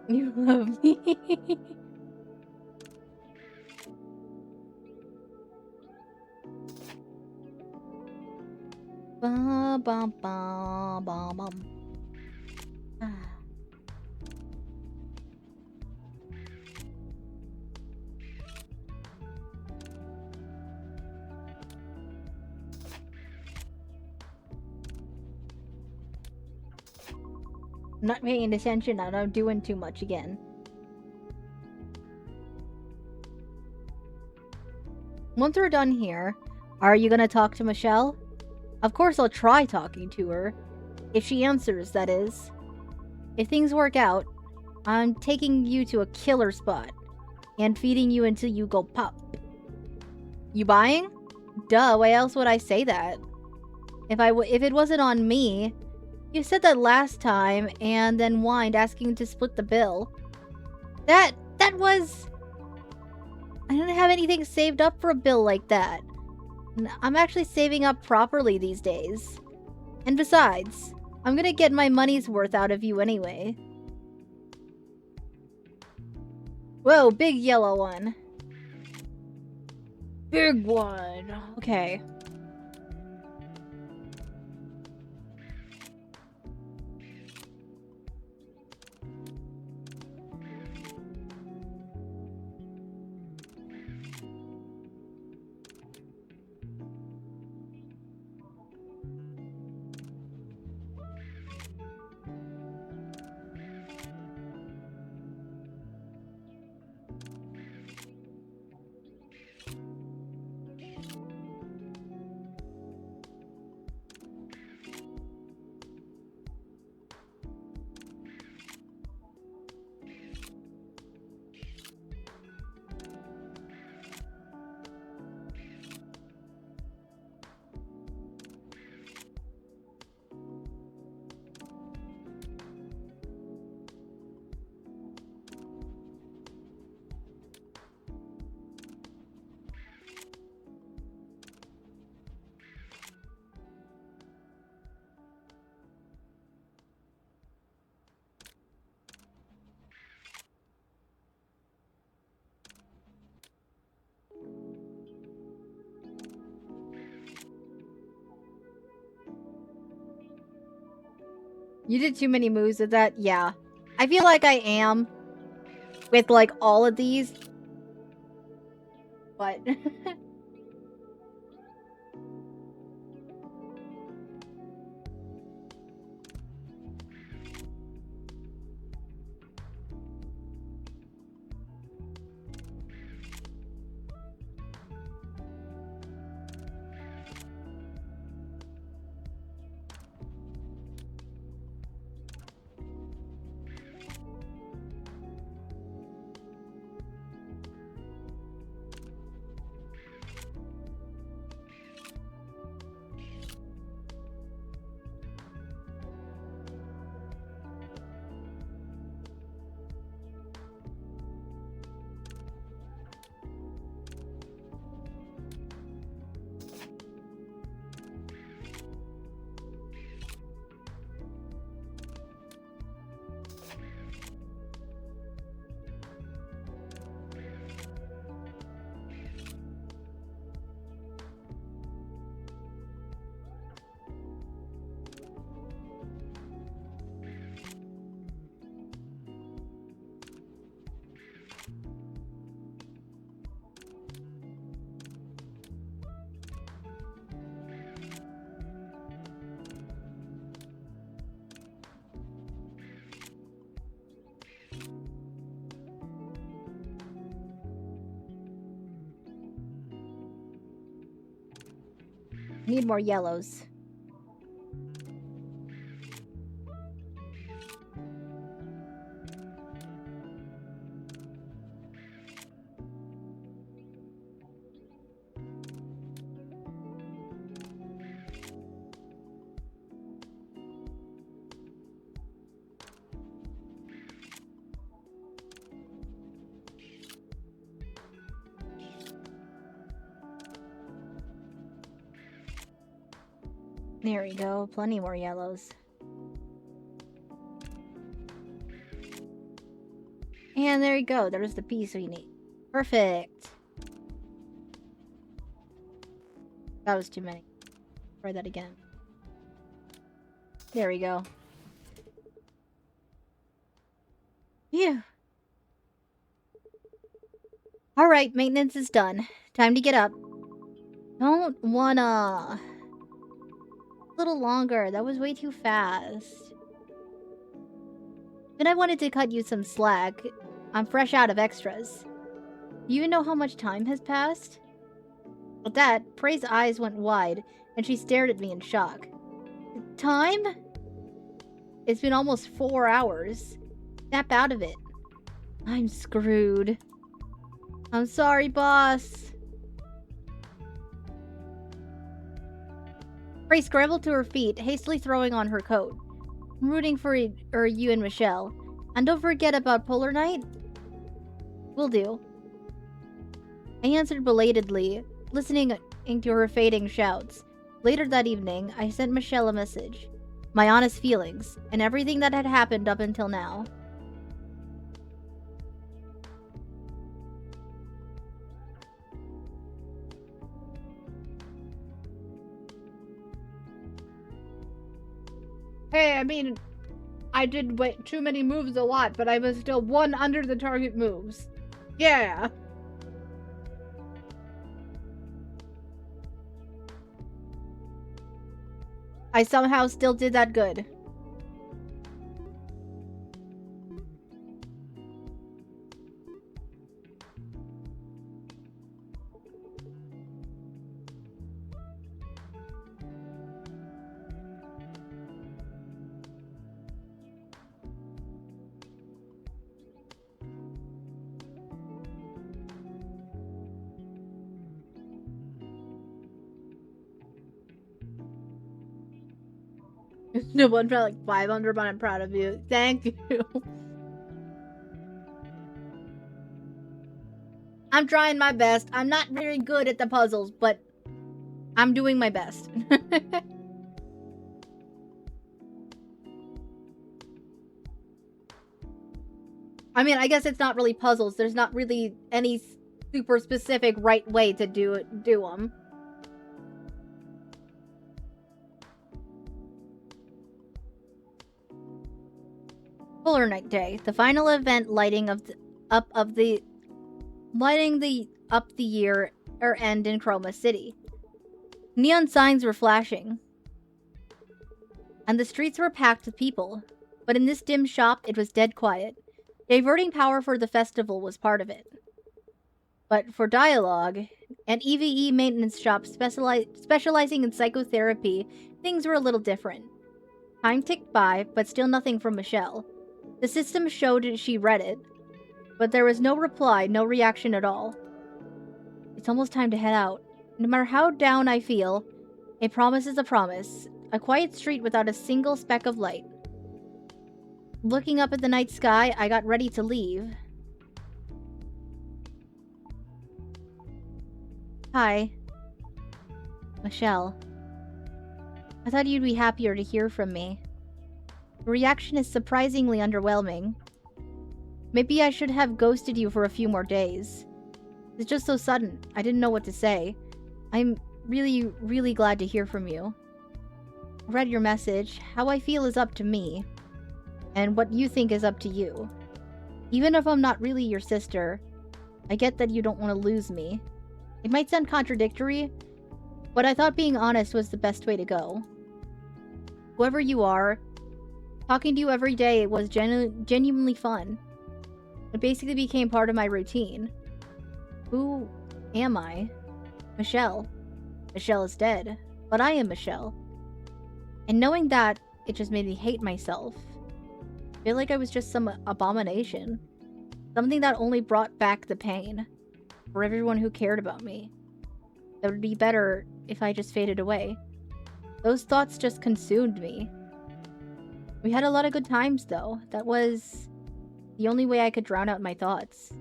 You love me. Ba bum ba ba bum. Ah. I'm not paying attention and I'm doing too much again. Once we're done here, are you gonna talk to Michelle? Of course I'll try talking to her. If she answers, that is. If things work out, I'm taking you to a killer spot and feeding you until you go pop. You buying? Duh, why else would I say that? If it wasn't on me, you said that last time and then whined asking to split the bill. That was... I didn't have anything saved up for a bill like that. I'm actually saving up properly these days. And besides, I'm gonna get my money's worth out of you anyway. Whoa, big yellow one. Big one. Okay. You did too many moves with that? Yeah. I feel like I am with, like, all of these. But... Need more yellows. There we go. Plenty more yellows. And there you go. There's the piece we need. Perfect. That was too many. Try that again. There we go. Phew. Alright, maintenance is done. Time to get up. Don't wanna... A little longer. That was way too fast. Then I wanted to cut you some slack. I'm fresh out of extras. Do you even know how much time has passed? At that, Prey's eyes went wide, and she stared at me in shock. Time? It's been almost 4 hours. Snap out of it. I'm screwed. I'm sorry, boss. Prey scrambled to her feet, hastily throwing on her coat. I'm rooting for you and Michelle. And don't forget about Polar Night? Will do. I answered belatedly, listening to her fading shouts. Later that evening, I sent Michelle a message. My honest feelings, and everything that had happened up until now. Hey, I mean, I did too many moves a lot, but I was still 1 under the target moves. Yeah. I somehow still did that good. No one felt like 500, but I'm proud of you. Thank you. I'm trying my best. I'm not very good at the puzzles, but I'm doing my best. I mean, I guess it's not really puzzles. There's not really any super specific right way to do them. Polar Night Day, the final event lighting up the year or end in Chroma City. Neon signs were flashing, and the streets were packed with people. But in this dim shop, it was dead quiet. Diverting power for the festival was part of it. But for D1AL-ogue, an EVE maintenance shop specializing in psychotherapy, things were a little different. Time ticked by, but still nothing from Michelle. The system showed she read it, but there was no reply, no reaction at all. It's almost time to head out. No matter how down I feel, a promise is a promise. A quiet street without a single speck of light. Looking up at the night sky, I got ready to leave. Hi. Michelle. I thought you'd be happier to hear from me. The reaction is surprisingly underwhelming. Maybe I should have ghosted you for a few more days. It's just so sudden. I didn't know what to say. I'm really, really glad to hear from you. I read your message. How I feel is up to me. And what you think is up to you. Even if I'm not really your sister, I get that you don't want to lose me. It might sound contradictory, but I thought being honest was the best way to go. Whoever you are, talking to you every day was genuinely fun. It basically became part of my routine. Who am I? Michelle. Michelle is dead, but I am Michelle. And knowing that, it just made me hate myself. I feel like I was just some abomination. Something that only brought back the pain. For everyone who cared about me. That would be better if I just faded away. Those thoughts just consumed me. We had a lot of good times, though. That was the only way I could drown out my thoughts.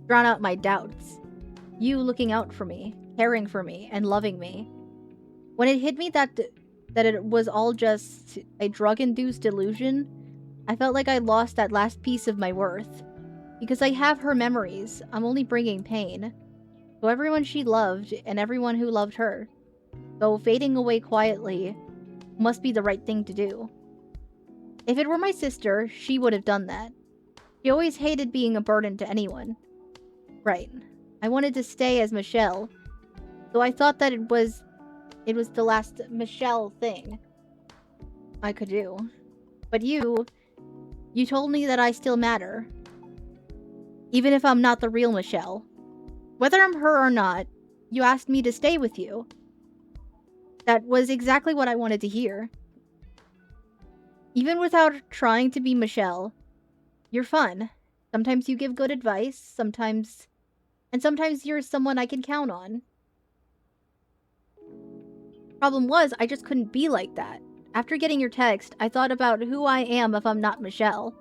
Drown out my doubts. You looking out for me, caring for me, and loving me. When it hit me that it was all just a drug-induced delusion, I felt like I lost that last piece of my worth. Because I have her memories. I'm only bringing pain. So everyone she loved and everyone who loved her. Though fading away quietly must be the right thing to do. If it were my sister, she would have done that. She always hated being a burden to anyone. Right. I wanted to stay as Michelle, though I thought that it was the last Michelle thing I could do. But you told me that I still matter. Even if I'm not the real Michelle. Whether I'm her or not, you asked me to stay with you. That was exactly what I wanted to hear. Even without trying to be Michelle, you're fun. Sometimes you give good advice, sometimes you're someone I can count on. Problem was, I just couldn't be like that. After getting your text, I thought about who I am if I'm not Michelle.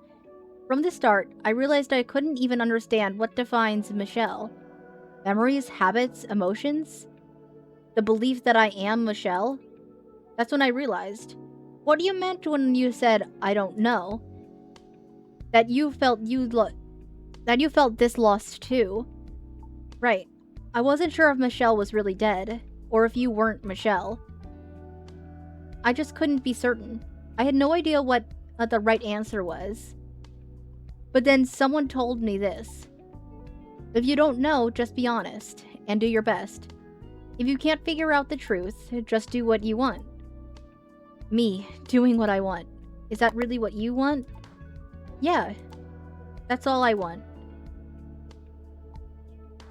From the start, I realized I couldn't even understand what defines Michelle. Memories, habits, emotions? The belief that I am Michelle? That's when I realized. What you meant when you said, I don't know. That you felt this lost too. Right. I wasn't sure if Michelle was really dead, or if you weren't Michelle. I just couldn't be certain. I had no idea what the right answer was. But then someone told me this. If you don't know, just be honest, and do your best. If you can't figure out the truth, just do what you want. Me, doing what I want. Is that really what you want? Yeah. That's all I want.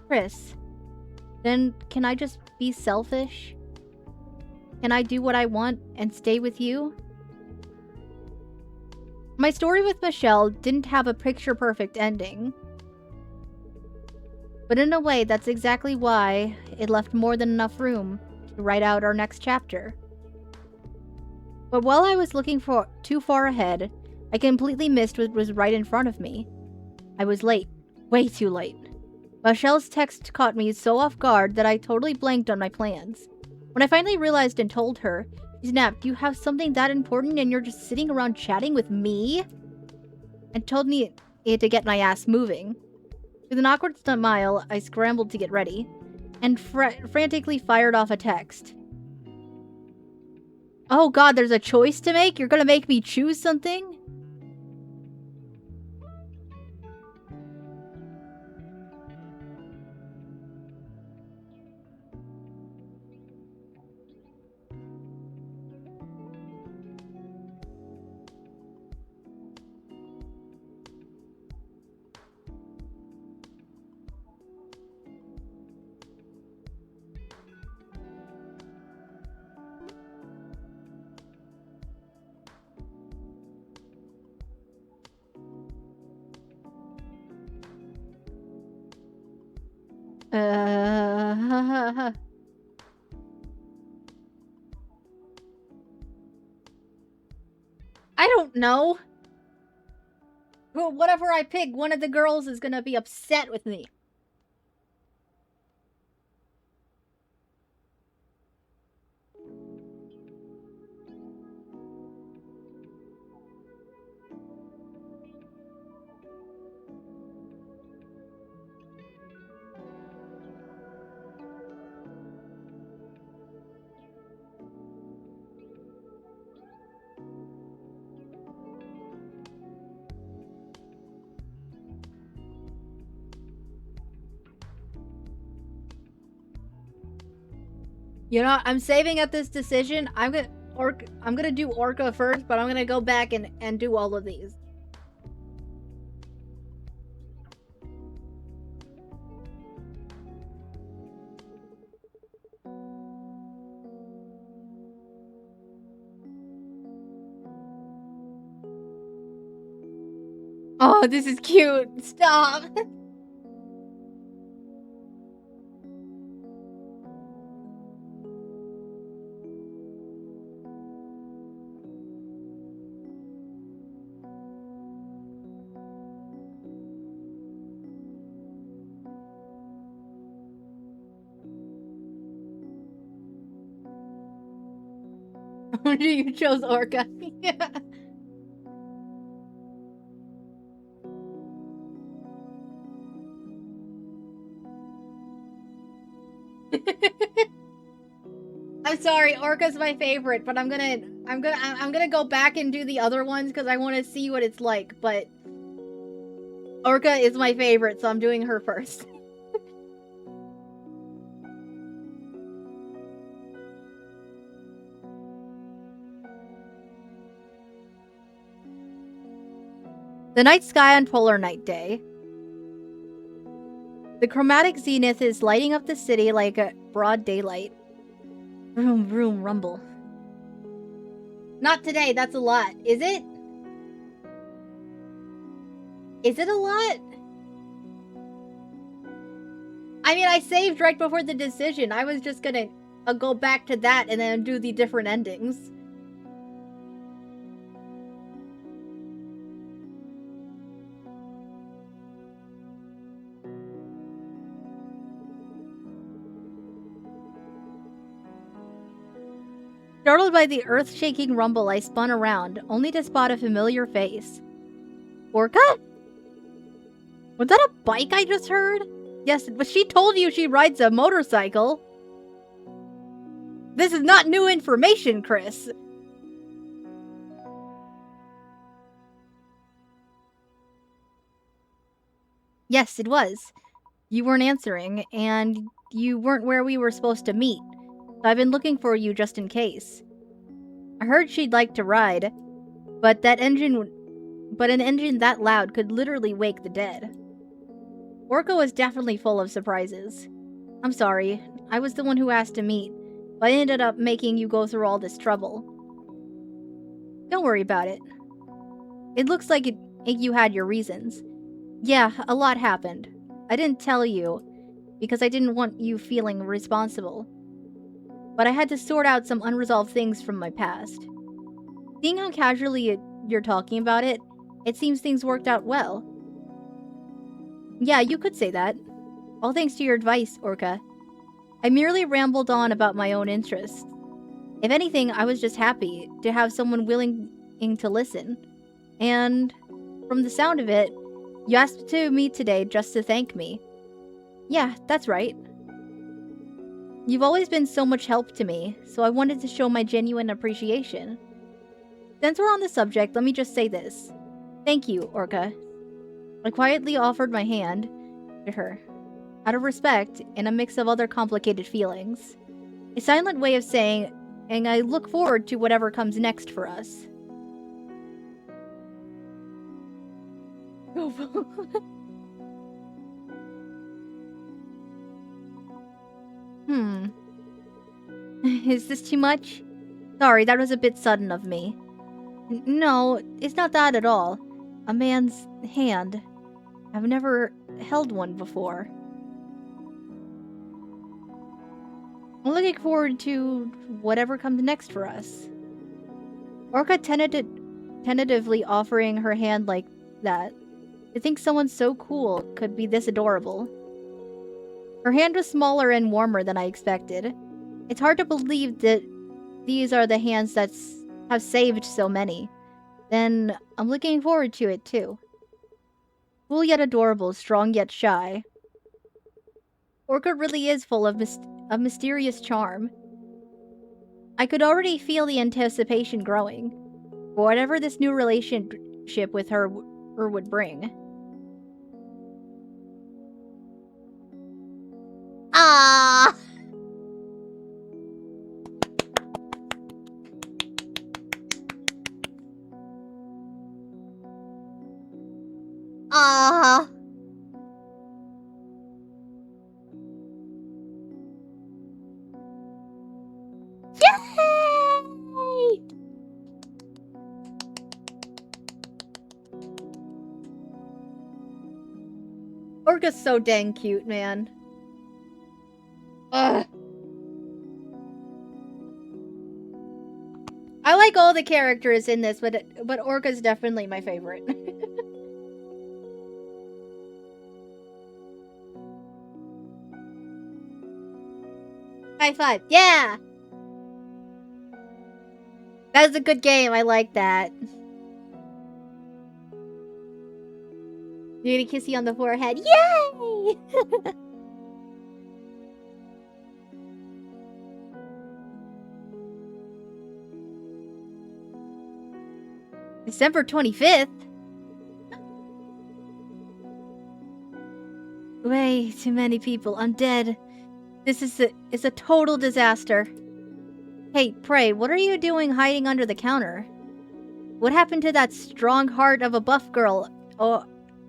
Chris, then can I just be selfish? Can I do what I want and stay with you? My story with Michelle didn't have a picture-perfect ending. But in a way, that's exactly why it left more than enough room to write out our next chapter. But while I was looking too far ahead, I completely missed what was right in front of me. I was late. Way too late. Michelle's text caught me so off guard that I totally blanked on my plans. When I finally realized and told her, she snapped, "You have something that important and you're just sitting around chatting with me?" And told me to get my ass moving. With an awkward smile, I scrambled to get ready, and frantically fired off a text. Oh god, there's a choice to make? You're gonna make me choose something? I don't know. Well, whatever I pick, one of the girls is gonna be upset with me. You know, I'm saving up this decision. I'm gonna do Orca first, but I'm gonna go back and do all of these. Oh, this is cute. Stop. You chose Orca. Yeah. I'm sorry, Orca's my favorite, but I'm gonna go back and do the other ones because I want to see what it's like. But Orca is my favorite, so I'm doing her first. The night sky on Polar Night Day. The chromatic zenith is lighting up the city like a broad daylight. Vroom, vroom, rumble. Not today, that's a lot. Is it? Is it a lot? I mean, I saved right before the decision. I was just gonna go back to that and then do the different endings. Startled by the earth-shaking rumble, I spun around, only to spot a familiar face. Orca? Was that a bike I just heard? Yes, but she told you she rides a motorcycle. This is not new information, Chris. Yes, it was. You weren't answering, and you weren't where we were supposed to meet. So I've been looking for you just in case. I heard she'd like to ride, but an engine that loud could literally wake the dead. Orca was definitely full of surprises. I'm sorry, I was the one who asked to meet, but I ended up making you go through all this trouble. Don't worry about it. It looks like you had your reasons. Yeah, a lot happened. I didn't tell you, because I didn't want you feeling responsible. But I had to sort out some unresolved things from my past. Seeing how casually you're talking about it, it seems things worked out well. Yeah, you could say that. All thanks to your advice, Orca. I merely rambled on about my own interests. If anything, I was just happy to have someone willing to listen. And from the sound of it, you asked to meet today just to thank me. Yeah, that's right. You've always been so much help to me, so I wanted to show my genuine appreciation. Since we're on the subject, let me just say this. Thank you, Orca. I quietly offered my hand to her, out of respect and a mix of other complicated feelings. A silent way of saying, and I look forward to whatever comes next for us. Is this too much? Sorry, that was a bit sudden of me. No, it's not that at all. A man's hand. I've never held one before. I'm looking forward to whatever comes next for us. Orca tentatively offering her hand like that. To think someone so cool could be this adorable. Her hand was smaller and warmer than I expected. It's hard to believe that these are the hands that have saved so many. Then I'm looking forward to it too. Cool yet adorable, strong yet shy. Orca really is full of a mysterious charm. I could already feel the anticipation growing for whatever this new relationship with her would bring. Ah! Ah! Yay! Orca's so dang cute, man. Ugh. I like all the characters in this, but Orca's definitely my favorite. High five. Yeah! That was a good game. I like that. You're gonna kiss you on the forehead. Yay! December 25th? Way too many people. I'm dead. This is a total disaster. Hey, Prey, what are you doing hiding under the counter? What happened to that strong heart of a buff girl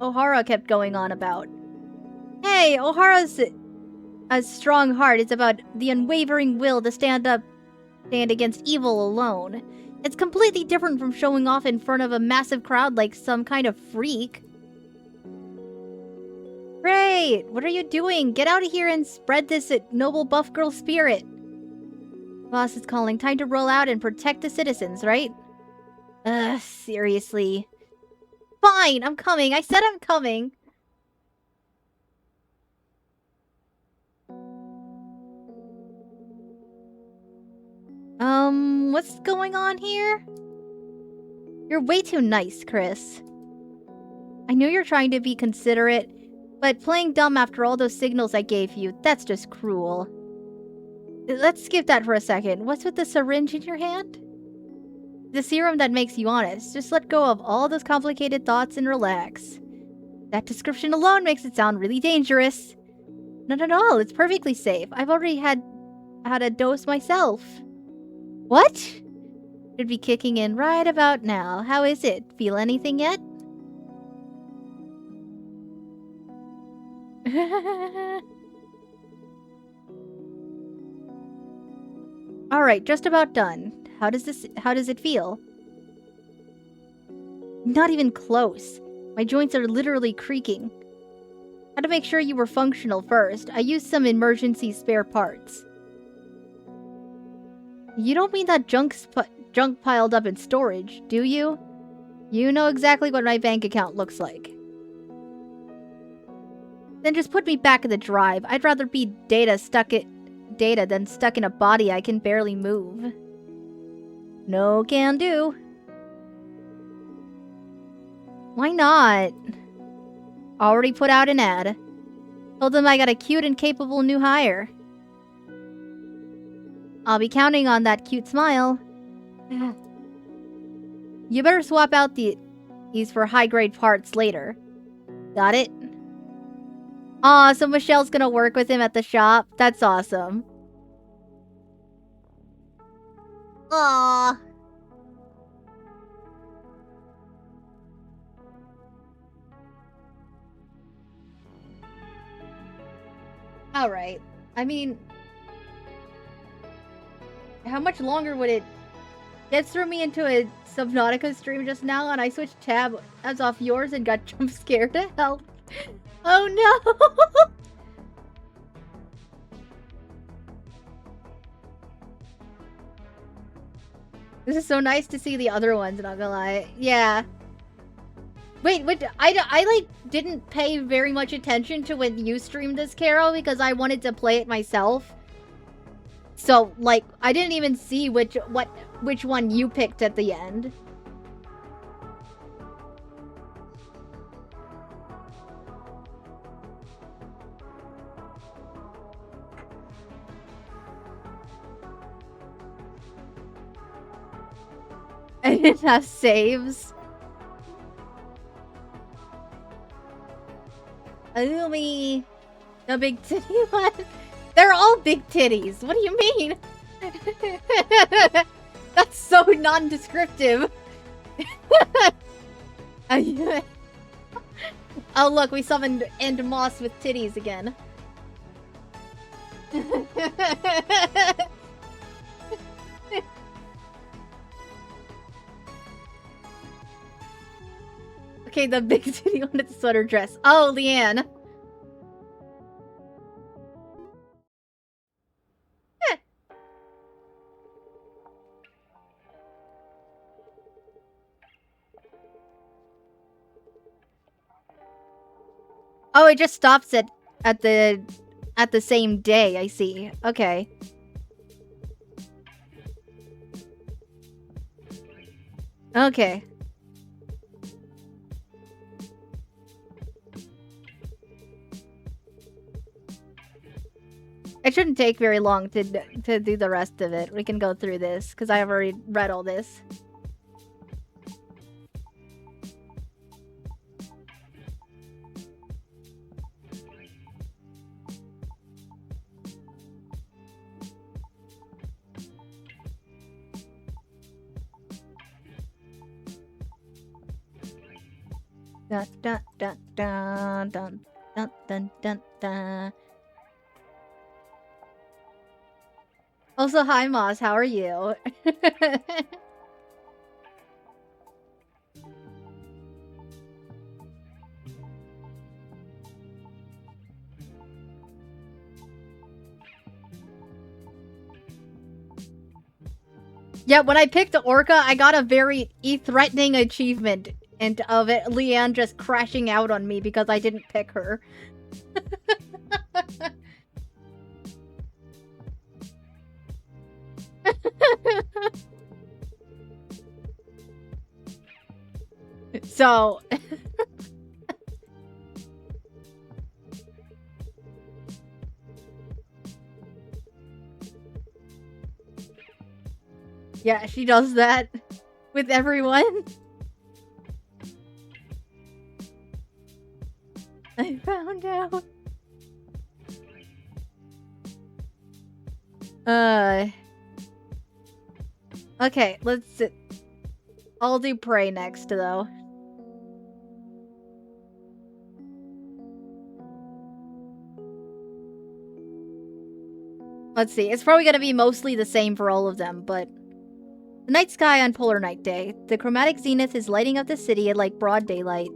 O'Hara kept going on about? Hey, O'Hara's a strong heart. It's about the unwavering will to stand against evil alone. It's completely different from showing off in front of a massive crowd like some kind of freak. Prey, what are you doing? Get out of here and spread this noble buff girl spirit. Boss is calling. Time to roll out and protect the citizens, right? Seriously. Fine, I'm coming. I said I'm coming. What's going on here? You're way too nice, Chris. I know you're trying to be considerate, but playing dumb after all those signals I gave you, that's just cruel. Let's skip that for a second. What's with the syringe in your hand? The serum that makes you honest. Just let go of all those complicated thoughts and relax. That description alone makes it sound really dangerous. Not at all. It's perfectly safe. I've already had a dose myself. What? Should be kicking in right about now. How is it? Feel anything yet? Alright, just about done. How does it feel? Not even close. My joints are literally creaking. Had to make sure you were functional first. I used some emergency spare parts. You don't mean that junk piled up in storage, do you? You know exactly what my bank account looks like. Then just put me back in the drive. I'd rather be data than stuck in a body I can barely move. No can do. Why not? Already put out an ad. Told them I got a cute and capable new hire. I'll be counting on that cute smile. You better swap out these for high-grade parts later. Got it? Aw, so Michelle's gonna work with him at the shop? That's awesome. Aw. Alright. I mean... how much longer would it... That threw me into a Subnautica stream just now, and I switched tabs off yours and got jump scared to hell. Oh no! This is so nice to see the other ones, not gonna lie. Yeah. Wait, I like, didn't pay very much attention to when you streamed this, Carol, because I wanted to play it myself. So, like, I didn't even see which one you picked at the end. I didn't have saves. Allumi. The big titty one. They're all big titties. What do you mean? That's so non-descriptive. Oh look, we summoned End Moss with titties again. Okay, the big titty one with the sweater dress. Oh, Leanne. Oh, it just stops at the same day, I see. Okay. Okay. It shouldn't take very long to do the rest of it. We can go through this, because I have already read all this. Dun, dun, dun, dun, dun, dun, dun, dun, dun. Also, hi Moss, how are you? Yeah, when I picked Orca, I got a very threatening achievement and of it, Leanne just crashing out on me because I didn't pick her. So... yeah, she does that with everyone. I found out. Okay, let's... I'll do Prey next, though. Let's see, it's probably gonna be mostly the same for all of them, but... The night sky on Polar Night Day. The chromatic zenith is lighting up the city at like broad daylight.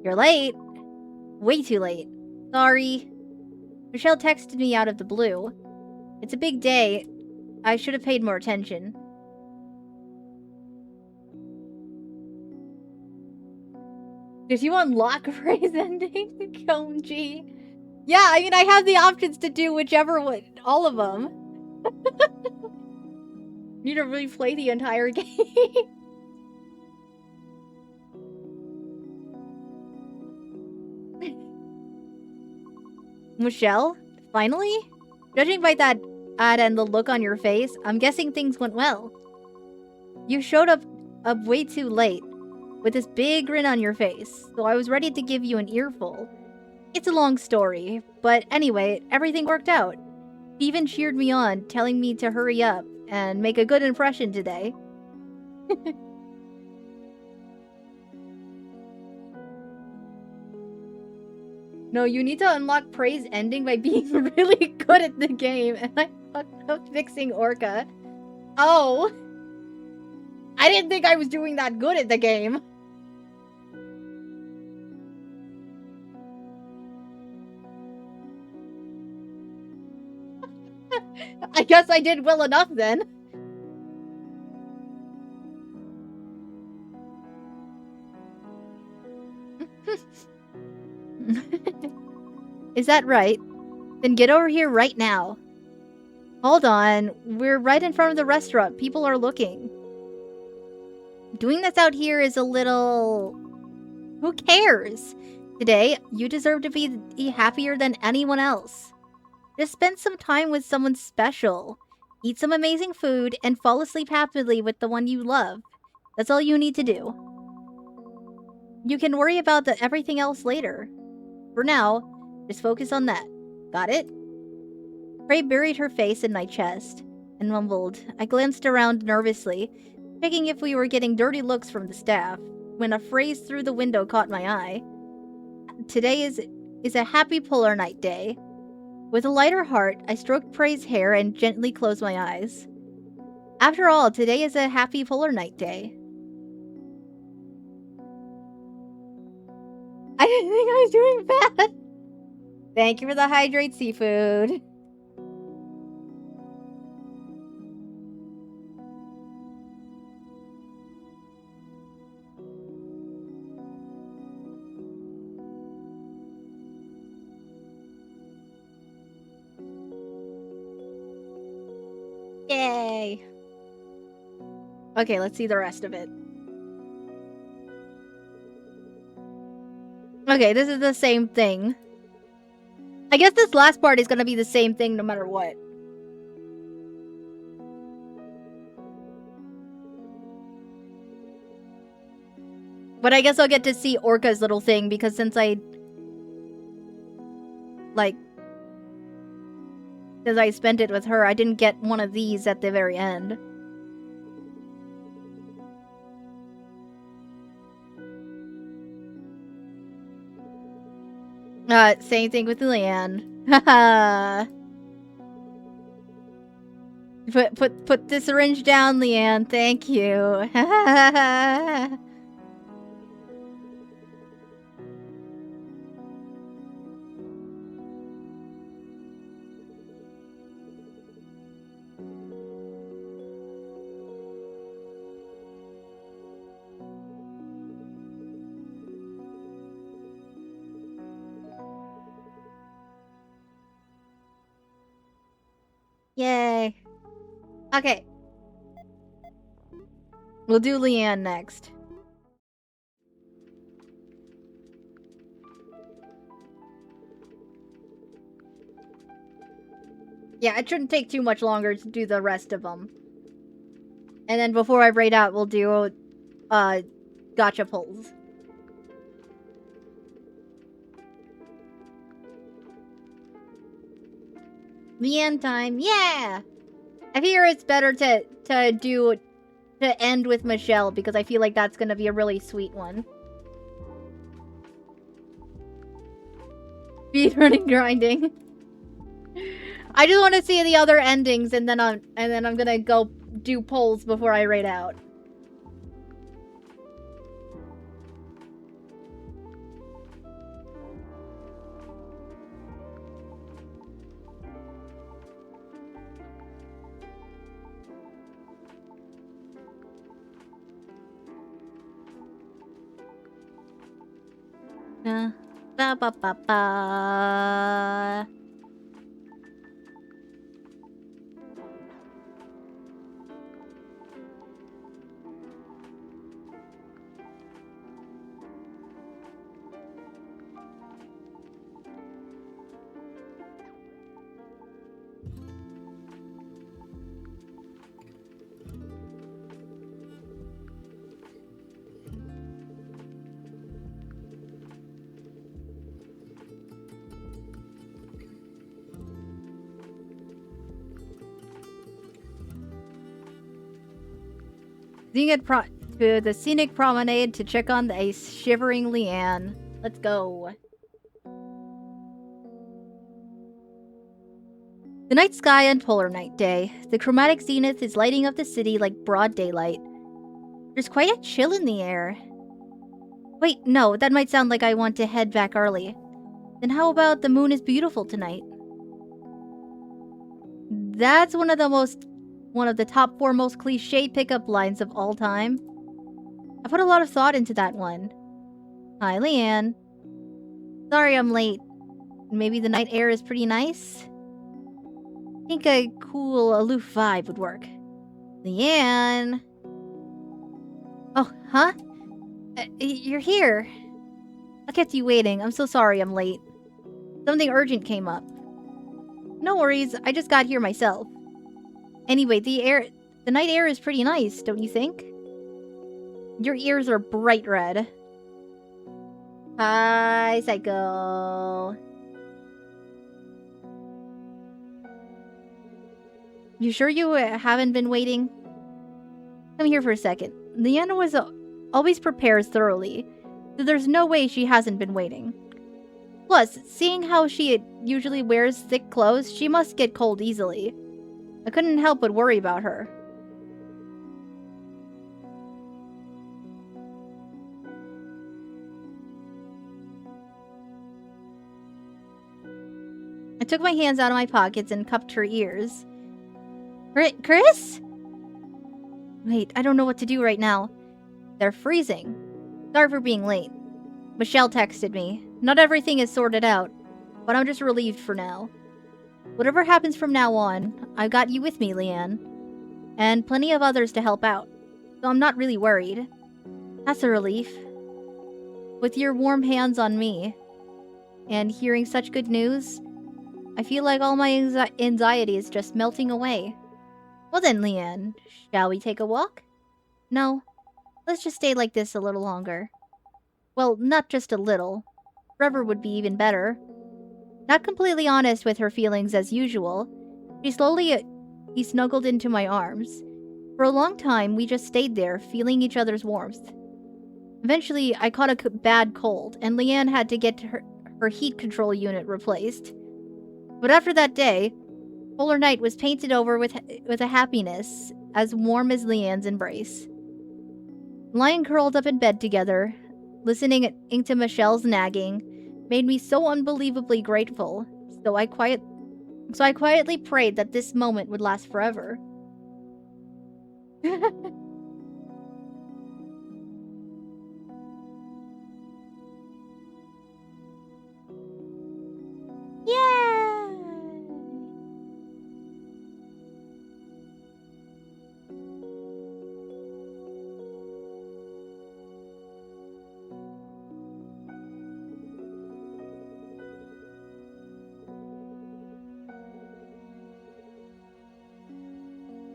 You're late. Way too late. Sorry. Michelle texted me out of the blue. It's a big day. I should have paid more attention. Did you unlock phrase ending, Komji? Yeah, I mean, I have the options to do whichever one. All of them. Need to replay the entire game. Michelle? Finally? Judging by that ad and the look on your face, I'm guessing things went well. You showed up way too late, with this big grin on your face, so I was ready to give you an earful. It's a long story, but anyway, everything worked out. He even cheered me on, telling me to hurry up and make a good impression today. No, you need to unlock Prey's ending by being really good at the game, and I fucked up fixing Orca. Oh! I didn't think I was doing that good at the game. I guess I did well enough then. Is that right? Then get over here right now. Hold on, we're right in front of the restaurant. People are looking. Doing this out here is a little... Who cares? Today, you deserve to be happier than anyone else. Just spend some time with someone special. Eat some amazing food and fall asleep happily with the one you love. That's all you need to do. You can worry about everything else later. For now, just focus on that. Got it? Prey buried her face in my chest and mumbled. I glanced around nervously, checking if we were getting dirty looks from the staff, when a phrase through the window caught my eye. Today is a happy Polar Night Day. With a lighter heart, I stroked Prey's hair and gently closed my eyes. After all, today is a happy Polar Night Day. I didn't think I was doing bad. Thank you for the hydrate seafood. Yay! Okay, let's see the rest of it. Okay, this is the same thing. I guess this last part is gonna be the same thing no matter what. But I guess I'll get to see Orca's little thing because since I... Like... Because I spent it with her, I didn't get one of these at the very end. Same thing with Leanne. Haha. Put the syringe down, Leanne. Thank you. Yay. Okay. We'll do Leanne next. Yeah, it shouldn't take too much longer to do the rest of them. And then before I raid out, we'll do, gotcha pulls. Leanne time, yeah! I hear it's better to end with Michelle, because I feel like that's gonna be a really sweet one. Speedrunning grinding. I just want to see the other endings, and then I'm gonna go do polls before I raid out. Ba ba ba ba. To the scenic promenade to check on a shivering Leanne. Let's go. The night sky and polar night day. The chromatic zenith is lighting up the city like broad daylight. There's quite a chill in the air. Wait, no, that might sound like I want to head back early. Then how about the moon is beautiful tonight? That's one of the top 4 most cliche pickup lines of all time. I put a lot of thought into that one. Hi, Leanne. Sorry I'm late. Maybe the night air is pretty nice? I think a cool, aloof vibe would work. Leanne! Oh, huh? You're here. I kept you waiting. I'm so sorry I'm late. Something urgent came up. No worries, I just got here myself. Anyway, the night air is pretty nice, don't you think? Your ears are bright red. Hi, Psycho. You sure you haven't been waiting? Come here for a second. Leanna always prepares thoroughly, so there's no way she hasn't been waiting. Plus, seeing how she usually wears thick clothes, she must get cold easily. I couldn't help but worry about her. I took my hands out of my pockets and cupped her ears. Chris? Wait, I don't know what to do right now. They're freezing. Sorry for being late. Michelle texted me. Not everything is sorted out, but I'm just relieved for now. Whatever happens from now on, I've got you with me, Leanne. And plenty of others to help out, so I'm not really worried. That's a relief. With your warm hands on me, and hearing such good news, I feel like all my anxiety is just melting away. Well then, Leanne, shall we take a walk? No, let's just stay like this a little longer. Well, not just a little. Forever would be even better. Not completely honest with her feelings as usual, he snuggled into my arms. For a long time, we just stayed there, feeling each other's warmth. Eventually, I caught a bad cold, and Leanne had to get her heat control unit replaced. But after that day, Polar Night was painted over with a happiness as warm as Leanne's embrace. Lying curled up in bed together, listening to Michelle's nagging, made me so unbelievably grateful. So I quietly prayed that this moment would last forever. Yeah.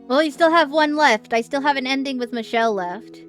Well, you still have one left. I still have an ending with Michelle left.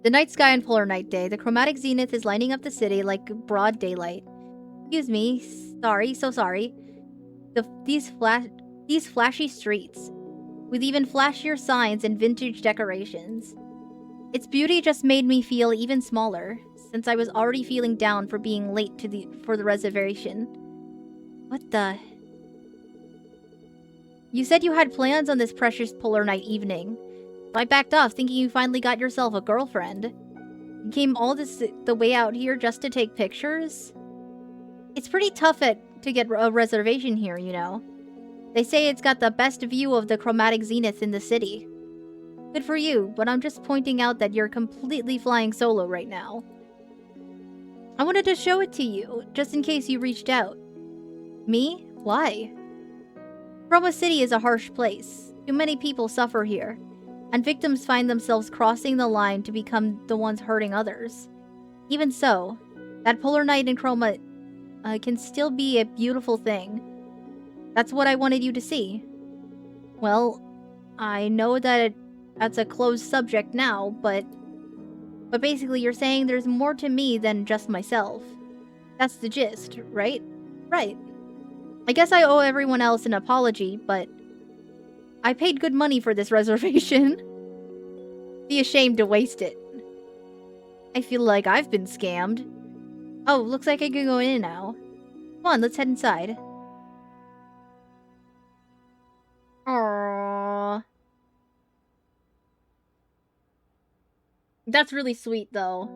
The night sky on Polar Night Day, the chromatic zenith is lighting up the city like broad daylight. Excuse me, sorry, so sorry. These flashy streets, with even flashier signs and vintage decorations. Its beauty just made me feel even smaller, since I was already feeling down for being late for the reservation. What the? You said you had plans on this precious Polar Night evening. I backed off thinking you finally got yourself a girlfriend. You came all the way out here just to take pictures? It's pretty tough to get a reservation here, you know. They say it's got the best view of the chromatic zenith in the city. Good for you, but I'm just pointing out that you're completely flying solo right now. I wanted to show it to you, just in case you reached out. Me? Why? Chroma City is a harsh place. Too many people suffer here. and victims find themselves crossing the line to become the ones hurting others. Even so, that polar night in Chroma can still be a beautiful thing. That's what I wanted you to see. Well, I know that that's a closed subject now, but basically you're saying there's more to me than just myself. That's the gist, right? Right. I guess I owe everyone else an apology, but I paid good money for this reservation. Be ashamed to waste it. I feel like I've been scammed. Oh, looks like I can go in now. Come on, let's head inside. Aww. That's really sweet, though.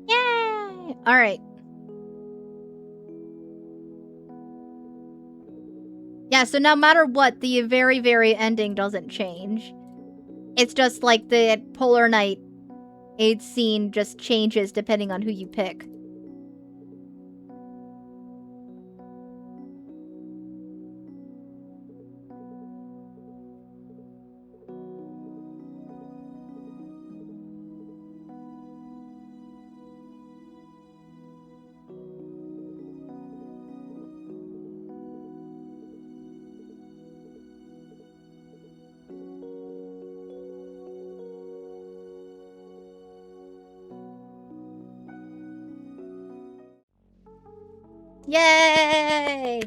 Yay! Alright. Yeah, so no matter what, the very, very ending doesn't change. It's just like the Polar Night aid scene just changes depending on who you pick. Yay!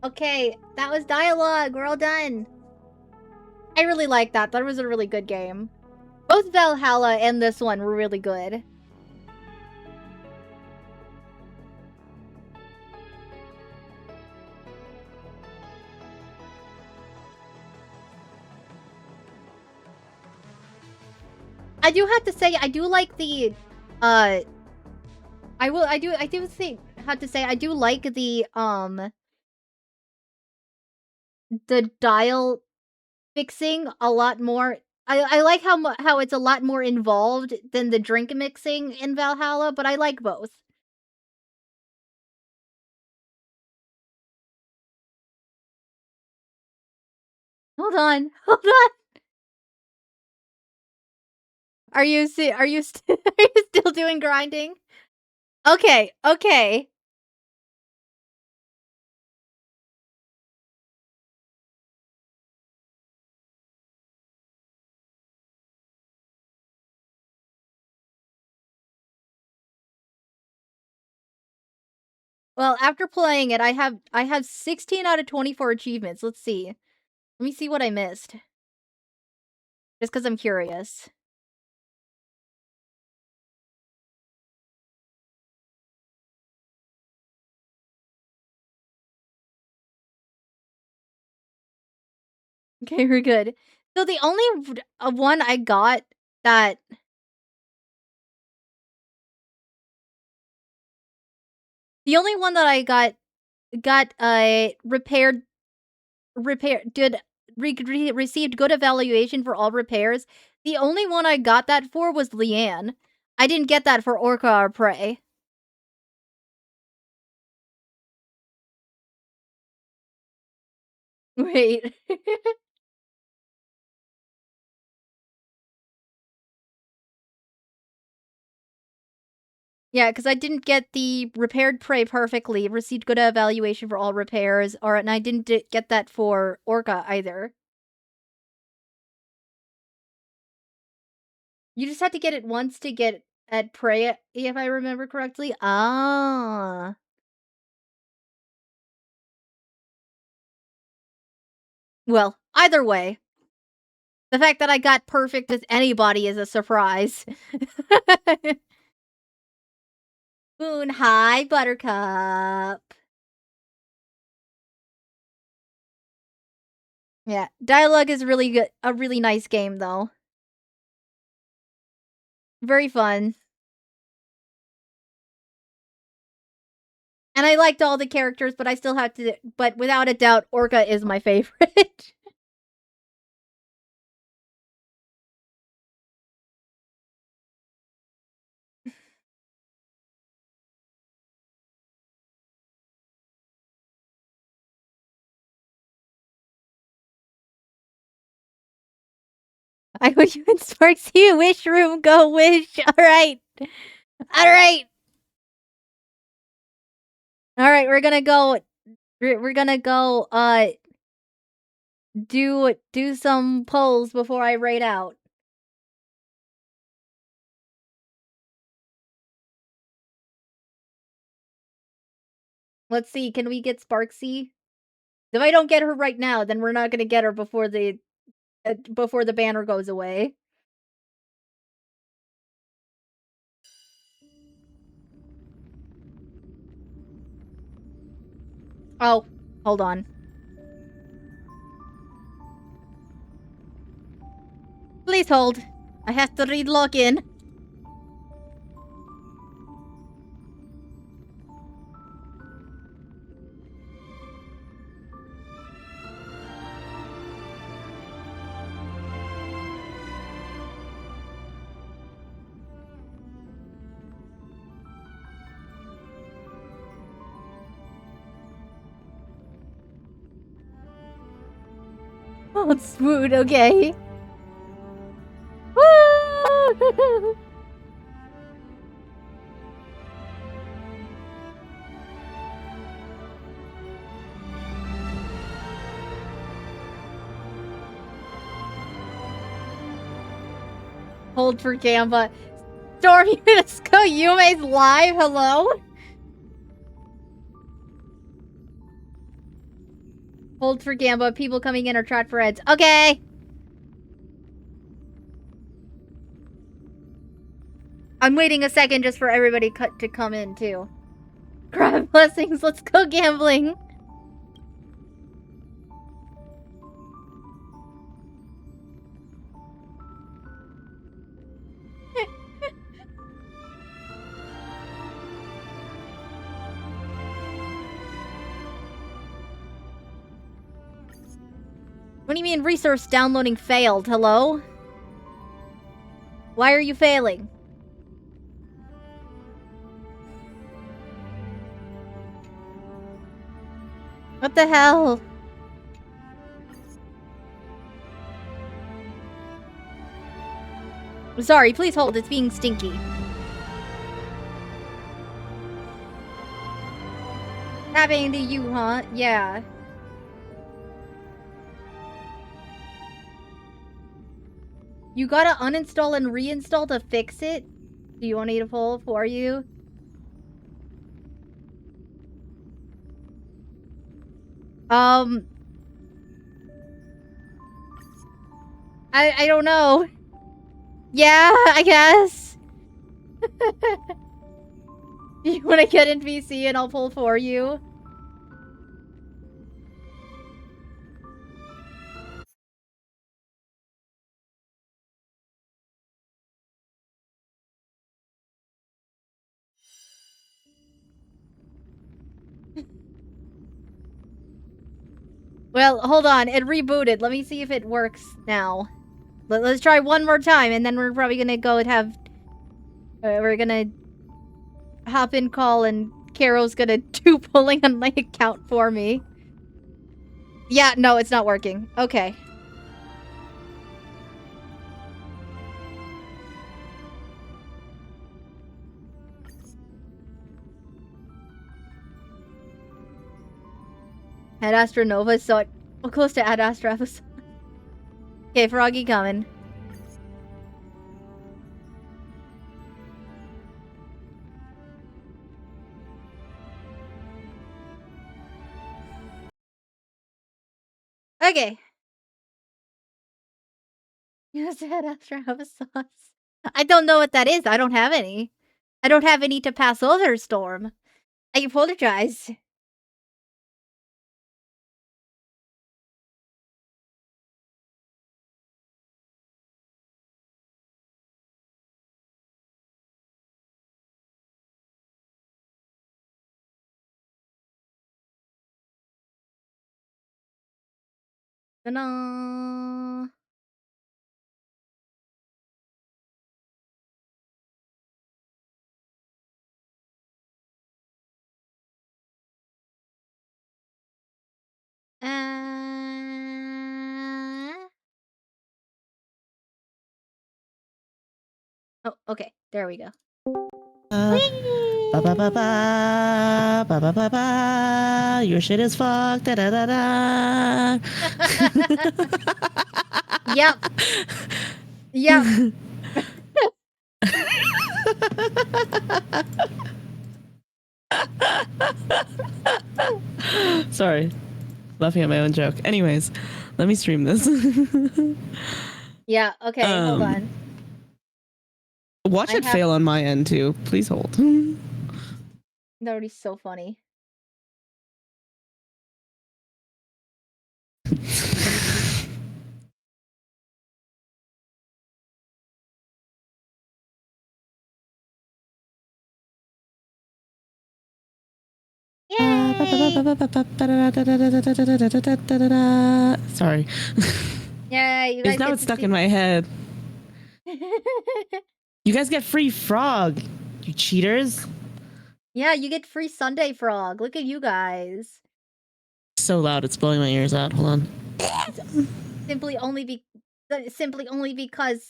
Okay, that was dialogue. We're all done. I really like that. That was a really good game. Both Valhalla and this one were really good. I do have to say, I do like the, I have to say, I do like the dial mixing a lot more. I like how it's a lot more involved than the drink mixing in Valhalla, but I like both. Hold on, hold on. Are you are you still doing grinding? Okay, okay. Well, after playing it, I have 16 out of 24 achievements. Let's see. Let me see what I missed. Just because I'm curious. Okay, we're good. So the only one I got that the only one that I got received good evaluation for all repairs. The only one I got that for was Leanne. I didn't get that for Orca or Prey. Wait. Yeah, because I didn't get the repaired Prey perfectly, received good evaluation for all repairs, and I didn't get that for Orca either. You just had to get it once to get at Prey, if I remember correctly. Ah. Well, either way, the fact that I got perfect with anybody is a surprise. Boon, hi, Buttercup. Yeah, dialogue is really good. A really nice game, though. Very fun. And I liked all the characters, but I still have to. But without a doubt, Orca is my favorite. I wish you and Sparksy wish room go wish. Alright. Alright. Alright, we're gonna go we're gonna go do some polls before I raid out. Let's see, can we get Sparksy? If I don't get her right now, then we're not gonna get her before the banner goes away. Oh, hold on. Please hold. I have to read login. Oh, it's smooth, okay. Woo! Hold for Gamba. Storm UNESCO Yume's live, hello? Hold for Gamba, people coming in are trapped for heads. Okay! I'm waiting a second just for everybody to come in, too. Grab blessings, let's go gambling! What do you mean resource downloading failed? Hello? Why are you failing? What the hell? Sorry, please hold. It's being stinky. Happening to you, huh? Yeah. You gotta uninstall and reinstall to fix it? Do you want me to pull for you? I don't know. Yeah, I guess. You wanna get in VC and I'll pull for you? Well, hold on. It rebooted. Let me see if it works now. Let's try one more time, and then we're probably gonna go and have... we're gonna hop in call, and Carol's gonna do pulling on my account for me. Yeah, no, it's not working. Okay. Ad Astra Nova, so we're close to Ad Astra episode. Okay, Froggy coming. Okay. Yes, Ad Astra sauce. I don't know what that is. I don't have any. I don't have any to pass over, Storm. I apologize. Ta-da! Uh... Oh, okay. There we go. Ba ba ba ba ba ba ba ba. Your shit is fucked. Da da da da. Yep. Yep. Sorry, laughing at my own joke. Anyways, let me stream this. Yeah. Okay. Hold on. Watch it fail on my end too. Please hold. That would be so funny. Sorry. Yeah, you guys. Now it's stuck in my head. You guys get free frog, you cheaters. Yeah, you get free Sunday frog. Look at you guys. So loud, it's blowing my ears out. Hold on. Simply only because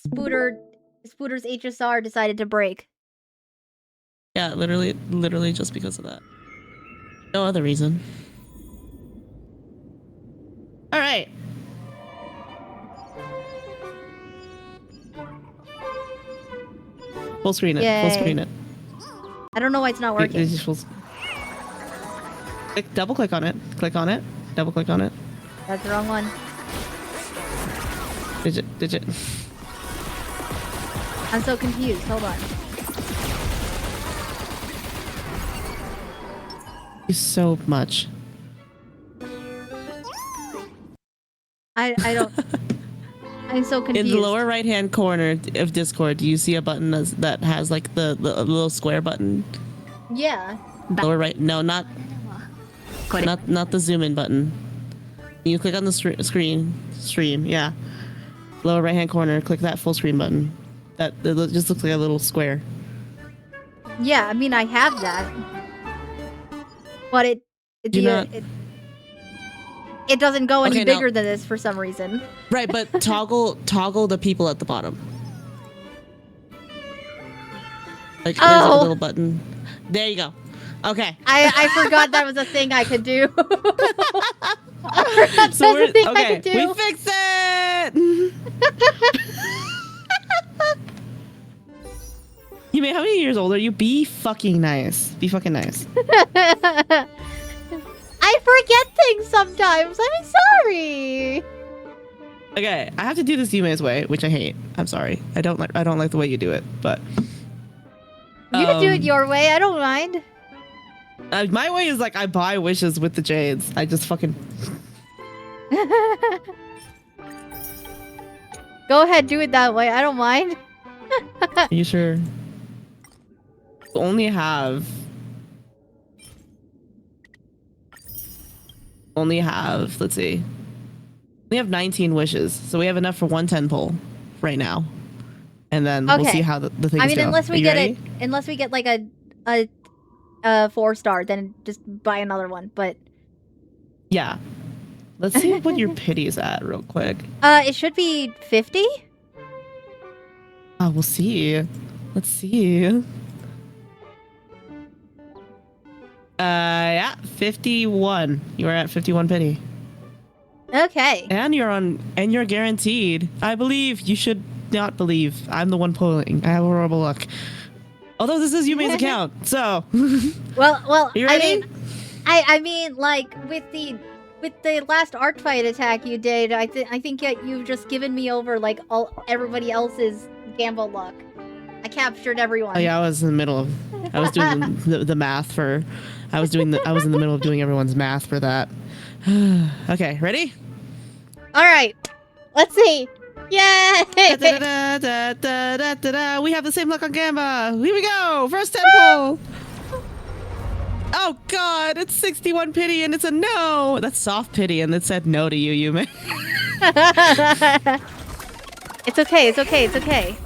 Spooter's HSR decided to break. Yeah, literally just because of that. No other reason. All right. Full screen it. Yay. Full screen it. I don't know why it's not working. Double click on it. Click on it. Double click on it. That's the wrong one. Digit. I'm so confused. Hold on. So much. I don't. I'm so confused. In the lower right hand corner of Discord, do you see a button that has like the little square button? Yeah. Lower right. No, not the zoom in button. You click on the stream. Yeah. Lower right hand corner. Click that full screen button. That just looks like a little square. Yeah, I mean I have that, but it doesn't go any bigger than this for some reason. Right, but toggle the people at the bottom. Like there's like a little button. There you go. Okay. I forgot that was a thing I could do. I forgot that was a thing I could do. We fixed it. You mean, how many years old are you? Be fucking nice. Be fucking nice. I forget things sometimes. I'm sorry. Okay, I have to do this Yume's way, which I hate. I'm sorry. I don't like the way you do it, but you can do it your way. I don't mind. My way is like I buy wishes with the jades. I just fucking. Go ahead, do it that way. I don't mind. Are you sure? Only have, let's see. We have 19 wishes, so we have enough for 110 pull right now. And then we'll see how the things go. I mean, unless we get like a 4-star, then just buy another one, but yeah. Let's see what your pity's at real quick. It should be 50? We'll see. Let's see. Yeah, 51. You are at 51 pity. Okay. And you're guaranteed. I believe. You should not believe. I'm the one pulling. I have horrible luck. Although this is Yume's account, so. Well. You ready? I mean, like with the last art fight attack you did, I think you've just given me over like everybody else's gamble luck. I captured everyone. Oh yeah, I was in the middle of. I was doing the math for. I was in the middle of doing everyone's math for that. Okay, ready? All right. Let's see. Yay! We have the same luck on Gamba. Here we go. First 10 pull. Oh God, it's 61 pity and it's a no. That's soft pity and it said no to you, Yume. It's okay.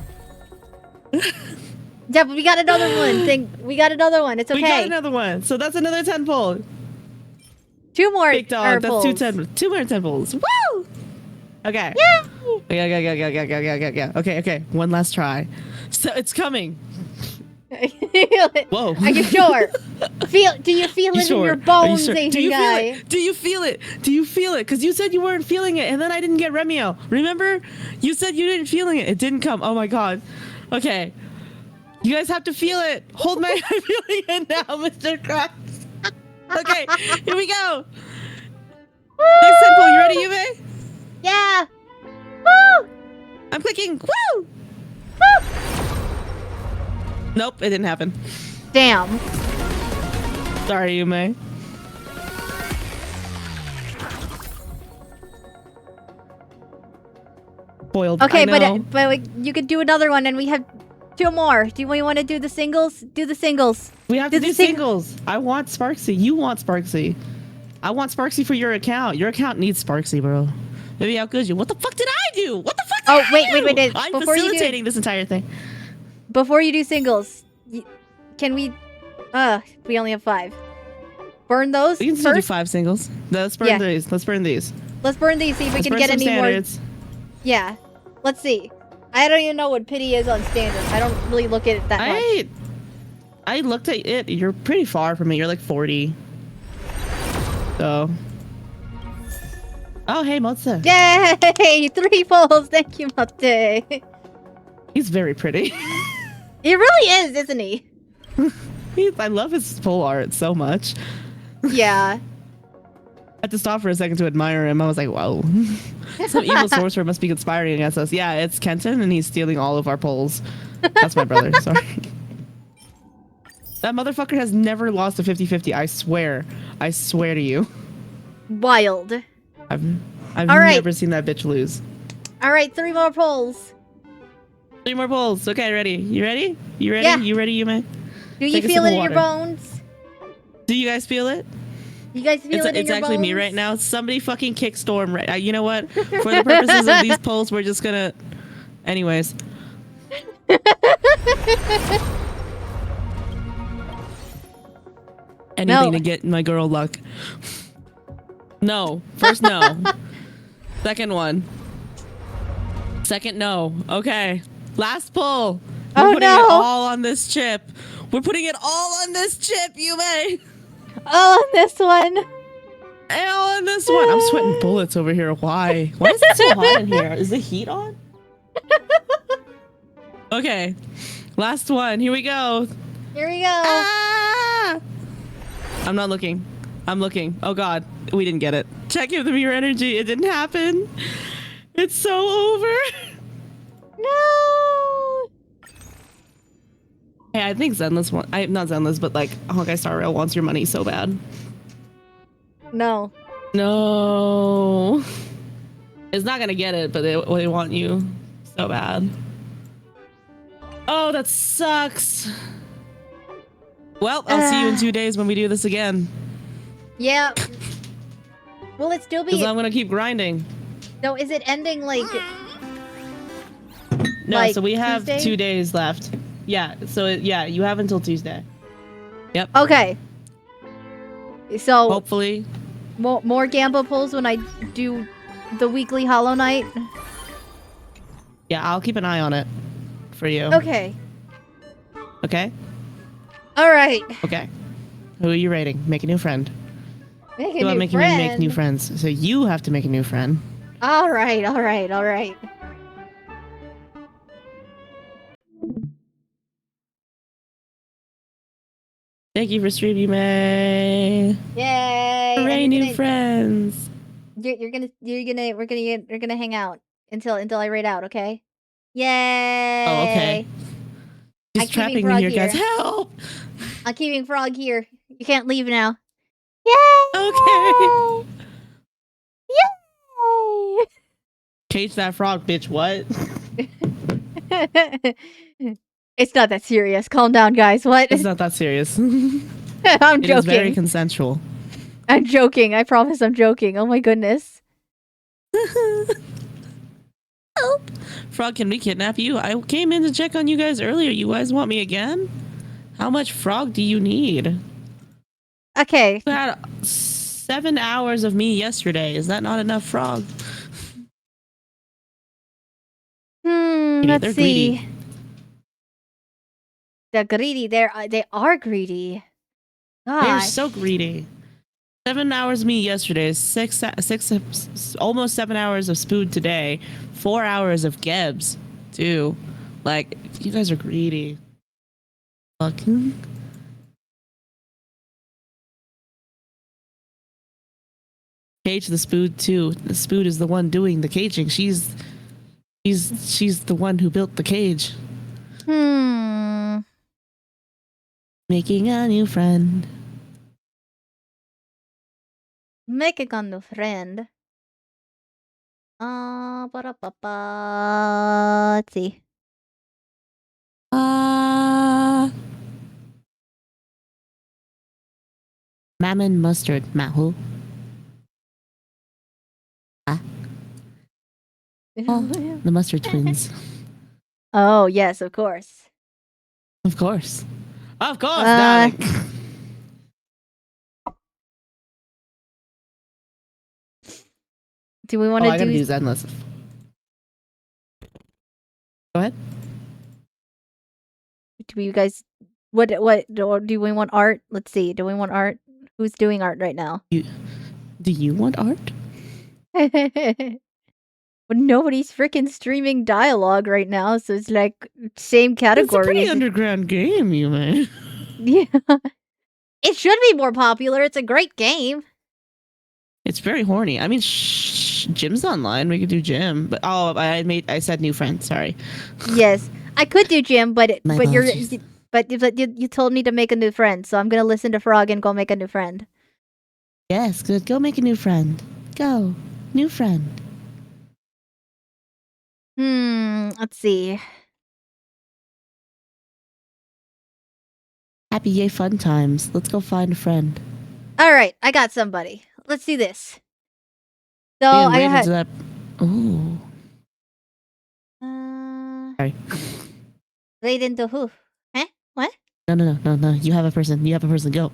Yeah, but we got another one. We got another one. It's okay. We got another one. So that's another 10 pull. 2 more. Big dog. That's pulls. 2 more 10 pulls. Woo! Okay. Yeah. Yeah. Okay. One last try. So it's coming. Whoa. Are you sure? Do you feel it in your Are you bones, sure? Asian guy? Do you feel it? Do you feel it? Because you said you weren't feeling it, and then I didn't get Remio. Remember? You said you didn't feeling it. It didn't come. Oh my god. Okay. You guys have to feel it. Hold my I'm feeling it now, Mr. Krabs. Okay, here we go. Next tempo, you ready, Yume? Yeah. Woo! I'm clicking. Woo! Woo! Nope, it didn't happen. Damn. Sorry, Yume. Boiled. Okay, I know. but you could do another one, and we have 2 more. Do we want to do the singles? Do the singles. We have to do singles. I want Sparksy. You want Sparksy. I want Sparksy for your account. Your account needs Sparksy, bro. Maybe how good you. What the fuck did I do? What the fuck did I do? Wait. I'm Before facilitating this entire thing. Before you do singles, can we... we only have 5. Burn those We can still do first? 5 singles. Let's burn these. Let's burn these. Let's burn these, see if we Let's can burn get some any standards. more... Yeah. Let's see. I don't even know what pity is on standard. I don't really look at it that much. I looked at it. You're pretty far from me. You're like 40. So. Oh, hey, Motse. Yay! 3 pulls. Thank you, Mate. He's very pretty. He really is, isn't he? I love his pole art so much. Yeah. I had to stop for a second to admire him. I was like, whoa. Some evil sorcerer must be conspiring against us. Yeah, it's Kenton, and he's stealing all of our poles. That's my brother. Sorry. That motherfucker has never lost a 50-50. I swear. I swear to you. Wild. I've All right. never seen that bitch lose. All right, 3 more pulls. 3 more poles. Okay, ready. You ready? You ready? Yeah. You ready, Yume? Do you Take a feel sip it of in your water. bones? Do you guys feel it? You guys feel it in It's your actually bones? me right now. Somebody fucking kick Storm right. You know what? For the purposes of these polls, we're just gonna. Anyways. Anything to get my girl luck. No. First no. Second one. Second no. Okay. Last pull. We're putting it all on this chip. We're putting it all on this chip, Yume. Oh, on this one. All on this one. I'm sweating bullets over here. Why? Why is it so hot in here? Is the heat on? Okay. Last one. Here we go. Here we go. Ah! I'm not looking. I'm looking. Oh god. We didn't get it. Check in the mirror energy. It didn't happen. It's so over. No. Hey, I think Zenless not Zenless, but like Honkai Star Rail wants your money so bad. No. No. It's not gonna get it, but they want you so bad. Oh, that sucks. Well, I'll see you in 2 days when we do this again. Yeah. Will it still be? Because I'm gonna keep grinding. No, is it ending like? No, like so we have Tuesday? 2 days left. Yeah, so yeah, you have until Tuesday. Yep. Okay. So Hopefully. more gamble pulls when I do the weekly Hollow Knight. Yeah, I'll keep an eye on it for you. Okay. Okay? All right. Okay. Who are you rating? Make a new friend. Make a You new are making friend. me make new friends. So you have to make a new friend. All right. All right. All right. Thank you for streaming, May. Yay! Hooray, And new friends. we're gonna hang out until I raid out. Okay. Yay! Oh, okay. I'm She's keeping trapping me Frog here, guys. here. Help! I'm keeping Frog here. You can't leave now. Yay! Okay. Yay! Cage that frog, bitch. What? It's not that serious. Calm down, guys. What? It's not that serious. I'm It is very joking. consensual. I'm joking. I promise I'm joking. Oh my goodness. Help! Frog, can we kidnap you? I came in to check on you guys earlier. You guys want me again? How much frog do you need? Okay. You had 7 hours of me yesterday. Is that not enough frog? Let's They're see. greedy. They're greedy. They are greedy. They're Gosh. so greedy. 7 hours of me yesterday, almost 7 hours of Spood today, 4 hours of Gebs too. Like, you guys are greedy. Fucking. Cage the Spood too. The Spood is the one doing the caging. She's the one who built the cage. Making a new friend. Making a new friend. Let's see. Mammon mustard, Mahu. The mustard twins. Oh, yes, of course. Of course. Of course, darling. Do we want to I gotta do... use endless. Go ahead. Do you guys... What, or do we want art? Let's see. Do we want art? Who's doing art right now? Do you want art? But nobody's freaking streaming dialogue right now, so it's like same category. It's a pretty underground game, you man. Yeah. It should be more popular. It's a great game. It's very horny. I mean, Jim's online. We could do Jim, but I said new friend. Sorry. Yes, I could do Jim, but My apologies. you told me to make a new friend, so I'm gonna listen to Frog and go make a new friend. Yes, good. Go make a new friend. Go, new friend. Let's see. Happy yay fun times. Let's go find a friend. All right, I got somebody. Let's do this. So We I didn't wait had. until that. Ooh. Sorry. Wait into who? Huh? What? No. You have a person. Go.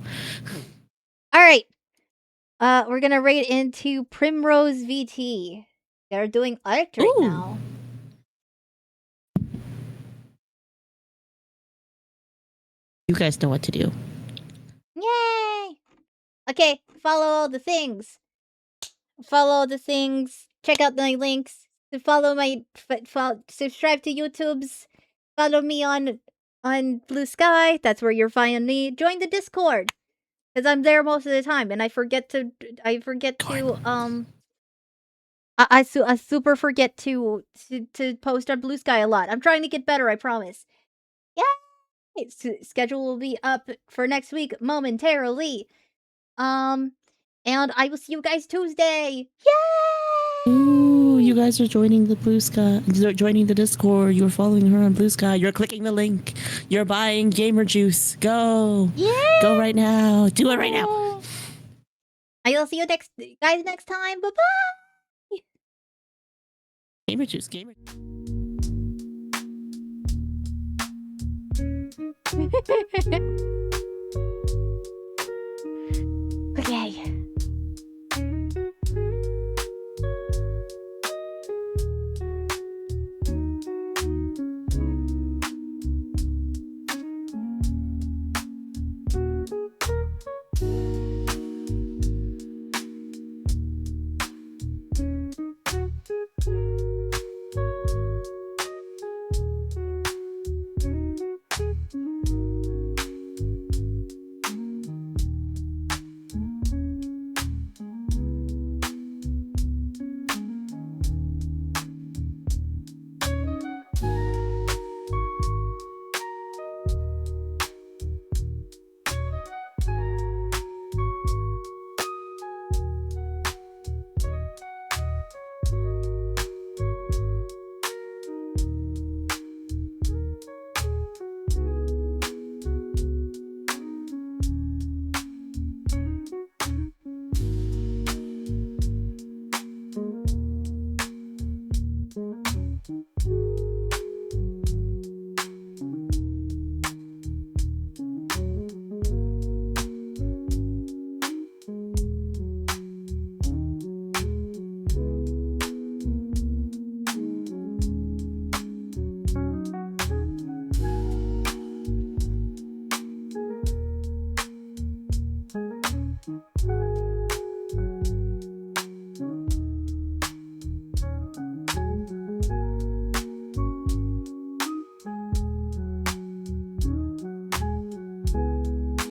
All right. We're gonna raid into Primrose VT. They're doing art right Ooh. now. You guys know what to do. Yay! Okay, follow all the things. Follow the things. Check out my links. To follow my subscribe to YouTube's. Follow me on Blue Sky. That's where you're finding me. Join the Discord, because I'm there most of the time, and I forget to I super forget to post on Blue Sky a lot. I'm trying to get better. I promise. Yeah. Schedule will be up for next week momentarily. And I will see you guys Tuesday. Yay! Ooh, you guys are joining the Blue Sky. You're joining the Discord. You're following her on Blue Sky. You're clicking the link. You're buying gamer juice. Go. Yeah. Go right now. Do it right now. I will see you guys next time. Bye bye. Gamer juice. Gamer.